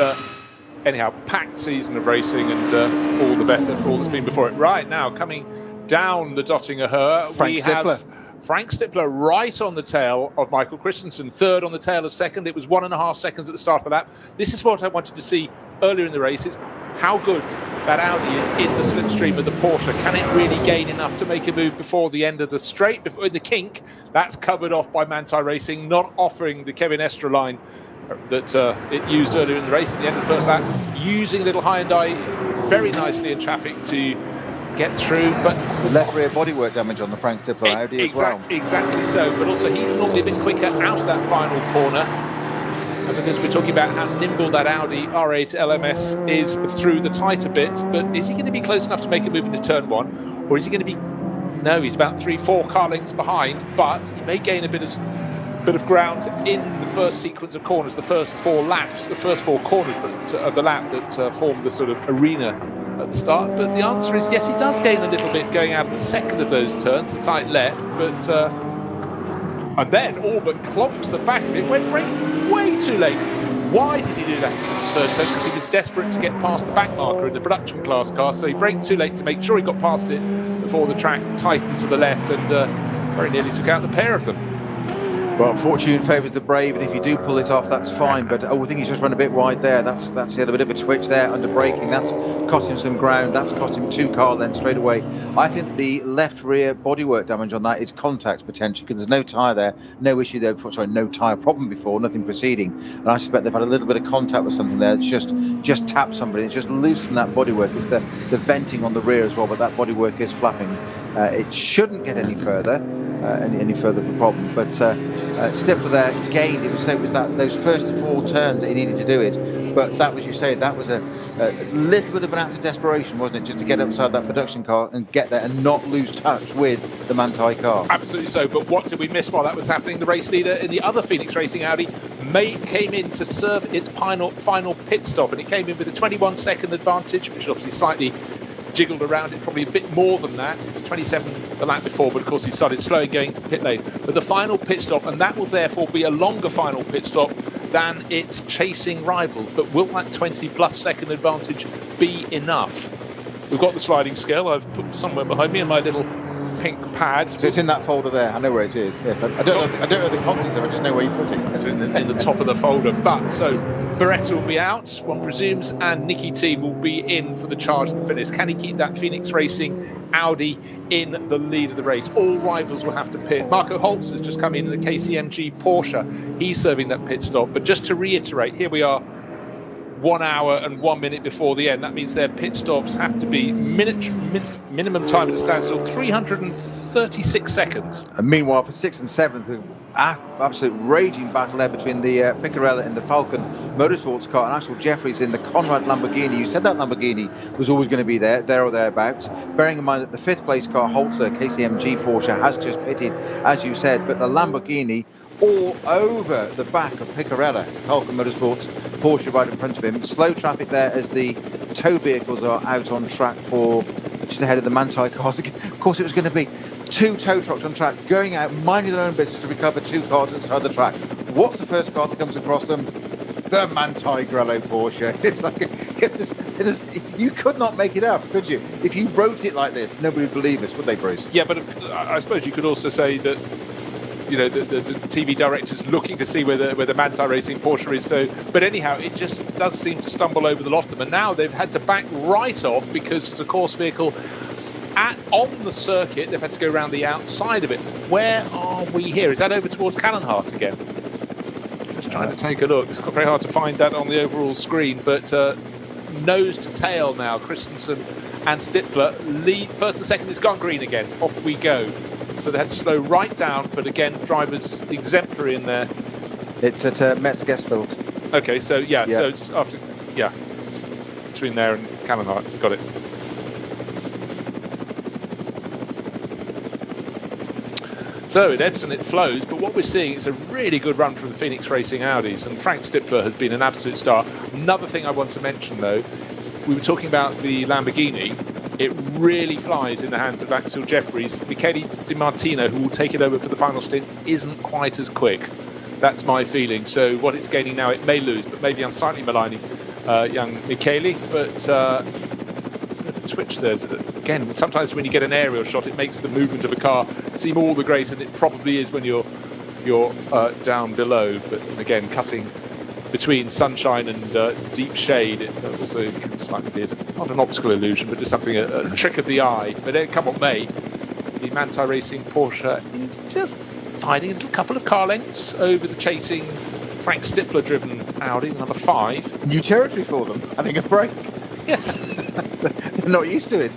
anyhow, packed season of racing, and all the better for all that's been before it. Right now, coming down the Dottinger Höhe, we have Frank Stippler right on the tail of Michael Christensen, third on the tail of second. It was 1.5 seconds at the start of the lap. This is what I wanted to see earlier in the race, is how good that Audi is in the slipstream of the Porsche. Can it really gain enough to make a move before the end of the straight, before the kink? That's covered off by Manthey Racing, not offering the Kevin Estre line that it used earlier in the race at the end of the first lap, using a little Hyundai very nicely in traffic to get through, but left rear bodywork damage on the Frank Stippler Audi as well. Exactly so, but also he's normally been quicker out of that final corner, because we're talking about how nimble that Audi R8 LMS is through the tighter bits. But is he going to be close enough to make a move into turn one, or is he going to be? No, he's about 3-4 car lengths behind, but he may gain a bit of ground in the first sequence of corners, the first 4 laps, the first 4 corners of the lap that form the sort of arena at the start. But the answer is yes, he does gain a little bit going out of the second of those turns, the tight left, but and then all but clocked the back of it, went way too late. Why did he do that into the third turn? Because he was desperate to get past the back marker in the production class car, so he braked too late to make sure he got past it before the track tightened to the left, and very nearly took out the pair of them. Well, fortune favours the brave, and if you do pull it off, that's fine. But I think he's just run a bit wide there. That's he had a bit of a twitch there under braking. That's cost him some ground. That's cost him 2 car lengths straight away. I think the left rear bodywork damage on that is contact potentially, because there's no tyre there, no issue there before. Sorry, no tyre problem before, nothing preceding. And I suspect they've had a little bit of contact with something there. It's just tapped somebody. It's just loosened that bodywork. It's the venting on the rear as well, but that bodywork is flapping. It shouldn't get any further. Any further of a problem, but Stippler there gained. It was that those first 4 turns that he needed to do it. But that was, you say, that was a little bit of an act of desperation, wasn't it? Just to get outside that production car and get there and not lose touch with the Manthey car. Absolutely so. But what did we miss while that was happening? The race leader in the other Phoenix Racing Audi came in to serve its final pit stop, and it came in with a 21-second advantage, which obviously slightly jiggled around it, probably a bit more than that. It was 27 the lap before, but of course he started slowing going to the pit lane. But the final pit stop, and that will therefore be a longer final pit stop than its chasing rivals. But will that 20-plus second advantage be enough? We've got the sliding scale. I've put somewhere behind me in my little pink pad. So it's in that folder there. I know where it is. Yes, I don't know the contents of it. I just know where you put it. It's in the top of the folder. But so Beretta will be out, one presumes, and Nikki Team will be in for the charge of the finish. Can he keep that Phoenix Racing Audi in the lead of the race? All rivals will have to pit. Marco Holtz has just come in the KCMG Porsche. He's serving that pit stop. But just to reiterate, here we are 1 hour and 1 minute before the end. That means their pit stops have to be minimum time at a standstill, 336 seconds. And meanwhile, for 6th and 7th, absolute raging battle there between the Piccarella in the Falcon Motorsports car and Axel Jeffries in the Conrad Lamborghini. You said that Lamborghini was always going to be there or thereabouts. Bearing in mind that the 5th place car, Holzer KCMG Porsche, has just pitted, as you said, but the Lamborghini all over the back of Piccarella, Falcon Motorsports, Porsche right in front of him. Slow traffic there as the tow vehicles are out on track for just ahead of the Manthey cars. Of course, it was going to be 2 tow trucks on track going out, minding their own business to recover 2 cars inside the track. What's the first car that comes across them? The Manthey Grello Porsche. It's like, you could not make it up, could you? If you wrote it like this, nobody would believe us, would they, Bruce? Yeah, but I suppose you could also say that, you know, the TV director's looking to see where the Manthey Racing Porsche is. So, but anyhow, it just does seem to stumble over the lot of them. And now they've had to back right off because it's a course vehicle on the circuit. They've had to go around the outside of it. Where are we here? Is that over towards Callenhart again? Just trying to take a look. It's very hard to find that on the overall screen. But nose to tail now, Christensen and Stippler lead. First and second has gone green again. Off we go. So they had to slow right down, but again, drivers exemplary in there. It's at Metz Gesfeld. Okay, so yeah, so it's after, it's between there and Callenhart. Got it. So it ebbs and it flows, but what we're seeing is a really good run from the Phoenix Racing Audis, and Frank Stippler has been an absolute star. Another thing I want to mention, though, we were talking about the Lamborghini. It really flies in the hands of Axel Jeffries. Michele Di Martino, who will take it over for the final stint, isn't quite as quick. That's my feeling. So what it's gaining now, it may lose, but maybe I'm slightly maligning young Michele. But a twitch there. Again, sometimes when you get an aerial shot, it makes the movement of a car seem all the greater than it probably is when you're down below. But again, cutting between sunshine and deep shade, it also can slightly be not an optical illusion, but just something, a trick of the eye. But then, come what may, the Manthey Racing Porsche is just finding a little couple of car lengths over the chasing Frank Stippler driven Audi, number 5. New territory for them, having a break. Yes. They're not used to it.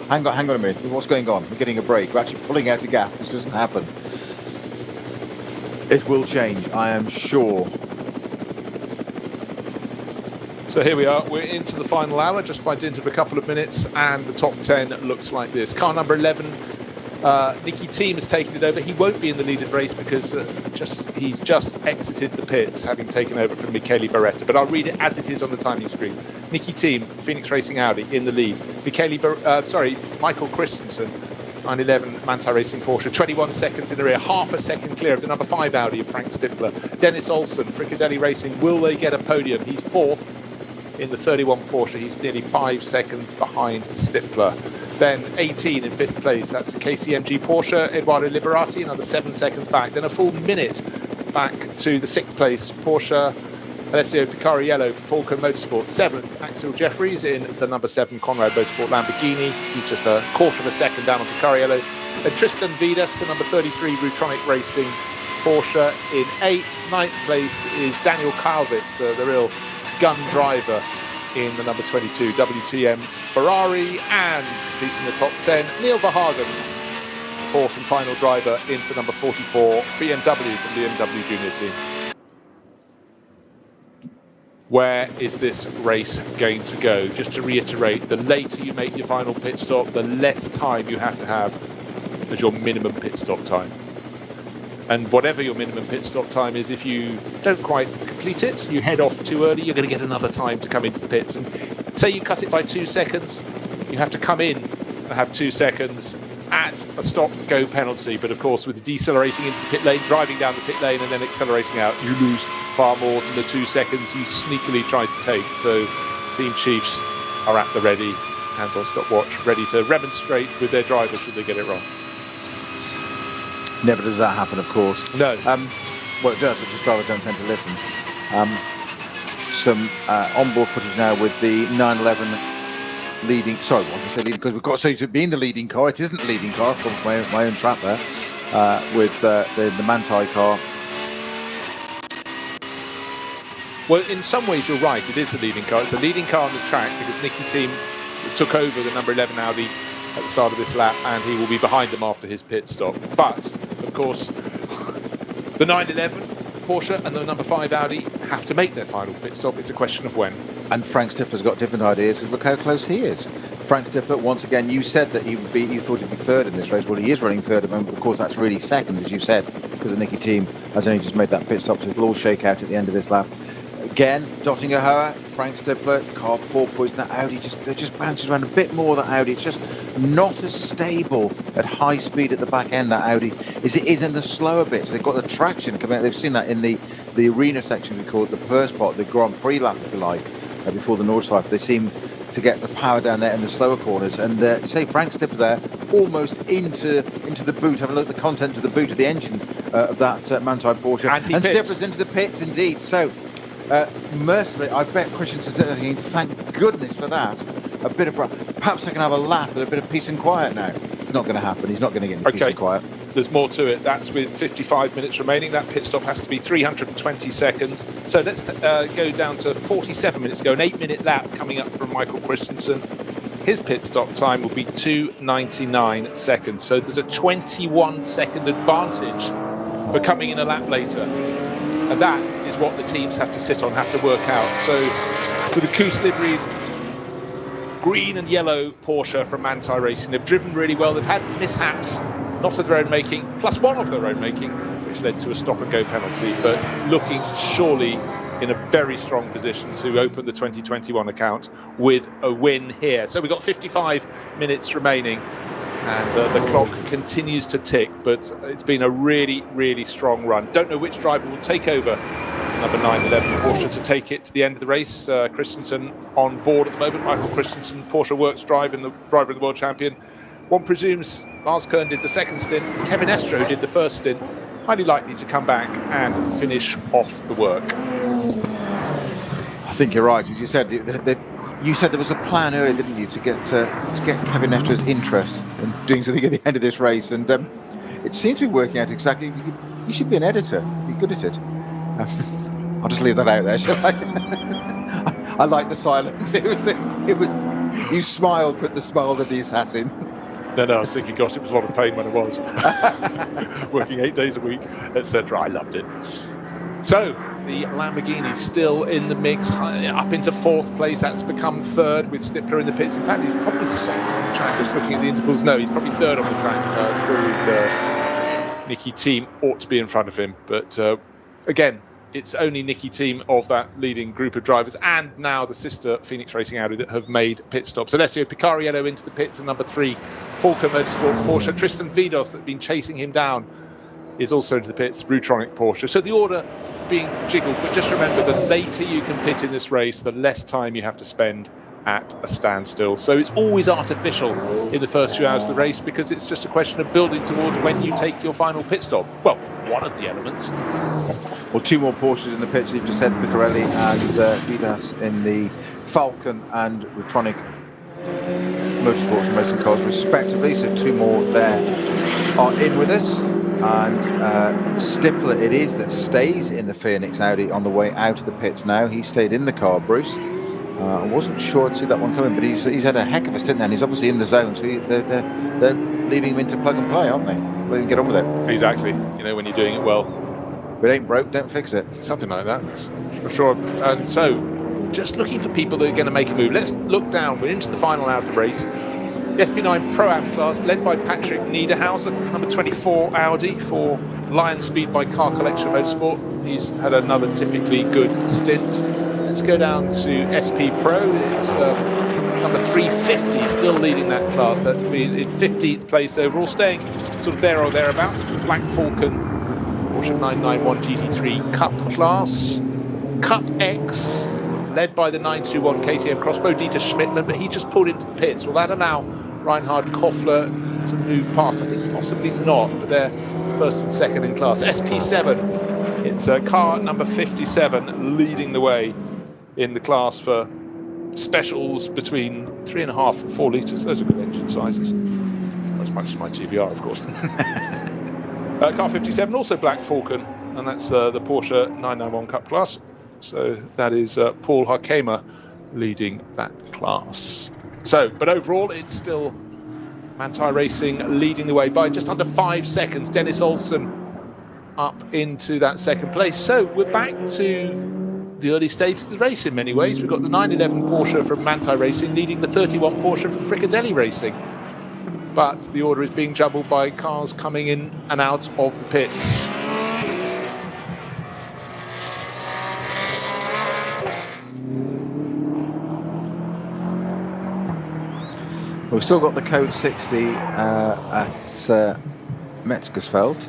Hang on a minute, what's going on? We're getting a break, we're actually pulling out a gap. This doesn't happen. It will change, I am sure. So here we are, we're into the final hour, just by dint of a couple of minutes, and the top 10 looks like this. Car number 11, Nikki Team has taken it over. He won't be in the lead of the race because he's just exited the pits, having taken over from Michele Beretta. But I'll read it as it is on the timing screen. Nikki Team, Phoenix Racing Audi, in the lead. Michael Christensen, 911 Manthey Racing Porsche, 21 seconds in the rear, half a second clear of the number 5 Audi of Frank Stippler. Dennis Olsen, Fricadelli Racing, will they get a podium? He's 4th. In the 31 Porsche, he's nearly 5 seconds behind Stippler. Then 18 in 5th place, that's the KCMG Porsche, Edoardo Liberati, another 7 seconds back. Then a full minute back to the 6th place Porsche, Alessio Picariello for Falcon Motorsport. 7th, Axel Jeffries in the number 7 Conrad Motorsport Lamborghini. He's just a quarter of a second down on Picariello. Then Tristan Vidas, the number 33 Rutronic Racing Porsche in 8th. 9th place is Daniel Kalvitz, the real gun driver in the number 22 WTM Ferrari, and beating the top 10, Neil Verhagen, 4th and final driver into the number 44 BMW from the BMW Junior Team. Where is this race going to go? Just to reiterate, the later you make your final pit stop, the less time you have to have as your minimum pit stop time. And whatever your minimum pit stop time is, if you don't quite complete it, you head off too early, you're going to get another time to come into the pits. And say you cut it by 2 seconds, you have to come in and have 2 seconds at a stop-go penalty. But of course, with decelerating into the pit lane, driving down the pit lane and then accelerating out, you lose far more than the 2 seconds you sneakily tried to take. So team chiefs are at the ready, hands on stopwatch, ready to remonstrate with their drivers should they get it wrong. Never does that happen, of course. No. Well, it does, but just drivers don't tend to listen. Some onboard footage now with the 911 leading. Sorry, what did I say? Leading? Because we've got to be in the leading car. It isn't the leading car. I've got my own trap there with the Manthey car. Well, in some ways, you're right. It is the leading car. It's the leading car on the track because Nikki Team took over the number 11 Audi at the start of this lap, and he will be behind them after his pit stop. But, of course, the 911 Porsche and the number 5 Audi have to make their final pit stop. It's a question of when. And Frank Stippler's got different ideas. Look how close he is. Frank Stippler, once again, you said that you thought he'd be third in this race. Well, he is running third at the moment. Of course, that's really second, as you said, because the Nikki Team has only just made that pit stop, so it'll all shake out at the end of this lap. Again, dotting a Hoa, Frank Stippler, car 4 points. That Audi they just bounces around a bit more. That Audi, it's just not as stable at high speed at the back end. That Audi as it is in the slower bits. They've got the traction coming out. They've seen that in the arena section. We call it the purse pot, the Grand Prix lap, if you like, before the Nordschleife. They seem to get the power down there in the slower corners. And say Frank Stippler there, almost into the boot. Have a look at the content of the boot of the engine of that Manthey Porsche. And Stippler's into the pits indeed. So. Mercifully, I bet Christiansen's thinking, thank goodness for that. A bit of perhaps I can have a lap with a bit of peace and quiet now. It's not going to happen. He's not going to get any peace and quiet. There's more to it. That's with 55 minutes remaining. That pit stop has to be 320 seconds. So let's go down to 47 minutes ago. An 8-minute lap coming up from Michael Christensen. His pit stop time will be 2:99 seconds. So there's a 21-second advantage for coming in a lap later. And that is what the teams have to sit on, have to work out. So for the Coos livery, green and yellow Porsche from Manthey Racing, they've driven really well. They've had mishaps, not of their own making, plus one of their own making, which led to a stop-and-go penalty, but looking surely in a very strong position to open the 2021 account with a win here. So we've got 55 minutes remaining. And the clock continues to tick, but it's been a really, really strong run. Don't know which driver will take over number 911 Porsche to take it to the end of the race. Christensen on board at the moment. Michael Christensen, Porsche Works driver and the world champion. One presumes Lars Kern did the second stint. Kevin Estro did the first stint. Highly likely to come back and finish off the work. I think you're right. As you said, you said there was a plan earlier, didn't you, to get Kevin Estro's interest in doing something at the end of this race, and it seems to be working out exactly. You should be an editor. You're good at it. I'll just leave that out there, shall I? I like the silence. It was you smiled, but the smile of the assassin. No, I was thinking, gosh, it was a lot of pain when I was working 8 days a week, etc. I loved it. So the Lamborghini's still in the mix, up into 4th place. That's become 3rd with Stippler in the pits. In fact, he's probably 2nd on the track. Just looking at the intervals, no, he's probably 3rd on the track. Still with Nikki Team, ought to be in front of him. But again, it's only Nikki Team of that leading group of drivers, and now the sister Phoenix Racing Audi that have made pit stops. Alessio Picariello into the pits, and number 3, Falco Motorsport Porsche. Tristan Vidos, that's been chasing him down, is also into the pits, Rutronic Porsche. So the order being jiggled, but just remember, the later you can pit in this race, the less time you have to spend at a standstill. So it's always artificial in the first few hours of the race, because it's just a question of building towards when you take your final pit stop. Well, one of the elements. Well, 2 more Porsches in the pits. You've just said Picarelli and Vidas in the Falcon and Rutronic Motorsports and Racing cars respectively. So 2 more there are in with us. And Stippler it is that stays in the Phoenix Audi on the way out of the pits now. He stayed in the car, Bruce. I wasn't sure I'd see that one coming, but he's had a heck of a stint there, and he's obviously in the zone, so they're leaving him in to plug and play, aren't they? Let him get on with it. Exactly. You know, when you're doing it well. If it ain't broke, don't fix it. Something like that, for sure. And so just looking for people that are going to make a move. Let's look down. We're into the final hour of the race. The SP9 Pro-Am class, led by Patrick Niederhauser, number 24 Audi for Lion Speed by Car Collection Motorsport. He's had another typically good stint. Let's go down to SP Pro. It's number 350, still leading that class. That's been in 15th place overall, staying sort of there or thereabouts. Black Falcon, Porsche 991 GT3 Cup class. Cup X, led by the 921 KTM Crossbow, Dieter Schmidtmann, but he just pulled into the pits. Will that allow Reinhard Koffler to move past? I think possibly not, but they're first and second in class. SP7, it's car number 57 leading the way in the class for specials between 3.5 and 4 litres. Those are good engine sizes. Not as much as my TVR, of course. Car 57, also Black Falcon, and that's the Porsche 991 Cup class. So that is Paul Harkema leading that class. So, but overall, it's still Manthey Racing leading the way by just under 5 seconds. Dennis Olsen up into that second place. So we're back to the early stages of the race in many ways. We've got the 911 Porsche from Manthey Racing leading the 31 Porsche from Fricadelli Racing. But the order is being jumbled by cars coming in and out of the pits. We've still got the code 60 at Metzgersfeld,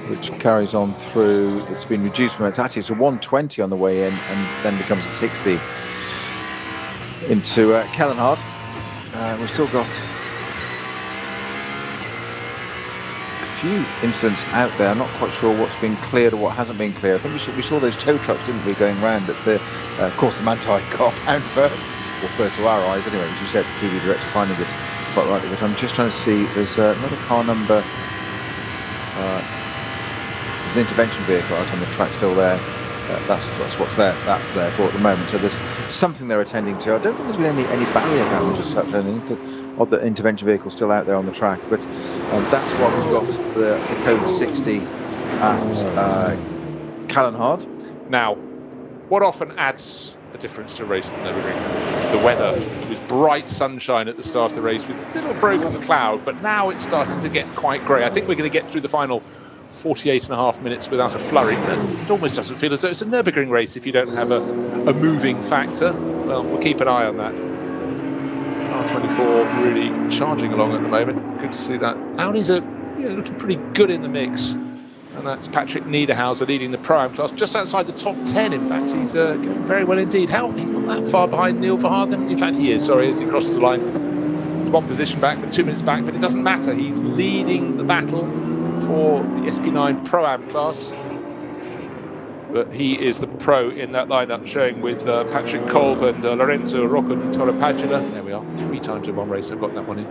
which carries on through. It's been reduced from it's a 120 on the way in, and then becomes a 60 into Kellenhard. We've still got a few incidents out there. I'm not quite sure what's been cleared or what hasn't been cleared. I think we saw those tow trucks, didn't we, going round at the, of course, the Manthey car found first. Or first to our eyes, anyway, as you said, the TV director finding it quite rightly. But I'm just trying to see, there's another car number, there's an intervention vehicle out on the track still there. That's what's there. That's there for at the moment. So there's something they're attending to. I don't think there's been any barrier damage as such. I think of the intervention vehicle still out there on the track. But that's why we've got the code 60 at Kellenhard. Now, what often adds a difference to a race at the Nürburgring? The weather. It was bright sunshine at the start of the race with a little broken cloud, but now it's starting to get quite grey. I think we're going to get through the final 48.5 minutes without a flurry. It almost doesn't feel as though it's a Nürburgring race if you don't have a moving factor. Well, we'll keep an eye on that. R24 really charging along at the moment. Good to see that. Audis are looking pretty good in the mix. And that's Patrick Niederhauser leading the Pro-Am class, just outside the top 10, in fact. He's going very well indeed. He's not that far behind Neil Verhagen. In fact, he is, sorry, as he crosses the line. He's 1 position back, but 2 minutes back, but it doesn't matter. He's leading the battle for the SP9 Pro-Am class. But he is the pro in that lineup, showing with Patrick Kolb and Lorenzo Rocco di Torrepadula. There we are, 3 times in one race. I've got that one in.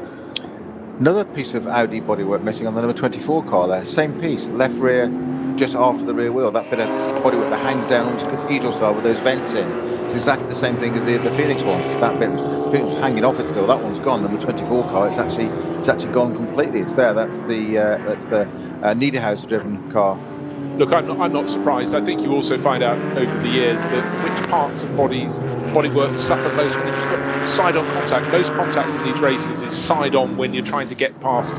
Another piece of Audi bodywork missing on the number 24 car there. Same piece, left rear, just after the rear wheel. That bit of bodywork that hangs down almost cathedral style with those vents in. It's exactly the same thing as the Phoenix one. That bit, Phoenix was hanging off it still. That one's gone. Number 24 car, it's actually gone completely. It's there. That's the Niederhauser driven car. Look, I'm not surprised. I think you also find out over the years that which parts of bodywork suffer most when you've just got side-on contact. Most contact in these races is side-on when you're trying to get past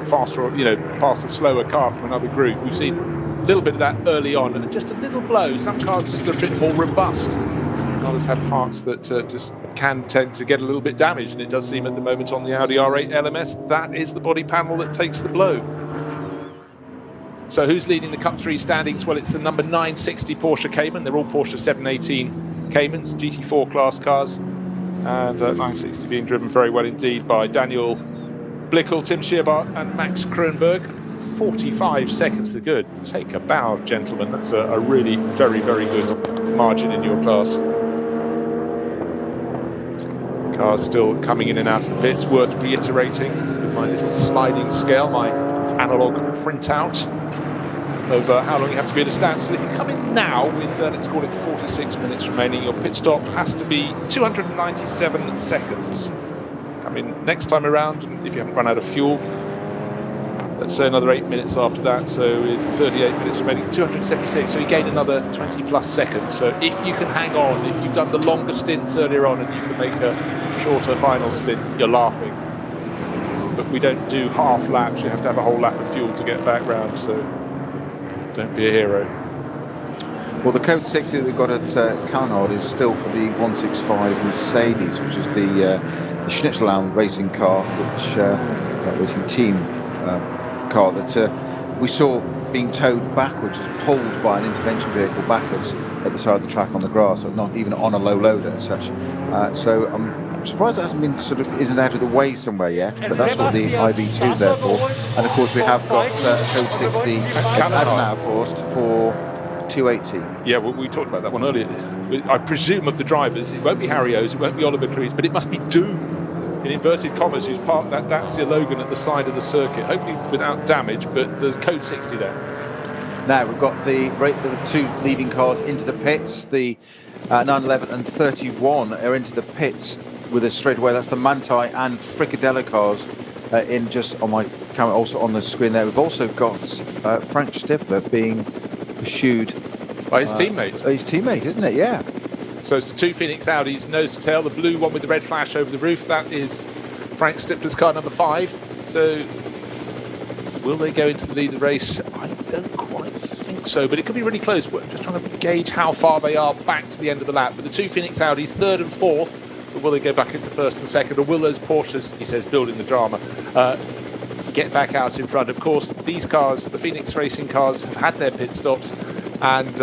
faster, or past a slower car from another group. We've seen a little bit of that early on, and just a little blow. Some cars just are a bit more robust. Others have parts that just can tend to get a little bit damaged, and it does seem at the moment on the Audi R8 LMS that is the body panel that takes the blow. So who's leading the Cup 3 standings? Well, it's the number 960 Porsche Cayman. They're all Porsche 718 Caymans, GT4 class cars. And 960 being driven very well indeed by Daniel Blickel, Tim Scherbart and Max Kronberg. 45 seconds to good. Take a bow, gentlemen. That's a really very, very good margin in your class. Cars still coming in and out of the pits. Worth reiterating with my little sliding scale, my analog printout of how long you have to be at a standstill. If you come in now with, let's call it 46 minutes remaining, your pit stop has to be 297 seconds. Come in next time around, and if you haven't run out of fuel, So another 8 minutes after that, so it's 38 minutes remaining, 276, so you gain another 20 plus seconds. So if you can hang on, if you've done the longer stints earlier on and you can make a shorter final stint, you're laughing. But we don't do half laps, you have to have a whole lap of fuel to get back round, so don't be a hero. Well, the code 60 that we've got at Calnard is still for the 165 Mercedes, which is the Schnitzelhound racing car, which racing team car that we saw being towed backwards, just pulled by an intervention vehicle backwards at the side of the track on the grass, so not even on a low loader as such. So I'm surprised it hasn't been isn't out of the way somewhere yet, but that's what the IV2 is there for. And of course we have got code 60 Adenauer Forst for 280. Yeah, well, we talked about that one earlier. I presume of the drivers, it won't be Harry O's, it won't be Oliver Cleese, but it must be Doom, in inverted commas, who's parked that Dacia Logan at the side of the circuit, hopefully without damage, but there's code 60 there. Now we've got the two leading cars into the pits. The 911 and 31 are into the pits with us straight away. That's the Manthey and Fricadella cars in just on my camera, also on the screen there. We've also got Frank Stippler being pursued by his teammate. His teammate, isn't it? Yeah. So it's the two Phoenix Audis, nose to tail. The blue one with the red flash over the roof, that is Frank Stippler's car number 5. So will they go into the lead of the race? I don't quite think so, but it could be really close. We're just trying to gauge how far they are back to the end of the lap. But the two Phoenix Audis, 3rd and 4th, but will they go back into 1st and 2nd? Or will those Porsches, he says, building the drama, get back out in front? Of course, these cars, the Phoenix racing cars, have had their pit stops, and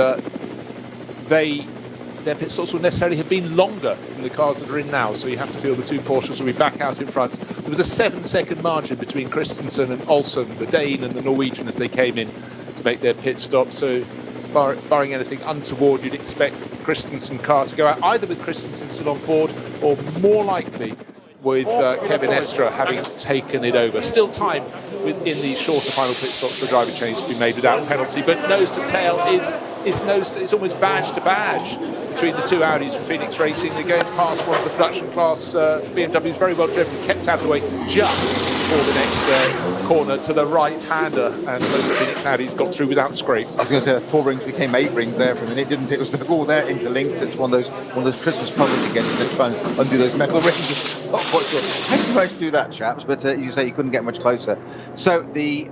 their pit stops will necessarily have been longer than the cars that are in now, so you have to feel the two Porsches will be back out in front. There was a 7-second margin between Christensen and Olsen, the Dane and the Norwegian, as they came in to make their pit stop. So barring anything untoward, you'd expect the Christensen car to go out either with Christensen still on board, or more likely with Kevin Estra having taken it over. Still time in these shorter final pit stops for driving change to be made without penalty, but nose to tail is it's almost badge to badge between the two Audis from Phoenix Racing. They're going past one of the production class BMWs, very well driven, kept out of the way just before the next corner to the right-hander, and both Phoenix Audis got through without scrape. I was going to say 4 rings became 8 rings there for a minute, didn't it? It was all there interlinked. It's one of those Christmas puzzles again to try and undo those metal rings. Not quite sure how you managed to do that, chaps, but you say you couldn't get much closer. So the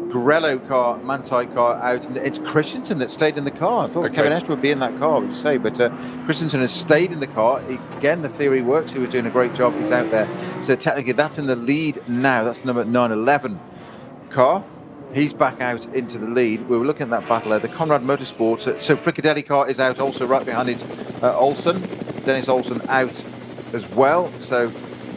Grello car, Manthey car out, and it's Christensen that stayed in the car. I thought Kevin Estra would be in that car, would you say? But Christensen has stayed in the car. Again, the theory works. He was doing a great job. He's out there. So technically, that's in the lead now. That's number 911 car. He's back out into the lead. We were looking at that battle there. The Conrad Motorsports. So Fricadelli car is out also, right behind it. Olsen. Dennis Olsen out as well. So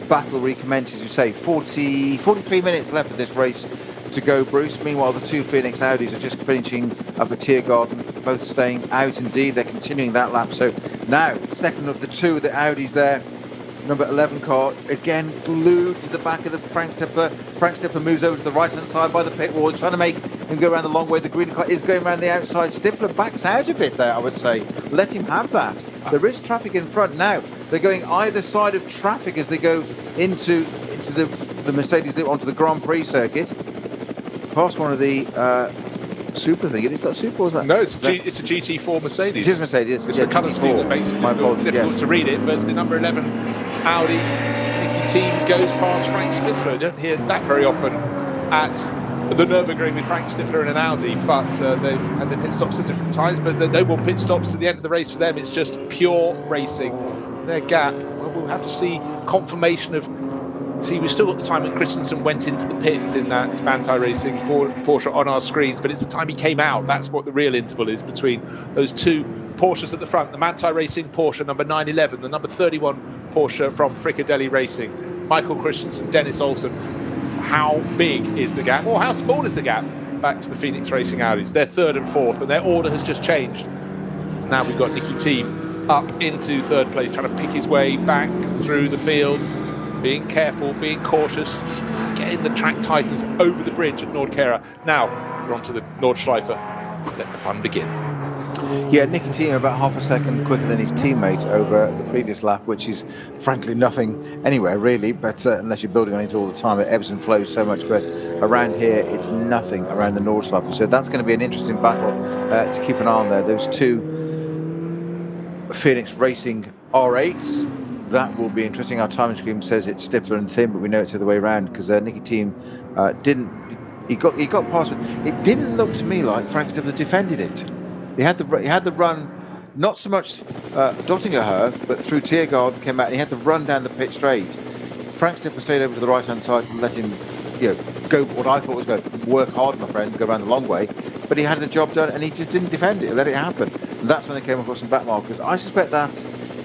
battle recommences, you say. 43 minutes left of this race to go, Bruce. Meanwhile, the two Phoenix Audis are just finishing up at Tiergarten, both staying out. Indeed, they're continuing that lap. So now, second of the two, the Audis there. Number 11 car, again, glued to the back of the Frank Stippler. Frank Stippler moves over to the right-hand side by the pit wall, trying to make him go around the long way. The green car is going around the outside. Stippler backs out of it there, I would say. Let him have that. There is traffic in front now. They're going either side of traffic as they go into the Mercedes onto the Grand Prix circuit. Past one of the Super thing. Is that Super or is that? No, it's a GT4 Mercedes. It is Mercedes. It's the colour scheme that makes it difficult to read it, but the number 11 Audi Nikki Team goes past Frank Stippler. I don't hear that very often at the Nürburgring with Frank Stippler and an Audi, but they had their pit stops at different times, but there are no more pit stops to the end of the race for them. It's just pure racing. Their gap, well, we'll have to see confirmation of. See, we've still got the time when Christensen went into the pits in that Manthey Racing Porsche on our screens, but it's the time he came out. That's what the real interval is between those two Porsches at the front. The Manthey Racing Porsche, number 911, the number 31 Porsche from Fricadelli Racing. Michael Christensen, Dennis Olsen. How big is the gap, or how small is the gap back to the Phoenix Racing Audis? They're 3rd and 4th, and their order has just changed. Now we've got Nikki Team up into 3rd place, trying to pick his way back through the field. Being careful, being cautious, getting the track tightens over the bridge at Nordkera. Now we're on to the Nordschleife. Let the fun begin. Yeah, Nikki Team about half a second quicker than his teammate over the previous lap, which is frankly nothing anywhere really, but unless you're building on it all the time, it ebbs and flows so much, but around here it's nothing around the Nordschleife. So that's going to be an interesting battle to keep an eye on there. Those two Phoenix Racing R8s, that will be interesting. Our timing screen says it's stiffer and thin, but we know it's the other way around because Nikki Team he got past it. It didn't look to me like Frank Stifler defended it. He had the run, not so much dotting at her, but through Tiergaard came out and he had to run down the pit straight. Frank Stifler stayed over to the right-hand side and let him, go what I thought was going to work hard, my friend, go around the long way. But he had the job done and he just didn't defend it, let it happen. And that's when they came across some back markers. I suspect that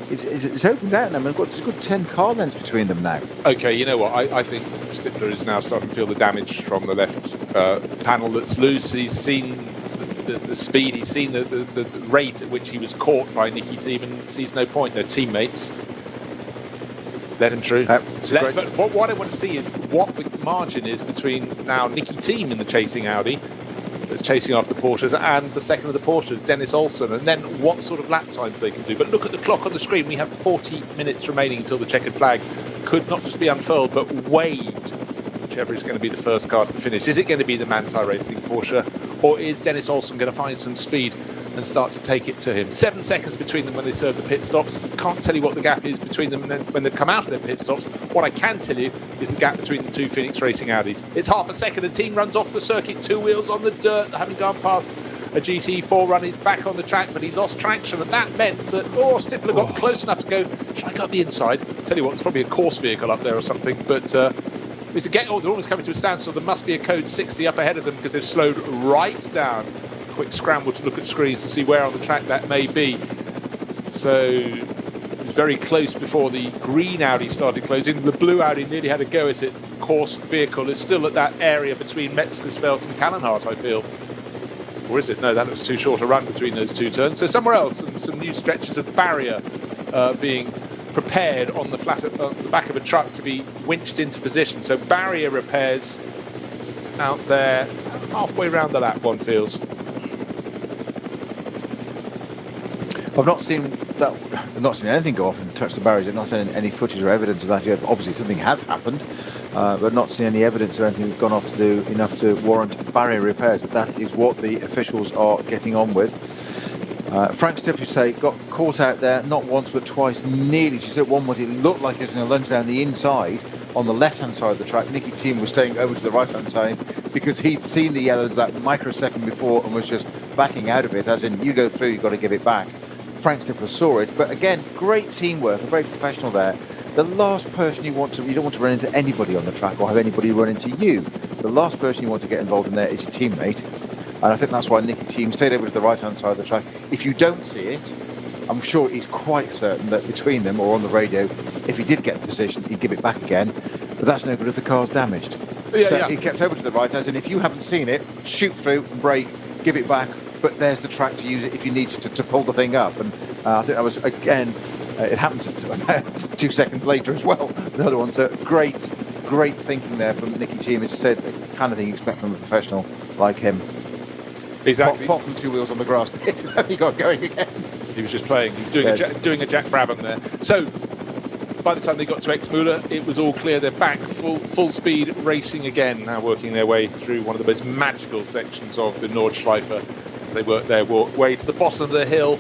it's opened out now. There's a good 10 car lengths between them now. Okay, you know what? I think Stifler is now starting to feel the damage from the left panel that's loose. He's seen the speed, he's seen the rate at which he was caught by Nikki Team and sees no point. Their teammates let him through. But what I want to see is what the margin is between now Nikki Team in the chasing Audi that's chasing after the Porsches and the second of the Porsches, Dennis Olsen, and then what sort of lap times they can do. But look at the clock on the screen. We have 40 minutes remaining until the checkered flag could not just be unfurled but waved, whichever is going to be the first car to the finish. Is it going to be the Manthey Racing Porsche, or is Dennis Olsen going to find some speed and start to take it to him? 7 seconds between them when they serve the pit stops. Can't tell you what the gap is between them and then when they've come out of their pit stops. What I can tell you is the gap between the two Phoenix Racing Audis. It's half a second. The team runs off the circuit, two wheels on the dirt, having gone past a GT4 run. He's back on the track, but he lost traction, and that meant that Stifler got close enough to go, should I go up the inside? Tell you what, it's probably a course vehicle up there or something, but they're almost coming to a standstill. There must be a code 60 up ahead of them because they've slowed right down. Quick scramble to look at screens to see where on the track that may be. So it was very close before the green Audi started closing. The blue Audi nearly had a go at it. Course vehicle is still at that area between Metzgersfeld and Tannenhart, I feel. Or is it? No, that looks too short a run between those two turns. So somewhere else, and some new stretches of barrier being prepared on the back of a truck to be winched into position. So barrier repairs out there halfway around the lap, one feels. I've not seen anything go off and touch the barriers. I've not seen any footage or evidence of that yet. Obviously, something has happened, but not seen any evidence or anything that's gone off to do enough to warrant barrier repairs. But that is what the officials are getting on with. Frank Stipper got caught out there, not once but twice, nearly. She said at one point it looked like it was going to lunge down the inside on the left-hand side of the track. Nikki Team was staying over to the right-hand side because he'd seen the yellows that microsecond before and was just backing out of it, as in, you go through, you've got to give it back. Frank Stifler saw it, but again, great teamwork, very professional there. The last person you don't want to run into anybody on the track or have anybody run into you. The last person you want to get involved in there is your teammate. And I think that's why Nikki Team stayed over to the right-hand side of the track. If you don't see it, I'm sure he's quite certain that between them or on the radio, if he did get the position, he'd give it back again. But that's no good if the car's damaged. He kept over to the right, as in if you haven't seen it, shoot through and brake, give it back. But there's the track to use it if you need to pull the thing up. And I think that was, again, it happened to about 2 seconds later as well. Another one. So great thinking there from Nikki Team. As I said, the kind of thing you expect from a professional like him. Exactly. Apart from two wheels on the grass pit, he got going again. He was just playing. He was doing a Jack Brabham there. So by the time they got to Exmüller, it was all clear. They're back full speed racing again, now working their way through one of the most magical sections of the Nordschleife as they work their way to the bottom of the hill,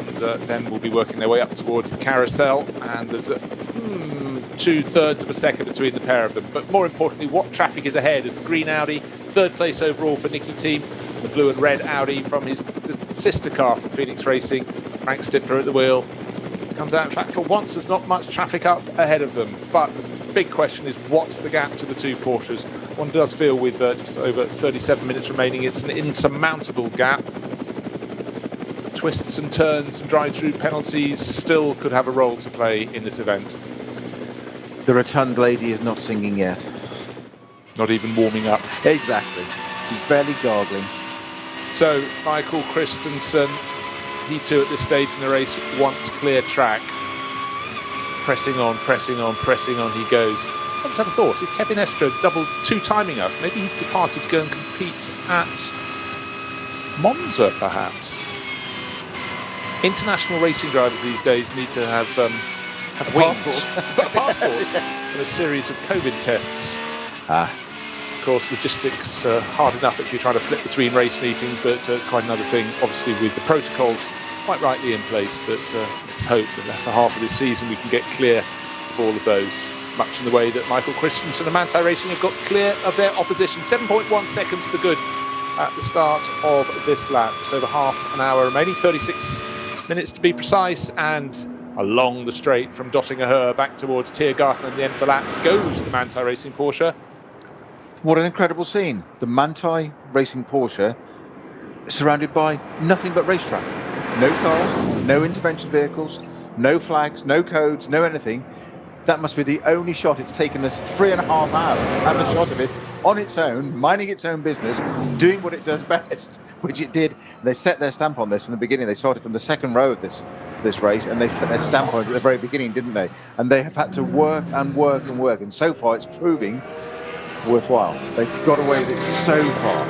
and then we'll be working their way up towards the carousel, and there's 2/3 of a second between the pair of them. But more importantly, what traffic is ahead is the green Audi, third place overall for Nikki Team, the blue and red Audi from the sister car from Phoenix Racing, Frank Stipper at the wheel. Comes out, in fact, for once there's not much traffic up ahead of them, but the big question is what's the gap to the two Porsches. One does feel with just over 37 minutes remaining it's an insurmountable gap. Twists and turns and drive-through penalties still could have a role to play in this event. The rotund lady is not singing yet. Not even warming up. Exactly. He's barely gargling. So Michael Christensen, he too at this stage in the race wants clear track. Pressing on he goes. I just had a thought, is Kevin Estre two-timing us? Maybe he's departed to go and compete at Monza, perhaps? International racing drivers these days need to have a passport and a series of COVID tests. Of course, logistics are hard enough if you're trying to flip between race meetings, but it's quite another thing, obviously, with the protocols quite rightly in place. But let's hope that the latter half of this season we can get clear of all of those, much in the way that Michael Christensen and Manthey Racing have got clear of their opposition. 7.1 seconds to the good at the start of this lap. Just over half an hour remaining, 36 minutes to be precise, and along the straight from Dottinger back towards Tiergarten at the end of the lap goes the Manthey Racing Porsche. What an incredible scene. The Manthey Racing Porsche surrounded by nothing but racetrack. No cars, no intervention vehicles, no flags, no codes, no anything. That must be the only shot. It's taken us 3.5 hours to have a shot of it on its own, minding its own business, doing what it does best, which it did. They set their stamp on this in the beginning. They started from the second row of this race, and they put their stamp on it at the very beginning, didn't they? And they have had to work and work and work, and so far it's proving worthwhile. They've got away with it so far.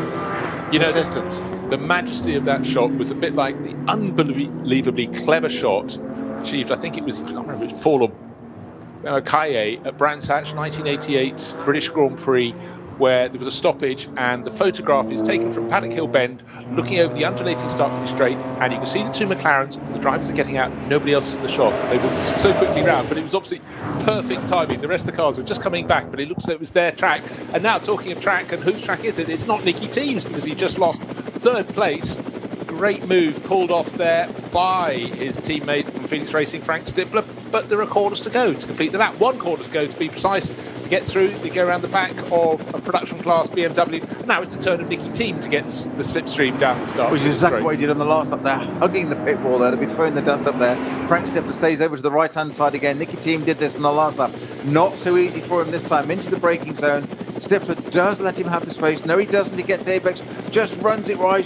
You know, the majesty of that shot was a bit like the unbelievably clever shot achieved, I think it was, I can't remember, it was Paul or Kaye at Brands Hatch 1988 British Grand Prix, where there was a stoppage and the photograph is taken from Paddock Hill Bend, looking over the undulating start from the straight, and you can see the two McLarens, the drivers are getting out, nobody else is in the shot. They were so quickly round, but it was obviously perfect timing. The rest of the cars were just coming back, but it looks like it was their track. And now, talking of track, and whose track is it? It's not Nikki Team's, because he just lost third place. Great move pulled off there by his teammate from Phoenix Racing, Frank Stippler, but there are corners to go to complete the lap. 1 corner to go, to be precise. You get through, you go around the back of a production class BMW, and now it's the turn of Nikki Team to get the slipstream down the start. Which is exactly what he did on the last lap there, hugging the pit wall there, to be throwing the dust up there. Frank Stippler stays over to the right-hand side again. Nikki Team did this on the last lap. Not so easy for him this time, into the braking zone. Stippler does let him have the space. No, he doesn't. He gets the apex, just runs it right,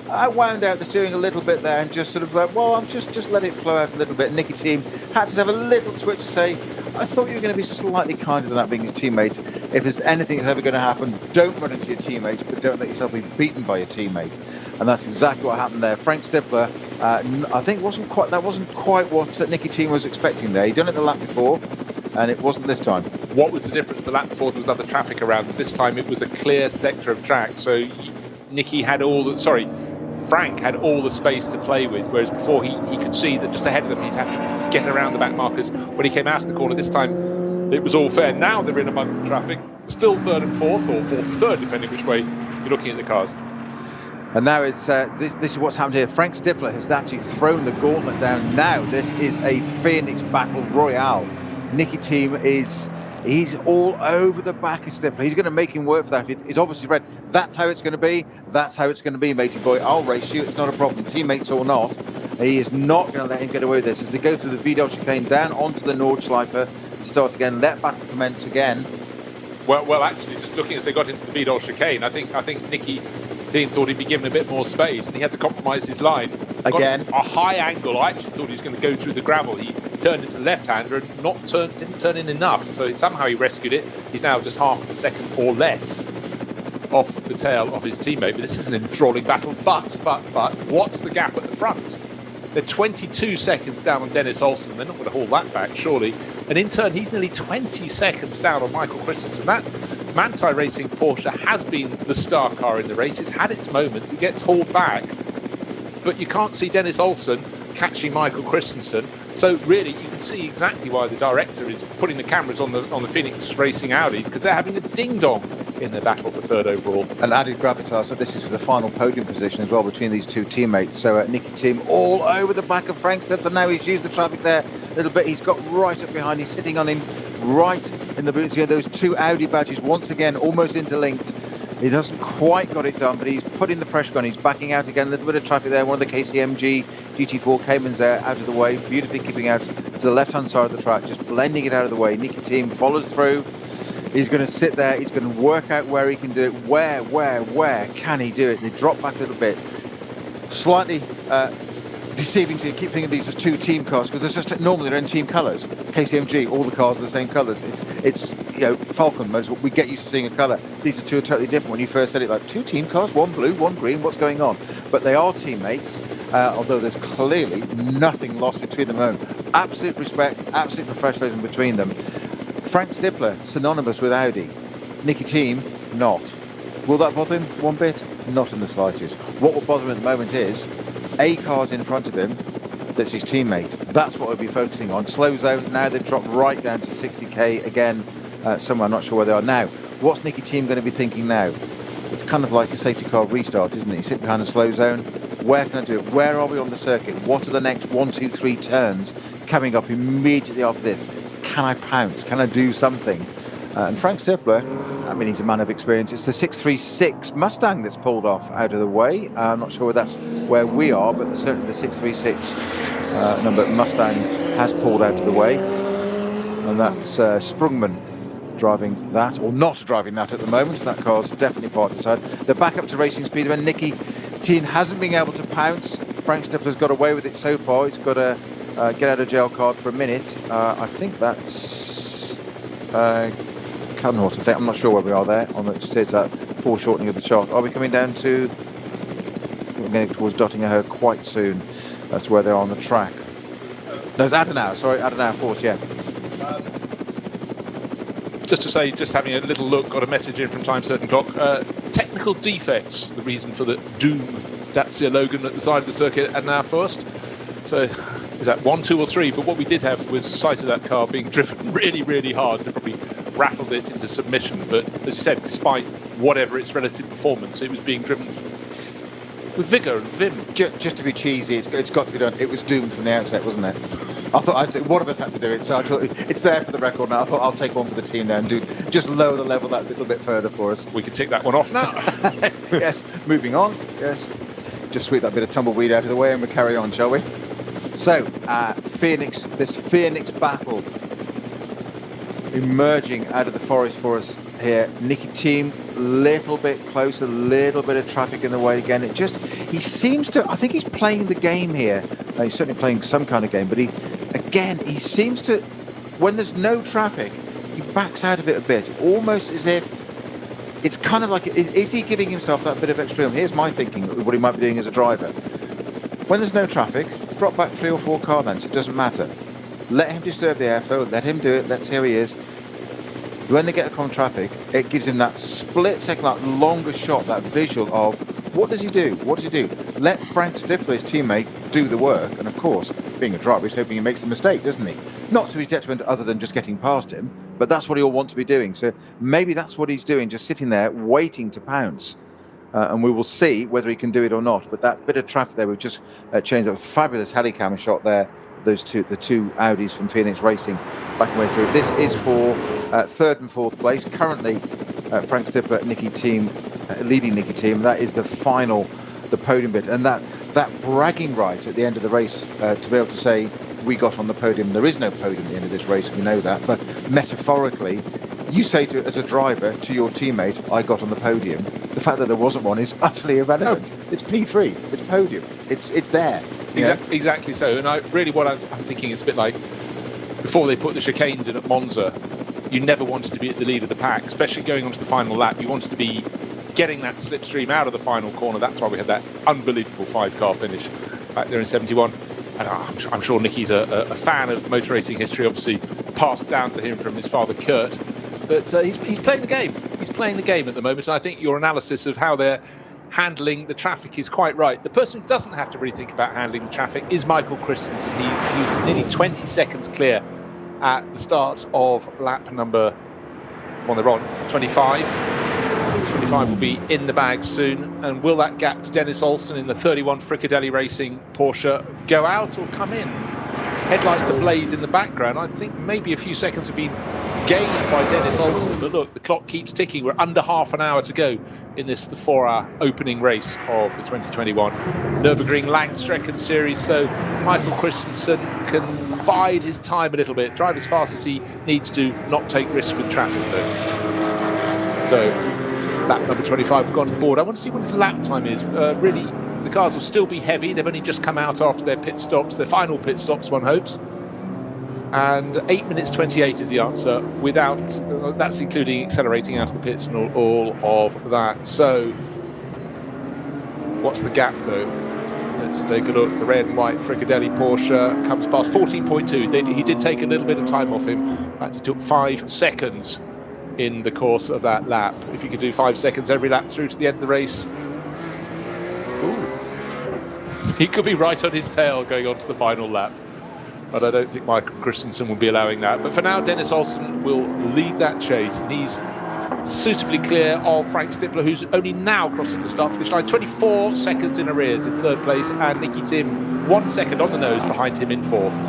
I wound out the steering a little bit there and just sort of like, well, I'm just let it flow out a little bit. Nikki Team had to have a little twitch to say, I thought you were going to be slightly kinder than that, being his teammate. If there's anything that's ever going to happen, don't run into your teammates, but don't let yourself be beaten by your teammate. And that's exactly what happened there. Frank Stippler, I think wasn't quite what Nikki Team was expecting there. He'd done it the lap before, and it wasn't this time. What was the difference? The lap before there was other traffic around. This time it was a clear sector of track, so Frank had all the space to play with, whereas before he could see that just ahead of them he'd have to get around the back markers when he came out of the corner. This time it was all fair. Now they're in among traffic, still third and fourth, or fourth and third, depending which way you're looking at the cars. And now it's this is what's happened here. Frank Stippler has actually thrown the gauntlet down. Now this is a Phoenix battle royale. Nikki Team he's all over the back of Stippler. He's going to make him work for that. He's obviously read, that's how it's going to be. That's how it's going to be, matey boy. I'll race you. It's not a problem, teammates or not. He is not going to let him get away with this. As they go through the Vidal chicane down onto the Nordschleife, start again, let battle commence again. Well, actually, just looking as they got into the Vidal chicane, I think Nikki Team thought he'd be given a bit more space, and he had to compromise his line. Again, a high angle. I actually thought he was going to go through the gravel. He turned into the left-hander and didn't turn in enough. So somehow he rescued it. He's now just half of a second or less off the tail of his teammate. But this is an enthralling battle. But what's the gap at the front? They're 22 seconds down on Dennis Olsen. They're not going to haul that back, surely. And in turn, he's nearly 20 seconds down on Michael Christensen. That Manthey Racing Porsche has been the star car in the race. It's had its moments. It gets hauled back. But you can't see Dennis Olsen catching Michael Christensen. So really, you can see exactly why the director is putting the cameras on the Phoenix Racing Audis, because they're having a ding-dong in their battle for third overall. And added gravitas, so this is for the final podium position as well between these two teammates. So Nikki Team all over the back of Frank Stippler. Now he's used the traffic there a little bit. He's got right up behind. He's sitting on him right in the boots here. Those two Audi badges once again almost interlinked. He doesn't quite got it done, but he's putting the pressure on. He's backing out again. A little bit of traffic there. One of the KCMG GT4 Caymans there out of the way, beautifully keeping out to the left-hand side of the track, just blending it out of the way. Nikki Team follows through. He's going to sit there. He's going to work out where he can do it. Where can he do it? They drop back a little bit. Slightly deceiving to keep thinking these as two team cars, because they're just normally they're in team colours. KCMG, all the cars are the same colours. It's Falcon motors. We get used to seeing a colour. These are two totally different. When you first said it, like two team cars, one blue, one green. What's going on? But they are teammates. although there's clearly nothing lost between them. Absolute respect, absolute professionalism between them. Frank Stippler, synonymous with Audi. Nikki Team, not. Will that bother him one bit? Not in the slightest. What will bother him at the moment is a car's in front of him that's his teammate. That's what we'll be focusing on. Slow zone, now they've dropped right down to 60k again, somewhere, I'm not sure where they are now. What's Nikki Team going to be thinking now? It's kind of like a safety car restart, isn't it? You sit behind a slow zone. Where can I do it? Where are we on the circuit? What are the next 1, 2, 3 turns coming up immediately after this? Can I pounce? Can I do something? And Frank Stippler, I mean, he's a man of experience. It's the 636 Mustang that's pulled off out of the way. I'm not sure that's where we are, but certainly the 636 number Mustang has pulled out of the way. And that's Sprungman driving that, or not driving that at the moment. That car's definitely parked aside. They're back up to racing speed. When Nikki Team hasn't been able to pounce, Frank Stippler's got away with it so far. He's got a get out of jail card for a minute. I think that's Canhorse, I think. I'm not sure where we are there. On it says that foreshortening of the chart. Are we coming down to? We're getting towards Dottingham quite soon. That's where they are on the track. No, it's Adenauer. Sorry, Adenauer Force. Yeah. Just to say, just having a little look, got a message in from Time Certain Clock. Technical defects, the reason for the Doom Dacia Logan at the side of the circuit and now first. So is that 1, 2 or 3? But what we did have was sight of that car being driven really, really hard to probably rattled it into submission. But as you said, despite whatever its relative performance, it was being driven with vigour and vim. Just to be cheesy, it's got to be done. It was doomed from the outset, wasn't it? I thought one of us had to do it, so I thought it's there for the record now. I thought I'll take one for the team now and just lower the level that little bit further for us. We can tick that one off now. Yes, moving on. Yes, just sweep that bit of tumbleweed out of the way and we carry on, shall we? So, this Phoenix battle emerging out of the forest for us here. Nikki Team, little bit closer, little bit of traffic in the way again. He seems to, I think he's playing the game here. He's certainly playing some kind of game, but he seems to, when there's no traffic, he backs out of it a bit, almost as if it's kind of like, is he giving himself that bit of extra room? Here's my thinking, what he might be doing as a driver. When there's no traffic, drop back 3 or 4 car lengths, it doesn't matter. Let him disturb the airflow, let him do it, let's see how he is. When they get upon traffic, it gives him that split second, that longer shot, that visual of, what does he do? What does he do? Let Frank Stippler, his teammate, do the work. And of course, being a driver, he's hoping he makes the mistake, doesn't he? Not to his detriment other than just getting past him, but that's what he'll want to be doing. So maybe that's what he's doing, just sitting there waiting to pounce. And we will see whether he can do it or not. But that bit of traffic there, we've just changed up. Fabulous helicam shot there. The two Audis from Phoenix Racing backing way through. This is for 3rd and 4th place. Currently, Frank Stippler, Nikki Team, leading Nikki Team. That is the podium bit. And that bragging right at the end of the race to be able to say, we got on the podium. There is no podium at the end of this race, we know that. But metaphorically, you say as a driver to your teammate, I got on the podium. The fact that there wasn't one is utterly irrelevant. No. It's P3, it's podium, it's there. Exactly so. And what I'm thinking is a bit like before they put the chicanes in at Monza, you never wanted to be at the lead of the pack, especially going onto the final lap. You wanted to be getting that slipstream out of the final corner. That's why we had that unbelievable 5-car finish back there in 71. And I'm sure Nicky's a fan of motor racing history, obviously passed down to him from his father Kurt. But he's playing the game. He's playing the game at the moment. And I think your analysis of how they're handling the traffic is quite right. The person who doesn't have to really think about handling the traffic is Michael Christensen. He's nearly 20 seconds clear at the start of lap number, well, they're on 25. 25 will be in the bag soon. And will that gap to Dennis Olsen in the 31 Fricadelli Racing Porsche go out or come in? Headlights ablaze in the background. I think maybe a few seconds have been gained by Dennis Olsen, but look, the clock keeps ticking. We're under half an hour to go in the 4-hour opening race of the 2021 Nurburgring Endurance-Series. So Michael Christensen can bide his time a little bit, drive as fast as he needs to, not take risks with traffic though. So lap number 25 we've got to the board. I want to see what his lap time is. Really, the cars will still be heavy. They've only just come out after their pit stops, their final pit stops, one hopes. And 8 minutes 28 is the answer, without that's including accelerating out of the pits and all of that. So what's the gap though? Let's take a look. The red and white Fricadelli Porsche comes past 14.2. He did take a little bit of time off him. In fact, he took 5 seconds in the course of that lap. If you could do 5 seconds every lap through to the end of the race, he could be right on his tail going on to the final lap. But I don't think Michael Christensen will be allowing that. But for now, Dennis Olsen will lead that chase, and he's suitably clear of Frank Stippler, who's only now crossing the start-finish line. 24 seconds in arrears in 3rd place, and Nikki Team 1 second on the nose behind him in 4th.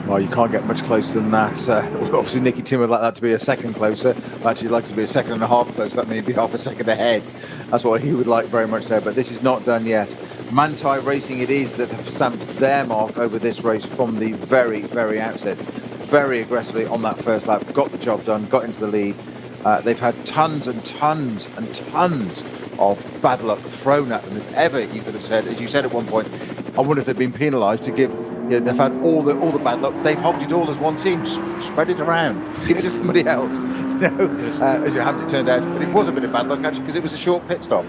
Well, you can't get much closer than that. Obviously, Nikki Team would like that to be a second closer. Actually, like to be a second and a half closer. That means be half a second ahead. That's what he would like very much there. But this is not done yet. Manthey Racing it is that have stamped their mark over this race from the very, very outset. Very aggressively on that first lap, got the job done, got into the lead. They've had tons and tons and tons of bad luck thrown at them. If ever you could have said, as you said at one point, I wonder if they've been penalised to give. You know, they've had all the bad luck. They've hogged it all as one team, just spread it around, give it to somebody else. You know, Yes. as it turned out, but it was a bit of bad luck actually because it was a short pit stop.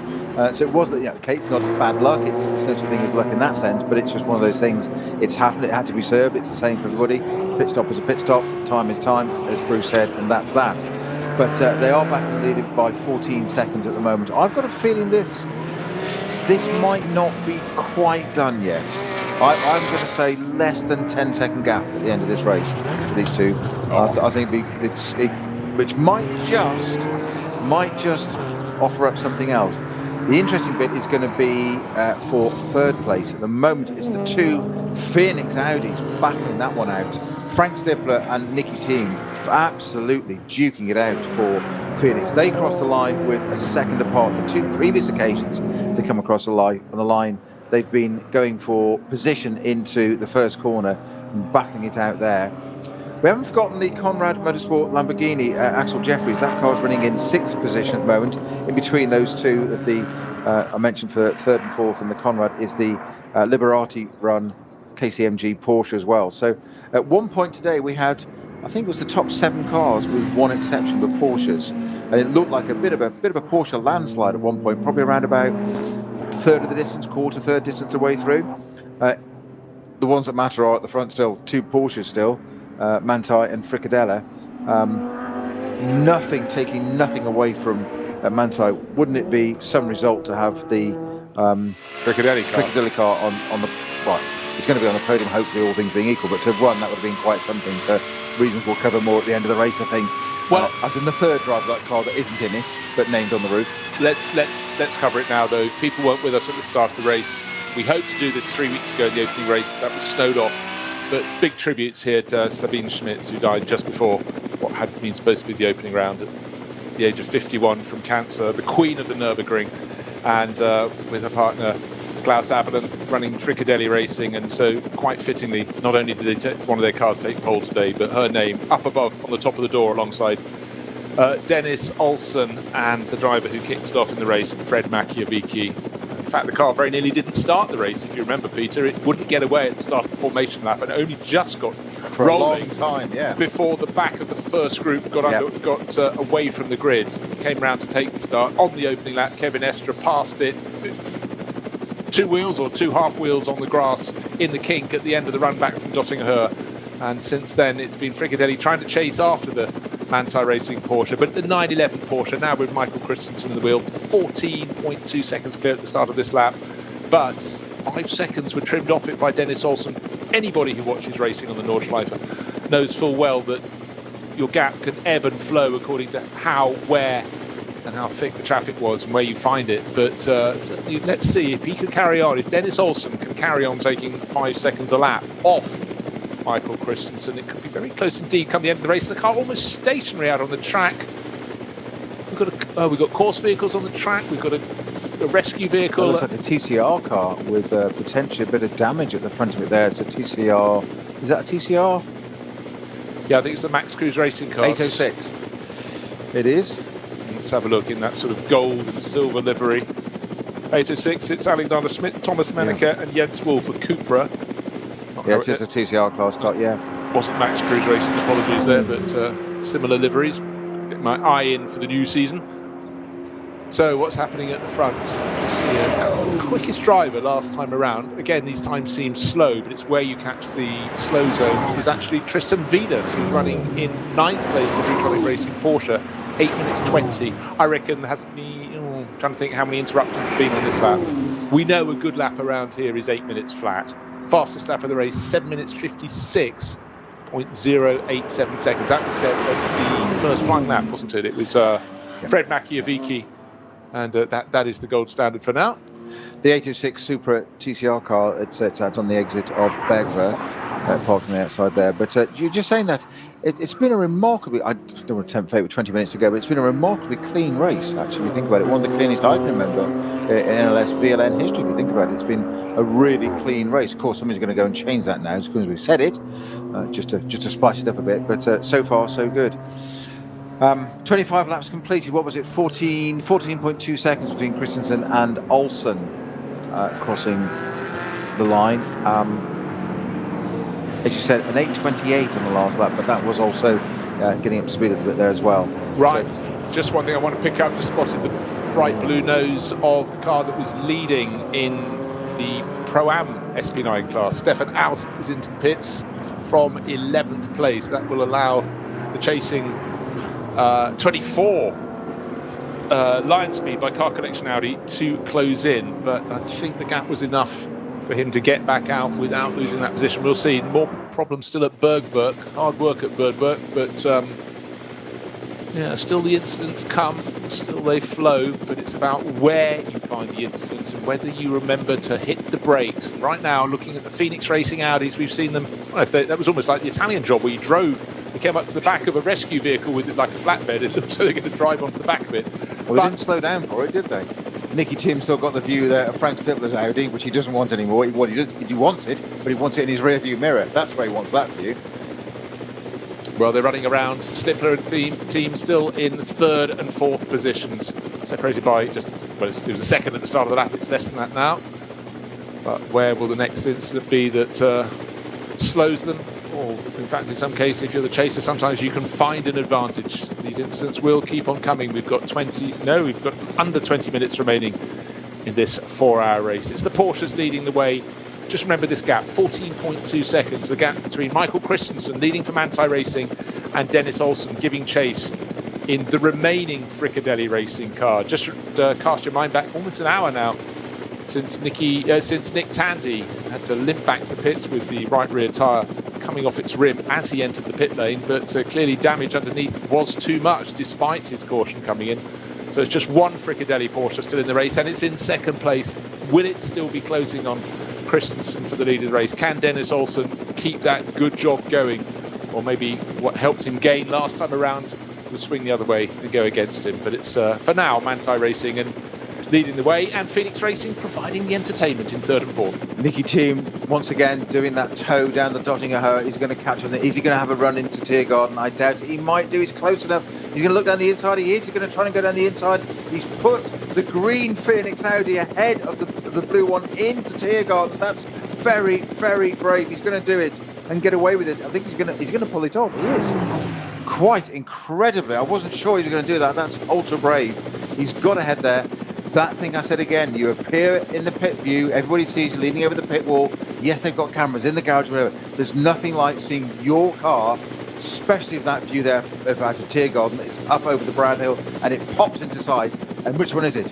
So it was that. Okay, it's not bad luck. It's no such thing as luck in that sense, but it's just one of those things. It's happened. It had to be served. It's the same for everybody. Pit stop is a pit stop. Time is time, as Bruce said, and that's that. But they are back in the lead by 14 seconds at the moment. I've got a feeling this might not be quite done yet. I'm going to say less than 10-second gap at the end of this race for these two. I think which might just offer up something else. The interesting bit is going to be for 3rd place. At the moment, it's the 2 Phoenix Audis battling that one out. Frank Stippler and Nikki Team absolutely duking it out for Phoenix. They crossed the line with a second apart. The 2 previous occasions they come across the line, they've been going for position into the first corner and battling it out there. We haven't forgotten the Conrad Motorsport Lamborghini Axel Jeffries. That car's running in 6th position at the moment. In between those two of the I mentioned for 3rd and 4th in the Conrad is the Liberati run KCMG Porsche as well. So at one point today we had, I think it was the top 7 cars with one exception, the Porsches, and it looked like a bit of a Porsche landslide at one point, probably around about 1/3 of the distance, 1/4 distance away through. The ones that matter are at the front still, 2 Porsches still, Manthey and Fricadelli. Taking nothing away from Manthey. Wouldn't it be some result to have the Fricadelli car on the right? It's going to be on the podium, hopefully, all things being equal. But to have won, that would have been quite something. For reasons we'll cover more at the end of the race, I think. Well, as in the 3rd driver, that car that isn't in it, but named on the roof. Let's cover it now, though. People weren't with us at the start of the race. We hoped to do this 3 weeks ago in the opening race, but that was snowed off. But big tributes here to Sabine Schmitz, who died just before what had been supposed to be the opening round at the age of 51 from cancer, the queen of the Nürburgring, and with her partner Klaus Abelen running Fricadelli Racing. And so quite fittingly, not only did they one of their cars take pole today, but her name up above on the top of the door alongside Dennis Olsen and the driver who kicked it off in the race, Fred Machiavicchi. In fact, the car very nearly didn't start the race, if you remember, Peter. It wouldn't get away at the start of the formation lap and only just got for rolling a long time, yeah, before the back of the first group got away from the grid. Came round to take the start on the opening lap. Kevin Estra passed it. 2 wheels or 2 half wheels on the grass in the kink at the end of the run back from Dottingher. And since then, it's been Fricadelli trying to chase after the Manthey Racing Porsche. But the 911 Porsche, now with Michael Christensen in the wheel, 14.2 seconds clear at the start of this lap. But 5 seconds were trimmed off it by Dennis Olsen. Anybody who watches racing on the Nordschleife knows full well that your gap can ebb and flow according to how, where, and how thick the traffic was and where you find it. But let's see if he can carry on. If Dennis Olsen can carry on taking 5 seconds a lap off Michael Christensen, it could be very close indeed come the end of the race. The car almost stationary out on the track. We've got course vehicles on the track. We've got a rescue vehicle. It looks like a TCR car with potentially a bit of damage at the front of it there. It's a TCR. Is that a TCR? Yeah, I think it's the Max Cruise Racing car. 806. It is. Let's have a look in that sort of gold and silver livery. 806, it's Alexander Schmidt, Thomas Menneker and Jens Wolf for Cupra. Yeah, it is a TCR class car, yeah. Wasn't Max Cruise Racing, apologies there, but similar liveries. Get my eye in for the new season. So what's happening at the front? Let's see, the quickest driver last time around. Again, these times seem slow, but it's where you catch the slow zone. Is actually Tristan Vidas, who's running in 9th place in Neutronic Racing Porsche, 8 minutes 20. I reckon there hasn't been, trying to think how many interruptions have been on this lap. We know a good lap around here is 8 minutes flat. Fastest lap of the race, 7 minutes 56.087 seconds. That was set at the first flying lap, wasn't it? It was Fred Machiavicki, and that is the gold standard for now. The 806 Supra TCR car, it's out on the exit of Bergver, parked on the outside there. But you're just saying that it's been a remarkably, I don't want to tempt fate with 20 minutes to go, but it's been a remarkably clean race, actually, if you think about it. One of the cleanest I can remember in NLS VLN history, if you think about it. It's been a really clean race. Of course, somebody's going to go and change that now, as soon as we've said it, just to spice it up a bit. But so far, so good. 25 laps completed. What was it? 14.2 seconds between Christensen and Olsen crossing the line. As you said, an 8:28 on the last lap, but that was also getting up to speed a little bit there as well. Right. So, just one thing I want to pick up. Just spotted the bright blue nose of the car that was leading in the Pro-Am SP9 class. Stefan Aust is into the pits from 11th place. That will allow the chasing 24 line speed by Car Collection Audi to close in, but I think the gap was enough for him to get back out without losing that position. We'll see. More problems still at Bergwerk. Hard work at Bergwerk, but yeah, still the incidents come, still they flow, but it's about where you find the incidents and whether you remember to hit the brakes. Right now, looking at the Phoenix Racing Audis, we've seen them, that was almost like the Italian job where you they came up to the back of a rescue vehicle with like a flatbed. It looked so they're going to drive onto the back of it. Well, they didn't slow down for it, did they? Nikki Team still got the view there of Frank Stippler's Audi, which he doesn't want anymore. He wants it, but he wants it in his rear view mirror. That's where he wants that view. Well, they're running around. Stippler and team still in 3rd and 4th positions, separated by it was a second at the start of the lap. It's less than that now. But where will the next incident be that slows them? Or, in fact, in some cases, if you're the chaser, sometimes you can find an advantage. These incidents will keep on coming. We've got under 20 minutes remaining in this 4-hour race. It's the Porsches leading the way. Just remember this gap, 14.2 seconds, the gap between Michael Christensen leading for Manthey Racing and Dennis Olsen giving chase in the remaining Fricadelli Racing car. Just cast your mind back almost an hour now since Nick Tandy had to limp back to the pits with the right rear tyre coming off its rim as he entered the pit lane, but clearly damage underneath was too much despite his caution coming in. So it's just one Fricadelli Porsche still in the race, and it's in 2nd place. Will it still be closing on Christensen for the lead of the race? Can Dennis Olsen keep that good job going? Or maybe what helped him gain last time around was swing the other way and go against him. But it's, for now, Manthey Racing and leading the way, and Phoenix Racing providing the entertainment in 3rd and 4th. Nikki Team, once again, doing that toe down the Dottinger Her. He's going to catch him. Is he going to have a run into Tiergarten? I doubt it. He might do. He's close enough. He's going to look down the inside. He is. He's going to try and go down the inside. He's put the green Phoenix Audi ahead of the blue one into Tiergarten. That's very, very brave. He's going to do it and get away with it. I think he's going to pull it off. He is. Quite incredibly. I wasn't sure he was going to do that. That's ultra brave. He's got ahead there. That thing I said again, you appear in the pit view, everybody sees you leaning over the pit wall. Yes, they've got cameras in the garage, whatever. There's nothing like seeing your car, especially with that view there out of Tiergarten. It's up over the Brown Hill and it pops into sight. And which one is it?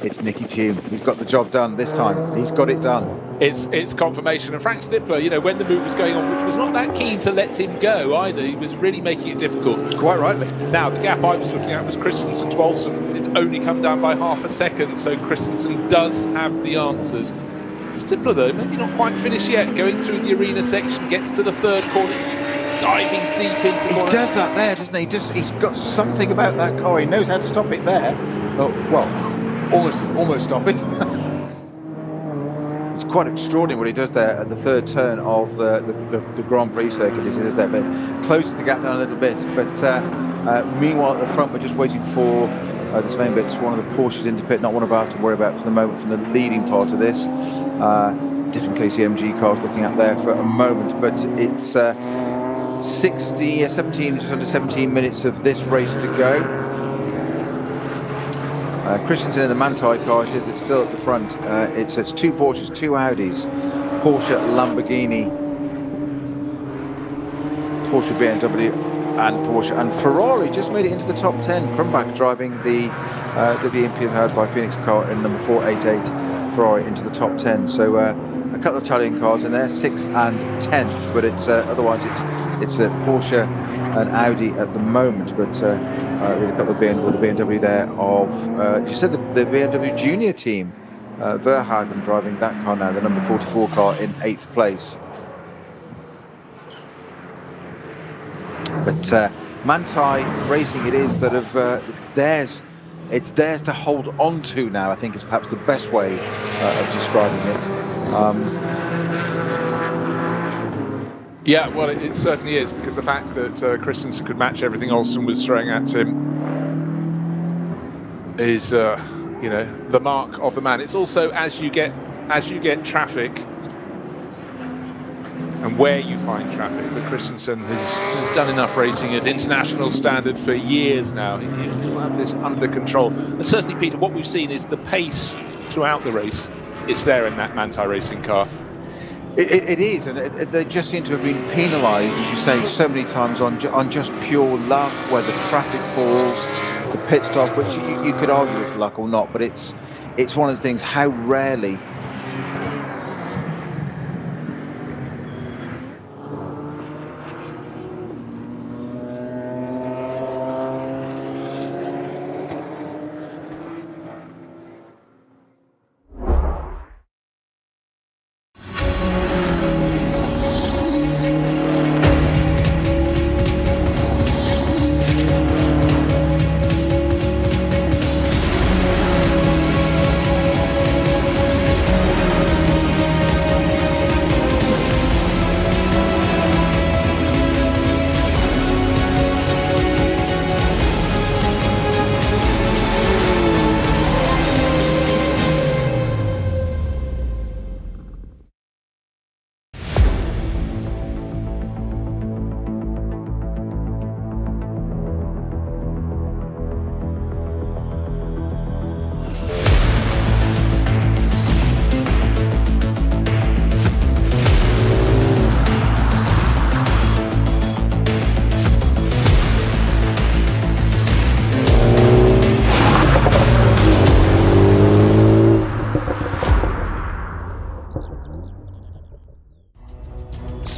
It's Nikki Team. He's got the job done this time. He's got it done. It's confirmation. And Frank Stippler, when the move was going on, was not that keen to let him go either. He was really making it difficult. Quite rightly. Now, the gap I was looking at was Christensen to Olsen. It's only come down by half a second, so Christensen does have the answers. Stippler, though, maybe not quite finished yet. Going through the arena section, gets to the 3rd corner. He's diving deep into the corner. He does that there, doesn't he? He's got something about that car. He knows how to stop it there. Almost stop it. It's quite extraordinary what he does there at the 3rd turn of the Grand Prix circuit. He does there, but closes the gap down a little bit. But meanwhile, at the front, we're just waiting for this main bit. One of the Porsches into pit, not one of ours to worry about for the moment from the leading part of this. Different KCMG cars looking at there for a moment, but it's 17, just under 17 minutes of this race to go. Christensen in the Manthey car says it's still at the front. It's 2 Porsches, 2 Audis, Porsche, Lamborghini, Porsche, BMW, and Porsche. And Ferrari just made it into the top 10. Krumbach driving the WMP powered by Phoenix car in number 488 Ferrari into the top 10. So a couple of Italian cars in there, 6th and 10th, but it's otherwise it's a Porsche and Audi at the moment, but with a couple of the BMW there of you said the BMW Junior team, Verhagen driving that car now, the number 44 car in 8th place. But Manthey Racing it is that have it's theirs to hold on to now, I think is perhaps the best way of describing it. Yeah, well, it certainly is, because the fact that Christensen could match everything Olsen was throwing at him is, the mark of the man. It's also as you get traffic and where you find traffic. But Christensen has done enough racing at international standard for years now. He'll have this under control. And certainly, Peter, what we've seen is the pace throughout the race. It's there in that Manthey Racing car. It is, and they just seem to have been penalised, as you say, so many times on just pure luck, where the traffic falls, the pit stop, which you could argue it's luck or not, but it's one of the things, how rarely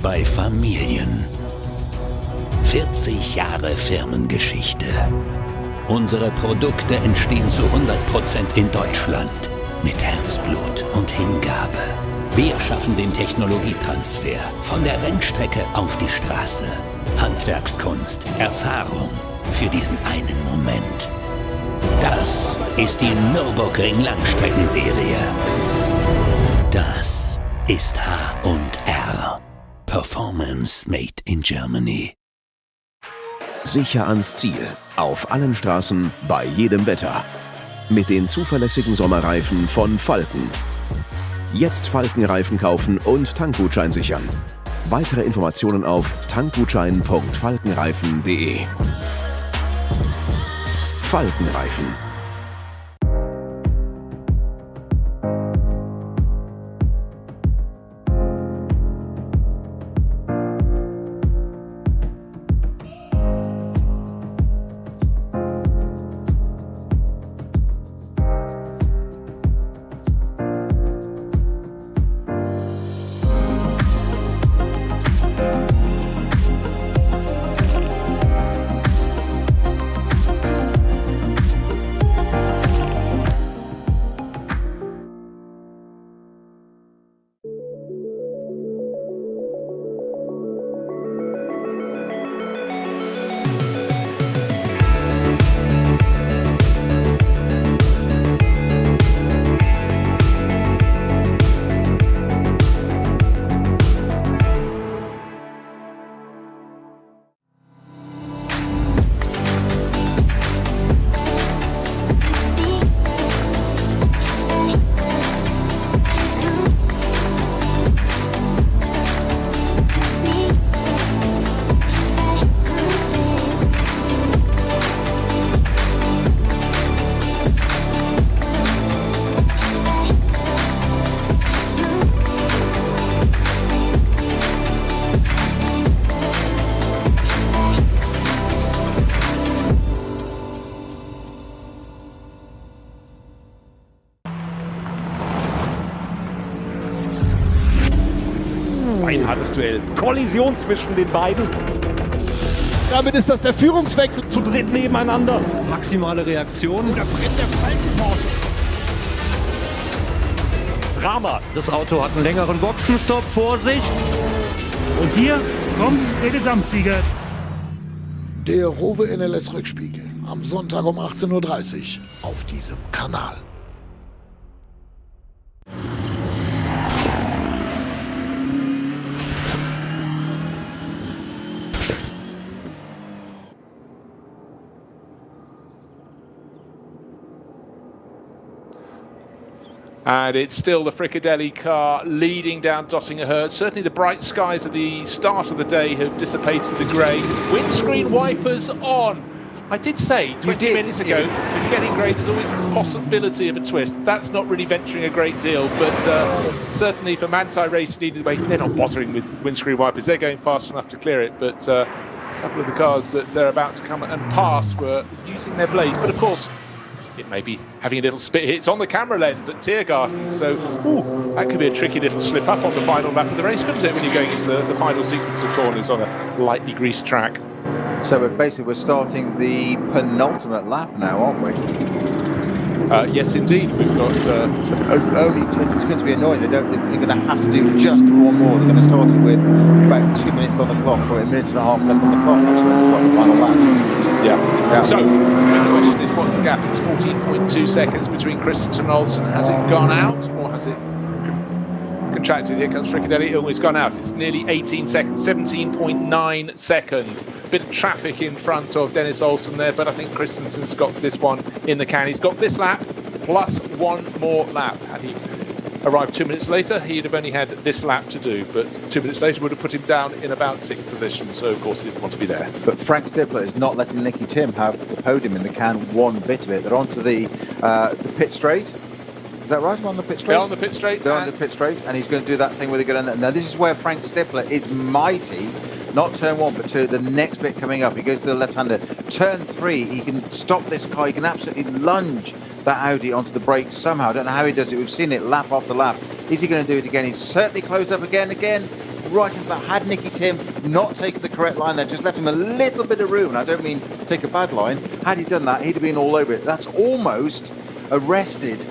Zwei Familien. 40 Jahre Firmengeschichte. Unsere Produkte entstehen zu 100% in Deutschland. Mit Herzblut und Hingabe. Wir schaffen den Technologietransfer von der Rennstrecke auf die Straße. Handwerkskunst, Erfahrung für diesen einen Moment. Das ist die Nürburgring Langstreckenserie. Das ist H&R. Performance made in Germany. Sicher ans Ziel. Auf allen Straßen, bei jedem Wetter. Mit den zuverlässigen Sommerreifen von Falken. Jetzt Falkenreifen kaufen und Tankgutschein sichern. Weitere Informationen auf tankgutschein.falkenreifen.de. Falkenreifen. Beinhartes Duell. Kollision zwischen den beiden. Damit ist das der Führungswechsel. Zu dritt nebeneinander. Maximale Reaktion. Da brennt der Falken-Porsche. Drama. Das Auto hat einen längeren Boxenstopp. Vorsicht. Und hier kommt der Gesamtsieger. Der Rowe NLS Rückspiegel. Am Sonntag um 18:30 Uhr auf diesem Kanal. And it's still the Fricadelli car leading down Dottingerhurst. Certainly the bright skies of the start of the day have dissipated to grey. Windscreen wipers on. I did say 20 minutes ago, it's getting grey. There's always the possibility of a twist. That's not really venturing a great deal, but certainly for Manthey Racing leading the way, they're not bothering with windscreen wipers. They're going fast enough to clear it, but a couple of the cars that they're about to come and pass were using their blades. But of course, it may be having a little spit hits on the camera lens at Tiergarten, so that could be a tricky little slip up on the final lap of the race, couldn't it, when you're going into the final sequence of corners on a lightly greased track. So we're starting the penultimate lap now, aren't we? Yes, indeed. We've got it's going to be annoying. They're going to have to do just one more. They're going to start it with about 2 minutes on the clock, or a minute and a half left on the clock, actually, when they start the final lap. Yeah. So the question is, what's the gap? It's 14.2 seconds between Christensen and Olsen. Has it gone out, or has it contracted? Here comes Fricadelli. Oh, it's gone out. It's nearly 18 seconds, 17.9 seconds. Bit of traffic in front of Dennis Olsen there, but I think Christensen's got this one in the can. He's got this lap plus one more lap. Had he arrived 2 minutes later, he'd have only had this lap to do, but 2 minutes later would have put him down in about 6th position, so of course he didn't want to be there. But Frank Stippler is not letting Nikki Team have the podium in the can one bit of it. They're onto the pit straight. Is that right? On the pit straight? They're on the pit straight. They're on the pit straight, and he's going to do that thing where they're going to... Now, this is where Frank Stippler is mighty. Not turn one, but to the next bit coming up. He goes to the left-hander. Turn 3, he can stop this car. He can absolutely lunge that Audi onto the brakes somehow. I don't know how he does it. We've seen it lap after lap. Is he going to do it again? He's certainly closed up again. Right into that. Had Nikki Team not taken the correct line there, just left him a little bit of room. And I don't mean take a bad line. Had he done that, he'd have been all over it. That's almost arrested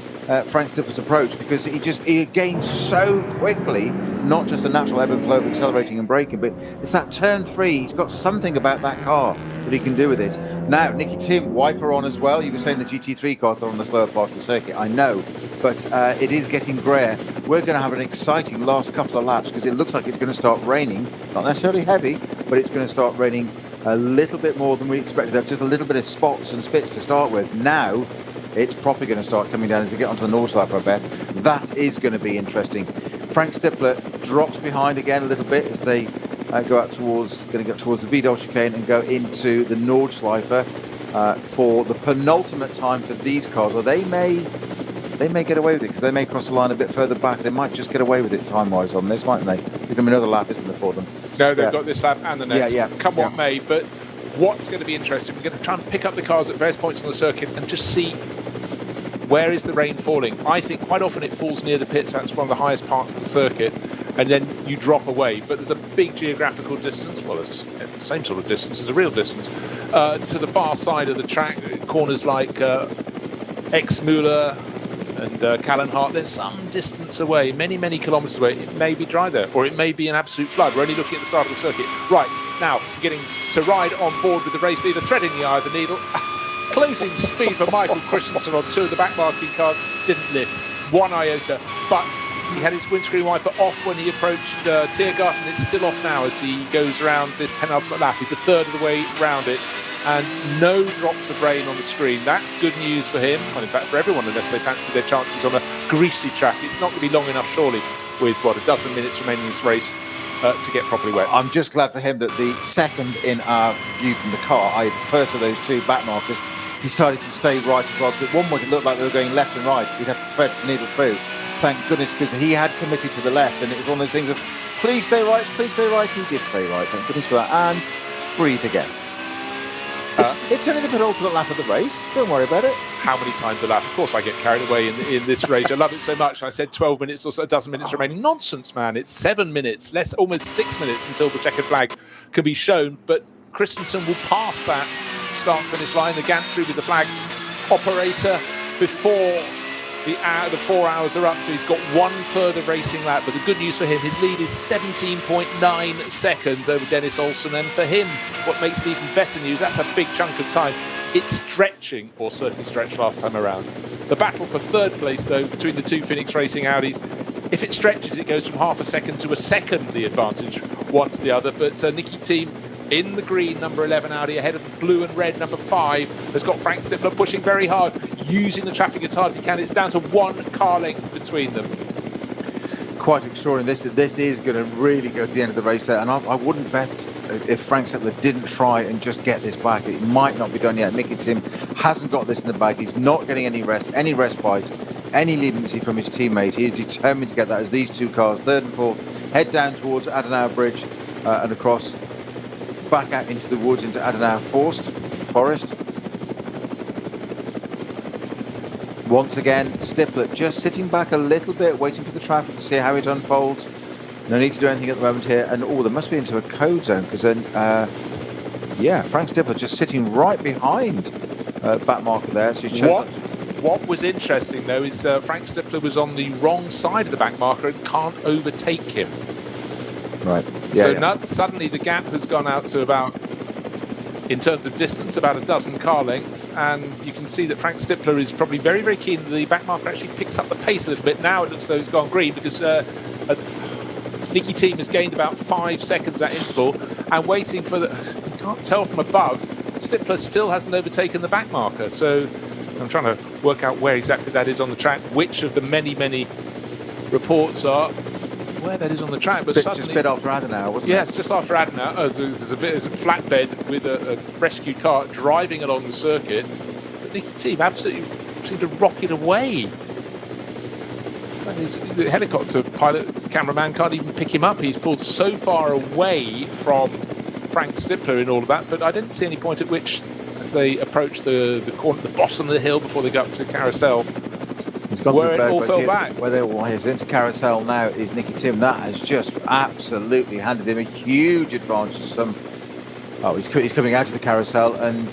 Frank Stippler's approach, because he gained so quickly, not just a natural ebb and flow of accelerating and braking, but it's that turn 3. He's got something about that car that he can do with it. Now, Nikki Team, wiper on as well. You were saying the GT3 cars are on the slower part of the circuit. I know, but it is getting grayer. We're going to have an exciting last couple of laps, because it looks like it's going to start raining. Not necessarily heavy, but it's going to start raining a little bit more than we expected. Just a little bit of spots and spits to start with. Now, it's probably going to start coming down as they get onto the Nordschleife, I bet. That is going to be interesting. Frank Stippler drops behind again a little bit as they go towards the Vidal chicane and go into the Nordschleife for the penultimate time for these cars. Or they may get away with it, because they may cross the line a bit further back. They might just get away with it time-wise on this, mightn't they? Give them another lap, isn't there, for them? No, they've got this lap and the next. Come what may. But what's going to be interesting, we're going to try and pick up the cars at various points on the circuit and just see where is the rain falling. I think quite often it falls near the pits. That's one of the highest parts of the circuit, and then you drop away. But there's a big geographical distance, well, there's the same sort of distance as a real distance, to the far side of the track. Corners like Exmüller and Callenhart, there's some distance away, many kilometres away. It may be dry there, or it may be an absolute flood. We're only looking at the start of the circuit. Right, now getting to ride on board with the race leader, threading the eye of the needle. Closing speed for Michael Christensen on 2 of the back marking cars. Didn't lift 1 iota, but he had his windscreen wiper off when he approached Tiergarten. It's still off now as he goes around this penultimate lap. He's a third of the way round it, and no drops of rain on the screen. That's good news for him, well, in fact for everyone, unless they fancy their chances on a greasy track. It's not going to be long enough, surely, with what, a dozen minutes remaining in this race to get properly wet. I'm just glad for him that the second in our view from the car, first of those 2 back markers, decided to stay right as well. At one point it looked like they were going left and right. He'd have to thread the needle through. Thank goodness, because he had committed to the left, and it was one of those things of, please stay right, please stay right. He did stay right, thank goodness for that. And breathe again. It's only the penultimate lap of the race. Don't worry about it. How many times a lap? Of course, I get carried away in this race. I love it so much. I said 12 minutes or so, a dozen minutes remaining. Nonsense, man. It's 7 minutes, almost 6 minutes until the checkered flag can be shown. But Christensen will pass that start-finish line. The gantry with the flag operator before the 4 hours are up, so he's got one further racing lap. But the good news for him, his lead is 17.9 seconds over Dennis Olsen. And for him, what makes it even better news, that's a big chunk of time. It's stretching, or certainly stretched last time around. The battle for third place, though, between the two Phoenix Racing Audis, if it stretches, it goes from half a second to a second, the advantage one to the other. But Nikki Team in the green, number 11 Audi, ahead of the blue and red, number 5, has got Frank Stippler pushing very hard, using the traffic as hard as he can. It's down to 1 car length between them. Quite extraordinary. This is going to really go to the end of the race there, and I wouldn't bet if Frank Stippler didn't try and just get this back. It might not be done yet. Nikki Team hasn't got this in the bag. He's not getting any rest, any respite, any leniency from his teammate. He is determined to get that as these two cars, third and fourth, head down towards Adenauer Bridge and across back out into the woods, into Adenauer Forest. Once again, Stippler just sitting back a little bit, waiting for the traffic to see how it unfolds. No need to do anything at the moment here. And there must be into a code zone, because then, Frank Stippler just sitting right behind back marker there. So What was interesting, though, is Frank Stippler was on the wrong side of the back marker and can't overtake him. Right. Suddenly the gap has gone out to about, in terms of distance, about a dozen car lengths, and you can see that Frank Stippler is probably very, very keen. The back marker actually picks up the pace a little bit. Now it looks as though it's gone green, because Nikki Team has gained about 5 seconds that interval, and waiting for the... You can't tell from above, Stippler still hasn't overtaken the back marker. So I'm trying to work out where exactly that is on the track, which of the many, many reports are where that is on the track. But suddenly, just a bit after Adenauer, wasn't it? Yes, just after Adenauer. There's a flatbed with a rescue car driving along the circuit. But Nikki Team absolutely seemed to rocket away. The helicopter pilot, cameraman can't even pick him up. He's pulled so far away from Frank Stippler in all of that. But I didn't see any point at which, as they approach the corner, the bottom of the hill before they go up to Carousel, where it all fell back. Where he's into Carousel now is Nikki Team. That has just absolutely handed him a huge advantage. He's coming out of the Carousel, and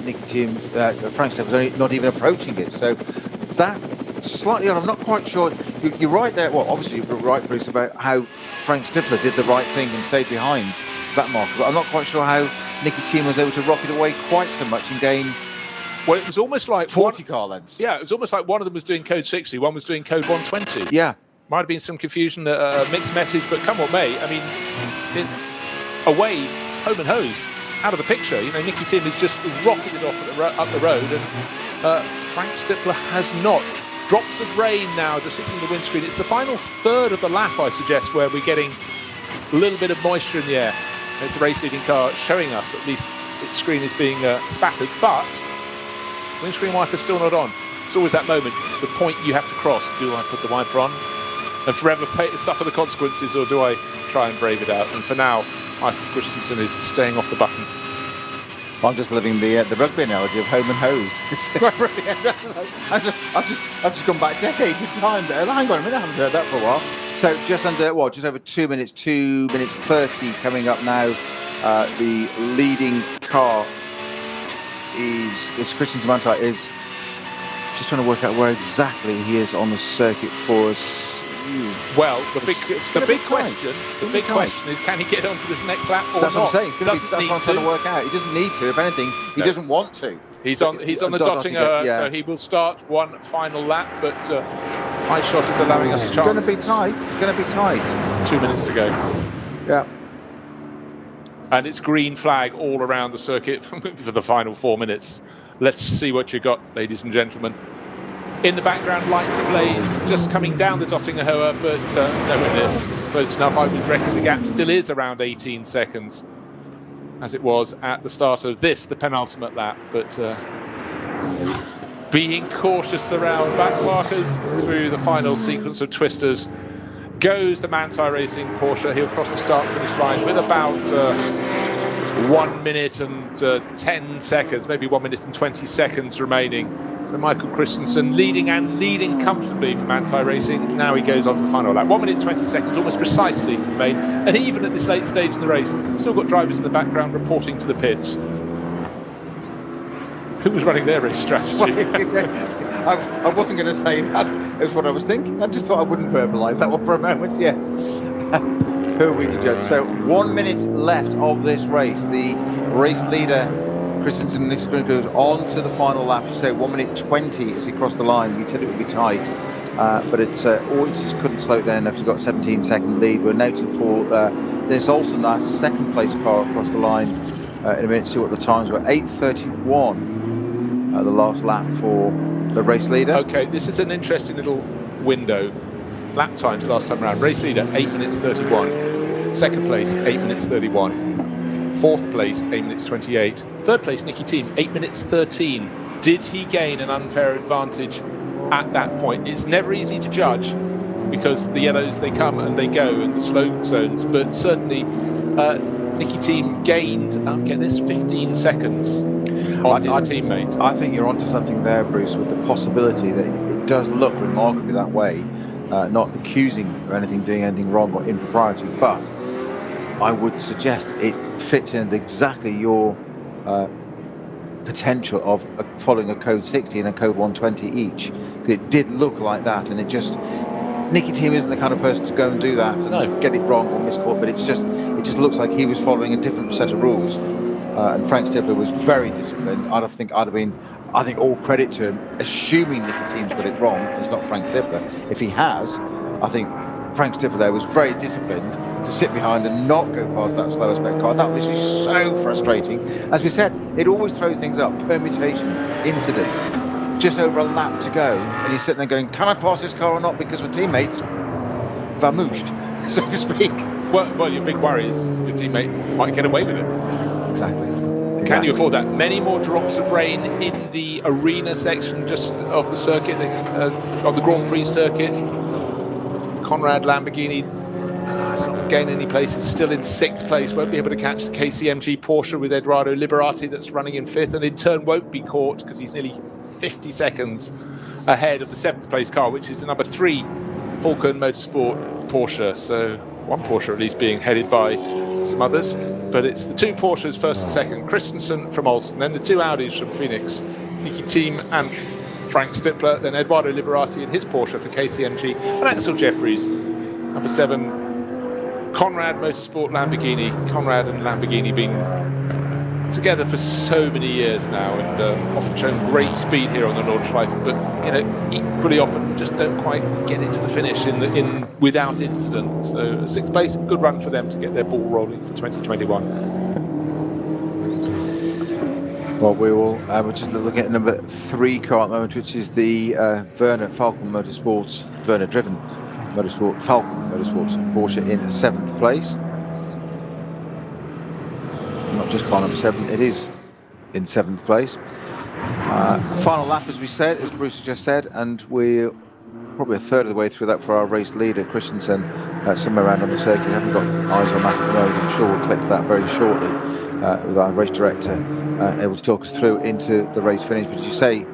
Nikki Team, Frank Stippler was not even approaching it. So that slightly on. I'm not quite sure. You're right there. Well, obviously you're right, Bruce, about how Frank Stippler did the right thing and stayed behind that marker. But I'm not quite sure how Nikki Team was able to rocket away quite so much and gain. Well, it was almost like 40 car lengths. Yeah, it was almost like one of them was doing code 60, one was doing code 120. Yeah. Might have been some confusion, a mixed message, but come what may. I mean, away, home and hosed, out of the picture. Nikki Team has just rocketed off up the road, and Frank Stippler has not. Drops of rain now just hitting the windscreen. It's the final third of the lap, I suggest, where we're getting a little bit of moisture in the air. It's the race-leading car showing us, at least its screen is being spattered, but windscreen wiper's still not on. It's always that moment, the point you have to cross. Do I put the wiper on and forever suffer the consequences, or do I try and brave it out? And for now, Michael Christensen is staying off the button. I'm just living the rugby analogy of home and hosed. I've just gone back decades in time there. Hang on a minute, I haven't heard that for a while. So just over 2 minutes, 2 minutes 30 coming up now. The leading car is Christian Mantai is just trying to work out where exactly he is on the circuit for us. Well, the big question is, can he get onto this next lap or that's not? What I'm saying. That's what I'm trying to work out. He doesn't need to. If anything, he doesn't want to. He's on the dotting, so he will start one final lap. But my shot is allowing us a chance. It's going to be tight. 2 minutes to go. Yeah. And it's green flag all around the circuit for the final 4 minutes. Let's see what you got, ladies and gentlemen. In the background, lights ablaze, just coming down the Dottinger Hoa, but nowhere near close enough. I would reckon the gap still is around 18 seconds, as it was at the start of the penultimate lap. But being cautious around back markers through the final sequence of twisters goes the Manthey Racing Porsche. He'll cross the start-finish line with about 1 minute and 10 seconds, maybe 1 minute and 20 seconds remaining. So Michael Christensen leading comfortably from Anti-Racing. Now he goes on to the final lap. 1 minute 20 seconds, almost precisely remain. And even at this late stage in the race, still got drivers in the background reporting to the pits. Who was running their race strategy? I wasn't going to say that. It was what I was thinking. I just thought I wouldn't verbalise that one for a moment. Yes. Who are we to judge? So 1 minute left of this race. The race leader, Christensen, goes on to the final lap. You say 1 minute 20 as he crossed the line. We said it would be tight, but it's always just couldn't slow it down enough. He's got a 17-second lead. We're noting for Dennis Olsen, that second place car across the line. In a minute, see what the times were. 8:31. The last lap for the race leader. Okay, this is an interesting little window. Lap times last time around. Race leader, 8 minutes 31. Second place, 8 minutes 31. Fourth place, 8 minutes 28. Third place, Nikki Team, 8 minutes 13. Did he gain an unfair advantage at that point? It's never easy to judge because the yellows, they come and they go in the slow zones, but certainly Nikki Team gained, get this, 15 seconds on his teammate. I think you're onto something there, Bruce, with the possibility that it does look remarkably that way. Not accusing of anything, doing anything wrong or impropriety, but I would suggest it fits in exactly your potential of following a code 60 and a code 120 each. It did look like that, and it just, Nikki Team isn't the kind of person to go and do that and get it wrong or misquote, but it just looks like he was following a different set of rules. And Frank Stifler was very disciplined. I think all credit to him, assuming Nikki Team's got it wrong, and it's not Frank Stifler. If he has, I think Frank Stifler there was very disciplined to sit behind and not go past that slower spec car. That was just so frustrating. As we said, it always throws things up, permutations, incidents. Just over a lap to go, and you're sitting there going, can I pass this car or not? Because my teammates vamooshed, so to speak. Well, your big worry is your teammate might get away with it. Exactly. Can you afford that? Many more drops of rain in the arena section just of the circuit, on the Grand Prix circuit. Conrad Lamborghini has not gained any places, still in 6th place, won't be able to catch the KCMG Porsche with Eduardo Liberati that's running in 5th, and in turn won't be caught because he's nearly 50 seconds ahead of the 7th place car, which is the number 3 Falcon Motorsport Porsche. So one Porsche at least being headed by some others, but it's the 2 Porsches first and second, Christensen from Olsen, then the 2 Audis from Phoenix, Nikki Team and Frank Stifler, then Eduardo Liberati and his Porsche for KCMG, and Axel Jeffries, number 7 Conrad Motorsport Lamborghini. Conrad and Lamborghini being together for so many years now, and often shown great speed here on the Nordschleife, but equally often just don't quite get it to the finish in without incident. So a 6th place, good run for them to get their ball rolling for 2021. Well, we're just looking at number 3 car at the moment, which is the Werner Falcon Motorsports, Werner driven Motorsport, Falcon Motorsports Porsche in 7th place. Not just car number 7, it is in 7th place. Final lap, as we said, as Bruce just said, and we're probably a third of the way through that for our race leader, Christensen, somewhere around on the circuit. We haven't got eyes on that at the moment. I'm sure we'll click to that very shortly with our race director able to talk us through into the race finish. But as you say,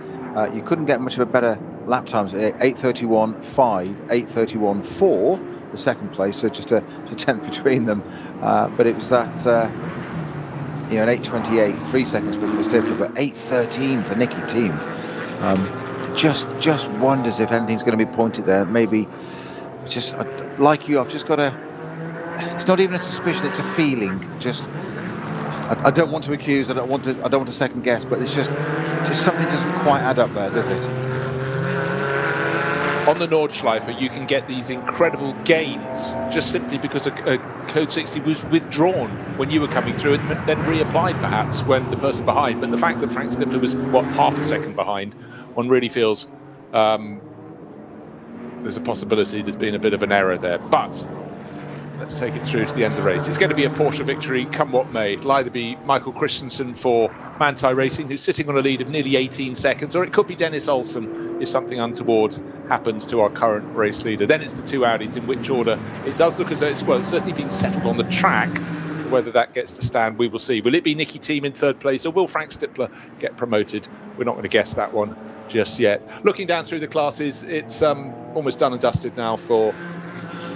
you couldn't get much of a better lap times. 8:31.5, 8:31.4, the 2nd place, so just a 10th between them. But it was that an 8:28, 3 seconds quicker for Stifler, but 8:13 for Nikki Team. Just wonders if anything's going to be pointed there. Maybe just like you, I've just got a. It's not even a suspicion; it's a feeling. Just I don't want to accuse. I don't want to second guess, but it's just something doesn't quite add up there, does it? On the Nordschleife, you can get these incredible gains just simply because a code 60 was withdrawn when you were coming through and then reapplied perhaps when the person behind. But the fact that Frank Stifler was, half a second behind, one really feels there's a possibility there's been a bit of an error there. But let's take it through to the end of the race. It's going to be a Porsche victory, come what may. It'll either be Michael Christensen for Manthey Racing, who's sitting on a lead of nearly 18 seconds, or it could be Dennis Olsen if something untoward happens to our current race leader. Then it's the 2 Audis, in which order it does look as though it's certainly been settled on the track Whether that gets to stand, we will see. Will it be Nikki Team in third place, or will Frank Stippler get promoted? We're not going to guess that one just yet. Looking down through the classes, it's almost done and dusted now for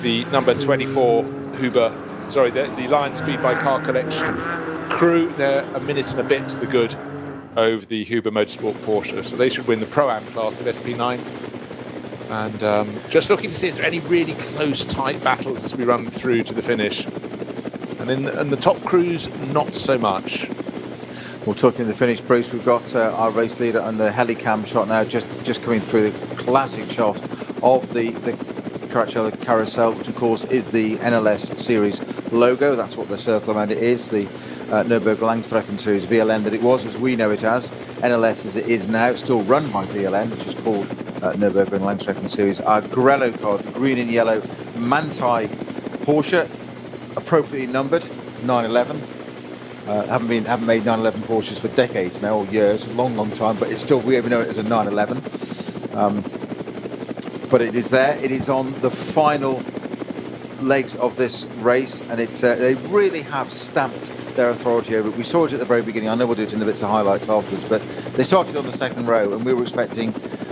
the number 24 the Lion Speed by Car Collection crew. They're a minute and a bit to the good over the Huber Motorsport Porsche, so they should win the Pro-Am class of SP9. And just looking to see if there are any really close, tight battles as we run through to the finish. And in the top crews, not so much. We're talking the finish, Bruce. We've got our race leader and the helicam shot now, just coming through the classic shot of the Caracciolo carousel, which of course is the NLS series logo. That's what the circle around it is, the Nürburgring Endurance-Series VLN that it was, as we know it as. NLS as it is now. It's still run by VLN, which is called Nürburgring Endurance-Series. Our Grello car, the green and yellow Manthey Porsche, appropriately numbered 911. Haven't made 911 Porsches for decades now, or years, a long time, but it's still, we know it as a 911. But it is there. It is on the final legs of this race, and it's they really have stamped their authority over it. We saw it at the very beginning. I know we'll do it in the bits of highlights afterwards, but they started on the second row, and we were expecting,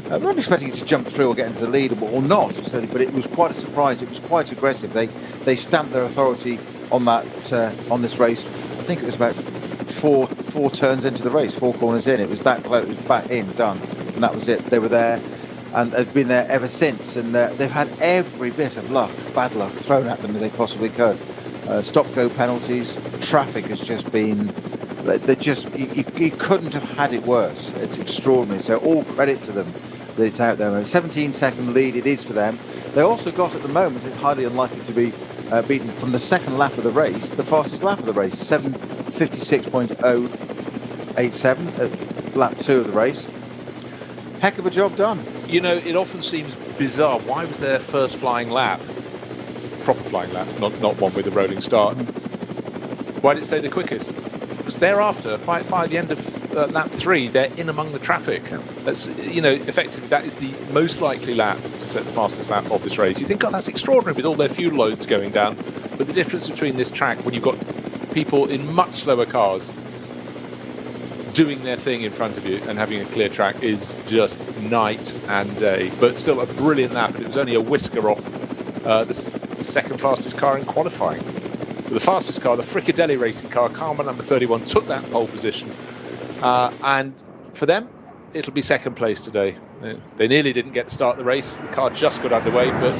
not expecting it to jump through or get into the lead or not, but it was quite a surprise. It was quite aggressive. They stamped their authority on that on this race. I think it was about four turns into the race, 4 corners in. It was that close. It was back in, done, and that was it. They were there, and they've been there ever since. And they've had every bit of luck, bad luck, thrown at them that they possibly could. Stop-go penalties. Traffic has just been. They just you couldn't have had it worse. It's extraordinary. So all credit to them that it's out there. A 17-second lead it is for them. They also got at the moment. It's highly unlikely to be beaten from the second lap of the race, the fastest lap of the race, 7:56.087 at lap 2 of the race. Heck of a job done. You know, it often seems bizarre. Why was their first flying lap, proper flying lap, not one with a rolling start? Why did it say the quickest? Because thereafter, by the end of lap 3, they're in among the traffic. That's, you know, effectively that is the most likely lap to set the fastest lap of this race. You think, God, that's extraordinary with all their fuel loads going down. But the difference between this track, when you've got people in much slower cars doing their thing in front of you and having a clear track, is just night and day. But still a brilliant lap, and it was only a whisker off the second fastest car in qualifying. But the fastest car, the Fricadelli racing car, Karma number 31, took that pole position. And for them, it'll be second place today. They nearly didn't get to start the race. The car just got underway, but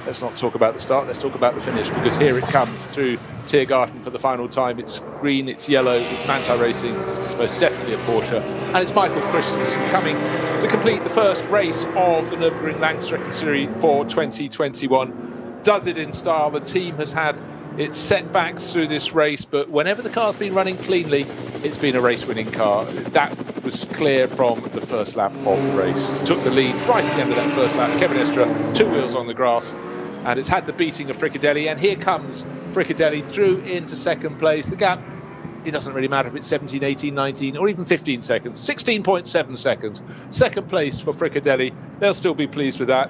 let's not talk about the start. Let's talk about the finish, because here it comes through Tiergarten for the final time. It's green, it's yellow, it's Manthey Racing. It's most definitely a Porsche. And it's Michael Christensen coming to complete the first race of the Nürburgring Endurance-Series for 2021. Does it in style. The team has had its setbacks through this race, but whenever the car's been running cleanly, it's been a race-winning car. That was clear from the first lap of the race. Took the lead right at the end of that first lap. Kevin Estra, 2 wheels on the grass, and it's had the beating of Fricadelli, and here comes Fricadelli through into second place. The gap, it doesn't really matter if it's 17, 18, 19, or even 15 seconds. 16.7 seconds. Second place for Fricadelli. They'll still be pleased with that.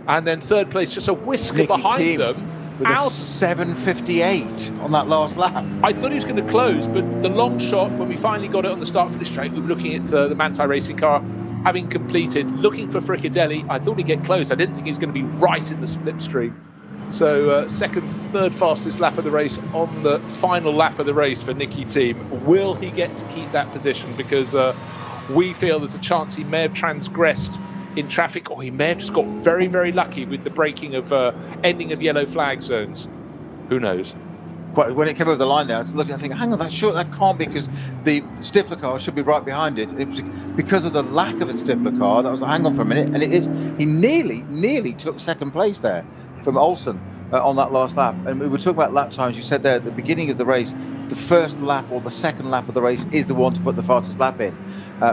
And then third place, just a whisker Nikki behind Team them. with a 7:58 on that last lap. I thought he was going to close, but the long shot, when we finally got it on the start-finish straight, we were looking at the Manthey Racing car having completed, looking for Fricadelli. I thought he'd get close. I didn't think he was going to be right in the slipstream. So second, third fastest lap of the race on the final lap of the race for Nikki Team. Will he get to keep that position? Because we feel there's a chance he may have transgressed in traffic, or he may have just got very, very lucky with the breaking of ending of yellow flag zones. Who knows? When it came over the line there, I was looking, I think, hang on, that can't be, because the Stifler car should be right behind it. It was because of the lack of a Stifler car. That was, hang on for a minute, and it is. He nearly took second place there from Olsen on that last lap. And we were talking about lap times. You said there at the beginning of the race, the first lap or the second lap of the race is the one to put the fastest lap in,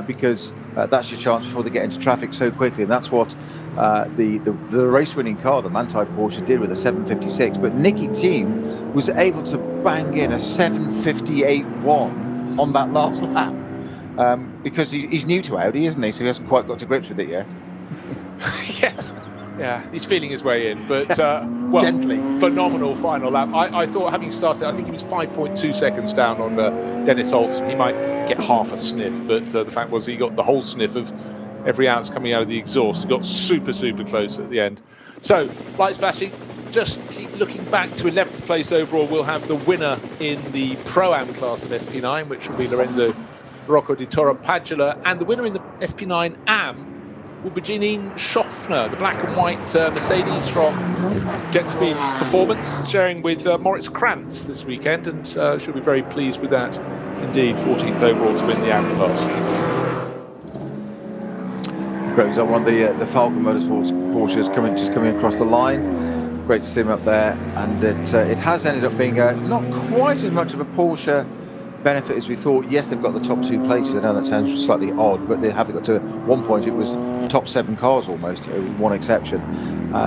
because that's your chance before they get into traffic so quickly. And that's what the race-winning car, the Manthey Porsche, did with a 7:56. But Nikki Team was able to bang in a 7:58.1 on that last lap, because he's new to Audi, isn't he? So he hasn't quite got to grips with it yet. Yes. Yeah, he's feeling his way in, but Gently. Phenomenal final lap. I thought, having started, I think he was 5.2 seconds down on Dennis Olsen. He might get half a sniff, but the fact was he got the whole sniff of every ounce coming out of the exhaust. He got super close at the end. So, lights flashing. Just keep looking back to 11th place overall. We'll have the winner in the Pro-Am class of SP9, which will be Lorenzo Rocco di Torre-Padula, and the winner in the SP9 Am will be Janine Schaffner, the black and white Mercedes from Jet Speed Performance, sharing with Moritz Krantz this weekend, and she'll be very pleased with that indeed. 14th overall to win the Am class. Great result. One of the Falcon Motorsports Porsches just coming across the line. Great to see him up there, and it has ended up being not quite as much of a Porsche benefit as we thought. Yes, they've got the top 2 places. I know that sounds slightly odd, but they haven't got to one point. It was top 7 cars almost, with one exception.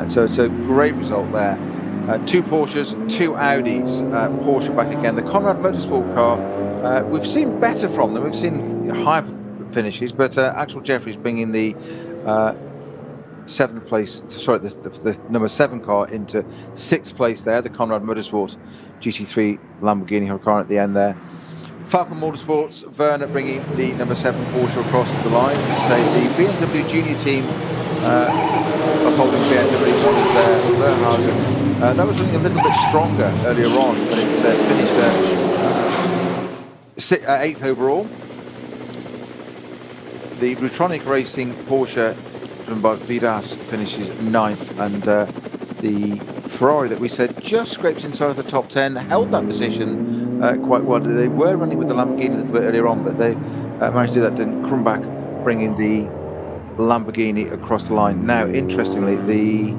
So it's a great result there. 2 Porsches, 2 Audis. Porsche back again. The Conrad Motorsport car, we've seen better from them. We've seen higher finishes, but Axel Jeffries bringing the 7th place, sorry, the number 7 car into 6th place there. The Conrad Motorsport GT3 Lamborghini Huracan at the end there. Falcon Motorsports, Werner bringing the number 7 Porsche across the line. So the BMW Junior Team upholding BMW models there. Verhagen. That was running a little bit stronger earlier on, but it finished 8th overall. The Rutronic Racing Porsche driven by Vidas finishes 9th, and the Ferrari that we said just scraped inside of the top 10 held that position quite well. They were running with the Lamborghini a little bit earlier on, but they managed to do that. Then Krumbach bringing the Lamborghini across the line. Now, interestingly, the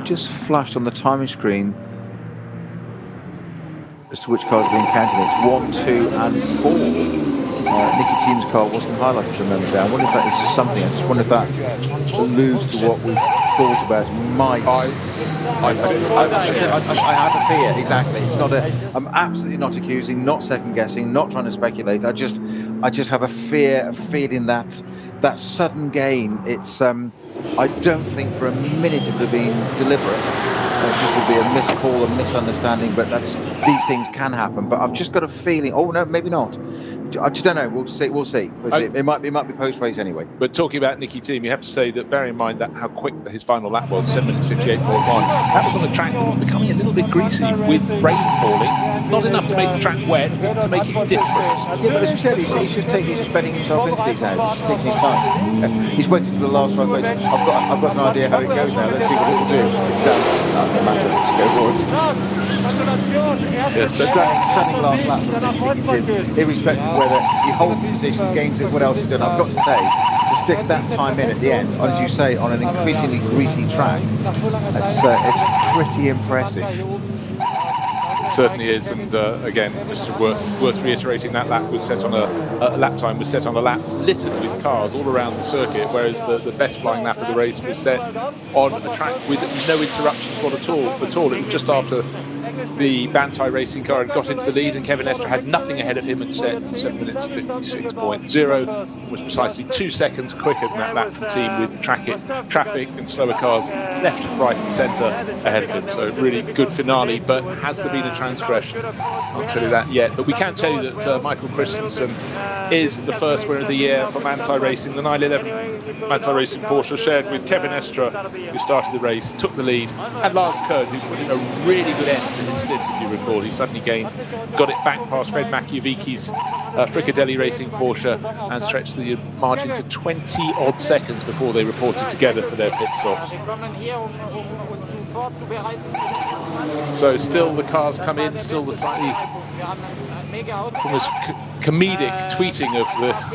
just flashed on the timing screen as to which cars are being counted. It's 1, 2, and 4. Nikki Team's car wasn't highlighted, remember there. I wonder if that is something. I just wonder if that alludes to what we've thought about might. I have a fear, exactly. It's not I'm absolutely not accusing, not second guessing, not trying to speculate. I just have a feeling that that sudden gain, it's I don't think for a minute it would have been deliberate. This would be a miscall, a misunderstanding, but these things can happen. But I've just got a feeling. Oh no, maybe not. I just don't know. We'll see. It might be post race anyway. But talking about Nikki Team, you have to say that, bearing in mind that how quick his final lap was, 7 minutes 58.1. That was on a track that was becoming a little bit greasy with rain falling. Not enough to make the track wet, but to make it different. Yeah, but as you said, he's bedding himself into these now. He's taking his time. He's waited for the last 5 minutes. I've got an idea how it goes now. Let's see what it will do. It's done. No matter. Let's go forward. Yes, stunning last lap from Nikki Team, irrespective of whether he holds the position, gains it, what else he's done. I've got to say, to stick that time in at the end, as you say, on an increasingly greasy track, it's pretty impressive. It certainly is, and again, just worth reiterating, that lap was set on a lap time was set on a lap littered with cars all around the circuit, whereas the best flying lap of the race was set on a track with no interruptions at all. It was just after the Bantai racing car had got into the lead, and Kevin Estre had nothing ahead of him and set 7 minutes 56.0, was precisely 2 seconds quicker than that lap from Team, with traffic and slower cars left, right and centre ahead of him. So really good finale, but has there been a transgression? I'll tell you that yet, but we can tell you that Michael Christensen is the first winner of the year for Bantai Racing. The 911 Bantai Racing Porsche shared with Kevin Estre, who started the race, took the lead, and Lars Kurd, who put in a really good end to his stint, if you recall. He suddenly got it back past Fred Machiavicchi's Fricadelli Racing Porsche and stretched the margin to 20 odd seconds before they reported together for their pit stops. So still the cars come in, still the slightly almost comedic tweeting of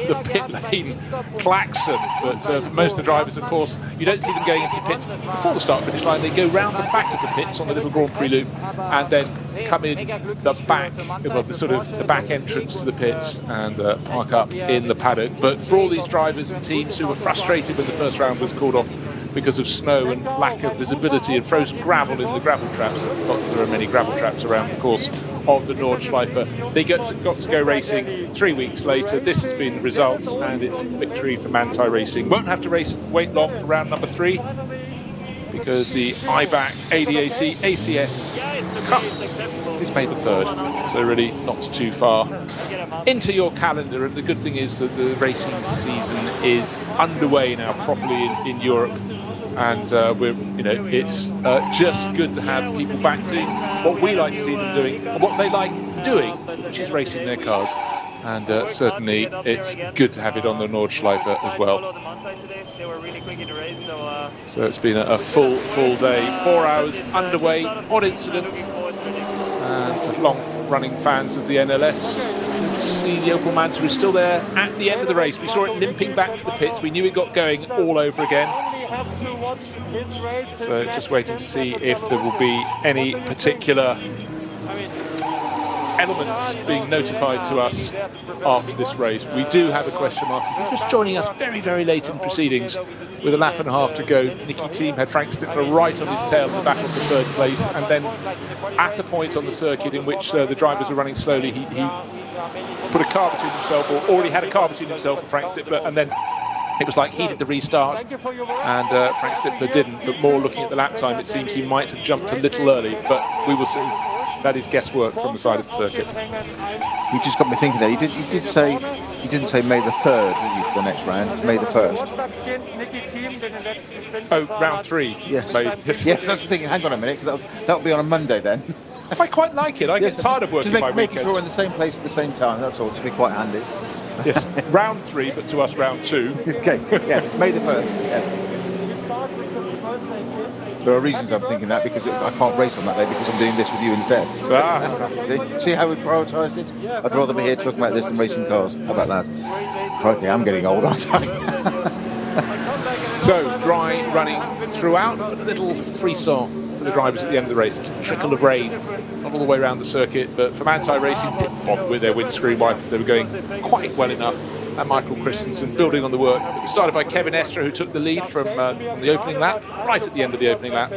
the pit lane klaxon, but for most of the drivers, of course, you don't see them going into the pits before the start-finish line. They go round the back of the pits on the little Grand Prix loop and then come in the back, well, the back entrance to the pits and park up in the paddock. But for all these drivers and teams who were frustrated when the first round was called off because of snow and lack of visibility and frozen gravel in the gravel traps, not that there are many gravel traps around the course of the Nordschleife. They got to go racing 3 weeks later. This has been the results, and it's victory for Manthey Racing. Won't have to wait long for round number 3, because the IBAC ADAC ACS Cup is May the 3rd, so really not too far into your calendar. And the good thing is that the racing season is underway now properly in Europe, and it's just good to have people back doing what we like to see them doing, and what they like doing, which is racing their cars. And certainly it's good to have it on the Nordschleife as well. So it's been a full day, 4 hours underway, odd incident. And for long-running fans of the NLS, to see the Opel Manta is still there at the end of the race. We saw it limping back to the pits. We knew it got going all over again. So just waiting to see if there will be any particular elements being notified to us after this race. We do have a question mark. If you're just joining us very, very late in proceedings, with a lap and a half to go, Nikki Team had Frank Stippler right on his tail in the battle for 3rd place, and then at a point on the circuit in which the drivers were running slowly, he put a car between himself, or already had a car between himself and Frank Stippler, and then it was like he did the restart and Frank Stippler didn't. But more looking at the lap time, it seems he might have jumped a little early, but we will see. That is guesswork from the side of the circuit. You just got me thinking there. You didn't say May the 3rd, did you, for the next round? May the 1st. Oh, round 3. Yes. Yes, that's the thing. Hang on a minute, because that'll be on a Monday then. I quite like it. I get tired of working my making weekends. sure we're in the same place at the same time. That's all. Just be quite handy. Yes, round 3, but to us round 2. Okay. Yes. May the 1st. Yes. There are reasons I'm thinking that, because I can't race on that day because I'm doing this with you instead. See how we prioritised it? I'd rather be here talking about this than racing cars. How about that? Crikey, I'm getting old, aren't I? So, dry running throughout, but a little freestyle for the drivers at the end of the race. A trickle of rain, not all the way around the circuit, but for Manthey Racing, didn't bother with their windscreen wipers. They were going quite well enough. And Michael Christensen building on the work that was started by Kevin Estra, who took the lead from on the opening lap, right at the end of the opening lap.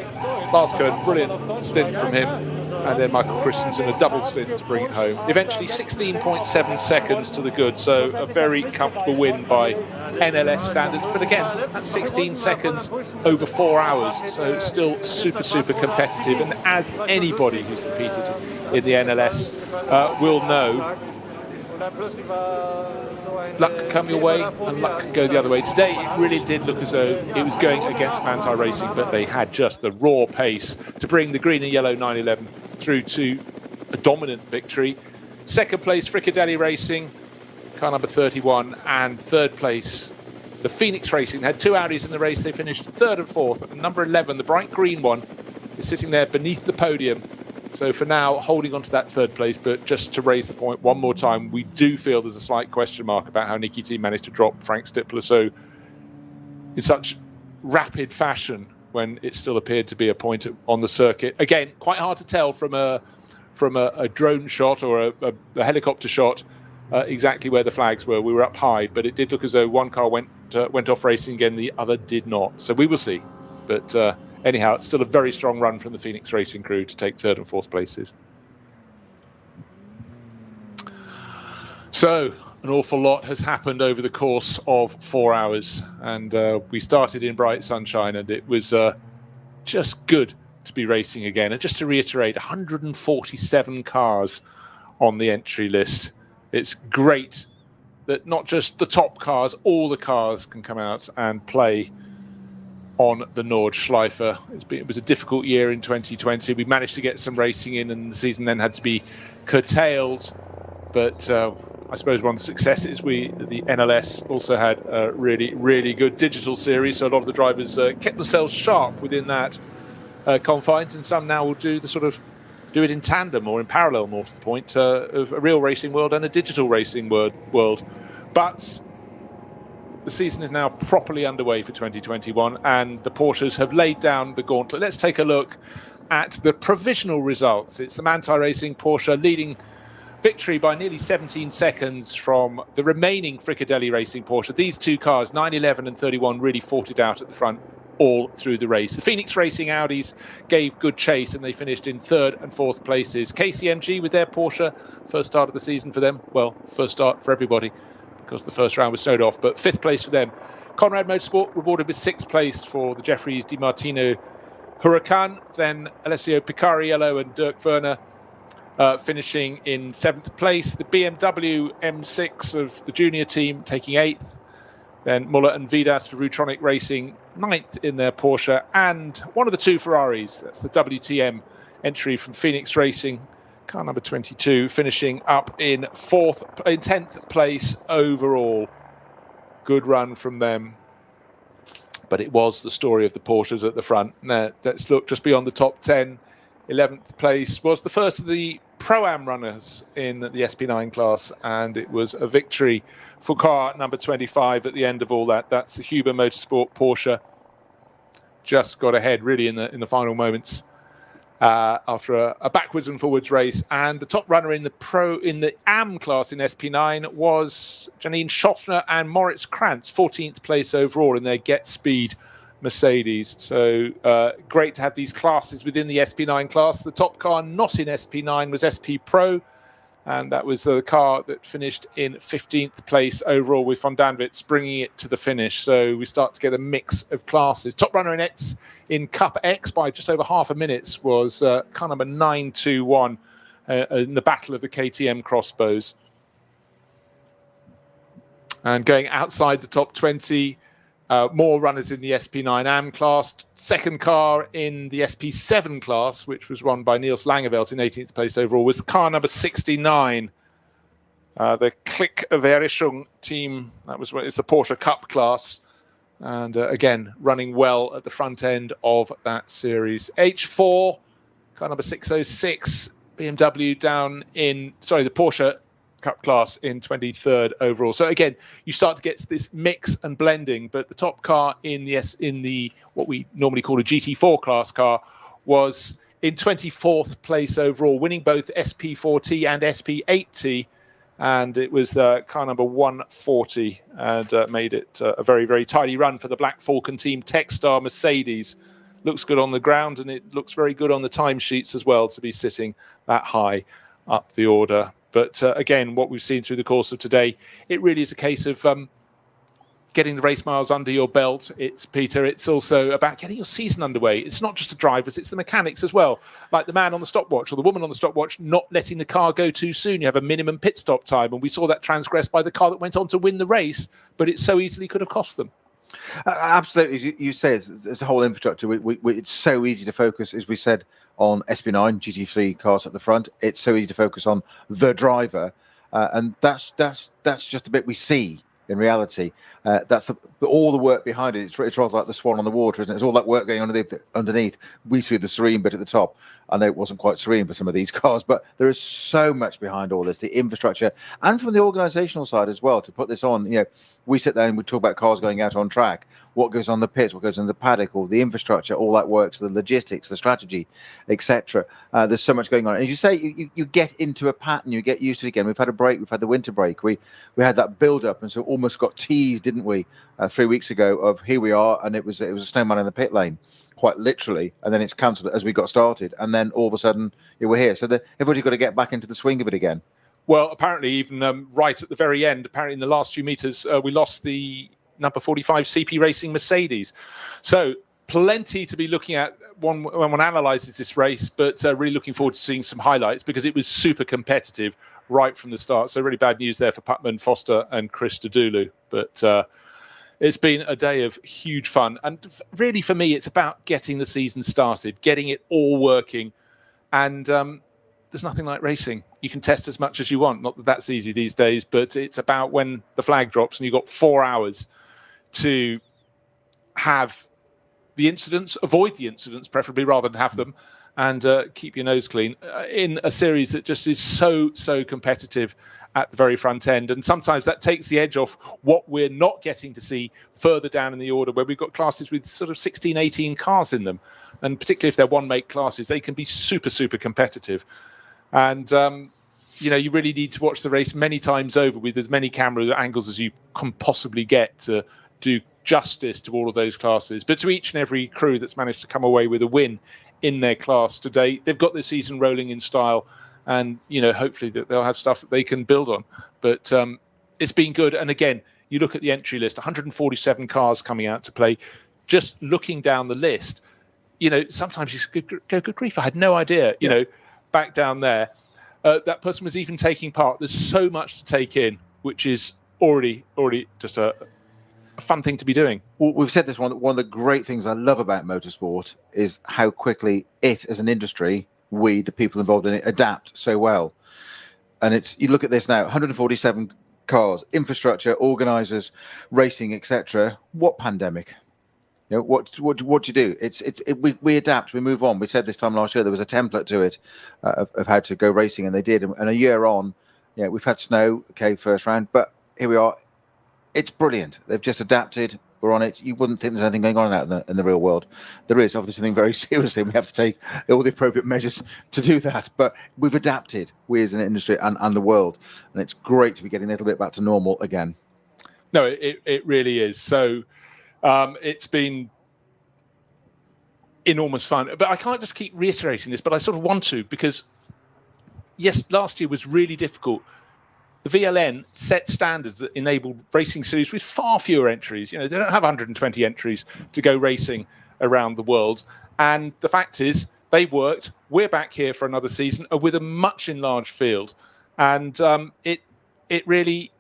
Lars Cohen, brilliant stint from him. And then Michael Christensen, a double stint to bring it home. Eventually 16.7 seconds to the good, so a very comfortable win by NLS standards. But again, that's 16 seconds over 4 hours, so still super, super competitive. And as anybody who's competed in the NLS will know, luck can come your way and luck can go the other way. Today it really did look as though it was going against Manthey Racing, but they had just the raw pace to bring the green and yellow 911 through to a dominant victory. 2nd place Fricadelli Racing, car number 31, and 3rd place the Phoenix Racing. They had 2 Audis in the race. They finished 3rd and 4th. And number 11, the bright green one, is sitting there beneath the podium. So for now, holding on to that 3rd place, but just to raise the point one more time, we do feel there's a slight question mark about how Nikki Team managed to drop Frank Stippler so in such rapid fashion when it still appeared to be a point on the circuit. Again, quite hard to tell from a drone shot or a helicopter shot exactly where the flags were. We were up high, but it did look as though one car went off racing again, the other did not. So we will see. But anyhow, it's still a very strong run from the Phoenix Racing crew to take 3rd and 4th places. So, an awful lot has happened over the course of 4 hours. And we started in bright sunshine, and it was just good to be racing again. And just to reiterate, 147 cars on the entry list. It's great that not just the top cars, all the cars can come out and play on the Nordschleife. It was a difficult year in 2020. We managed to get some racing in, and the season then had to be curtailed. But I suppose one of the successes, the NLS also had a really, really good digital series. So a lot of the drivers kept themselves sharp within that confines, and some now will do it in tandem or in parallel, more to the point, of a real racing world and a digital racing world. But the season is now properly underway for 2021, and the Porsches have laid down the gauntlet. Let's take a look at the provisional results. It's the Manthey Racing Porsche leading victory by nearly 17 seconds from the remaining Fricadelli Racing Porsche. These 2 cars, 911 and 31, really fought it out at the front. all through the race. The Phoenix Racing Audis gave good chase, and they finished in 3rd and 4th places. KCMG with their Porsche, first start of the season for them. Well, first start for everybody, because the first round was snowed off, but 5th place for them. Conrad Motorsport rewarded with 6th place for the Jeffries Di Martino Huracan, then Alessio Picariello and Dirk Werner finishing in 7th place. The BMW M6 of the junior team taking 8th. Then Muller and Vidas for Rutronic Racing 9th in their Porsche. And one of the 2 Ferraris, that's the WTM entry from Phoenix Racing, car number 22, finishing up in 10th place overall. Good run from them. But it was the story of the Porsches at the front. Now, let's look just beyond the top 10. 11th place was the first of the Pro-Am runners in the SP9 class, and it was a victory for car number 25 at the end of all that. That's the Huber Motorsport Porsche. Just got ahead really in the final moments after a backwards and forwards race. And the top runner in the AM class in SP9 was Janine Schaffner and Moritz Krantz, 14th place overall in their Get Speed Mercedes. So great to have these classes within the SP9 class. The top car not in SP9 was SP Pro, and that was the car that finished in 15th place overall, with Von Danwitz bringing it to the finish. So we start to get a mix of classes. Top runner in Cup X by just over half a minute was car number 921 in the battle of the KTM crossbows. And going outside the top 20, more runners in the SP9 AM class. Second car in the SP7 class, which was won by Niels Langeveld in 18th place overall, was car number 69. The Klick Verischung team, it's the Porsche Cup class. And again, running well at the front end of that series. H4, car number 606, BMW the Porsche Cup class in 23rd overall. So again, you start to get this mix and blending, but the top car in the what we normally call a GT4 class car was in 24th place overall, winning both SP4T and SP8T, and it was car number 140, and made it a very, very tidy run for the Black Falcon team. Techstar Mercedes looks good on the ground, and it looks very good on the timesheets as well to be sitting that high up the order. But again, what we've seen through the course of today, it really is a case of getting the race miles under your belt. It's also about getting your season underway. It's not just the drivers, it's the mechanics as well. Like the man on the stopwatch or the woman on the stopwatch, not letting the car go too soon. You have a minimum pit stop time, and we saw that transgressed by the car that went on to win the race, but it so easily could have cost them. Absolutely. You say it's a whole infrastructure. It's so easy to focus, as we said, on SP9 GT3 cars at the front. It's so easy to focus on the driver, and that's just a bit we see in reality. That's all the work behind it. It's rather like the swan on the water, isn't it? It's all that work going on underneath. We see the serene bit at the top. I know it wasn't quite serene for some of these cars, but there is so much behind all this, the infrastructure, and from the organisational side as well, to put this on. You know, we sit there and we talk about cars going out on track, what goes on the pits, what goes on the paddock, all the infrastructure, all that works, the logistics, the strategy, etc. There's so much going on. As you say, you get into a pattern, you get used to it again. We've had a break, we've had the winter break. We had that build-up, and so almost got teased, didn't we, 3 weeks ago, of here we are, and it was a snowman in the pit lane, quite literally, and then it's cancelled as we got started, and then all of a sudden we're here. So everybody's got to get back into the swing of it again. Well, apparently even right at the very end, apparently in the last few meters, we lost the number 45 CP Racing Mercedes. So plenty to be looking at when one analyses this race, but really looking forward to seeing some highlights, because it was super competitive right from the start. So really bad news there for Putman, Foster and Chris Dudulu. But it's been a day of huge fun. And really, for me, it's about getting the season started, getting it all working. And there's nothing like racing. You can test as much as you want. Not that that's easy these days, but it's about when the flag drops and you've got 4 hours to have the incidents, avoid the incidents, preferably, rather than have them, and keep your nose clean in a series that just is so competitive at the very front end. And sometimes that takes the edge off what we're not getting to see further down in the order, where we've got classes with sort of 16, 18 cars in them. And particularly if they're one-make classes, they can be super competitive. And, you really need to watch the race many times over with as many camera angles as you can possibly get to do justice to all of those classes. But to each and every crew that's managed to come away with a win in their class today, they've got the season rolling in style, and hopefully that they'll have stuff that they can build on. But it's been good. And again, you look at the entry list, 147 cars coming out to play. Just looking down the list, sometimes you go, good grief, I had no idea, back down there. That person was even taking part. There's so much to take in, which is already just a fun thing to be doing. Well, we've said this one of the great things I love about motorsport is how quickly it, as an industry, we, the people involved in it, adapt so well. And you look at this now, 147 cars, infrastructure, organisers, racing, etc. What pandemic? What do you do? We adapt, we move on. We said this time last year there was a template to it of how to go racing, and they did. And a year on, we've had snow, okay, first round, but here we are. It's brilliant. They've just adapted. We're on it. You wouldn't think there's anything going on out in the real world. There is obviously something very seriously. We have to take all the appropriate measures to do that. But we've adapted, we as an industry and the world. And it's great to be getting a little bit back to normal again. No, it really is. So it's been enormous fun. But I can't just keep reiterating this, but I sort of want to, because, yes, last year was really difficult. The VLN set standards that enabled racing series with far fewer entries. They don't have 120 entries to go racing around the world. And the fact is, they worked. We're back here for another season with a much enlarged field. And it really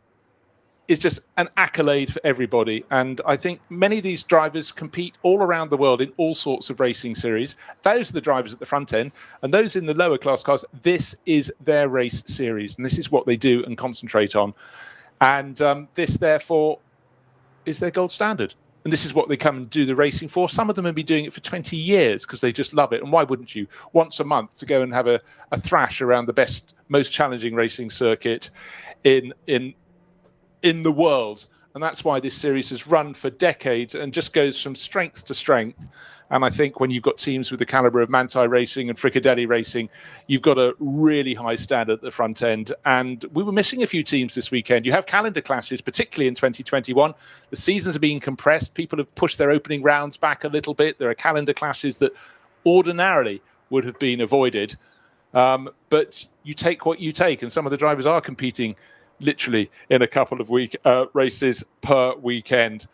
is just an accolade for everybody. And I think many of these drivers compete all around the world in all sorts of racing series. Those are the drivers at the front end, and those in the lower class cars, this is their race series, and this is what they do and concentrate on. And this, therefore, is their gold standard. And this is what they come and do the racing for. Some of them have been doing it for 20 years because they just love it. And why wouldn't you? Once a month to go and have a thrash around the best, most challenging racing circuit in the world. And that's why this series has run for decades and just goes from strength to strength. And I think when you've got teams with the caliber of Manthey Racing and Fricadelli Racing, you've got a really high standard at the front end. And we were missing a few teams this weekend. You have calendar clashes, particularly in 2021. The seasons are being compressed. People have pushed their opening rounds back a little bit. There are calendar clashes that ordinarily would have been avoided. But you take what you take. And some of the drivers are competing literally in a couple of races per weekend.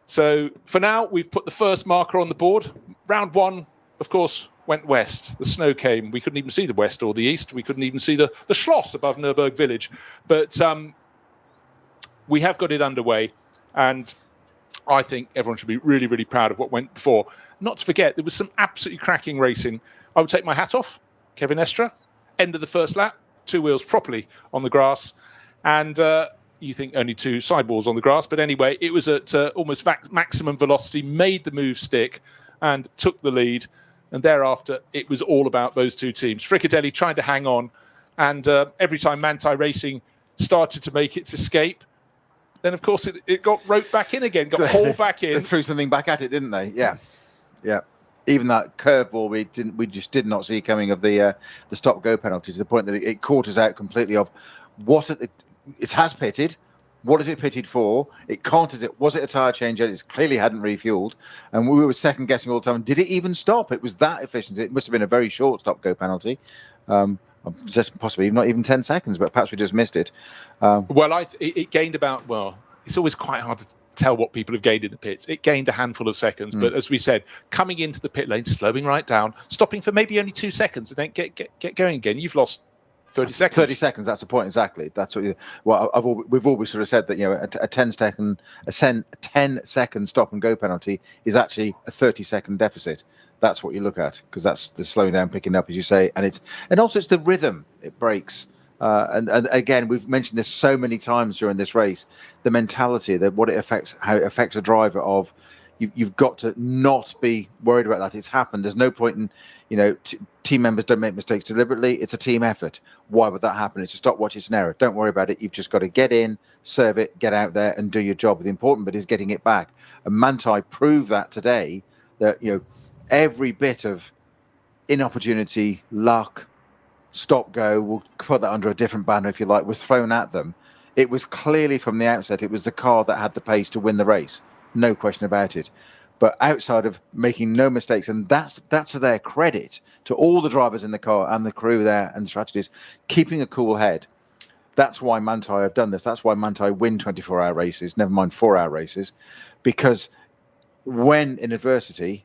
So for now, we've put the first marker on the board. Round one, of course, went west. The snow came. We couldn't even see the west or the east. We couldn't even see the Schloss above Nürburgring village. But we have got it underway. And I think everyone should be really, really proud of what went before. Not to forget, there was some absolutely cracking racing. I would take my hat off. Kevin Estra, end of the first lap, 2 wheels properly on the grass. And you think only 2 sidewalls on the grass. But anyway, it was at almost maximum velocity, made the move stick and took the lead. And thereafter, it was all about those 2 teams. Fricadelli trying to hang on. And every time Manthey Racing started to make its escape, then, of course, it got roped back in again, got hauled back in. They threw something back at it, didn't they? Yeah. Yeah. Even that curveball we just did not see coming of the stop-go penalty, to the point that it caught us out completely of what it has pitted. What is it pitted for? It can't. Was it a tyre change? It clearly hadn't refueled, and we were second guessing all the time. Did it even stop? It was that efficient. It must have been a very short stop-go penalty, just possibly not even 10 seconds. But perhaps we just missed it. It gained about. Well, it's always quite hard to tell what people have gained in the pits. It gained a handful of seconds, but as we said, coming into the pit lane, slowing right down, stopping for maybe only 2 seconds, and then get going again. You've lost 30 seconds. 30 seconds. That's the point exactly. That's what we've always sort of said, that a 10-second stop and go penalty is actually a 30-second deficit. That's what you look at, because that's the slowing down, picking up, as you say, and also it's the rhythm it breaks. And again, we've mentioned this so many times during this race, the mentality, what it affects, how it affects a driver. Of you've got to not be worried about that. It's happened. There's no point in, team members don't make mistakes deliberately. It's a team effort. Why would that happen? It's a stopwatch. It's an error. Don't worry about it. You've just got to get in, serve it, get out there, and do your job. The important bit is getting it back. And Manthey proved that today. That every bit of inopportunity, luck, stop go, we'll put that under a different banner if you like, was thrown at them. It was clearly from the outset, it was the car that had the pace to win the race, no question about it. But outside of making no mistakes, and that's to their credit, to all the drivers in the car and the crew there and the strategists, keeping a cool head. That's why Manthey have done this. That's why Manthey win 24-hour races, never mind 4-hour races, because when in adversity,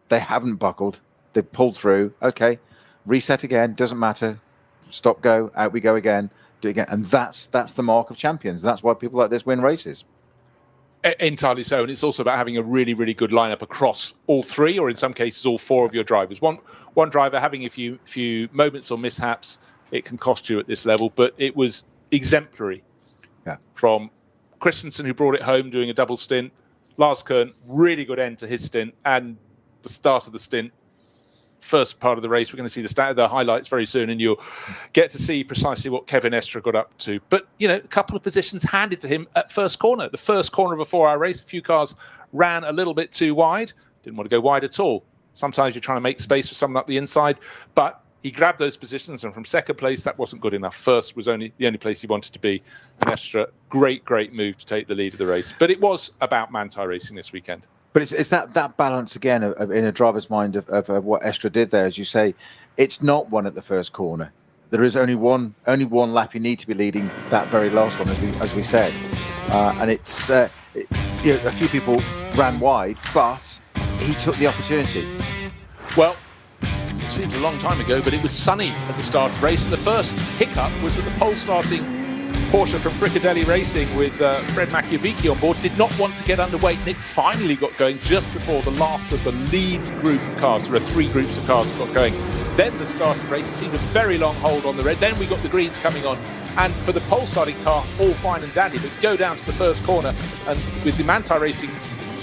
they haven't buckled. They pulled through. Okay, reset again. Doesn't matter. Stop, go, out we go again. Do it again. And that's the mark of champions. That's why people like this win races. Entirely so. And it's also about having a really, really good lineup across all three, or in some cases, all four of your drivers. One driver having a few moments or mishaps, it can cost you at this level. But it was exemplary. Yeah. From Christensen, who brought it home doing a double stint. Lars Kern, really good end to his stint. And the start of the stint, first part of the race, we're going to see the highlights very soon, and you'll get to see precisely what Kevin Estre got up to. But, a couple of positions handed to him at first corner. The first corner of a 4-hour race, a few cars ran a little bit too wide. Didn't want to go wide at all. Sometimes you're trying to make space for someone up the inside, but he grabbed those positions, and from second place, that wasn't good enough. First was the only place he wanted to be. And Estre, great move to take the lead of the race. But it was about Manthey Racing this weekend. But it's that balance again of in a driver's mind of what Estre did there, as you say. It's not one at the first corner. There is only one lap you need to be leading, that very last one, as we said. And it's a few people ran wide, but he took the opportunity. Well, it seems a long time ago, but it was sunny at the start of the race. And the first hiccup was that the pole starting Porsche from Fricadelli Racing with Fred Machiavicchi on board did not want to get underway, and it finally got going just before the last of the lead group of cars. There are 3 groups of cars that got going. Then the start of the race, it seemed a very long hold on the red. Then we got the greens coming on, and for the pole starting car, all fine and dandy, but go down to the first corner, and with the Manthey Racing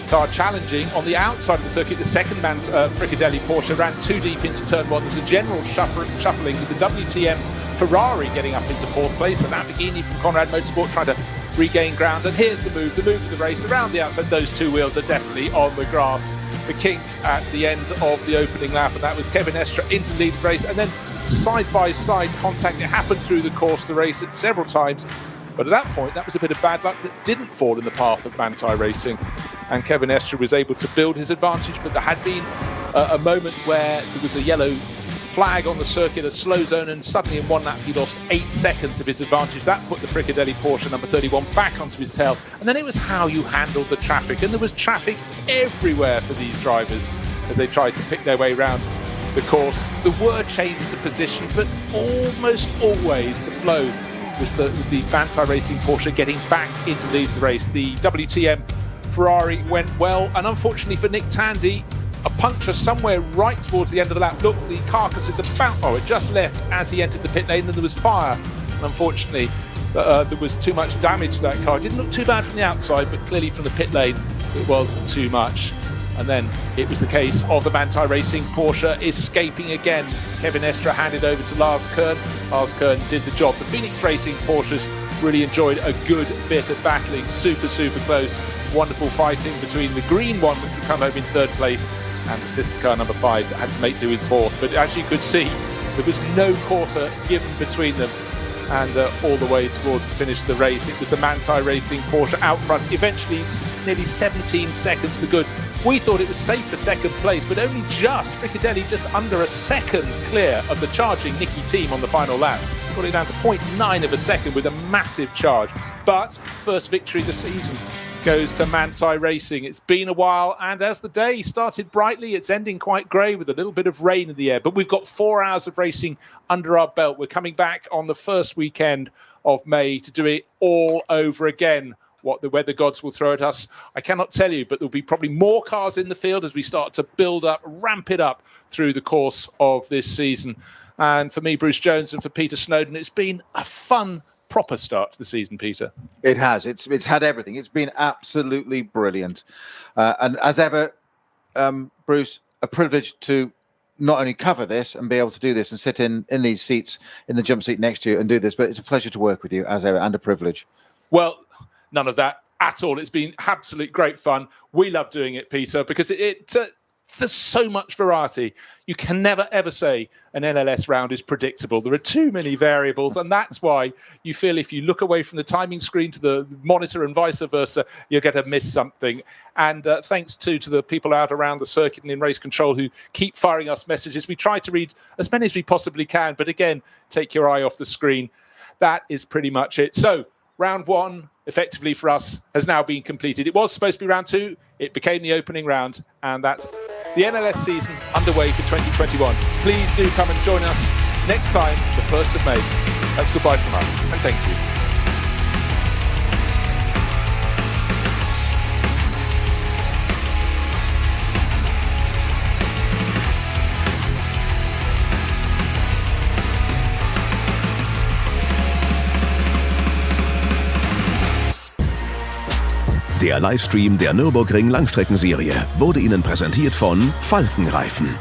car challenging on the outside of the circuit, the second Fricadelli Porsche ran too deep into turn 1. There was a general shuffling with the WTM Ferrari getting up into 4th place, the Lamborghini from Conrad Motorsport trying to regain ground. And here's the move of the race around the outside. Those 2 wheels are definitely on the grass. The kink at the end of the opening lap, and that was Kevin Estre into the lead of the race. And then side-by-side contact. It happened through the course of the race at several times. But at that point, that was a bit of bad luck that didn't fall in the path of Manthey Racing. And Kevin Estre was able to build his advantage. But there had been a moment where there was a yellow flag on the circuit, a slow zone, and suddenly in one lap he lost 8 seconds of his advantage. That put the Fricadelli Porsche number 31 back onto his tail. And then it was how you handled the traffic. And there was traffic everywhere for these drivers as they tried to pick their way around the course. There were changes of position, but almost always the flow was the Manthey Racing Porsche getting back into the race. The WTM Ferrari went well, and unfortunately for Nick Tandy, a puncture somewhere right towards the end of the lap. Look, the carcass is it just left as he entered the pit lane, and there was fire. And unfortunately, there was too much damage to that car. It didn't look too bad from the outside, but clearly from the pit lane, it was too much. And then it was the case of the Manthey Racing Porsche escaping again. Kevin Estre handed over to Lars Kern. Lars Kern did the job. The Phoenix Racing Porsches really enjoyed a good bit of battling. Super close. Wonderful fighting between the green one, which would come home in 3rd place, and the sister car number 5 that had to make do his 4th. But as you could see, there was no quarter given between them. And all the way towards the finish of the race, it was the Manthey Racing Porsche out front, eventually nearly 17 seconds to good. We thought it was safe for 2nd place, but only Fricadelli just under a second clear of the charging Nikki Team on the final lap. Got it down to 0.9 of a second with a massive charge. But first victory of the season goes to Manthey Racing. It's been a while, and as the day started brightly, it's ending quite grey with a little bit of rain in the air. But we've got 4 hours of racing under our belt. We're coming back on the first weekend of May to do it all over again. What the weather gods will throw at us, I cannot tell you, but there'll be probably more cars in the field as we start to ramp it up through the course of this season. And for me, Bruce Jones, and for Peter Snowden, it's been a fun, proper start to the season, Peter. It has. It's had everything. It's been absolutely brilliant. And as ever, Bruce, a privilege to not only cover this and be able to do this and sit in these seats in the jump seat next to you and do this, but it's a pleasure to work with you as ever, and a privilege. Well, none of that at all. It's been absolute great fun. We love doing it, Peter, because it there's so much variety. You can never, ever say an NLS round is predictable. There are too many variables, and that's why you feel if you look away from the timing screen to the monitor and vice versa, you're going to miss something. And thanks to the people out around the circuit and in race control who keep firing us messages. We try to read as many as we possibly can, but again, take your eye off the screen. That is pretty much it. So round one, effectively for us, has now been completed. It was supposed to be round two. It became the opening round, and that's the NLS season underway for 2021. Please do come and join us next time, the 1st of May. That's goodbye from us, and thank you. Der Livestream der Nürburgring Langstreckenserie wurde Ihnen präsentiert von Falkenreifen.